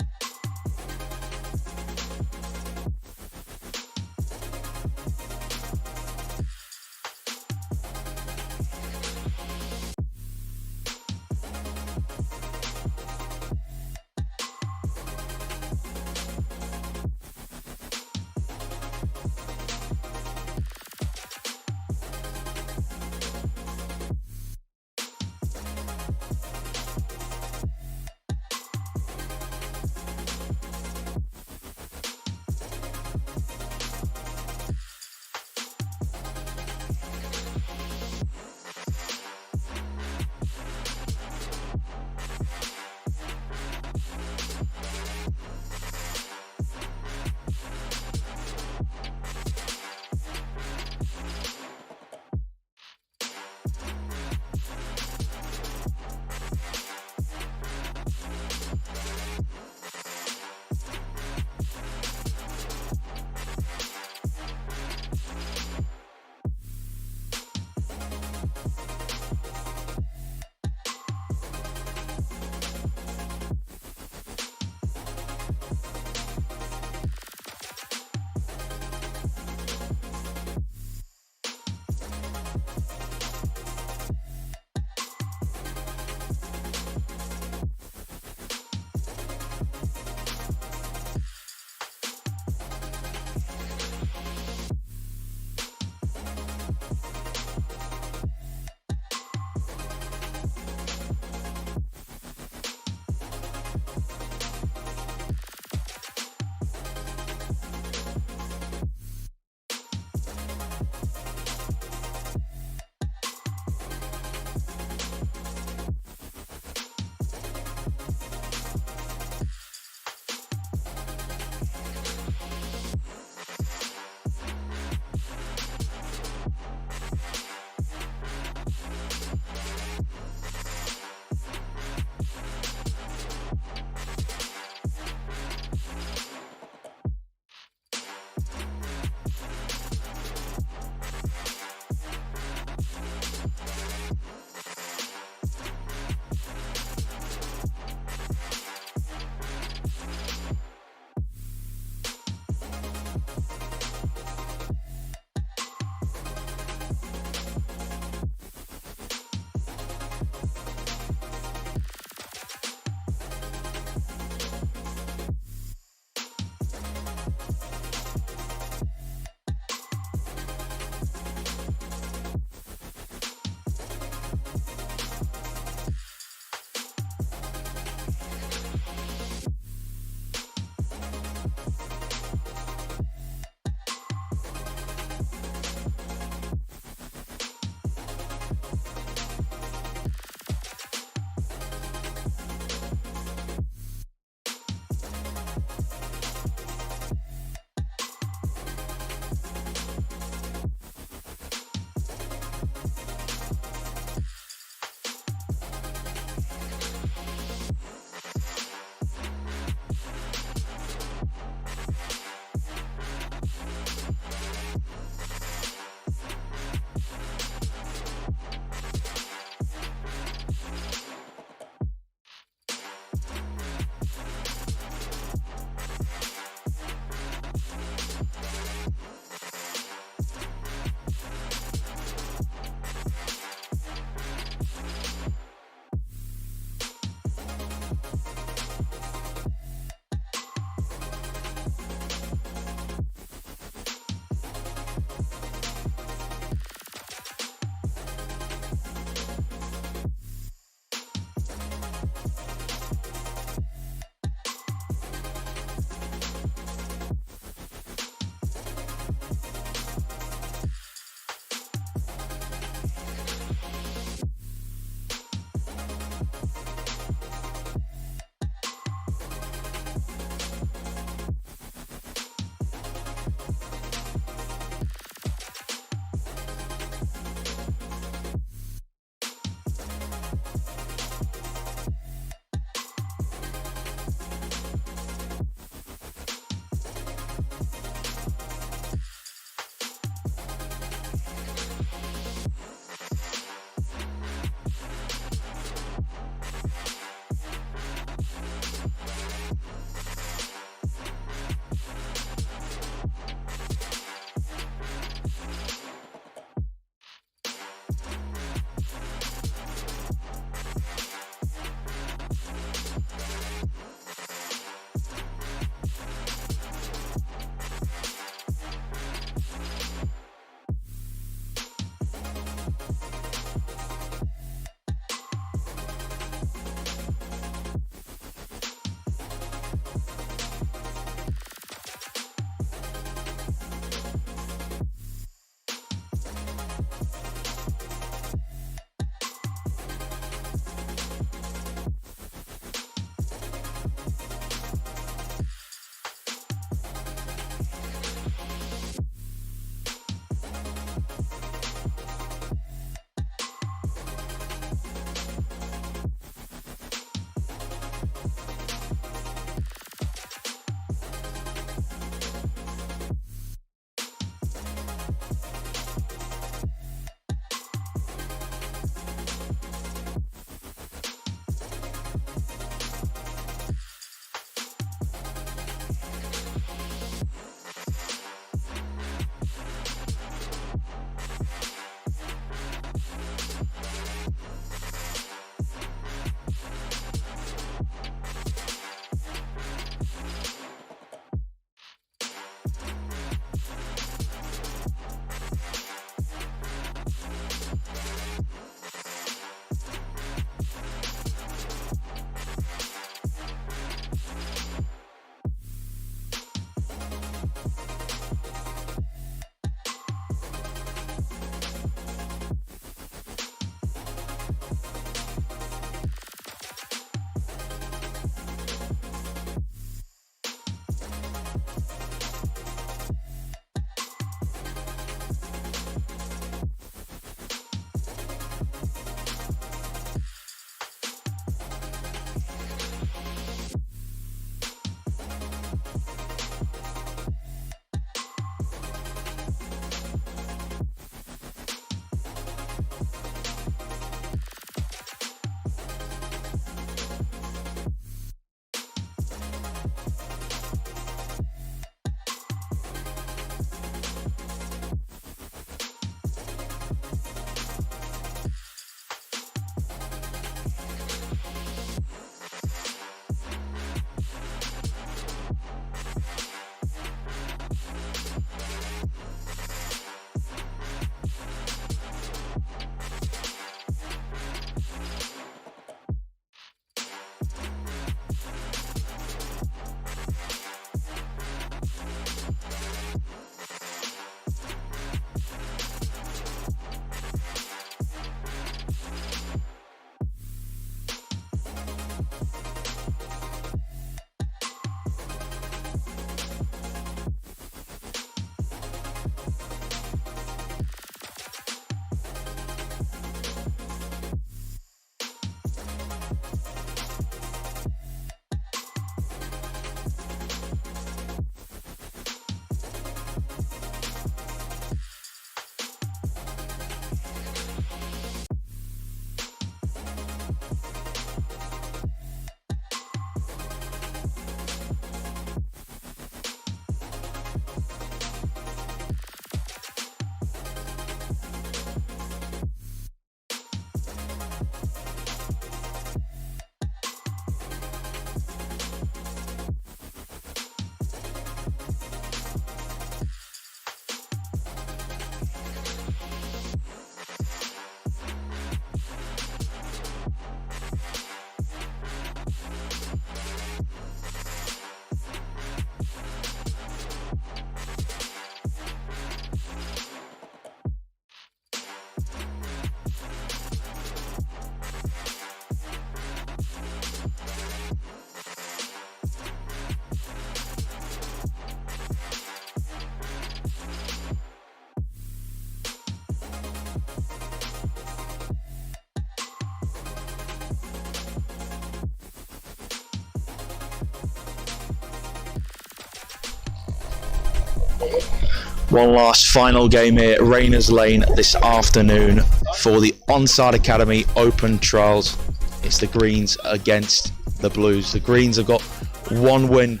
One last final game here at Rayners Lane this afternoon for the Onside Academy Open Trials. It's the Greens against the Blues. The Greens have got one win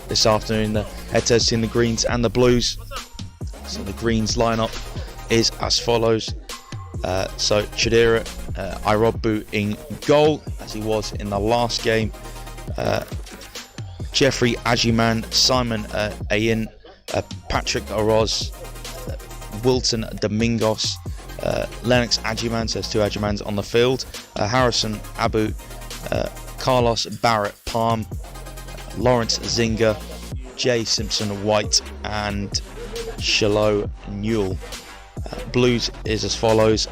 this afternoon, the head-to-head between the Greens and the Blues. So the Greens lineup is as follows. So Chidera Irobu in goal, as he was in the last game. Jeffrey Ajiman, Simon Ayin, Patrick Oroz, Wilton Domingos, Lennox Ajiman, so there's two Ajimans on the field, Harrison Abu, Carlos Barrett Palm, Lawrence Zinga, Jay Simpson White, and Shiloh Newell. Blues is as follows: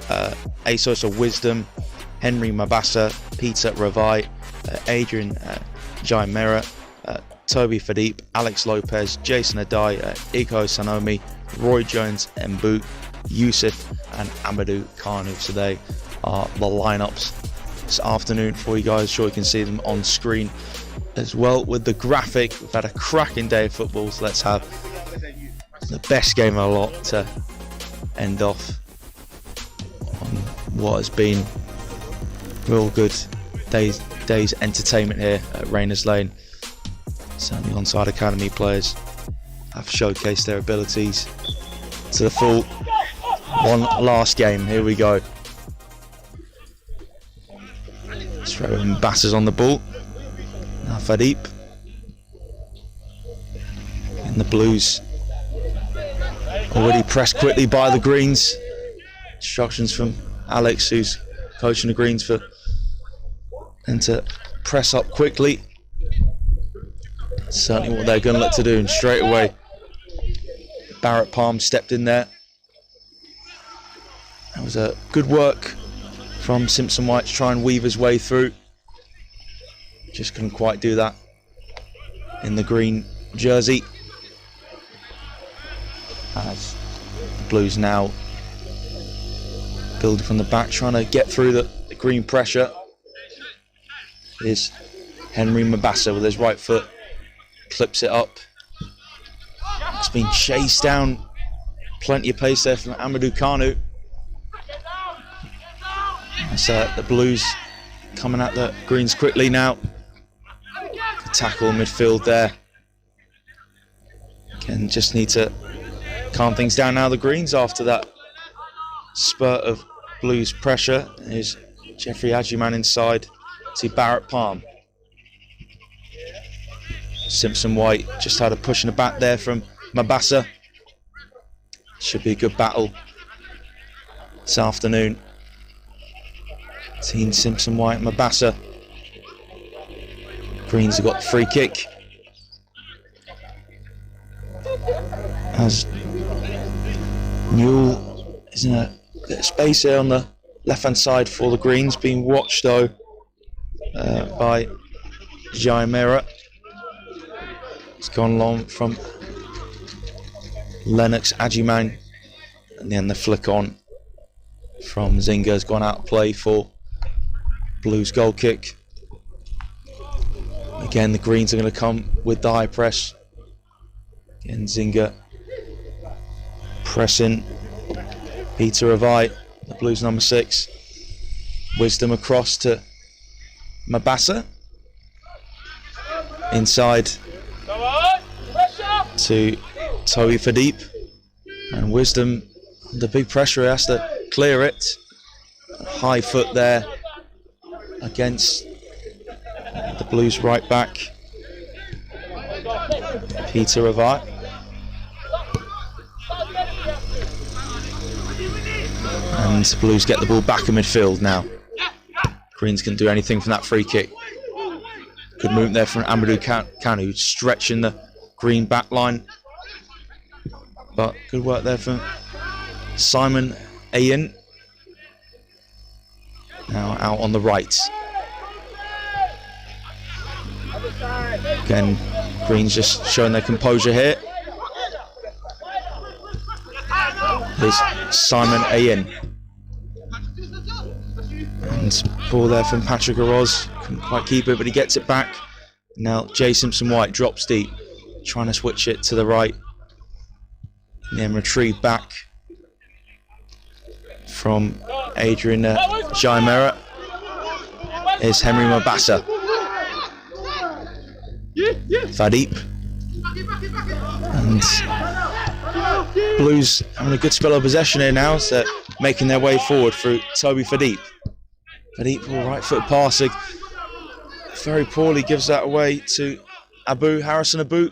Asos of Wisdom, Henry Mabassa, Peter Ravai, Adrian Jaimera, Toby Fadip, Alex Lopez, Jason Adai, Iko Sanomi, Roy Jones Mbu, Yusuf and Amadou Kanu. So they are the lineups this afternoon for you guys. Sure you can see them on screen as well with the graphic. We've had a cracking day of football, so let's have the best game of the lot to end off on what has been real good day's entertainment here at Rayners Lane. Certainly Onside Academy players have showcased their abilities to the full. One last game, here we go. Straight with Bassers on the ball. Now Fadip. And the Blues already pressed quickly by the Greens. Instructions from Alex, who's coaching the Greens, for them to press up quickly. Certainly what they're going to look to do, and straight away Barrett Palm stepped in there. That was a good work from Simpson White to try and weave his way through. Just couldn't quite do that in the green jersey. As the Blues now building from the back, trying to get through the green pressure, is Henry Mabassa with his right foot. Clips it up. It's been chased down. Plenty of pace there from Amadou Kanu. That's the Blues coming at the Greens quickly now. Tackle midfield there. Again, just need to calm things down now. The Greens, after that spurt of Blues pressure, is Jeffrey Ajiman inside to Barrett Palm. Simpson White just had a push in the back there from Mabassa. Should be a good battle this afternoon. Team Simpson White and Mabassa. Greens have got the free kick. As Newell is in a bit of space here on the left hand side for the Greens, being watched though by Jaimera. It's gone long from Lennox Ajiman, and then the flick on from Zinga has gone out of play for Blues goal kick. Again, the Greens are going to come with the high press. Again, Zinga pressing. Peter Avai, the Blues number 6. Wisdom across to Mabassa. Inside to Toby Fadip, and Wisdom under big pressure, has to clear it. High foot there against the Blues right back, Peter Avai. And the Blues get the ball back in midfield now. Greens can do anything from that free kick. Good movement there from Amadou Kanu, stretching the Green back line. But good work there from Simon Ayin. Now out on the right. Again, Greens just showing their composure here. There's Simon Ayin. And ball there from Patrick Oroz. Couldn't quite keep it, but he gets it back. Now Jay Simpson White drops deep, trying to switch it to the right And then retrieve back from Adrian Jaimera is Henry Mabasa. Fadip. And Blues having a good spell of possession here now, so making their way forward through Toby Fadip. Fadip, right foot passing. Very poorly gives that away to Harrison Abu.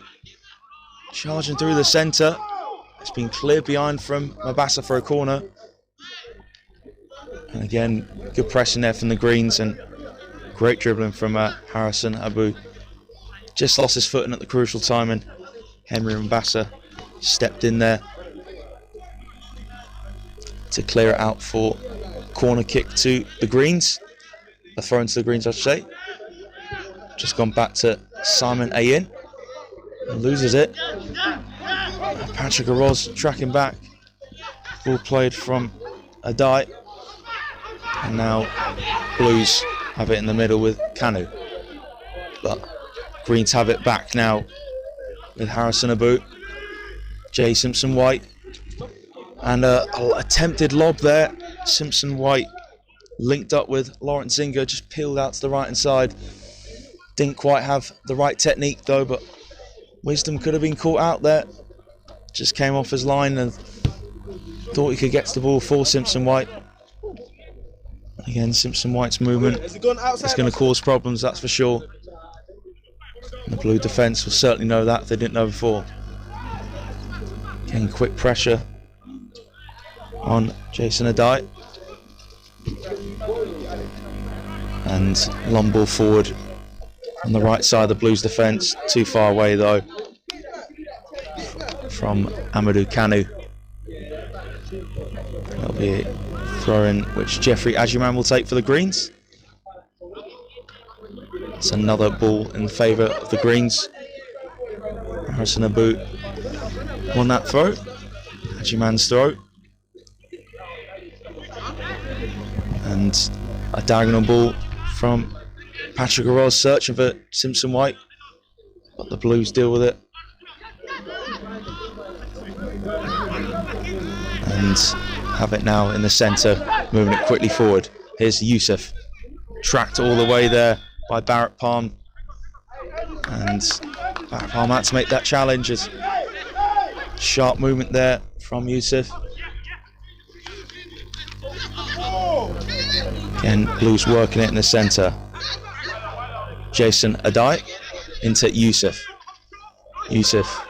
Charging through the centre. It's been cleared behind from Mabasa for a corner. And again, good pressing there from the Greens and great dribbling from Harrison Abu. Just lost his footing at the crucial time, and Henry Mabasa stepped in there to clear it out for corner kick to the Greens. A throw into the Greens, I should say. Just gone back to Simon Ayin. Loses it. Patrick Aroz tracking back. Ball played from Adai. And now Blues have it in the middle with Kanu. But Greens have it back now with Harrison Abu. Jay Simpson White. And a attempted lob there. Simpson White linked up with Lawrence Zinger, just peeled out to the right hand side. Didn't quite have the right technique though, but Wisdom could have been caught out there. Just came off his line and thought he could get to the ball for Simpson White. Again, Simpson White's movement is going to cause problems, that's for sure. And the Blue defence will certainly know that if they didn't know before. Getting quick pressure on Jason Adai. And long ball forward on the right side of the Blues defence. Too far away though from Amadou Kanu. That'll be a throw-in which Jeffrey Ajuman will take for the Greens. It's another ball in favour of the Greens. Harrison Abu won that throw. Ajuman's throw. And a diagonal ball from Patrick Aroz searching for Simpson White. But the Blues deal with it. And have it now in the centre, moving it quickly forward. Here's Youssef. Tracked all the way there by Barrett Palm. And Barrett Palm had to make that challenge. As sharp movement there from Youssef. Again, Blues working it in the centre. Jason Adai into Youssef. Youssef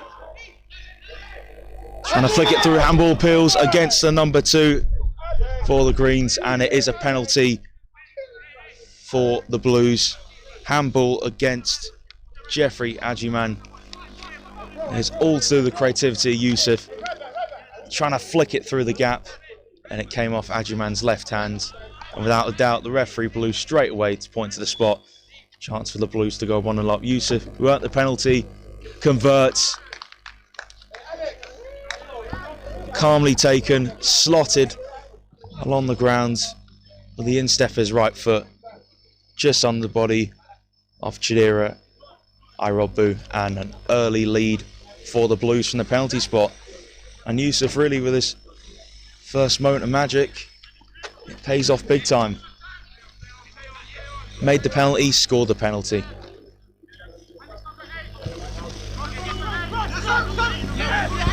trying to flick it through, handball appeals against the number 2 for the Greens, and it is a penalty for the Blues. Handball against Jeffrey Ajuman. It's all to the creativity of Youssef, trying to flick it through the gap, and it came off Ajuman's left hand. And without a doubt, the referee blew straight away to point to the spot. Chance for the Blues to go 1-0 up. Youssef, who earned the penalty, converts. Calmly taken, slotted along the ground with the instep of his right foot, just on the body of Chidera Irobu, and an early lead for the Blues from the penalty spot. And Youssef really with his first moment of magic, it pays off big time. Made the penalty, scored the penalty.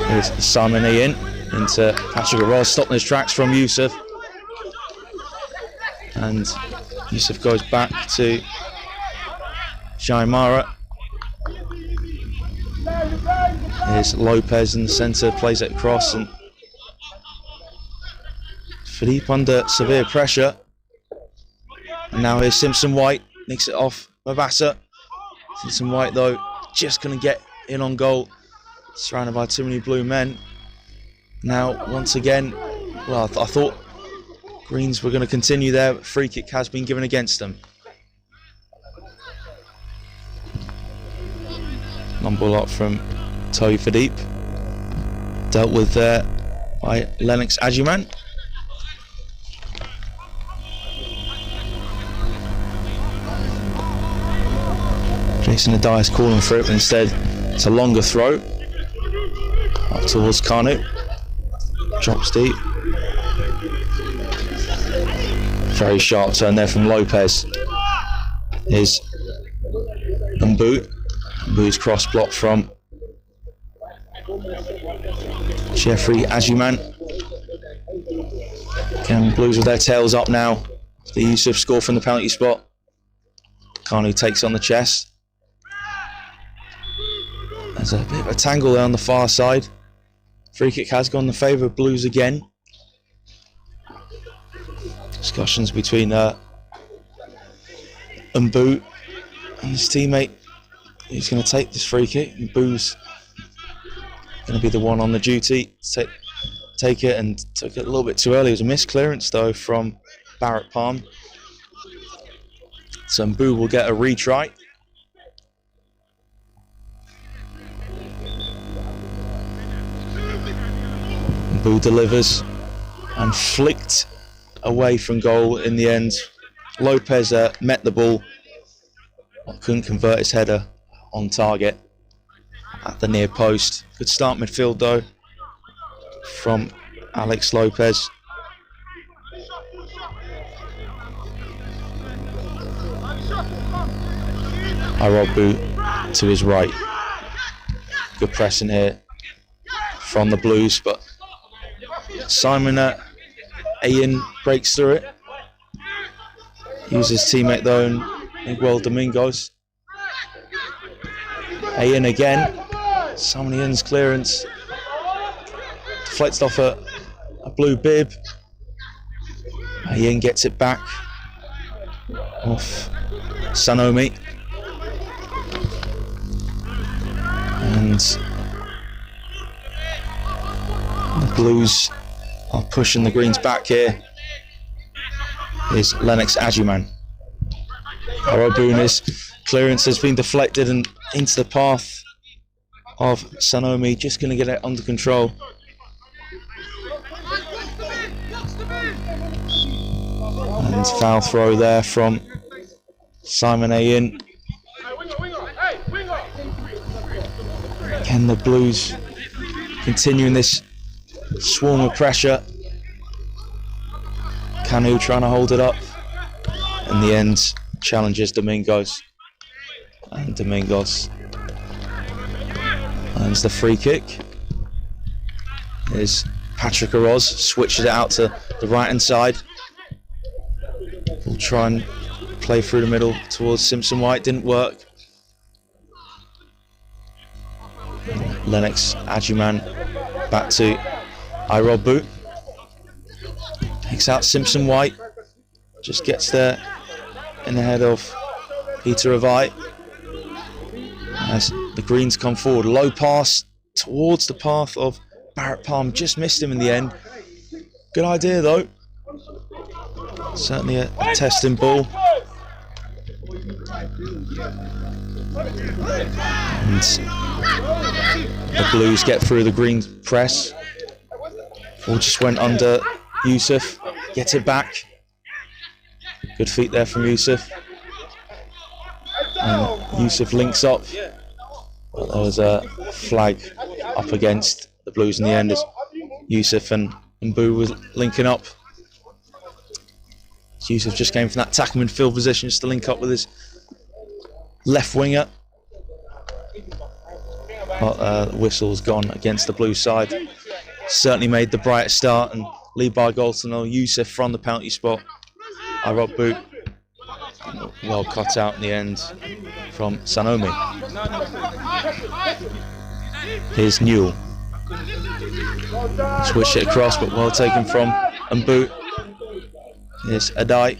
Here's Simon Ian into Patrick Aroz, stopping his tracks from Youssef. And Youssef goes back to Jaimara. Here's Lopez in the centre, plays it across, and Philippe under severe pressure. And now here's Simpson White, nicks it off Mabasa. Simpson White though, just going to get in on goal, surrounded by too many Blue men. Now once again, well, I thought Greens were going to continue there, but free kick has been given against them. Long ball up from Toy Fadip, dealt with there by Lennox Ajuman. Jason Adai is calling for it, but instead it's a longer throw up towards Kanu. Drops deep. Very sharp turn there from Lopez. Here's Mbu. Mbu's cross block from Jeffrey Ajuman. Again, Blues with their tails up now. The Yusuf score from the penalty spot. Kanu takes on the chest. There's a bit of a tangle there on the far side. Free kick has gone in the favour of Blues again. Discussions between Mbu and his teammate who's going to take this free kick. Mbu's going to be the one on the duty to take it, and took it a little bit too early. It was a missed clearance though from Barrett Palm. So Mbu will get a retry. Mbu delivers and flicked away from goal in the end. Lopez met the ball, but couldn't convert his header on target at the near post. Good start midfield though from Alex Lopez. Irobu to his right. Good pressing here from the Blues, but Simon Ayin breaks through it. Uses teammate though, and Miguel Domingos. Ayin again. Simon Ayin's clearance deflects off a blue bib. Ayin gets it back off Sanomi. And the Blues are pushing the Greens back here. Here's Lennox Ajuman. Arabuna's clearance has been deflected and into the path of Sanomi. Just going to get it under control. And foul throw there from Simon Ayin. Can the Blues continuing this swarm of pressure? Kanu trying to hold it up. In the end, challenges Domingos. And Domingos earns the free kick. Here's Patrick Aroz, switches it out to the right hand side. We'll try and play through the middle towards Simpson White, didn't work. Lennox Ajuman back to Irobu. Takes out Simpson White. Just gets there in the head of Peter Avai. As the Greens come forward. Low pass towards the path of Barrett Palm. Just missed him in the end. Good idea though. Certainly a testing ball. And the Blues get through the Green press. Ball just went under Yusuf. Gets it back. Good feet there from Yusuf. And Yusuf links up. But there was a flag up against the Blues in the end as Yusuf and Mbu was linking up. Yusuf just came from that tackle midfield position just to link up with his left winger. But the whistle's gone against the Blue side. Certainly made the brightest start and lead by a goal to nil. Yusuf from the penalty spot. Irobu well cut out in the end from Sanomi. Here's Newell. Switched it across but well taken from Mbu. Here's Adai.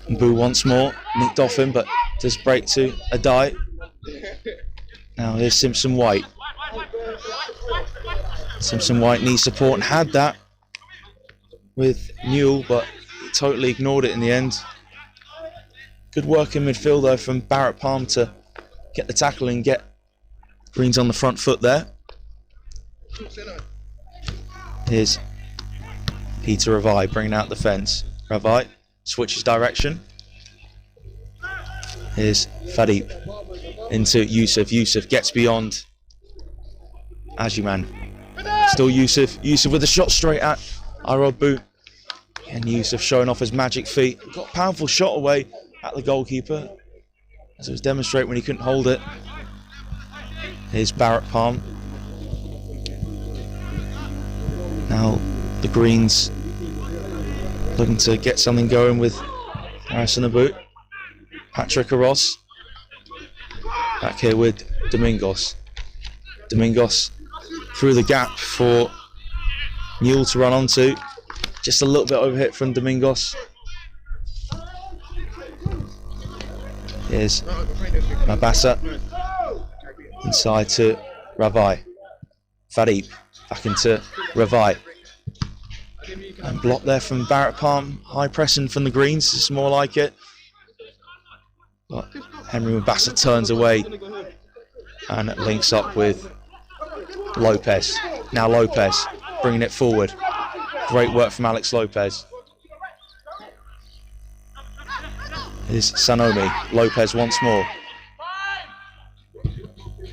Mbu once more, nicked off him, but does break to Adai. Now here's Simpson White. Simpson White needs support and had that with Newell, but he totally ignored it in the end. Good work in midfield though from Barrett Palm to get the tackle and get Greens on the front foot there. Here's Peter Ravai bringing out the fence. Ravai switches direction. Here's Fadip into Yusuf. Yusuf gets beyond Ajiman. Still Yusuf. Yusuf with a shot straight at Arabu. And Yusuf showing off his magic feet. Got a powerful shot away at the goalkeeper, as it was demonstrated when he couldn't hold it. Here's Barrett Palm. Now the Greens looking to get something going with Harrison Abu. Patrick Arros. Back here with Domingos. Domingos through the gap for Newell to run onto. Just a little bit overhit from Domingos. Here's Mabassa. Inside to Ravai. Fadeep back into Ravai. And block there from Barrett Palm. High pressing from the Greens. It's more like it. But Henry Mabassa turns away and links up with Lopez. Now Lopez bringing it forward. Great work from Alex Lopez. Here's Sanomi. Lopez once more.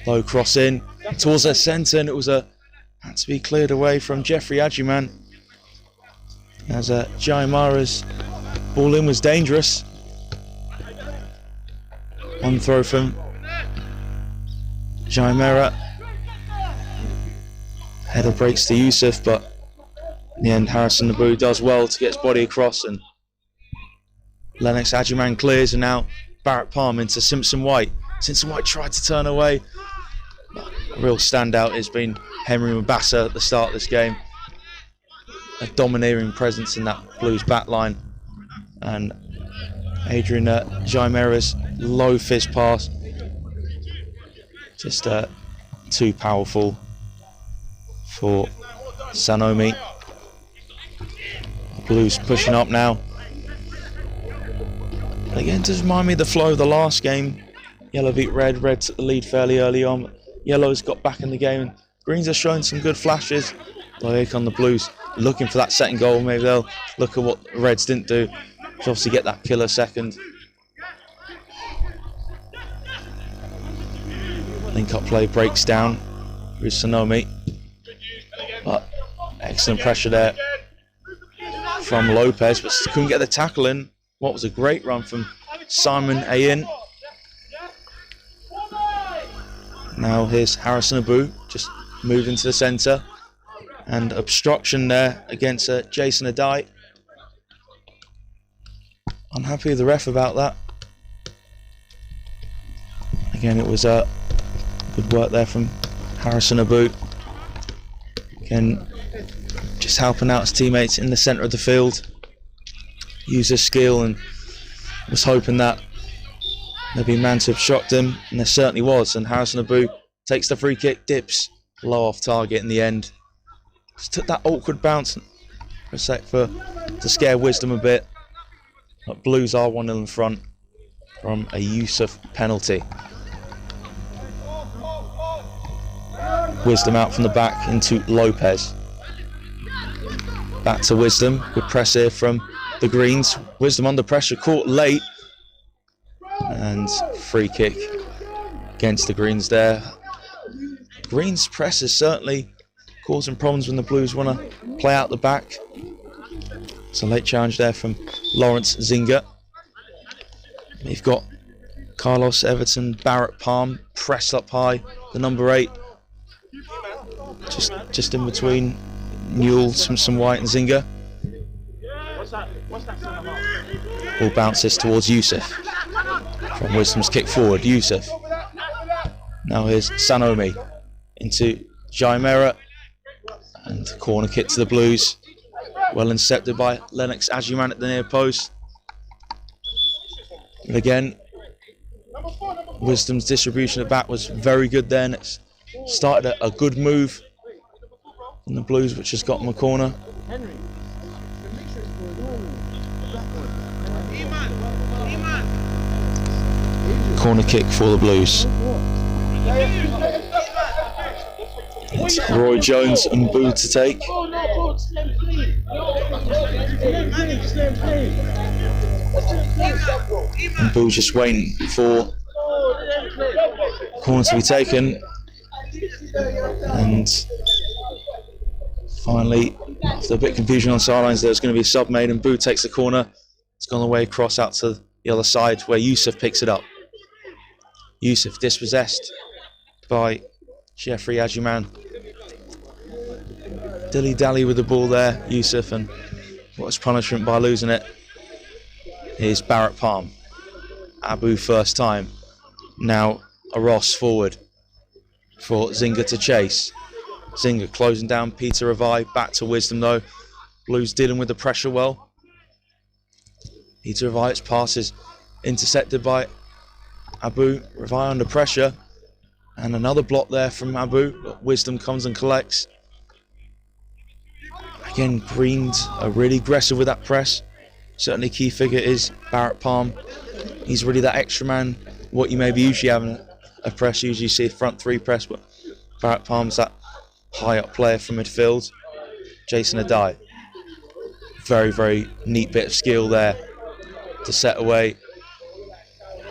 Low cross in towards the centre, and it was had to be cleared away from Jeffrey Ajiman. As Jaimara's ball in was dangerous. One throw from Jaimara. Header breaks to Yusuf, but in the end Harrison Abu does well to get his body across, and Lennox Ajiman clears, and now Barrett Palm into Simpson White. Simpson White tried to turn away. A real standout has been Henry Mabassa at the start of this game. A domineering presence in that Blues back line. And Adrian Jaimera's low fizz pass. Just too powerful for Sanomi. Blues pushing up now. Again, does remind me of the flow of the last game. Yellow beat red, red took the lead fairly early on. Yellow's got back in the game, and Greens are showing some good flashes. Like on the Blues, looking for that second goal. Maybe they'll look at what the Reds didn't do to obviously get that killer second. Link-up play breaks down with Sanomi. But excellent pressure there from Lopez, but couldn't get the tackle in. What was a great run from Simon Ayin. Now here's Harrison Abu, just moving to the centre. And obstruction there against Jason Adai. Unhappy with the ref about that. Again, it was good work there from Harrison Abu. Again, just helping out his teammates in the centre of the field. Use his skill, and was hoping that there'd be a man to obstruct him, and there certainly was. And Harrison Abu takes the free kick, dips low off target in the end. Just took that awkward bounce for a sec to scare Wisdom a bit. But Blues are 1-0 in front from a Yusuf penalty. Wisdom out from the back into Lopez. Back to Wisdom. Good press here from the Greens. Wisdom under pressure, caught late. And free kick against the Greens there. Greens press is certainly causing problems when the Blues want to play out the back. It's a late challenge there from Lawrence Zinga. You've got Carlos Everton, Barrett Palm, pressed up high, the number 8. Just in between Newell, Simpson White and Zinga. Ball bounces towards Yusuf. From Wisdom's kick forward, Yusuf. Now here's Sanomi into Jaimera. And corner kick to the Blues. Well intercepted by Lennox Ajiman at the near post. And again, Wisdom's distribution at back was very good there. And it's started a good move from the Blues, which has got them a corner. Corner kick for the Blues. It's Roy Jones and Boo to take. And Boo just waiting for corner to be taken. And finally, after a bit of confusion on sidelines, there's going to be a sub made, and Boo takes the corner. It's gone away across out to the other side where Yusuf picks it up. Yusuf dispossessed by Jeffrey Ajuman. Dilly-dally with the ball there, Yusuf, and what was punishment by losing it is Barrett Palm. Abu first time. Now a Ross forward for Zinga to chase. Zinga closing down Peter Revai, back to Wisdom though. Blues dealing with the pressure well. Peter Revai's pass is intercepted by Abu. Revai under pressure. And another block there from Abu. But Wisdom comes and collects. Again, Greens are really aggressive with that press. Certainly key figure is Barrett Palm. He's really that extra man. What you maybe usually have in a press, usually see a front three press, but Barrett Palm's that high up player from midfield. Jason Adai. Very, very neat bit of skill there to set away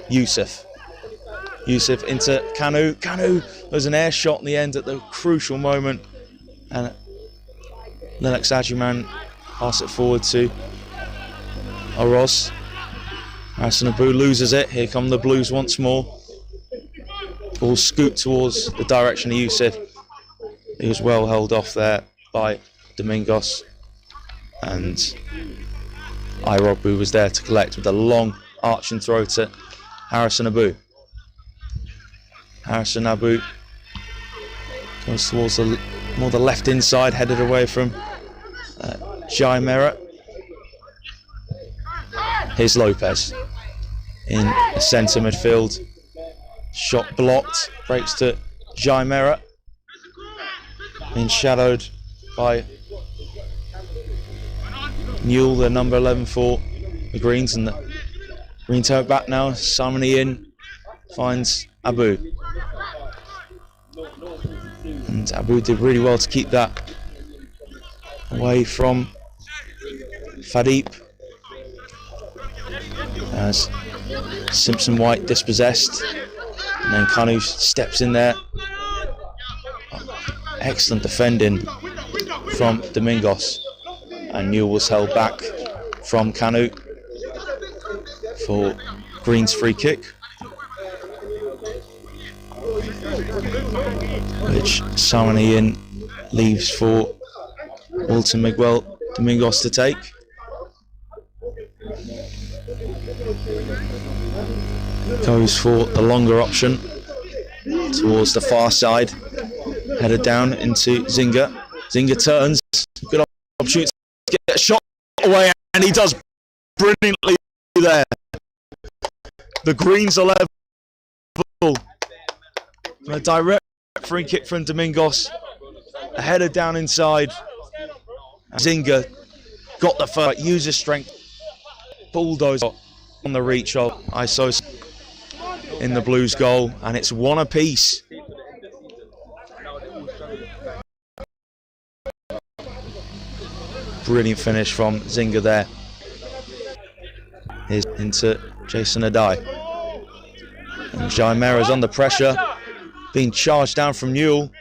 Yusuf. Yusuf into Kanu. Kanu, there's an air shot in the end at the crucial moment. And Lennox Ajuman pass it forward to Aros. Hassan Abu loses it. Here come the Blues once more. Ball scooped towards the direction of Yusuf. He was well held off there by Domingos. And Irobu was there to collect with a long arch and throw to Harrison Abu. Harrison Abu goes towards the more the left inside, headed away from Jai Merritt. Here's Lopez in centre midfield. Shot blocked, breaks to Jai Merritt. Being shadowed by Newell, the number 11 for the Greens, and the Greens have it back now. Simon Ian finds Abu. And Abu did really well to keep that away from Fadip. As Simpson White dispossessed. And then Kanu steps in there. Excellent defending from Domingos. And Newell was held back from Kanu for Green's free kick, which Simon Ian leaves for Walton Miguel Domingos to take. Goes for the longer option towards the far side, headed down into Zinga. Zinga turns, good opportunity to get a shot away, and he does brilliantly there. The Greens are level. A direct free kick from Domingos, a header down inside. Zinga got the first, used his strength, bulldozer on the reach of Isos in the Blues goal, and it's one apiece. Brilliant finish from Zinga there. Here's into Jason Adai. And Jaimera's under pressure, being charged down from Newell.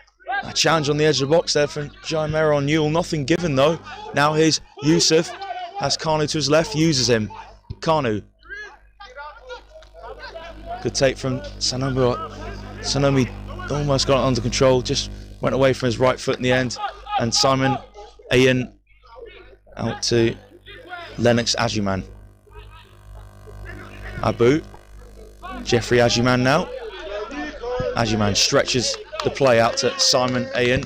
A challenge on the edge of the box there from Jaimera on Newell. Nothing given though. Now here's Yusuf. Has Kanu to his left, uses him. Kanu. Good take from Sanomi. Sanomi almost got it under control, just went away from his right foot in the end. And Simon Ian out to Lennox Ajuman. Abu. Jeffrey Ajuman now. Ajuman stretches the play out to Simon Ian.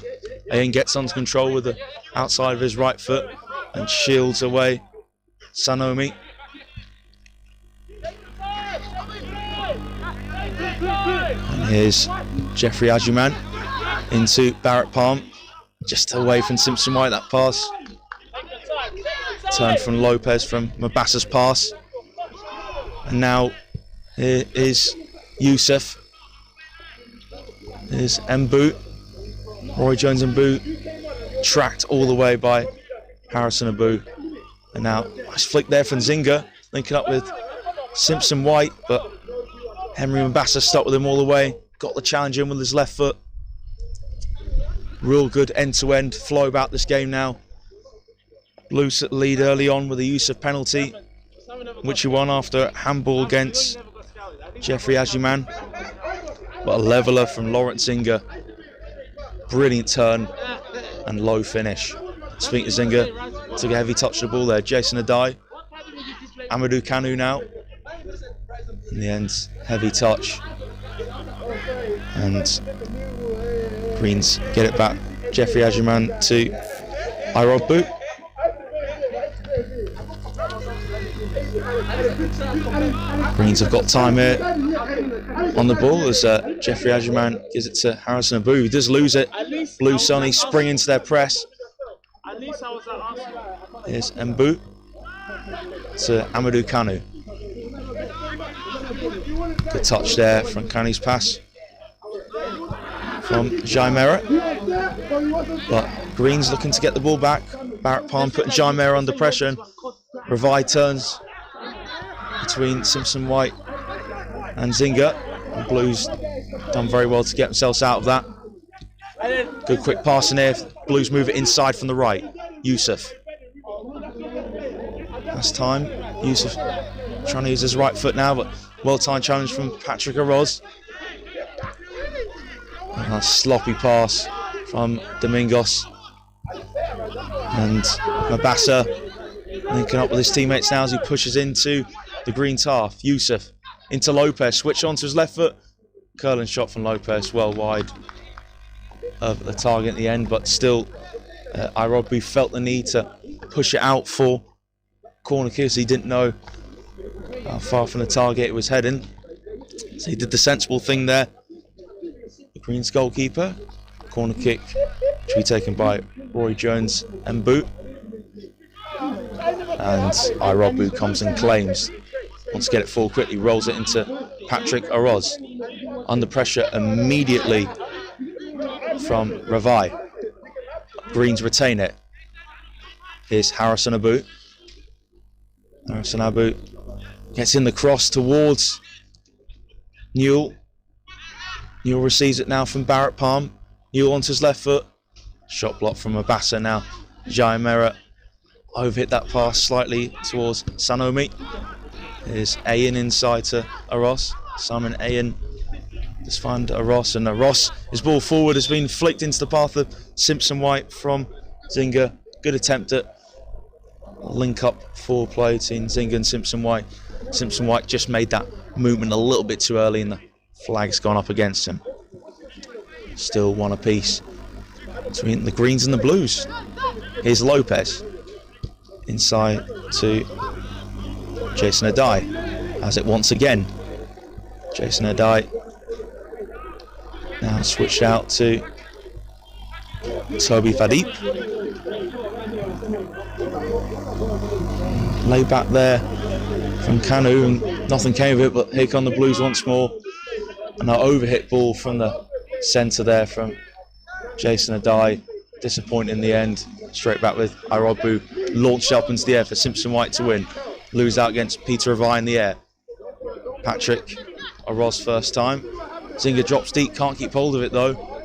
Ian gets under control with the outside of his right foot and shields away Sanomi. And here's Jeffrey Ajuman into Barrett Palm. Just away from Simpson White, that pass. Turn from Lopez from Mabassa's pass. And now here is Yusuf. Here's Mbu. Roy Jones Mbu tracked all the way by Harrison Abu. And now nice flick there from Zinga, linking up with Simpson White, but Henry Mabassa stopped with him all the way. Got the challenge in with his left foot. real good end-to-end flow about this game now. Blues at the lead early on with the use of penalty, which he won after handball against Jeffrey Ajiman. But a leveller from Lawrence Zinger. Brilliant turn and low finish. Speaking of Zinger, took a heavy touch of the ball there. Jason Adai. Amadou Kanu now. In the end, heavy touch. And Greens get it back. Jeffrey Ajiman to Irodbu. Greens have got time here on the ball as Jeffrey Ajiman gives it to Harrison Abu. He does lose it. Blue Sunny spring into their press. Here's Mbu to Amadou Kanu. Good touch there from Kanu's pass from Jaimera. But Greens looking to get the ball back. Barrett Palm putting Jaimera under pressure. And Ravai turns between Simpson White and Zinger. The Blues done very well to get themselves out of that. Good quick pass in here. Blues move it inside from the right. Yusuf. Last time. Yusuf trying to use his right foot now, but well-timed challenge from Patrick Aroz. And a sloppy pass from Domingos. And Mabassa linking up with his teammates now as he pushes into the green turf. Yusuf into Lopez, switch on to his left foot. Curling shot from Lopez, well wide of the target at the end, but still Irodbu felt the need to push it out for corner kick. He didn't know how far from the target it was heading. So he did the sensible thing there. The Greens goalkeeper, corner kick to be taken by Roy Jones and Boot. And Irodbu comes and claims. Wants to get it forward quickly, rolls it into Patrick Aroz. Under pressure immediately from Ravai. Greens retain it. Here's Harrison Abu. Harrison Abu gets in the cross towards Newell. Newell receives it now from Barrett Palm. Newell onto his left foot. Shot block from Mabassa now. Jaimera overhit that pass slightly towards Sanomi. Here's Ayan inside to Aros. Simon Ayan just find Aros, and Aros, his ball forward has been flicked into the path of Simpson White from Zinger. Good attempt at link up forward play between Zinger and Simpson White. Simpson White just made that movement a little bit too early and the flag's gone up against him. Still one apiece between the Greens and the Blues. Here's Lopez inside to Jason Adai. Has it once again. Jason Adai now switched out to Toby Fadip. Lay back there from Kanu and nothing came of it, but here come the Blues once more. And an overhit ball from the centre there from Jason Adai. Disappointing in the end. Straight back with Irodbu. Launched up into the air for Simpson White to win. Lose out against Peter Ravai in the air. Patrick Aroz first time. Zinger drops deep, can't keep hold of it though.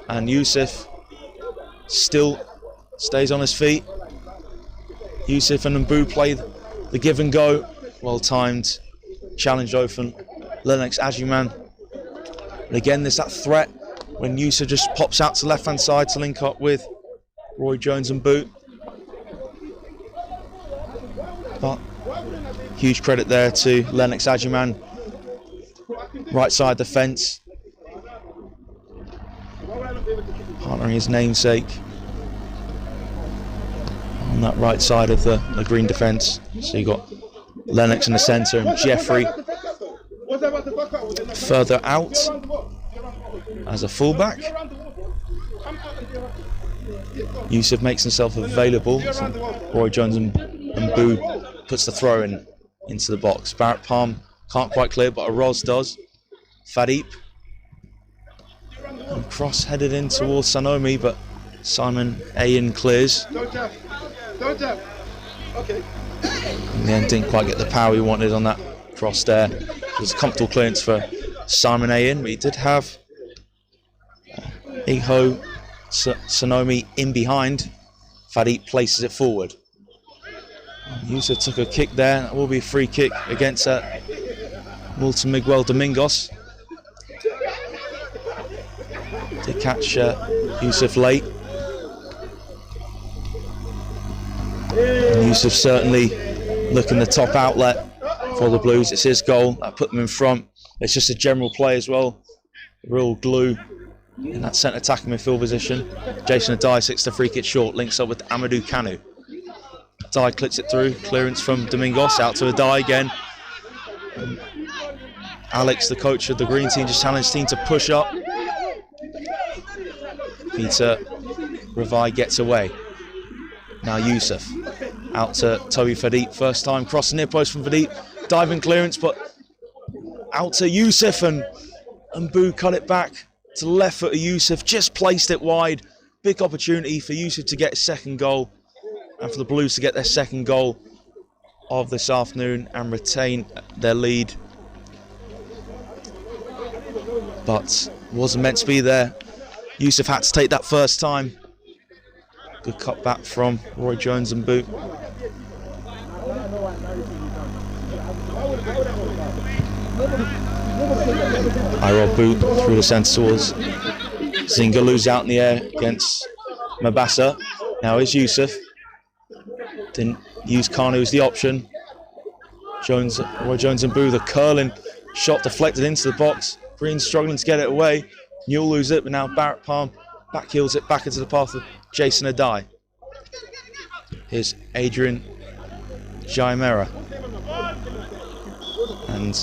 And Yusuf still stays on his feet. Yusuf and Mbu play the give and go. Well timed challenge open. Lennox Ajiman. And again, there's that threat when Yusuf just pops out to left hand side to link up with Roy Jones and Boot. But huge credit there to Lennox Ajiman. Right side the fence. Partnering his namesake on that right side of the green defence. So you got Lennox in the centre and Jeffrey further out as a fullback. Yusuf makes himself available. So Roy Jones and Boo puts the throw in into the box. Barrett Palm can't quite clear, but Aroz does. Fadip. And cross headed in towards Sanomi, but Simon Ayan clears. Okay. In the end, didn't quite get the power he wanted on that cross there. It was a comfortable clearance for Simon Ayan, but he did have Iho Sonomi in behind. Fadi places it forward. Yusuf took a kick there. That will be a free kick against Milton Miguel Domingos. To catch Yusuf late. And Yusuf certainly looking the top outlet for the Blues. It's his goal. That put them in front. It's just a general play as well. Real glue in that centre attacking midfield position. Jason Adai sits the free kick short. Links up with Amadou Kanu. Adai clips it through. Clearance from Domingos. Out to Adai again. Alex, the coach of the green team, just challenged the team to push up. Peter Ravai gets away. Now Yusuf. Out to Toby Fadip. First time crossing near post from Fadip. Diving clearance, but out to Yusuf, and Boo cut it back to the left foot of Yusuf. Just placed it wide. Big opportunity for Yusuf to get his second goal, and for the Blues to get their second goal of this afternoon and retain their lead. But wasn't meant to be there. Yusuf had to take that first time. Good cut back from Roy Jones and Boot. Irob Boot through the centre towards Zinga, lose out in the air against Mabasa. Now is Yusuf. Didn't use Kanu as the option. Roy Jones and Boo, the curling shot deflected into the box. Green struggling to get it away. Newell lose it, but now Barrett Palm back heels it back into the path of Jason Adai. Here's Adrian Jaimera. And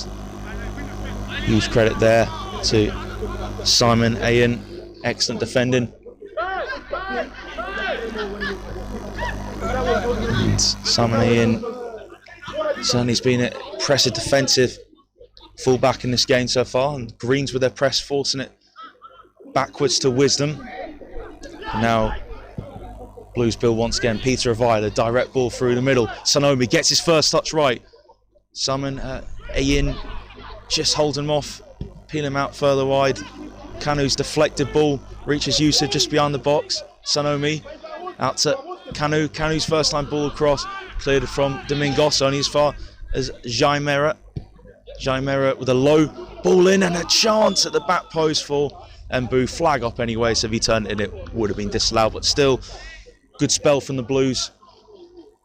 huge credit there to Simon Ayen. Excellent defending. And Simon Ayen certainly has been an impressive defensive fullback in this game so far. And Greens with their press forcing it backwards to Wisdom. Now Blues build once again. Peter Avila, the direct ball through the middle. Sonomi gets his first touch right. Simon Ayin just holds him off, peel him out further wide. Kanu's deflected ball reaches Yusuf just behind the box. Sonomi out to Kanu. Kanu's first line ball across, cleared from Domingos, only as far as Jaimera. Jaimera with a low ball in and a chance at the back post for Mbu. Flag up anyway, so if he turned it in, it would have been disallowed, but still good spell from the Blues.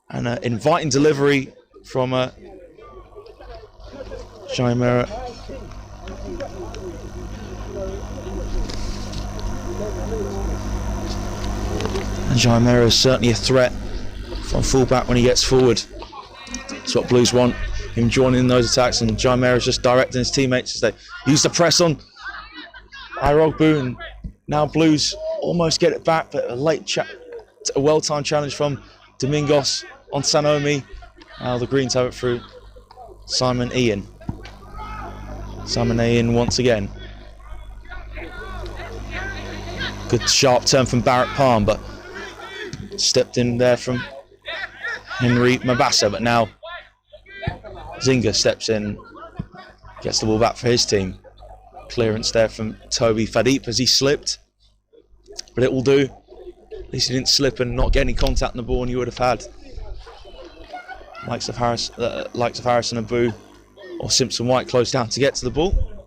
And an inviting delivery from Jaimera. And Jaimera is certainly a threat from fullback when he gets forward. That's what Blues want, him joining in those attacks, and Jaimera is just directing his teammates as they use the press on Irogbu, and now Blues almost get it back, but a well-timed challenge from Domingos on Sanomi. Now the Greens have it through Simon Ian. Simon Ian once again. Good sharp turn from Barrett Palm, but stepped in there from Henry Mabasa, but now Zinga steps in, gets the ball back for his team. Clearance there from Toby Fadip as he slipped, but it will do. At least he didn't slip and not get any contact on the ball, and you would have had likes of Harrison and Boo or Simpson White close down to get to the ball.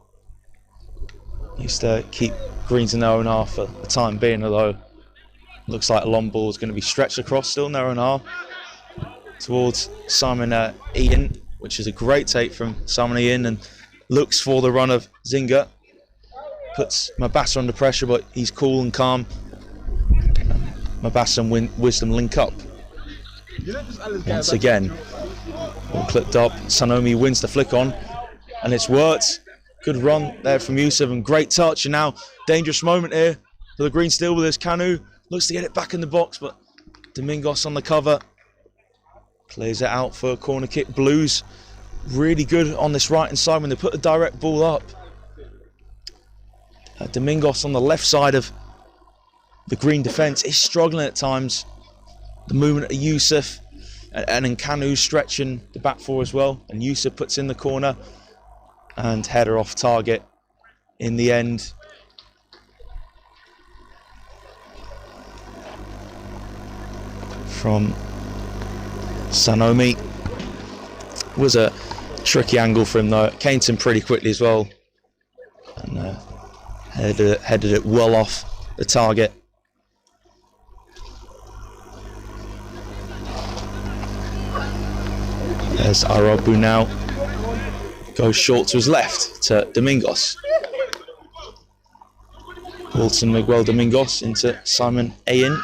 Used to keep Greens in their own half for the time being, although looks like a long ball is going to be stretched across still in their own half towards Simon Ian, which is a great take from Simon Ian, and looks for the run of Zinga. Puts Mabasa under pressure, but he's cool and calm. Mabasa and Wisdom link up. Once again, all clipped up. Sanomi wins the flick on, and it's worked. Good run there from Yusuf, and great touch. And now, dangerous moment here for the Green Steel with his Kanu. Looks to get it back in the box, but Domingos on the cover. Clears it out for a corner kick. Blues really good on this right hand side when they put the direct ball up. Domingos on the left side of the Green defence is struggling at times. The movement of Yusuf and Nkanu stretching the back four as well, and Yusuf puts in the corner and header off target in the end. from Sanomi. Was a tricky angle for him though. It came to him pretty quickly as well, and headed it well off the target. There's Arabu now. Goes short to his left to Domingos. Wilson Miguel Domingos into Simon Ayin.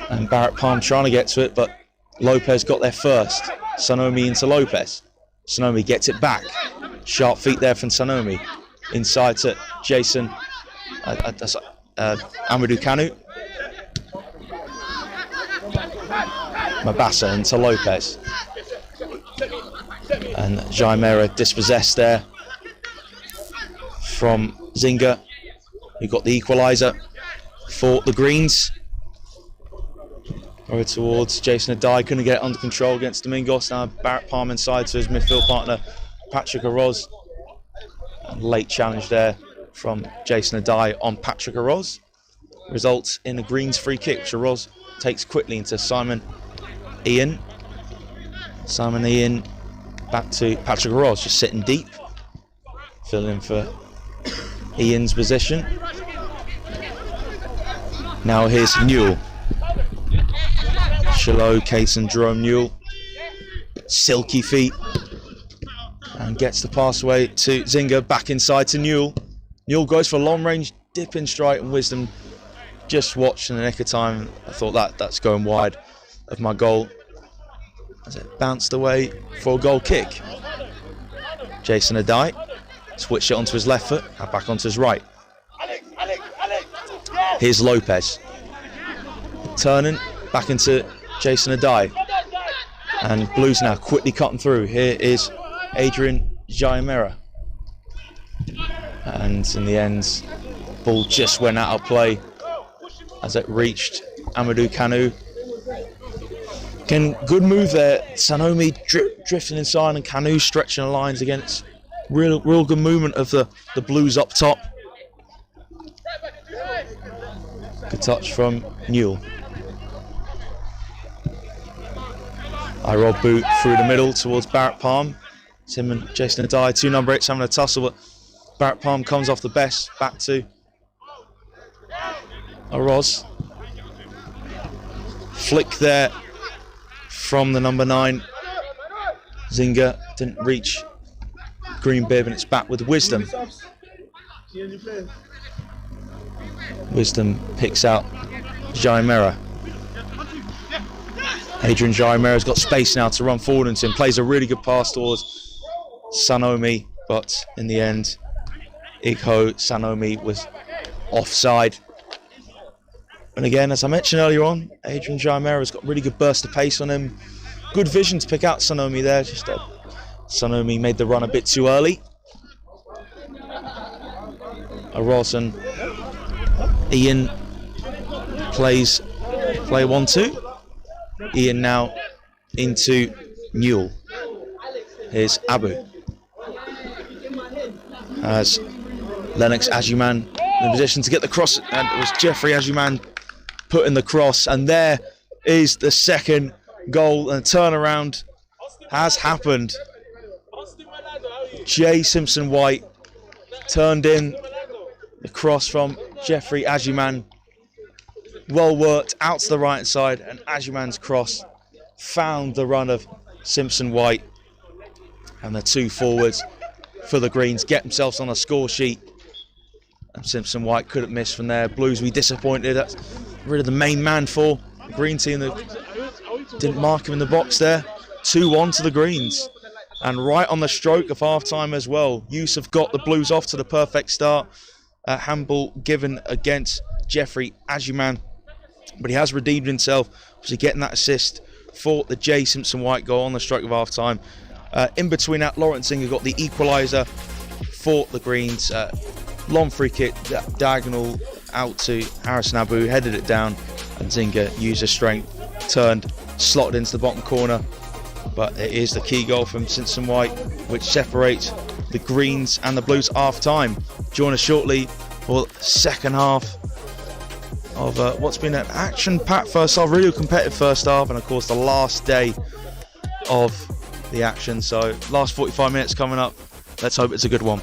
And Barrett Palm trying to get to it, but Lopez got there first. Sanomi into Lopez. Sanomi gets it back. Sharp feet there from Sanomi. Inside to Jason Amadou Kanu. Mabasa into Lopez. And Jaimera dispossessed there from Zinga, who got the equaliser for the Greens. Over towards Jason Adai, couldn't get it under control against Domingos. Now Barrett Palm inside to his midfield partner Patrick Aroz. Late challenge there from Jason Adai on Patrick Aroz. Results in a Greens free kick, which Aroz takes quickly into Simon Ian. Simon Ian back to Patrick Aroz, just sitting deep, filling in for Ian's position. Now here's Newell. Shiloh, Case and Jerome Newell. Silky feet. And gets the pass away to Zinga, back inside to Newell. Newell goes for a long range dipping strike, and Wisdom just watched in the nick of time. I thought that's going wide of my goal, as it bounced away for a goal kick. Jason Adai switched it onto his left foot and back onto his right. Here's Lopez. Turning back into Jason Adai. And Blues now quickly cutting through. Here is Adrian Jaimera. And in the end, ball just went out of play as it reached Amadou Kanu. Again, good move there. Sanomi drifting inside and Kanu stretching the lines against. Real good movement of the Blues up top. Good touch from Newell. Irob boot through the middle towards Barrett Palm. It's him and Jason Adai, two number 8s having a tussle, but Barrett Palm comes off the best. Back to Aroz. Flick there from the number 9. Zinga didn't reach green bib, and it's back with Wisdom. Wisdom picks out Jaimera. Adrian Jaimera's got space now to run forward into him. Plays a really good pass towards Sanomi, but in the end, Igho Sanomi was offside. And again, as I mentioned earlier on, Adrian Jaimera's got really good burst of pace on him. Good vision to pick out Sanomi there. Just Sanomi made the run a bit too early. Aroz and Ian play 1-2. Ian now into Newell. Here's Abu. As Lennox Ajuman in a position to get the cross, and it was Jeffrey Ajuman putting the cross, and there is the second goal, and a turnaround has happened. Jay Simpson White turned in the cross from Jeffrey Ajuman. Well worked out to the right side, and Ajuman's cross found the run of Simpson White, and the two forwards for the Greens get themselves on a score sheet. And Simpson White couldn't miss from there. Blues will be disappointed. That's really the main man for the Green team that didn't mark him in the box there. 2-1 to the Greens, and right on the stroke of half time as well. Yusuf got the Blues off to the perfect start. Handball given against Jeffrey Ajuman, but he has redeemed himself, obviously getting that assist for the Jay Simpson White goal on the stroke of half time. In between that, Lawrence Zinga got the equaliser for the Greens. Long free kick, diagonal out to Harrison Abu, headed it down, and Zinga used his strength, turned, slotted into the bottom corner. But it is the key goal from Simpson White, which separates the Greens and the Blues half time. Join us shortly for the second half of what's been an action-packed first half, really competitive first half, and of course the last day of the action. So last 45 minutes coming up. Let's hope it's a good one.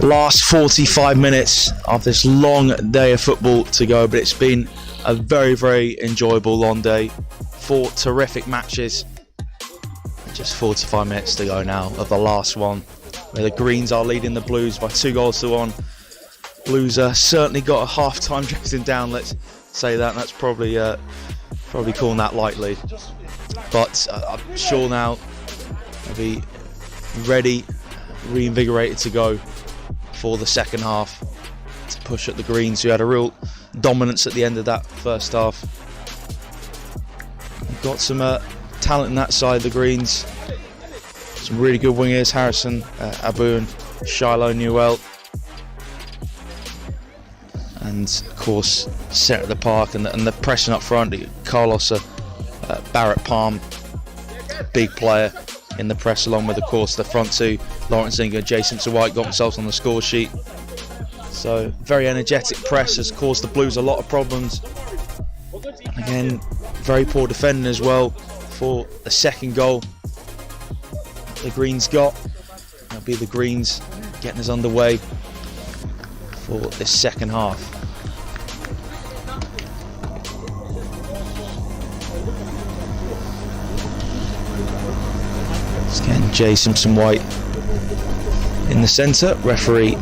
Last 45 minutes of this long day of football to go, but it's been a very, very enjoyable long day. 4 terrific matches. Just 45 minutes to go now of the last one, where the Greens are leading the Blues by 2-1. Blues certainly got a half-time dressing down, let's say that. That's probably calling that lightly. But I'm sure now they'll be ready, reinvigorated to go for the second half to push at the Greens, who had a real dominance at the end of that first half. We've got some talent in that side, the Greens. Some really good wingers, Harrison, Abu and Shiloh Newell. And of course, centre of the park and the pressing up front, Carlos Barrett Palm, big player in the press, along with of course the front two, Lawrence Zinger, Jason White, got themselves on the score sheet. So very energetic press has caused the Blues a lot of problems. And again, very poor defending as well for the second goal the Greens got. That'll be the Greens getting us underway for this second half. It's getting Jay Simpson White in the centre. Referee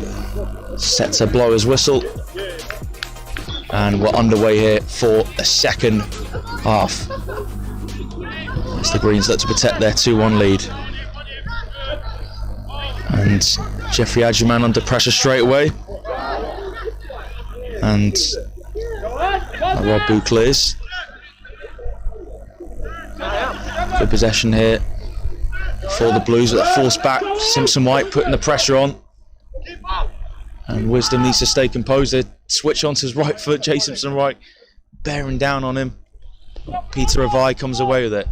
sets a blower's whistle, and we're underway here for the second half. As the Greens look to protect their 2-1 lead. And Jeffrey Adjuman under pressure straight away. And Rob Boo clears. Good possession here for the Blues with a force back. Simpson White putting the pressure on. And Wisdom needs to stay composed. They switch onto his right foot. Jay Simpson White bearing down on him. Peter Avai comes away with it.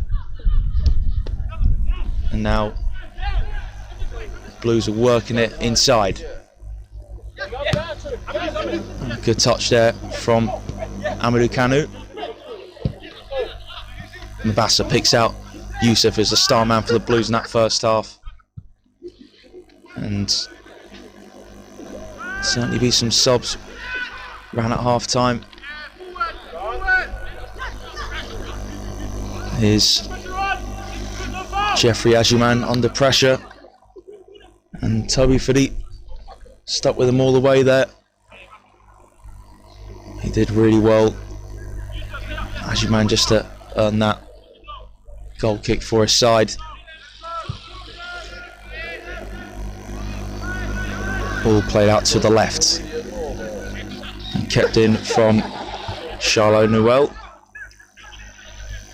And now Blues are working it inside. Good touch there from Amadou Kanu. Mabassa picks out Yusuf as the star man for the Blues in that first half. And certainly be some subs ran at half time. Here's Jeffrey Adjuman under pressure. And Toby Fadi stuck with him all the way there. He did really well. Adjuman just to earn that goal kick for his side. Ball played out to the left and kept in from Shiloh Newell.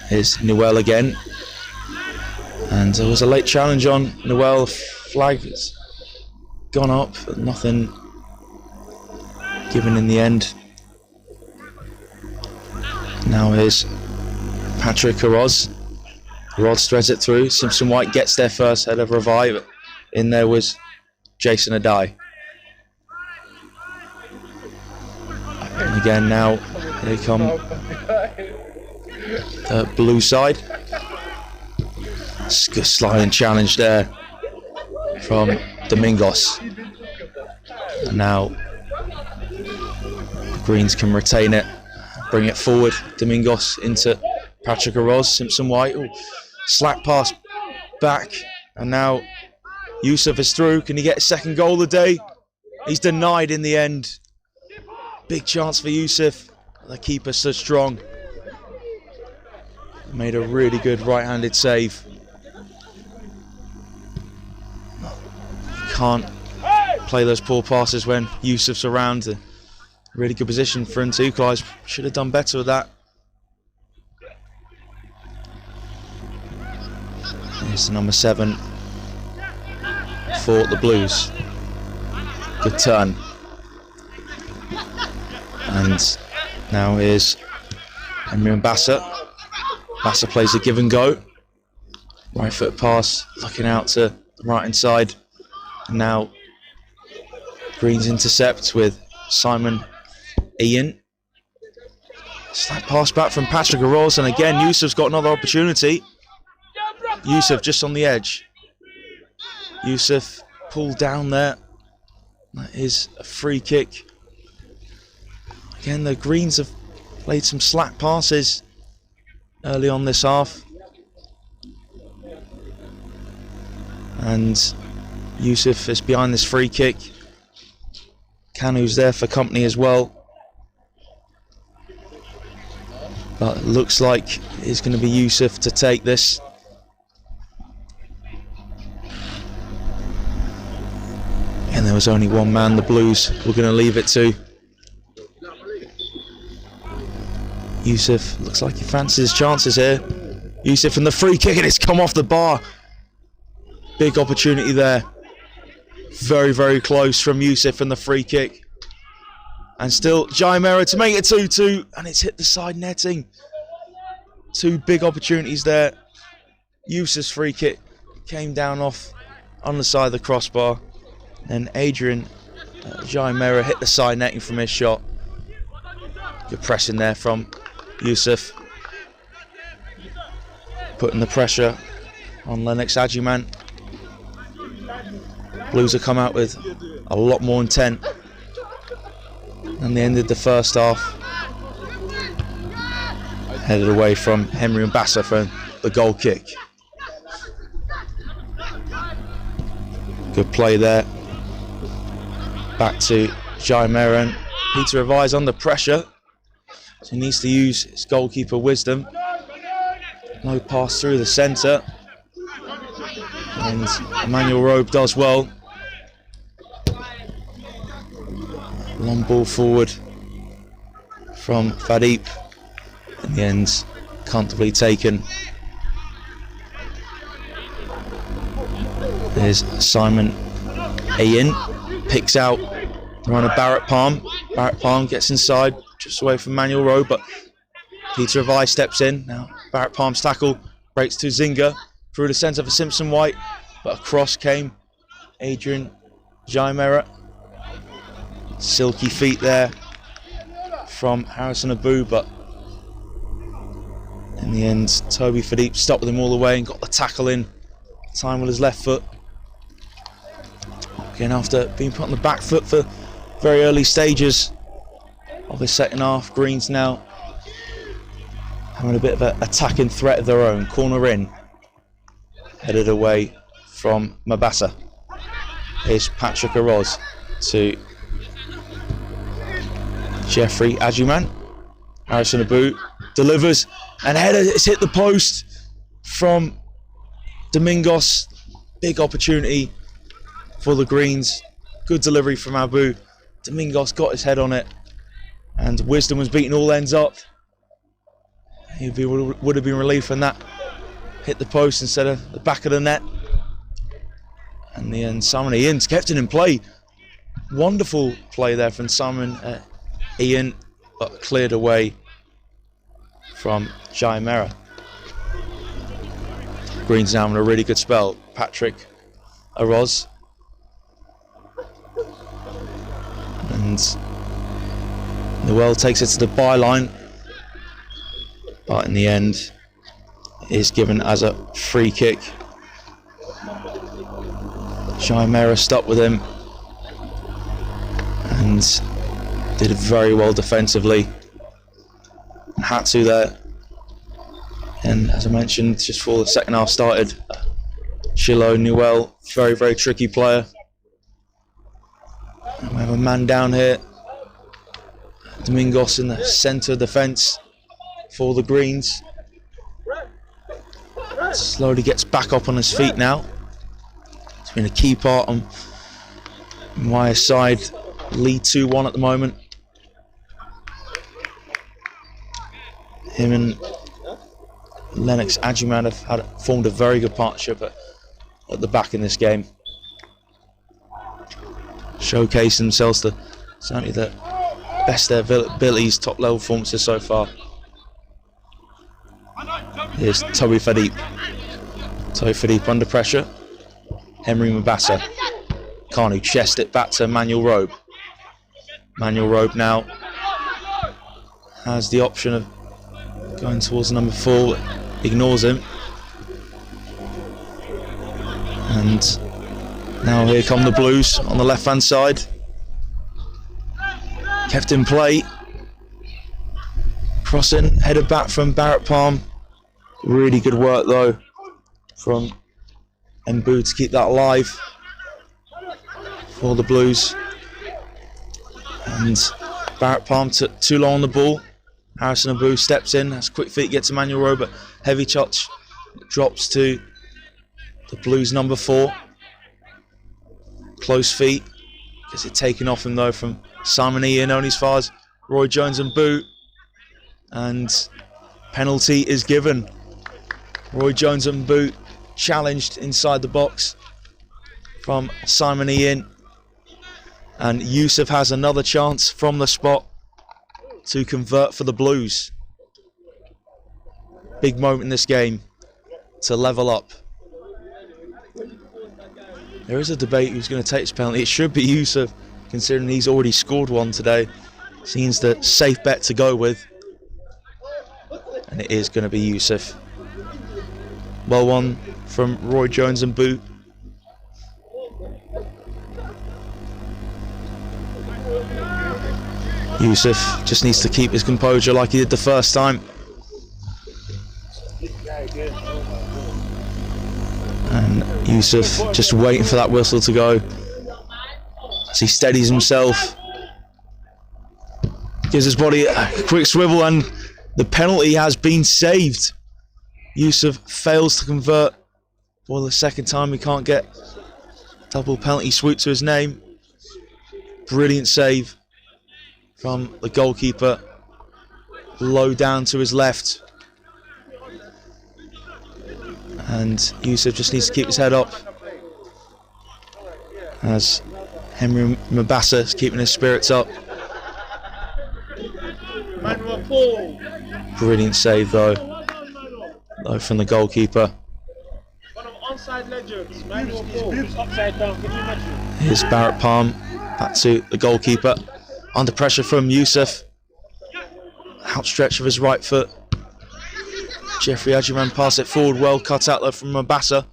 Here's Newell again. And there was a late challenge on Newell. Flag has gone up, but nothing given in the end. Now here's Patrick Aroz. Aroz threads it through. Simpson White gets there first, head of Revive. In there was Jason Adai. And again now, here come the Blue side. Good sliding challenge there from Domingos. And now the Greens can retain it, bring it forward. Domingos into Patrick Aroz. Simpson White, slack pass back, and now Yusuf is through. Can he get a second goal of the day? He's denied in the end. Big chance for Yusuf. The keeper stood strong. Made a really good right-handed save. Can't play those poor passes when Yusuf's around. A really good position for him to equalise. Should have done better with that. Here's the number 7 for the Blues. Good turn. And now here's Emir Bassa. Bassa plays a give and go. Right foot pass, looking out to the right hand side. And now Greens intercept with Simon Ian. Slap pass back from Patrick Aroz, and again Yusuf's got another opportunity. Yusuf just on the edge. Yusuf pulled down there. That is a free kick. Again, the Greens have played some slack passes early on this half. And Yusuf is behind this free kick. Kanu's there for company as well. But it looks like it's going to be Yusuf to take this. And there was only one man the Blues were going to leave it to. Yusuf looks like he fancies his chances here. Yusuf and the free kick, and it's come off the bar. Big opportunity there. Very, very close from Yusuf and the free kick. And still Jaimera to make it 2-2, and it's hit the side netting. Two big opportunities there. Yusuf's free kick came down off on the side of the crossbar. Then Adrian Jaimera hit the side netting from his shot. Good pressing there from Yusuf. Putting the pressure on Lennox Agyman. Blues have come out with a lot more intent than they ended the first half. Headed away from Henry Mbassa for the goal kick. Good play there. Back to Jaimera, and Peter Avai's under pressure. So he needs to use his goalkeeper wisdom. No pass through the centre. And Emmanuel Robe does well. Long ball forward from Fadeep. In the end, comfortably taken. There's Simon Ayin. Picks out the runner Barrett Palm. Barrett Palm gets inside, just away from Emmanuel Robe, but Peter Avai steps in. Now Barrett Palm's tackle breaks to Zinga through the centre for Simpson White, but across came Adrian Jaimera. Silky feet there from Harrison Abu, but in the end Toby Fadeep stopped with him all the way and got the tackle in time with his left foot. Again, after being put on the back foot for very early stages of the second half, Greens now having a bit of an attacking threat of their own. Corner in, headed away from Mabasa. Here's Patrick Aroz to Jeffrey Agyman. Harrison Abu delivers, and header has hit the post from Domingos. Big opportunity for the Greens. Good delivery from Abu. Domingos got his head on it, and Wisdom was beating all ends up. He would have been relieved from that. Hit the post instead of the back of the net. And the end, Simon Ian kept it in play. Wonderful play there from Simon Ian, but cleared away from Jaimera. Greens now having a really good spell. Patrick Aroz. And Noel takes it to the byline, but in the end is given as a free kick. Jaimera stopped with him and did very well defensively. Had to there. And as I mentioned, just before the second half started, Chilo Newell, very, very tricky player. And we have a man down here. Domingos in the centre defence for the Greens. Slowly gets back up on his feet now. It's been a key part on Wyre's side. Lead 2-1 at the moment. Him and Lennox Agyman have formed a very good partnership at the back in this game. Showcased themselves to certainly the best of their abilities, top level performances so far. Here's Toby Fadeep. Toby Fadeep under pressure. Henry Mabasa. Kanu chest it back to Manuel Robe. Manuel Robe now has the option of going towards number 4, ignores him. And Now here come the Blues on the left hand side. Kept in play. Crossing, headed back from Barrett Palm. Really good work though from Mbu to keep that alive for the Blues. And Barrett Palm took too long on the ball. Harrison Mbu steps in, has quick feet, gets Emmanuel Rowe, but heavy touch drops to the Blues number 4. Close feet, gets it taken off him though from Simon Ian, only as far as Roy Jones and Boo. And penalty is given. Roy Jones and Boo challenged inside the box from Simon Ian. And Yusuf has another chance from the spot to convert for the Blues. Big moment in this game to level up. There is a debate who's going to take this penalty. It should be Yusuf, considering he's already scored one today. Seems the safe bet to go with. And it is going to be Yusuf. Well won from Roy Jones and Boo. Yusuf just needs to keep his composure like he did the first time. And Yusuf just waiting for that whistle to go as he steadies himself. Gives his body a quick swivel and the penalty has been saved. Yusuf fails to convert for the second time. He can't get double penalty swoop to his name. Brilliant save from the goalkeeper. Low down to his left. And Yusuf just needs to keep his head up as Henry Mabassa is keeping his spirits up. Brilliant save though from the goalkeeper. One of Onside legends, Manuel Paul. Upside down, can you imagine? Here's Barrett Palm, back to the goalkeeper. Under pressure from Yusuf. Outstretch of his right foot. Jeffrey Ajiman pass it forward, well cut out there from Mabassa.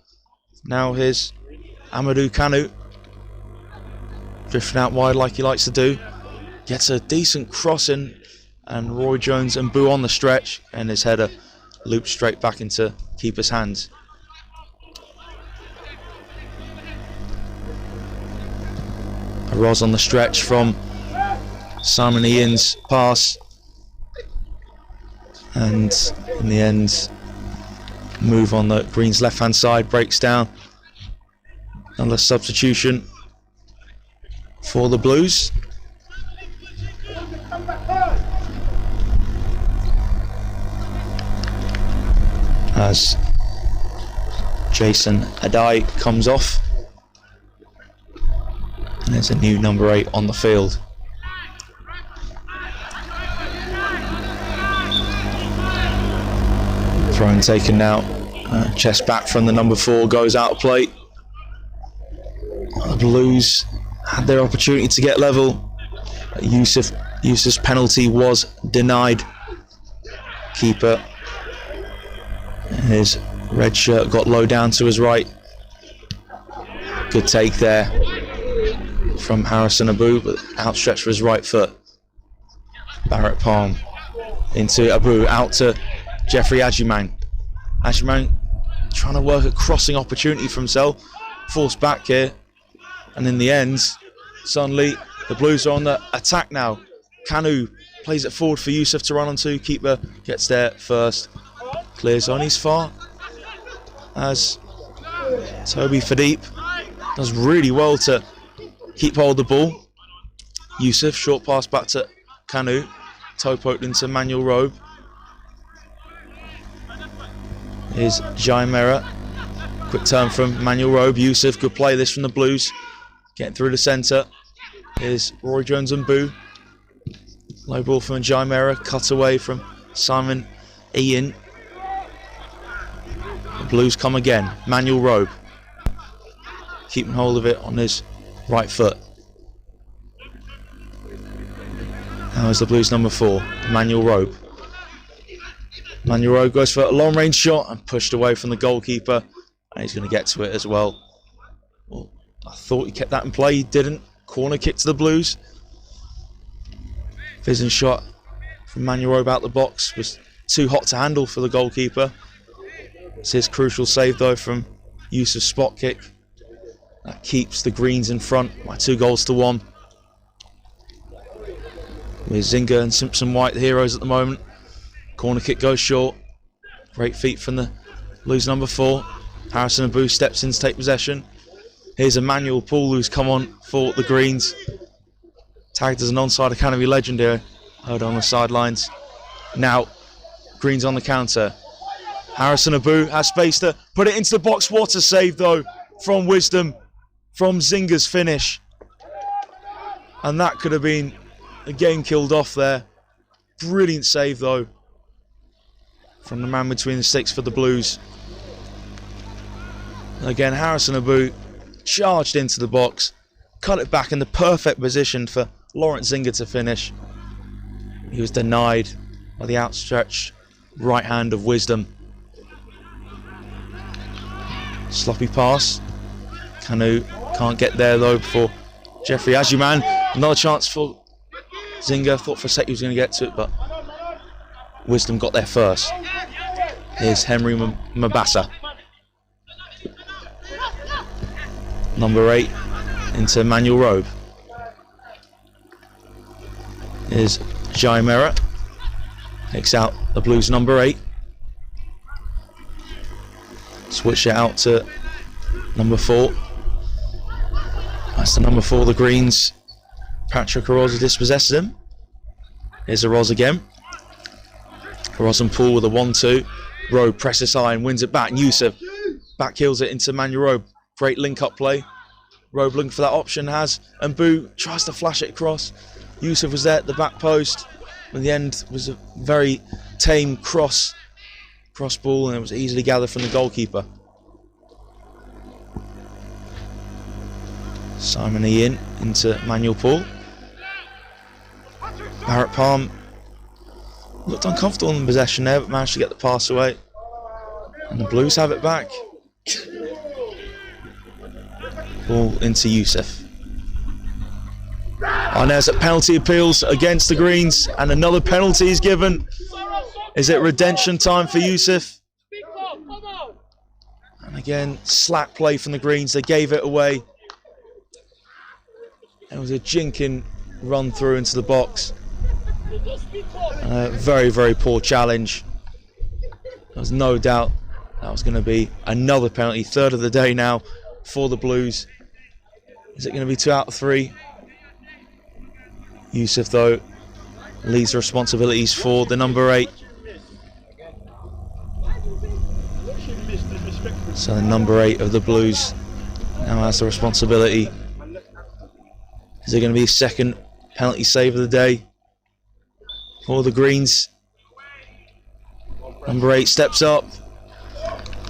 Now here's Amadou Kanu. Drifting out wide like he likes to do. Gets a decent cross in, and Roy Jones and Boo on the stretch, and his header loops straight back into keeper's hands. A Roz on the stretch from Simon Ian's pass, and in the end move on the Green's left hand side breaks down. Another substitution for the Blues. As Jason Adai comes off, and there's a new number 8 on the field. Throw taken now. Chest back from the number 4, goes out of play. The Blues had their opportunity to get level. Yusuf's penalty was denied. Keeper, his red shirt got low down to his right. Good take there from Harrison Abu, but outstretched for his right foot. Barrett Palm into Abu, out to Jeffrey Ajiman. Ajiman trying to work a crossing opportunity for himself. Forced back here. And in the end, suddenly the Blues are on the attack now. Kanu plays it forward for Yusuf to run onto. Keeper gets there first. Clears on his far. As Toby Fadip does really well to keep hold of the ball. Yusuf, short pass back to Kanu. Toe poked into Manuel Robe. Here's Jaimera. Quick turn from Manuel Robe. Yusuf, good play this from the Blues. Getting through the centre. Here's Roy Jones and Boo. Low ball from Jaimera. Cut away from Simon Ian. The Blues come again. Manuel Robe. Keeping hold of it on his right foot. Now is the Blues number 4, Manuel Robe. Manuel Robe goes for a long range shot and pushed away from the goalkeeper. And he's going to get to it as well. I thought he kept that in play, he didn't. Corner kick to the Blues. Fizzing shot from Manuel Robe out the box was too hot to handle for the goalkeeper. It's his crucial save though from Yusuf's spot kick. That keeps the Greens in front by 2-1. With Zinga and Simpson White the heroes at the moment. Corner kick goes short. Great feet from the Blues number 4. Harrison Abu steps in to take possession. Here's Emmanuel Paul who's come on for the Greens. Tagged as an Onside Academy legend here. Heard on the sidelines. Now, Greens on the counter. Harrison Abu has space to put it into the box. What a save though from Wisdom, from Zinga's finish. And that could have been a game killed off there. Brilliant save though from the man between the sticks for the Blues. Again, Harrison Abu charged into the box, cut it back in the perfect position for Lawrence Zinga to finish. He was denied by the outstretched right hand of Wisdom. Sloppy pass. Kanu can't get there though before Jeffrey Ajuman. Another chance for Zinga. Thought for a sec he was going to get to it, but Wisdom got there first. Here's Henry Mabassa. Number 8 into Manuel Robe. Here's Jai Mera. Takes out the Blues number 8. Switch it out to number 4. That's the number 4, the Greens. Patrick Aroz dispossesses him. Here's Aroz again. Aroz and Paul with a 1-2. Robe presses high and wins it back. Yusuf back heels it into Manuel Robe. Great link-up play. Robe looking for that option has, and Boo tries to flash it across. Yusuf was there at the back post. In the end was a very tame cross ball, and it was easily gathered from the goalkeeper. Simon Ian into Manuel Paul. Barrett Palm looked uncomfortable in possession there, but managed to get the pass away. And the Blues have it back. Ball into Yusuf. Arnez at penalty appeals against the Greens, and another penalty is given. Is it redemption time for Yusuf? And again, slack play from the Greens. They gave it away. It was a jinking run through into the box. Very, very poor challenge. There was no doubt that was going to be another penalty. 3rd of the day now for the Blues. Is it going to be 2 out of 3? Yusuf, though, leaves the responsibilities for the number 8. So the number 8 of the Blues now has the responsibility. Is it going to be his second penalty save of the day for the Greens? Number 8 steps up.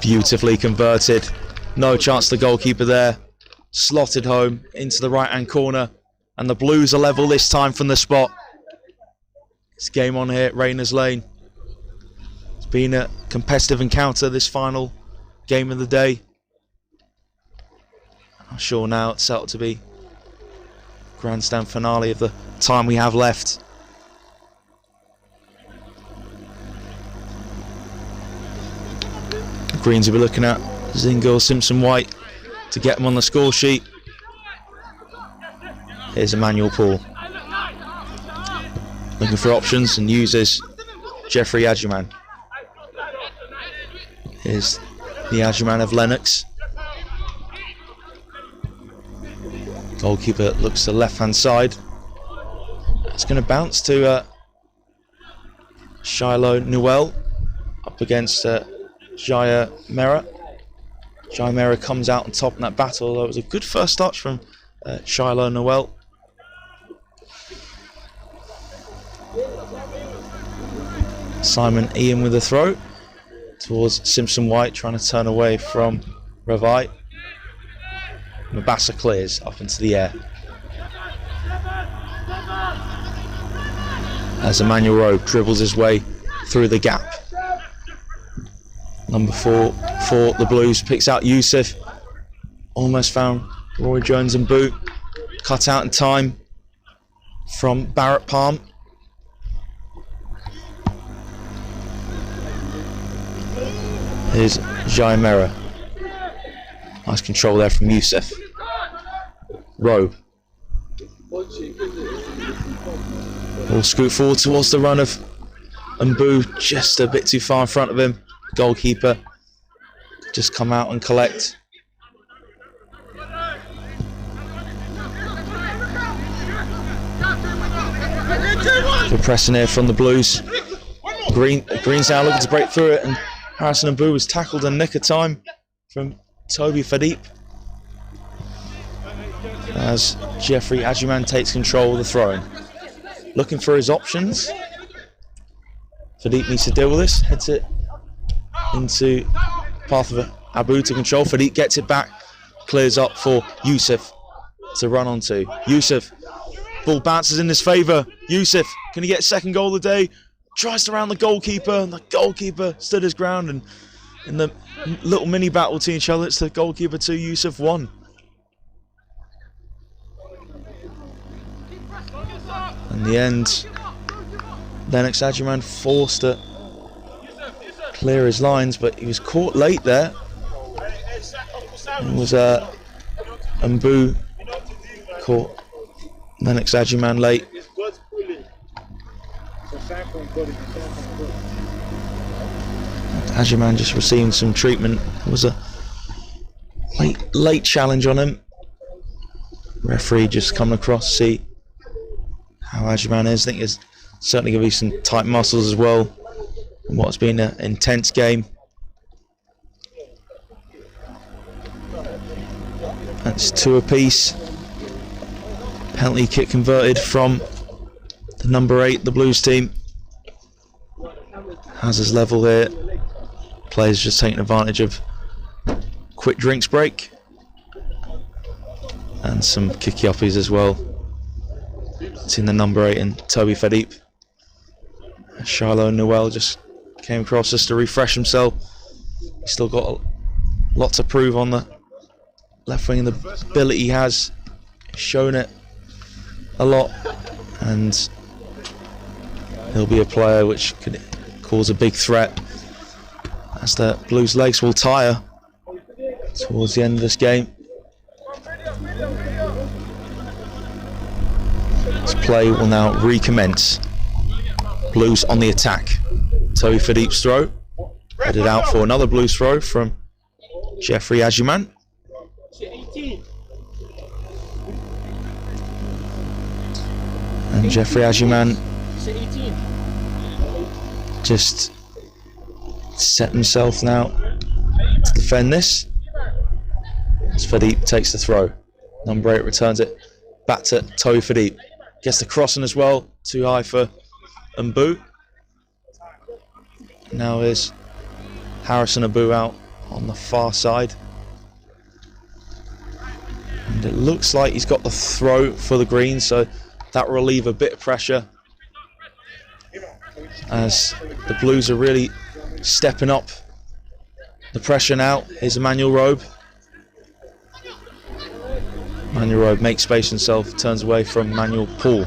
Beautifully converted. No chance to the goalkeeper there. Slotted home into the right-hand corner. And the Blues are level this time from the spot. It's game on here at Rayners Lane. It's been a competitive encounter, this final game of the day. I'm sure now it's settled to be grandstand finale of the time we have left. The Greens will be looking at Zinga, Simpson White to get them on the score sheet. Here's Emmanuel Paul. Looking for options and uses Jeffrey Ajuman. Here's the Ajuman of Lennox. Goalkeeper looks to the left-hand side. It's going to bounce to Shiloh Newell up against Jaya Mera. Jaya Mera comes out on top in that battle, although it was a good first touch from Shiloh Newell. Simon Ian with a throw towards Simpson White, trying to turn away from Ravai. Mabassa clears up into the air. As Emmanuel Robe dribbles his way through the gap. Number 4 for the Blues picks out Yusuf. Almost found Roy Jones and Boot cut out in time from Barrett Palm. Here's Jaimera. Nice control there from Youssef. Rowe. Will scoot forward towards the run of Mbu, just a bit too far in front of him. Goalkeeper just come out and collect. Good pressing here from the Blues. Green's now looking to break through it, and Harrison Mbu was tackled in nick of time from Toby Fadip as Jeffrey Ajuman takes control of the throw-in. Looking for his options. Fadip needs to deal with this. Heads it into path of Abu to control. Fadip gets it back. Clears up for Youssef to run onto. Youssef. Ball bounces in his favour. Youssef, can he get a second goal of the day? Tries to round the goalkeeper, and the goalkeeper stood his ground, and in the little mini battle to each other, it's the goalkeeper 2, Youssef 1. In the end, Lennox Ajuman forced to clear his lines, but he was caught late there. It was Mbu caught Lennox Ajuman late. Ajuman just receiving some treatment. It was a late challenge on him. Referee just coming across to see how Ajuman is. I think there's certainly going to be some tight muscles as well in what's been an intense game. That's 2 apiece. Penalty kick converted from the number 8, the Blues team. Has his level here. Players just taking advantage of quick drinks break. And some kicky-uppies as well. Seen the number 8 and Toby Fadip. Shiloh Noel just came across just to refresh himself. He's still got a lot to prove on the left wing and the ability he has. He's shown it a lot, and he'll be a player which could cause a big threat as the Blues' legs will tire towards the end of this game. This play will now recommence. Blues on the attack. Toby Fadip's throw. Headed out for another Blues throw from Jeffrey Ajuman. And Jeffrey Ajuman just set himself now to defend this. As Fadip takes the throw. Number 8 returns it back to Toby Fadip. Gets the crossing as well. Too high for Mbu. Now is Harrison Abu out on the far side. And it looks like he's got the throw for the Greens, so that will relieve a bit of pressure as the Blues are really stepping up the pressure now. Here's Emmanuel Robe. Emmanuel Robe makes space himself, turns away from Emmanuel Paul.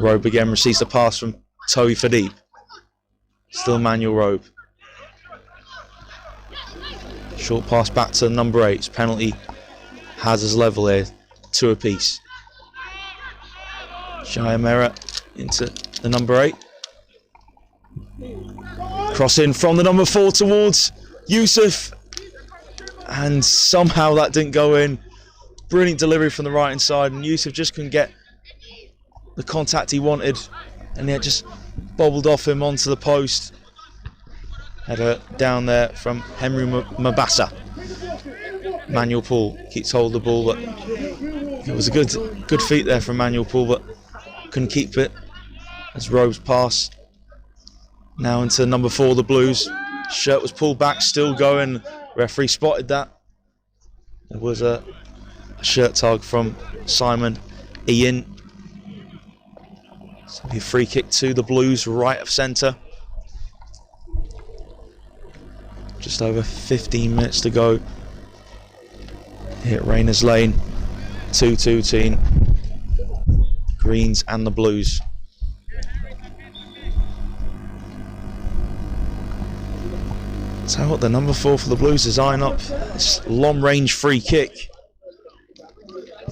Robe again receives the pass from Toby Fadip. Still Emmanuel Robe. Short pass back to number 8. Penalty has his level here. 2 apiece. Jaimera into the number 8. Cross in from the number 4 towards Youssef. And somehow that didn't go in. Brilliant delivery from the right hand side, and Youssef just couldn't get the contact he wanted, and it just bobbled off him onto the post. Header down there from Henry Mabassa. Manuel Paul keeps hold of the ball, but it was a good feat there from Manuel Paul, but couldn't keep it as Robe's pass now into number 4, the Blues. Shirt was pulled back, still going. Referee spotted that. There was a shirt tug from Simon Ian. So it'll be a free kick to the Blues, right of centre. Just over 15 minutes to go Hit Rayners Lane, 2-2 team, Greens and the Blues. So what, the number 4 for the Blues is eyeing up this long range free kick.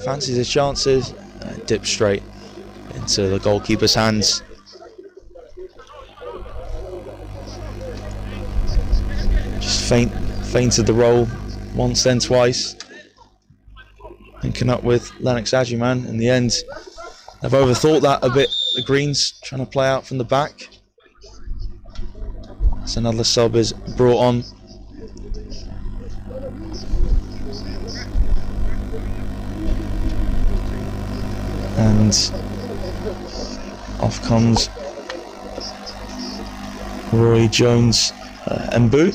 Fancies his chances, dip straight into the goalkeeper's hands. Just feinted the roll once then twice. Linking up with Lennox Agyman. In the end, they've overthought that a bit, the Greens, trying to play out from the back. So another sub is brought on. And off comes Roy Jones Mbu.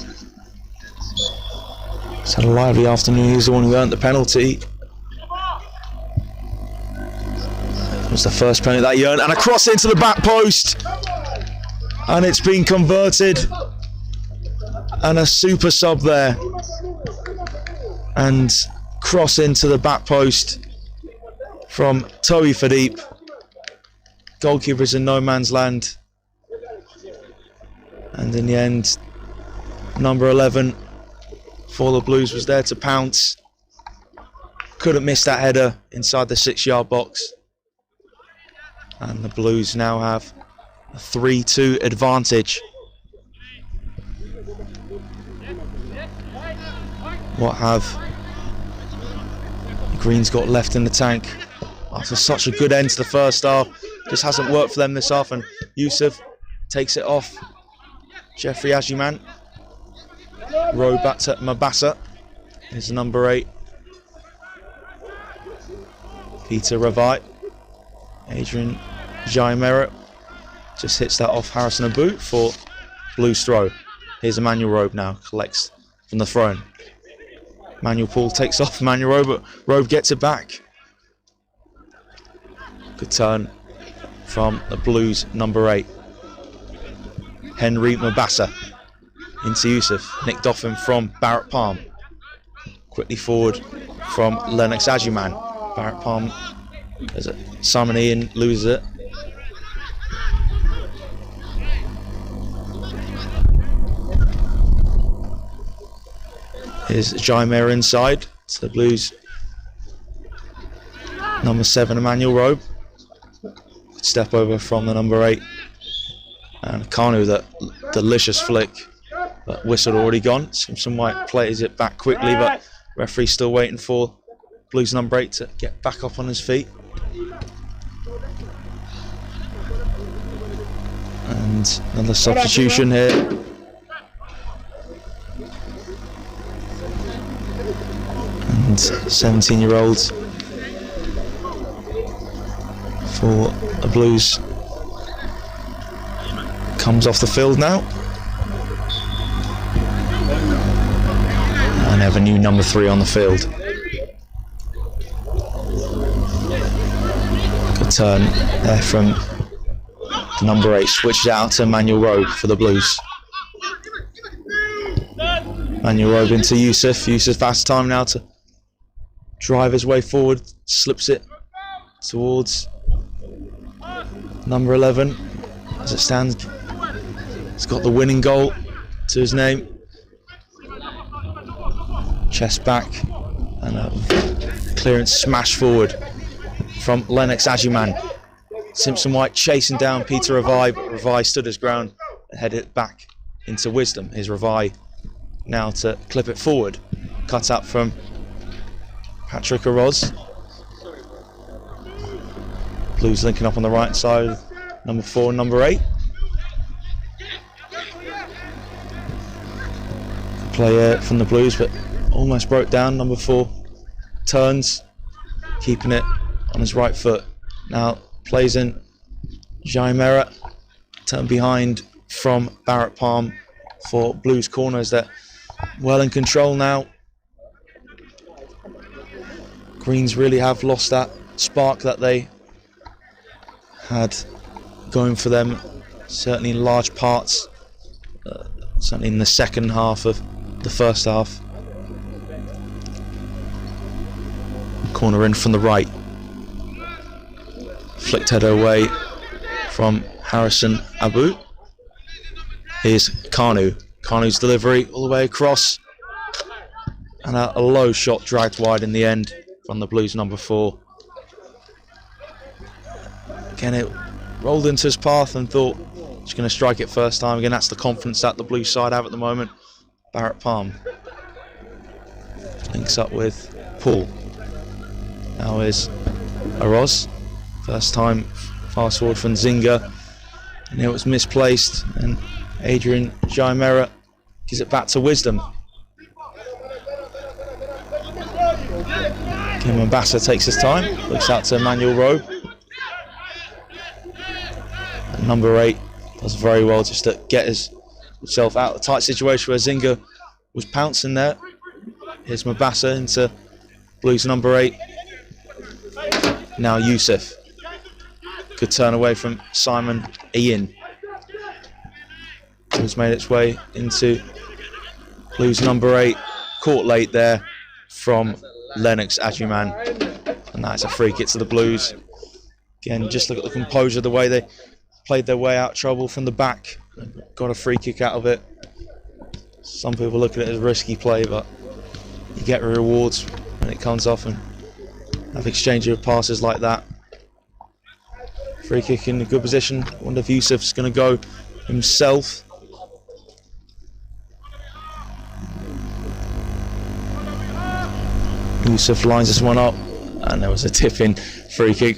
He's had a lively afternoon. He's the one who earned the penalty. It was the first penalty that he earned, and a cross into the back post. And it's been converted. And a super sub there. And cross into the back post from Toby Fadeep. Goalkeeper's in no man's land. And in the end, number 11 for the Blues was there to pounce. Couldn't miss that header inside the 6-yard box. And the Blues now have a 3-2 advantage. What have the Greens got left in the tank after such a good end to the first half? Just hasn't worked for them this half, and Yusuf takes it off Jeffrey Agyman. Row back to Mabasa. Here's number 8. Peter Ravai. Adrian Jaimera just hits that off Harrison Abu for Blues throw. Here's Emmanuel Robe now, collects from the throne. Manuel Paul takes off Emmanuel Robe, but Robe gets it back. Good turn from the Blues number 8. Henry Mabasa into Yusuf, nicked off him from Barrett Palm. Quickly forward from Lennox Agyman. Barrett Palm, there's a Simon Ian, loses it. Here's Jaimera inside to the Blues. Number 7, Emmanuel Robe. Step over from the number 8. And Kanu, that delicious flick. But whistle already gone. Simpson White plays it back quickly, but referee still waiting for Blues number 8 to get back up on his feet. And another substitution here. And 17-year-olds for the Blues comes off the field now. And have a new number 3 on the field. Good turn there from number 8, switches out to Manuel Robe for the Blues. Manuel Robe into Yusuf. Yusuf has time now to drive his way forward, slips it towards number 11 as it stands. He's got the winning goal to his name. Chest back and a clearance smash forward from Lennox Agyman. Simpson White chasing down Peter Ravai, but Ravai stood his ground and headed it back into Wisdom. Here's Ravai now to clip it forward. Cut up from Patrick Aroz. Blues linking up on the right side, number 4 and number 8. Play from the Blues, but almost broke down. Number 4 turns, keeping it on his right foot. Now plays in Jaimera, turn behind from Barrett Palm for Blues corners. They're well in control now. Greens really have lost that spark that they had going for them, certainly in large parts, certainly in the second half of the first half. Corner in from the right. Flicked header away from Harrison Abu. Here's Kanu. Kanu's delivery all the way across. And a low shot dragged wide in the end from the Blues number 4. Again, it rolled into his path and thought he's going to strike it first time. Again, that's the confidence that the Blues side have at the moment. Barrett Palm links up with Paul. Now is Aroz. First time fast forward from Zinga. And it was misplaced. And Adrian Jaimera gives it back to Wisdom. Kim Mombasa takes his time. Looks out to Emmanuel Rowe. And number 8 does very well just to get himself out of a tight situation where Zinga was pouncing there. Here's Mombasa into Blues number 8. Now Yusuf. Good turn away from Simon Ian. It's made its way into Blues number 8. Caught late there from Lennox Ajuman. And that's a free kick to the Blues. Again, just look at the composure, the way they played their way out of trouble from the back. Got a free kick out of it. Some people look at it as risky play, but you get rewards when it comes off and have exchange of passes like that. Free kick in a good position. I wonder if Yusuf's going to go himself. Yusuf lines this one up, and there was a tip-in free kick.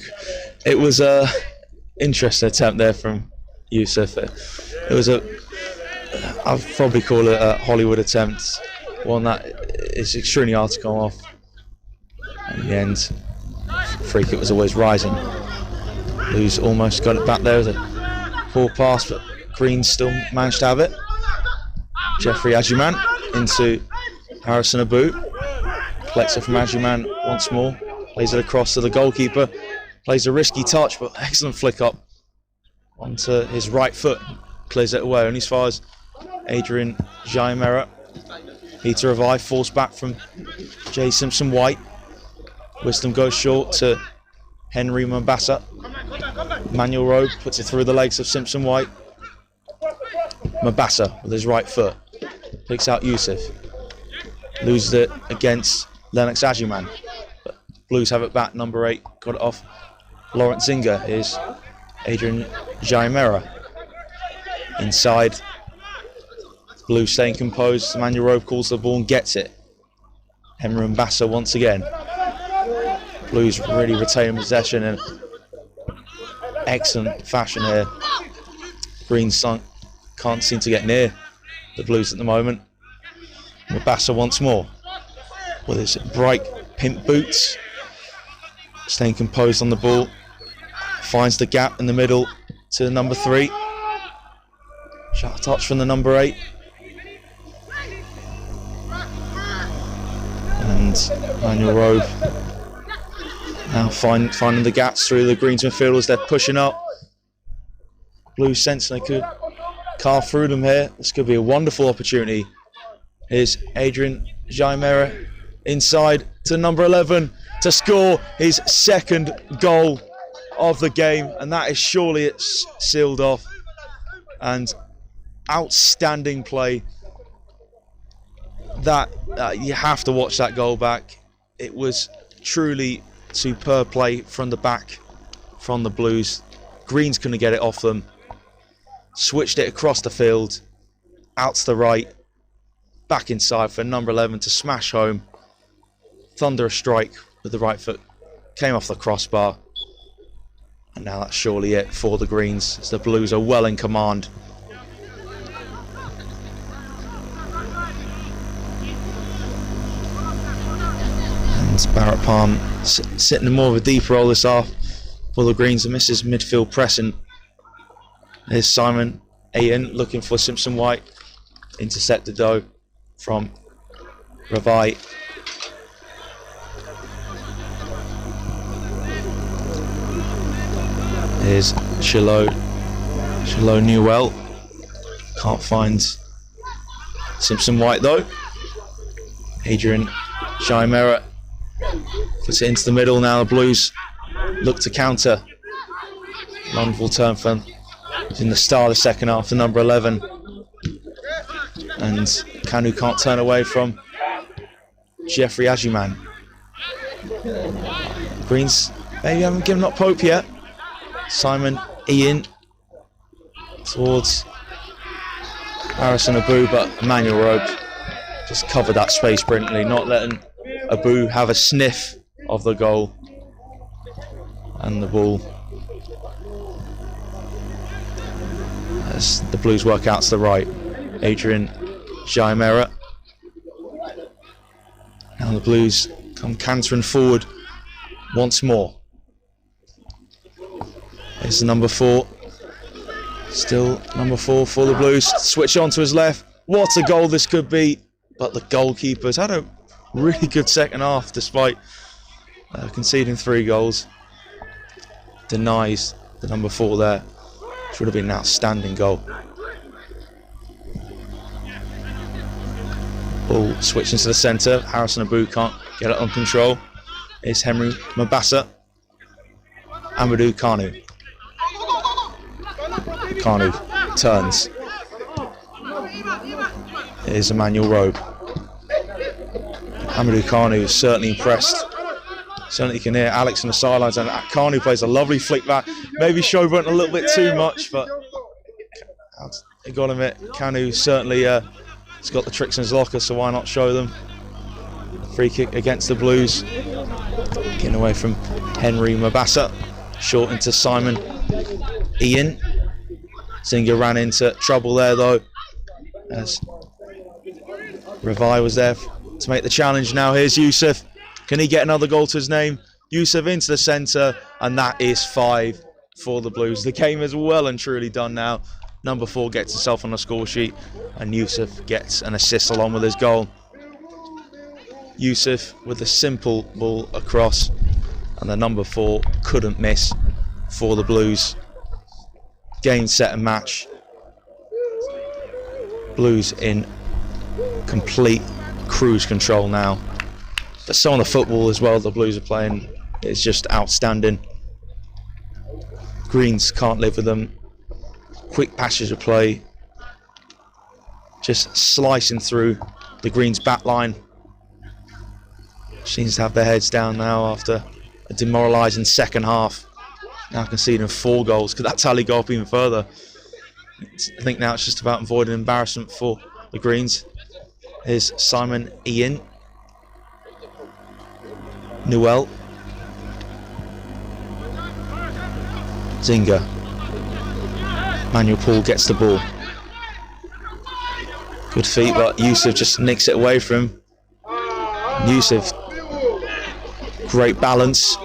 It was a interesting attempt there from Yusuf. It was I'd probably call it a Hollywood attempt, one that is extremely hard to come off. In the end, free kick was always rising. Blues almost got it back there with a poor pass, but Green still managed to have it. Jeffrey Ajuman into Harrison Abu. Collects it from Ajuman once more. Plays it across to the goalkeeper. Plays a risky touch, but excellent flick up onto his right foot. Clears it away, only as far as Adrian Jaimera. Peter Revive falls back from Jay Simpson-White. Wisdom goes short to Henry Mombasa. Manuel Rowe puts it through the legs of Simpson-White. Mombasa with his right foot. Picks out Yusuf. Loses it against Lennox Ajuman. But Blues have it back, number 8. Got it off Lawrence Zinga. Is Adrian Jaimera. Inside. Blues staying composed. Manuel Rowe calls the ball and gets it. Henry Mombasa once again. Blues really retaining possession in excellent fashion here. Green can't seem to get near the Blues at the moment. Mombasa once more with his bright pimp boots, staying composed on the ball, finds the gap in the middle to number 3. Shot touch from the number 8. And Manuel Rowe now finding the gaps through the Greens midfielders. They're pushing up. Blues sense they could carve through them here. This could be a wonderful opportunity. Here's Adrian Jaimera inside to number 11 to score his second goal of the game, and that is surely it's sealed off. And outstanding play. That you have to watch that goal back. It was truly superb play from the back from the Blues. Greens couldn't get it off them. Switched it across the field, out to the right, back inside for number 11 to smash home. Thunderous strike with the right foot, came off the crossbar. And now that's surely it for the Greens, as the Blues are well in command. And Barrett Palm sitting in more of a deep role this half for the Greens and misses midfield pressing. Here's Simon Ayan looking for Simpson-White. Intercepted though from Ravai. Here's Shiloh Newell. Can't find Simpson-White though. Adrian Jaimera Puts it into the middle now. The Blues look to counter. Wonderful turn from in the start of the second half, the number 11. And Kanu can't turn away from Jeffrey Ajiman. Greens maybe haven't given up hope yet. Simon Ian towards Harrison Abu, but Emmanuel Robe just covered that space brilliantly, not letting Abu have a sniff of the goal. And the ball, as the Blues work out to the right, Adrian Jaimera. Now the Blues come cantering forward once more. There's the number 4. Still number 4 for the Blues. Switch on to his left. What a goal this could be. But the goalkeeper's had a really good second half despite conceding 3 goals. Denies the number 4 there. Which would have been an outstanding goal. Ball switching to the centre. Harrison Abu can't get it on control. It's Henry Mabasa. Amadou Kanu. Kanu turns. Here's Emmanuel Robe. Amadou Kanu is certainly impressed. Certainly you can hear Alex on the sidelines, and Kanu plays a lovely flick back. Maybe showboating a little bit too much, but I got to admit, Kanu certainly has got the tricks in his locker, so why not show them? Free kick against the Blues. Getting away from Henry Mabasa. Short into Simon Ian. Zinga ran into trouble there though, as Ravai was there to make the challenge. Now here's Yusuf. Can he get another goal to his name? Yusuf into the centre, and that is 5 for the Blues. The game is well and truly done now. Number 4 gets himself on the score sheet, and Yusuf gets an assist along with his goal. Yusuf with a simple ball across, and the number 4 couldn't miss for the Blues. Game, set and match. Blues in complete cruise control now. But so on the football as well, the Blues are playing. It's just outstanding. Greens can't live with them. Quick passage of play. Just slicing through the Greens back line. Seems to have their heads down now after a demoralising second half. Now conceding 4 goals. Could that tally go up even further? I think now it's just about avoiding embarrassment for the Greens. Here's Simon Ian. Newell. Zinga. Manuel Paul gets the ball. Good feet, but Yusuf just nicks it away from him. Yusuf, great balance.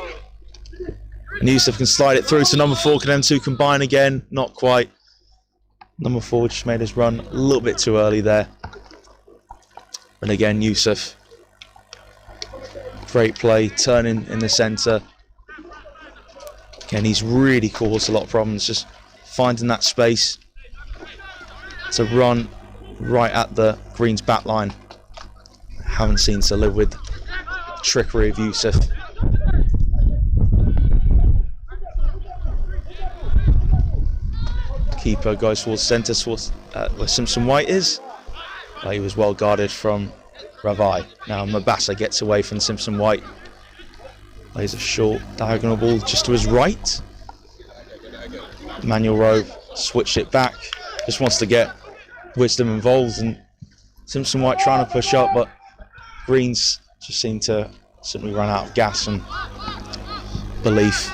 And Yusuf can slide it through to number 4. Can them two combine again? Not quite. Number 4 just made his run a little bit too early there. And again, Yusuf. Great play, turning in the centre. Again, he's really caused a lot of problems, just finding that space to run right at the Greens back line. Haven't seen to live with the trickery of Yusuf. Keeper goes towards centre, towards where Simpson White is. He was well guarded from Ravai. Now Mabasa gets away from Simpson White. Plays a short diagonal ball just to his right. Emmanuel Rowe switched it back. Just wants to get Wisdom involved, and Simpson White trying to push up, but Greens just seem to simply run out of gas and belief.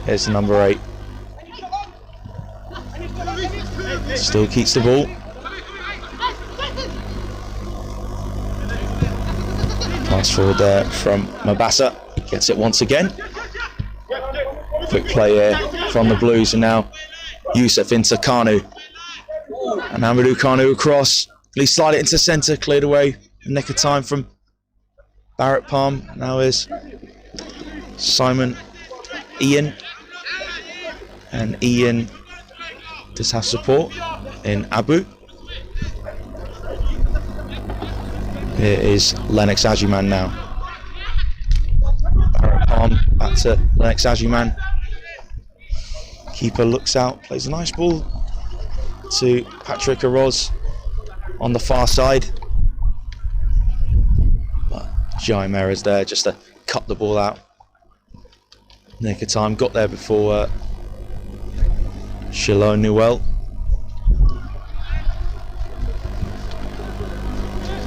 Here's the number 8. Still keeps the ball. Pass forward there from Mabasa. Gets it once again. Quick play here from the Blues, and now Yusuf into Kanu. And Amadou Kanu across. He slide it into centre, cleared away. A nick of time from Barrett Palm. Now is Simon Ian. And Ian does have support in Abu. Here is Lennox Ajiman now. arm back to the next man. Keeper looks out, plays a nice ball to Patrick Aroz on the far side. But Jaime is there just to cut the ball out. Nick of time, got there before Shilon Newell.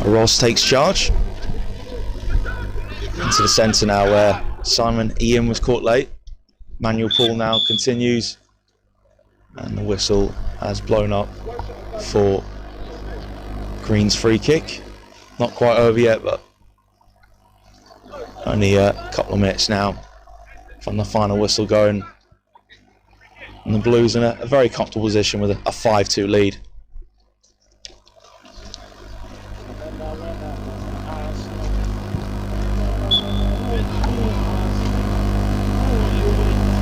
Aroz takes charge into the centre now, where Simon Ian was caught late. Manuel Paul now continues, and the whistle has blown up for Green's free kick. Not quite over yet, but only a couple of minutes now from the final whistle going. And the Blues in a very comfortable position with a 5-2 lead.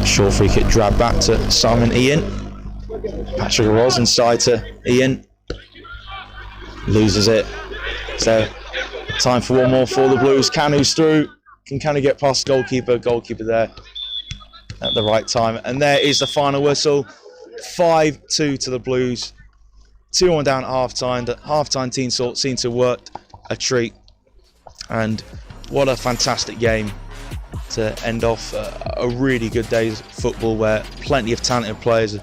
Short free kick dragged back to Simon Ian. Patrick Aroz inside to Ian. Loses it. So time for one more for the Blues. Canu's through. Can Canu get past the goalkeeper? Goalkeeper there at the right time. And there is the final whistle. 5-2 to the Blues. 2-1 down at half-time. The half-time team seemed to work a treat. And what a fantastic game to end off a really good day's football, where plenty of talented players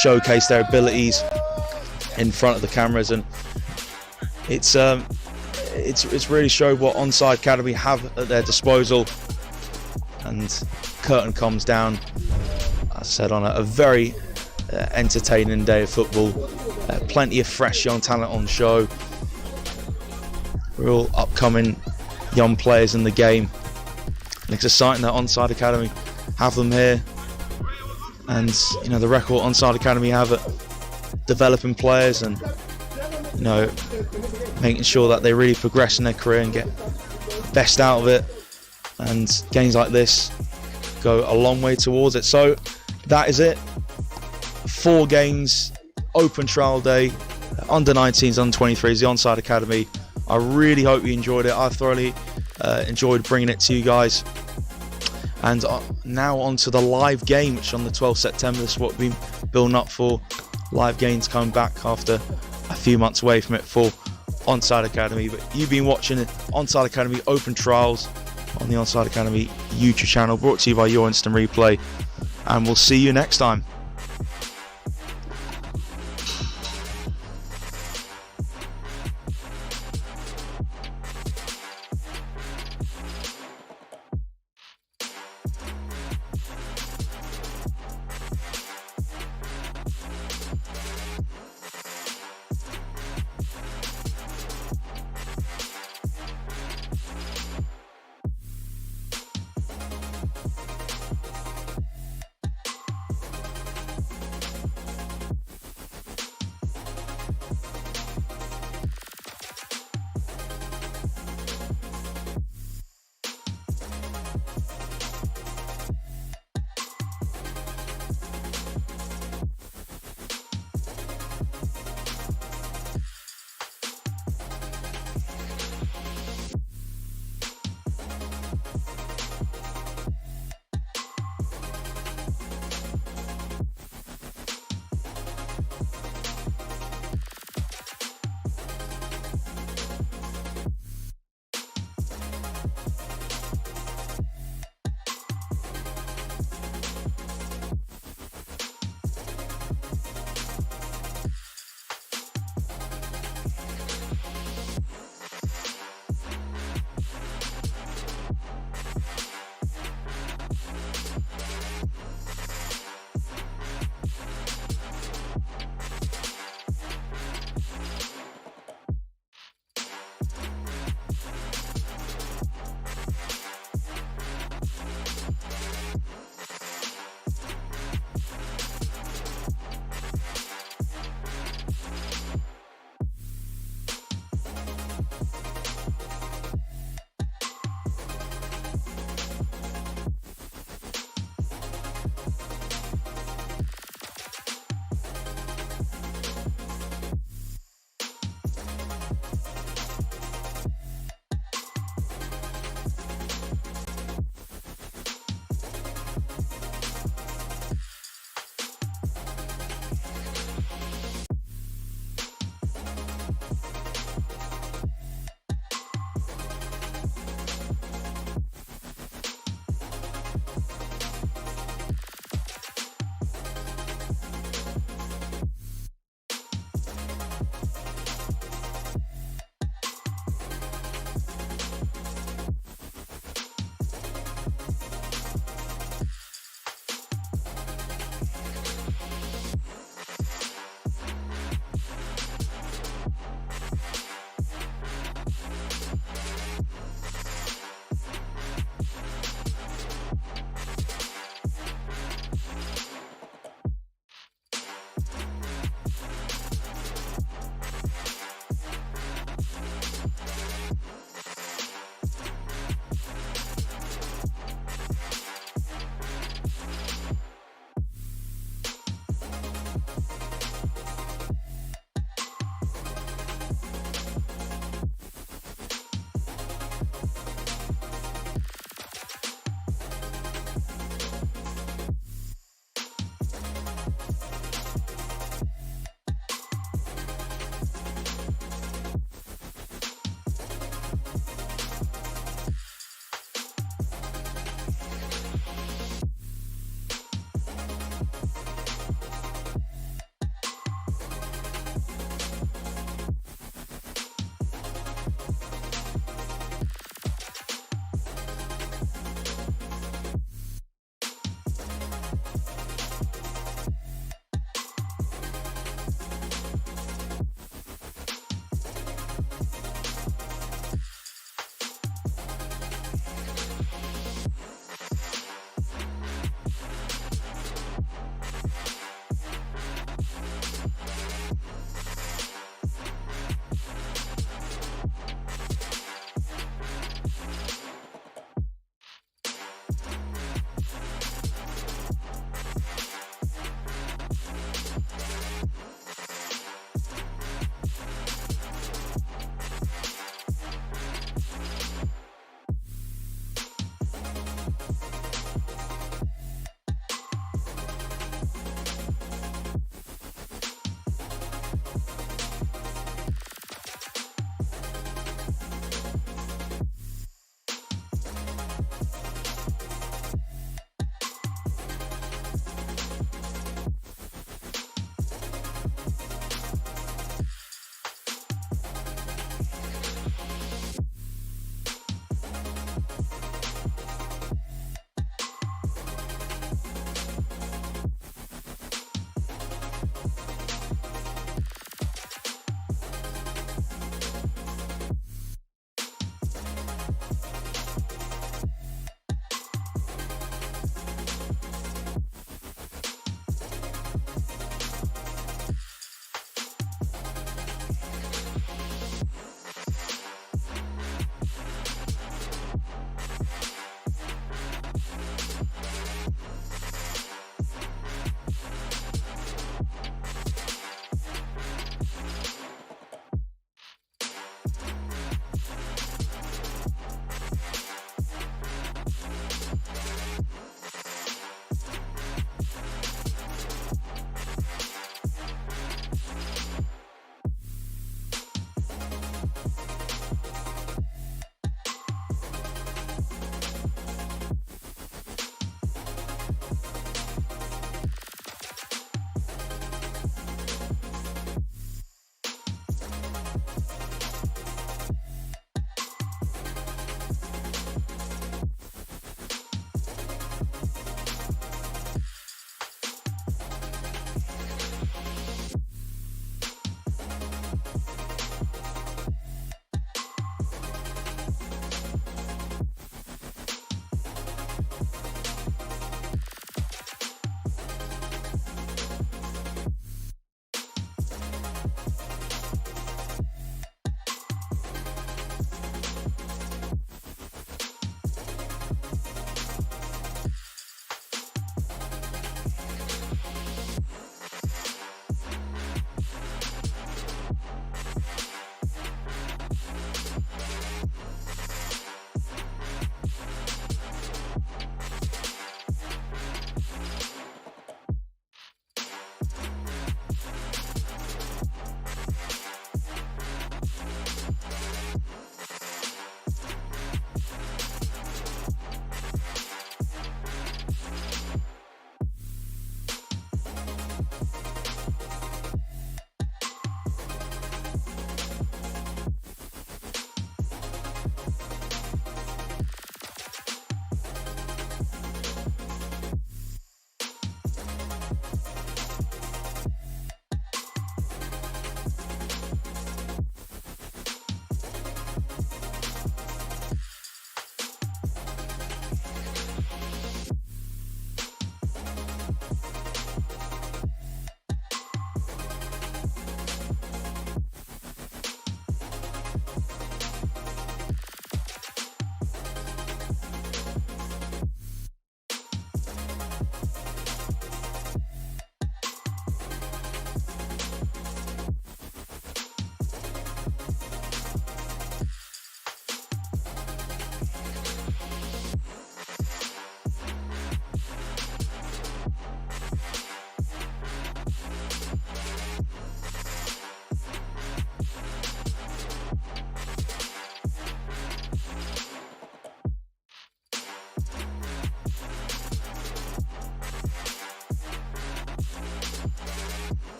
showcase their abilities in front of the cameras, and it's really showed what Onside Academy have at their disposal. And curtain comes down, as I said, on a very entertaining day of football. Plenty of fresh young talent on show. Real upcoming young players in the game. And it's exciting that Onside Academy have them here, and you know the record Onside Academy have at developing players, and you know making sure that they really progress in their career and get best out of it. And games like this go a long way towards it. So that is it. 4 games, open trial day, under 19s, under 23s, the Onside Academy. I really hope you enjoyed it. I thoroughly enjoyed bringing it to you guys. And now on to the live game, which on the 12th September, this is what we've been building up for. Live games coming back after a few months away from it for Onside Academy. But you've been watching Onside Academy Open Trials on the Onside Academy YouTube channel, brought to you by Your Instant Replay. And we'll see you next time.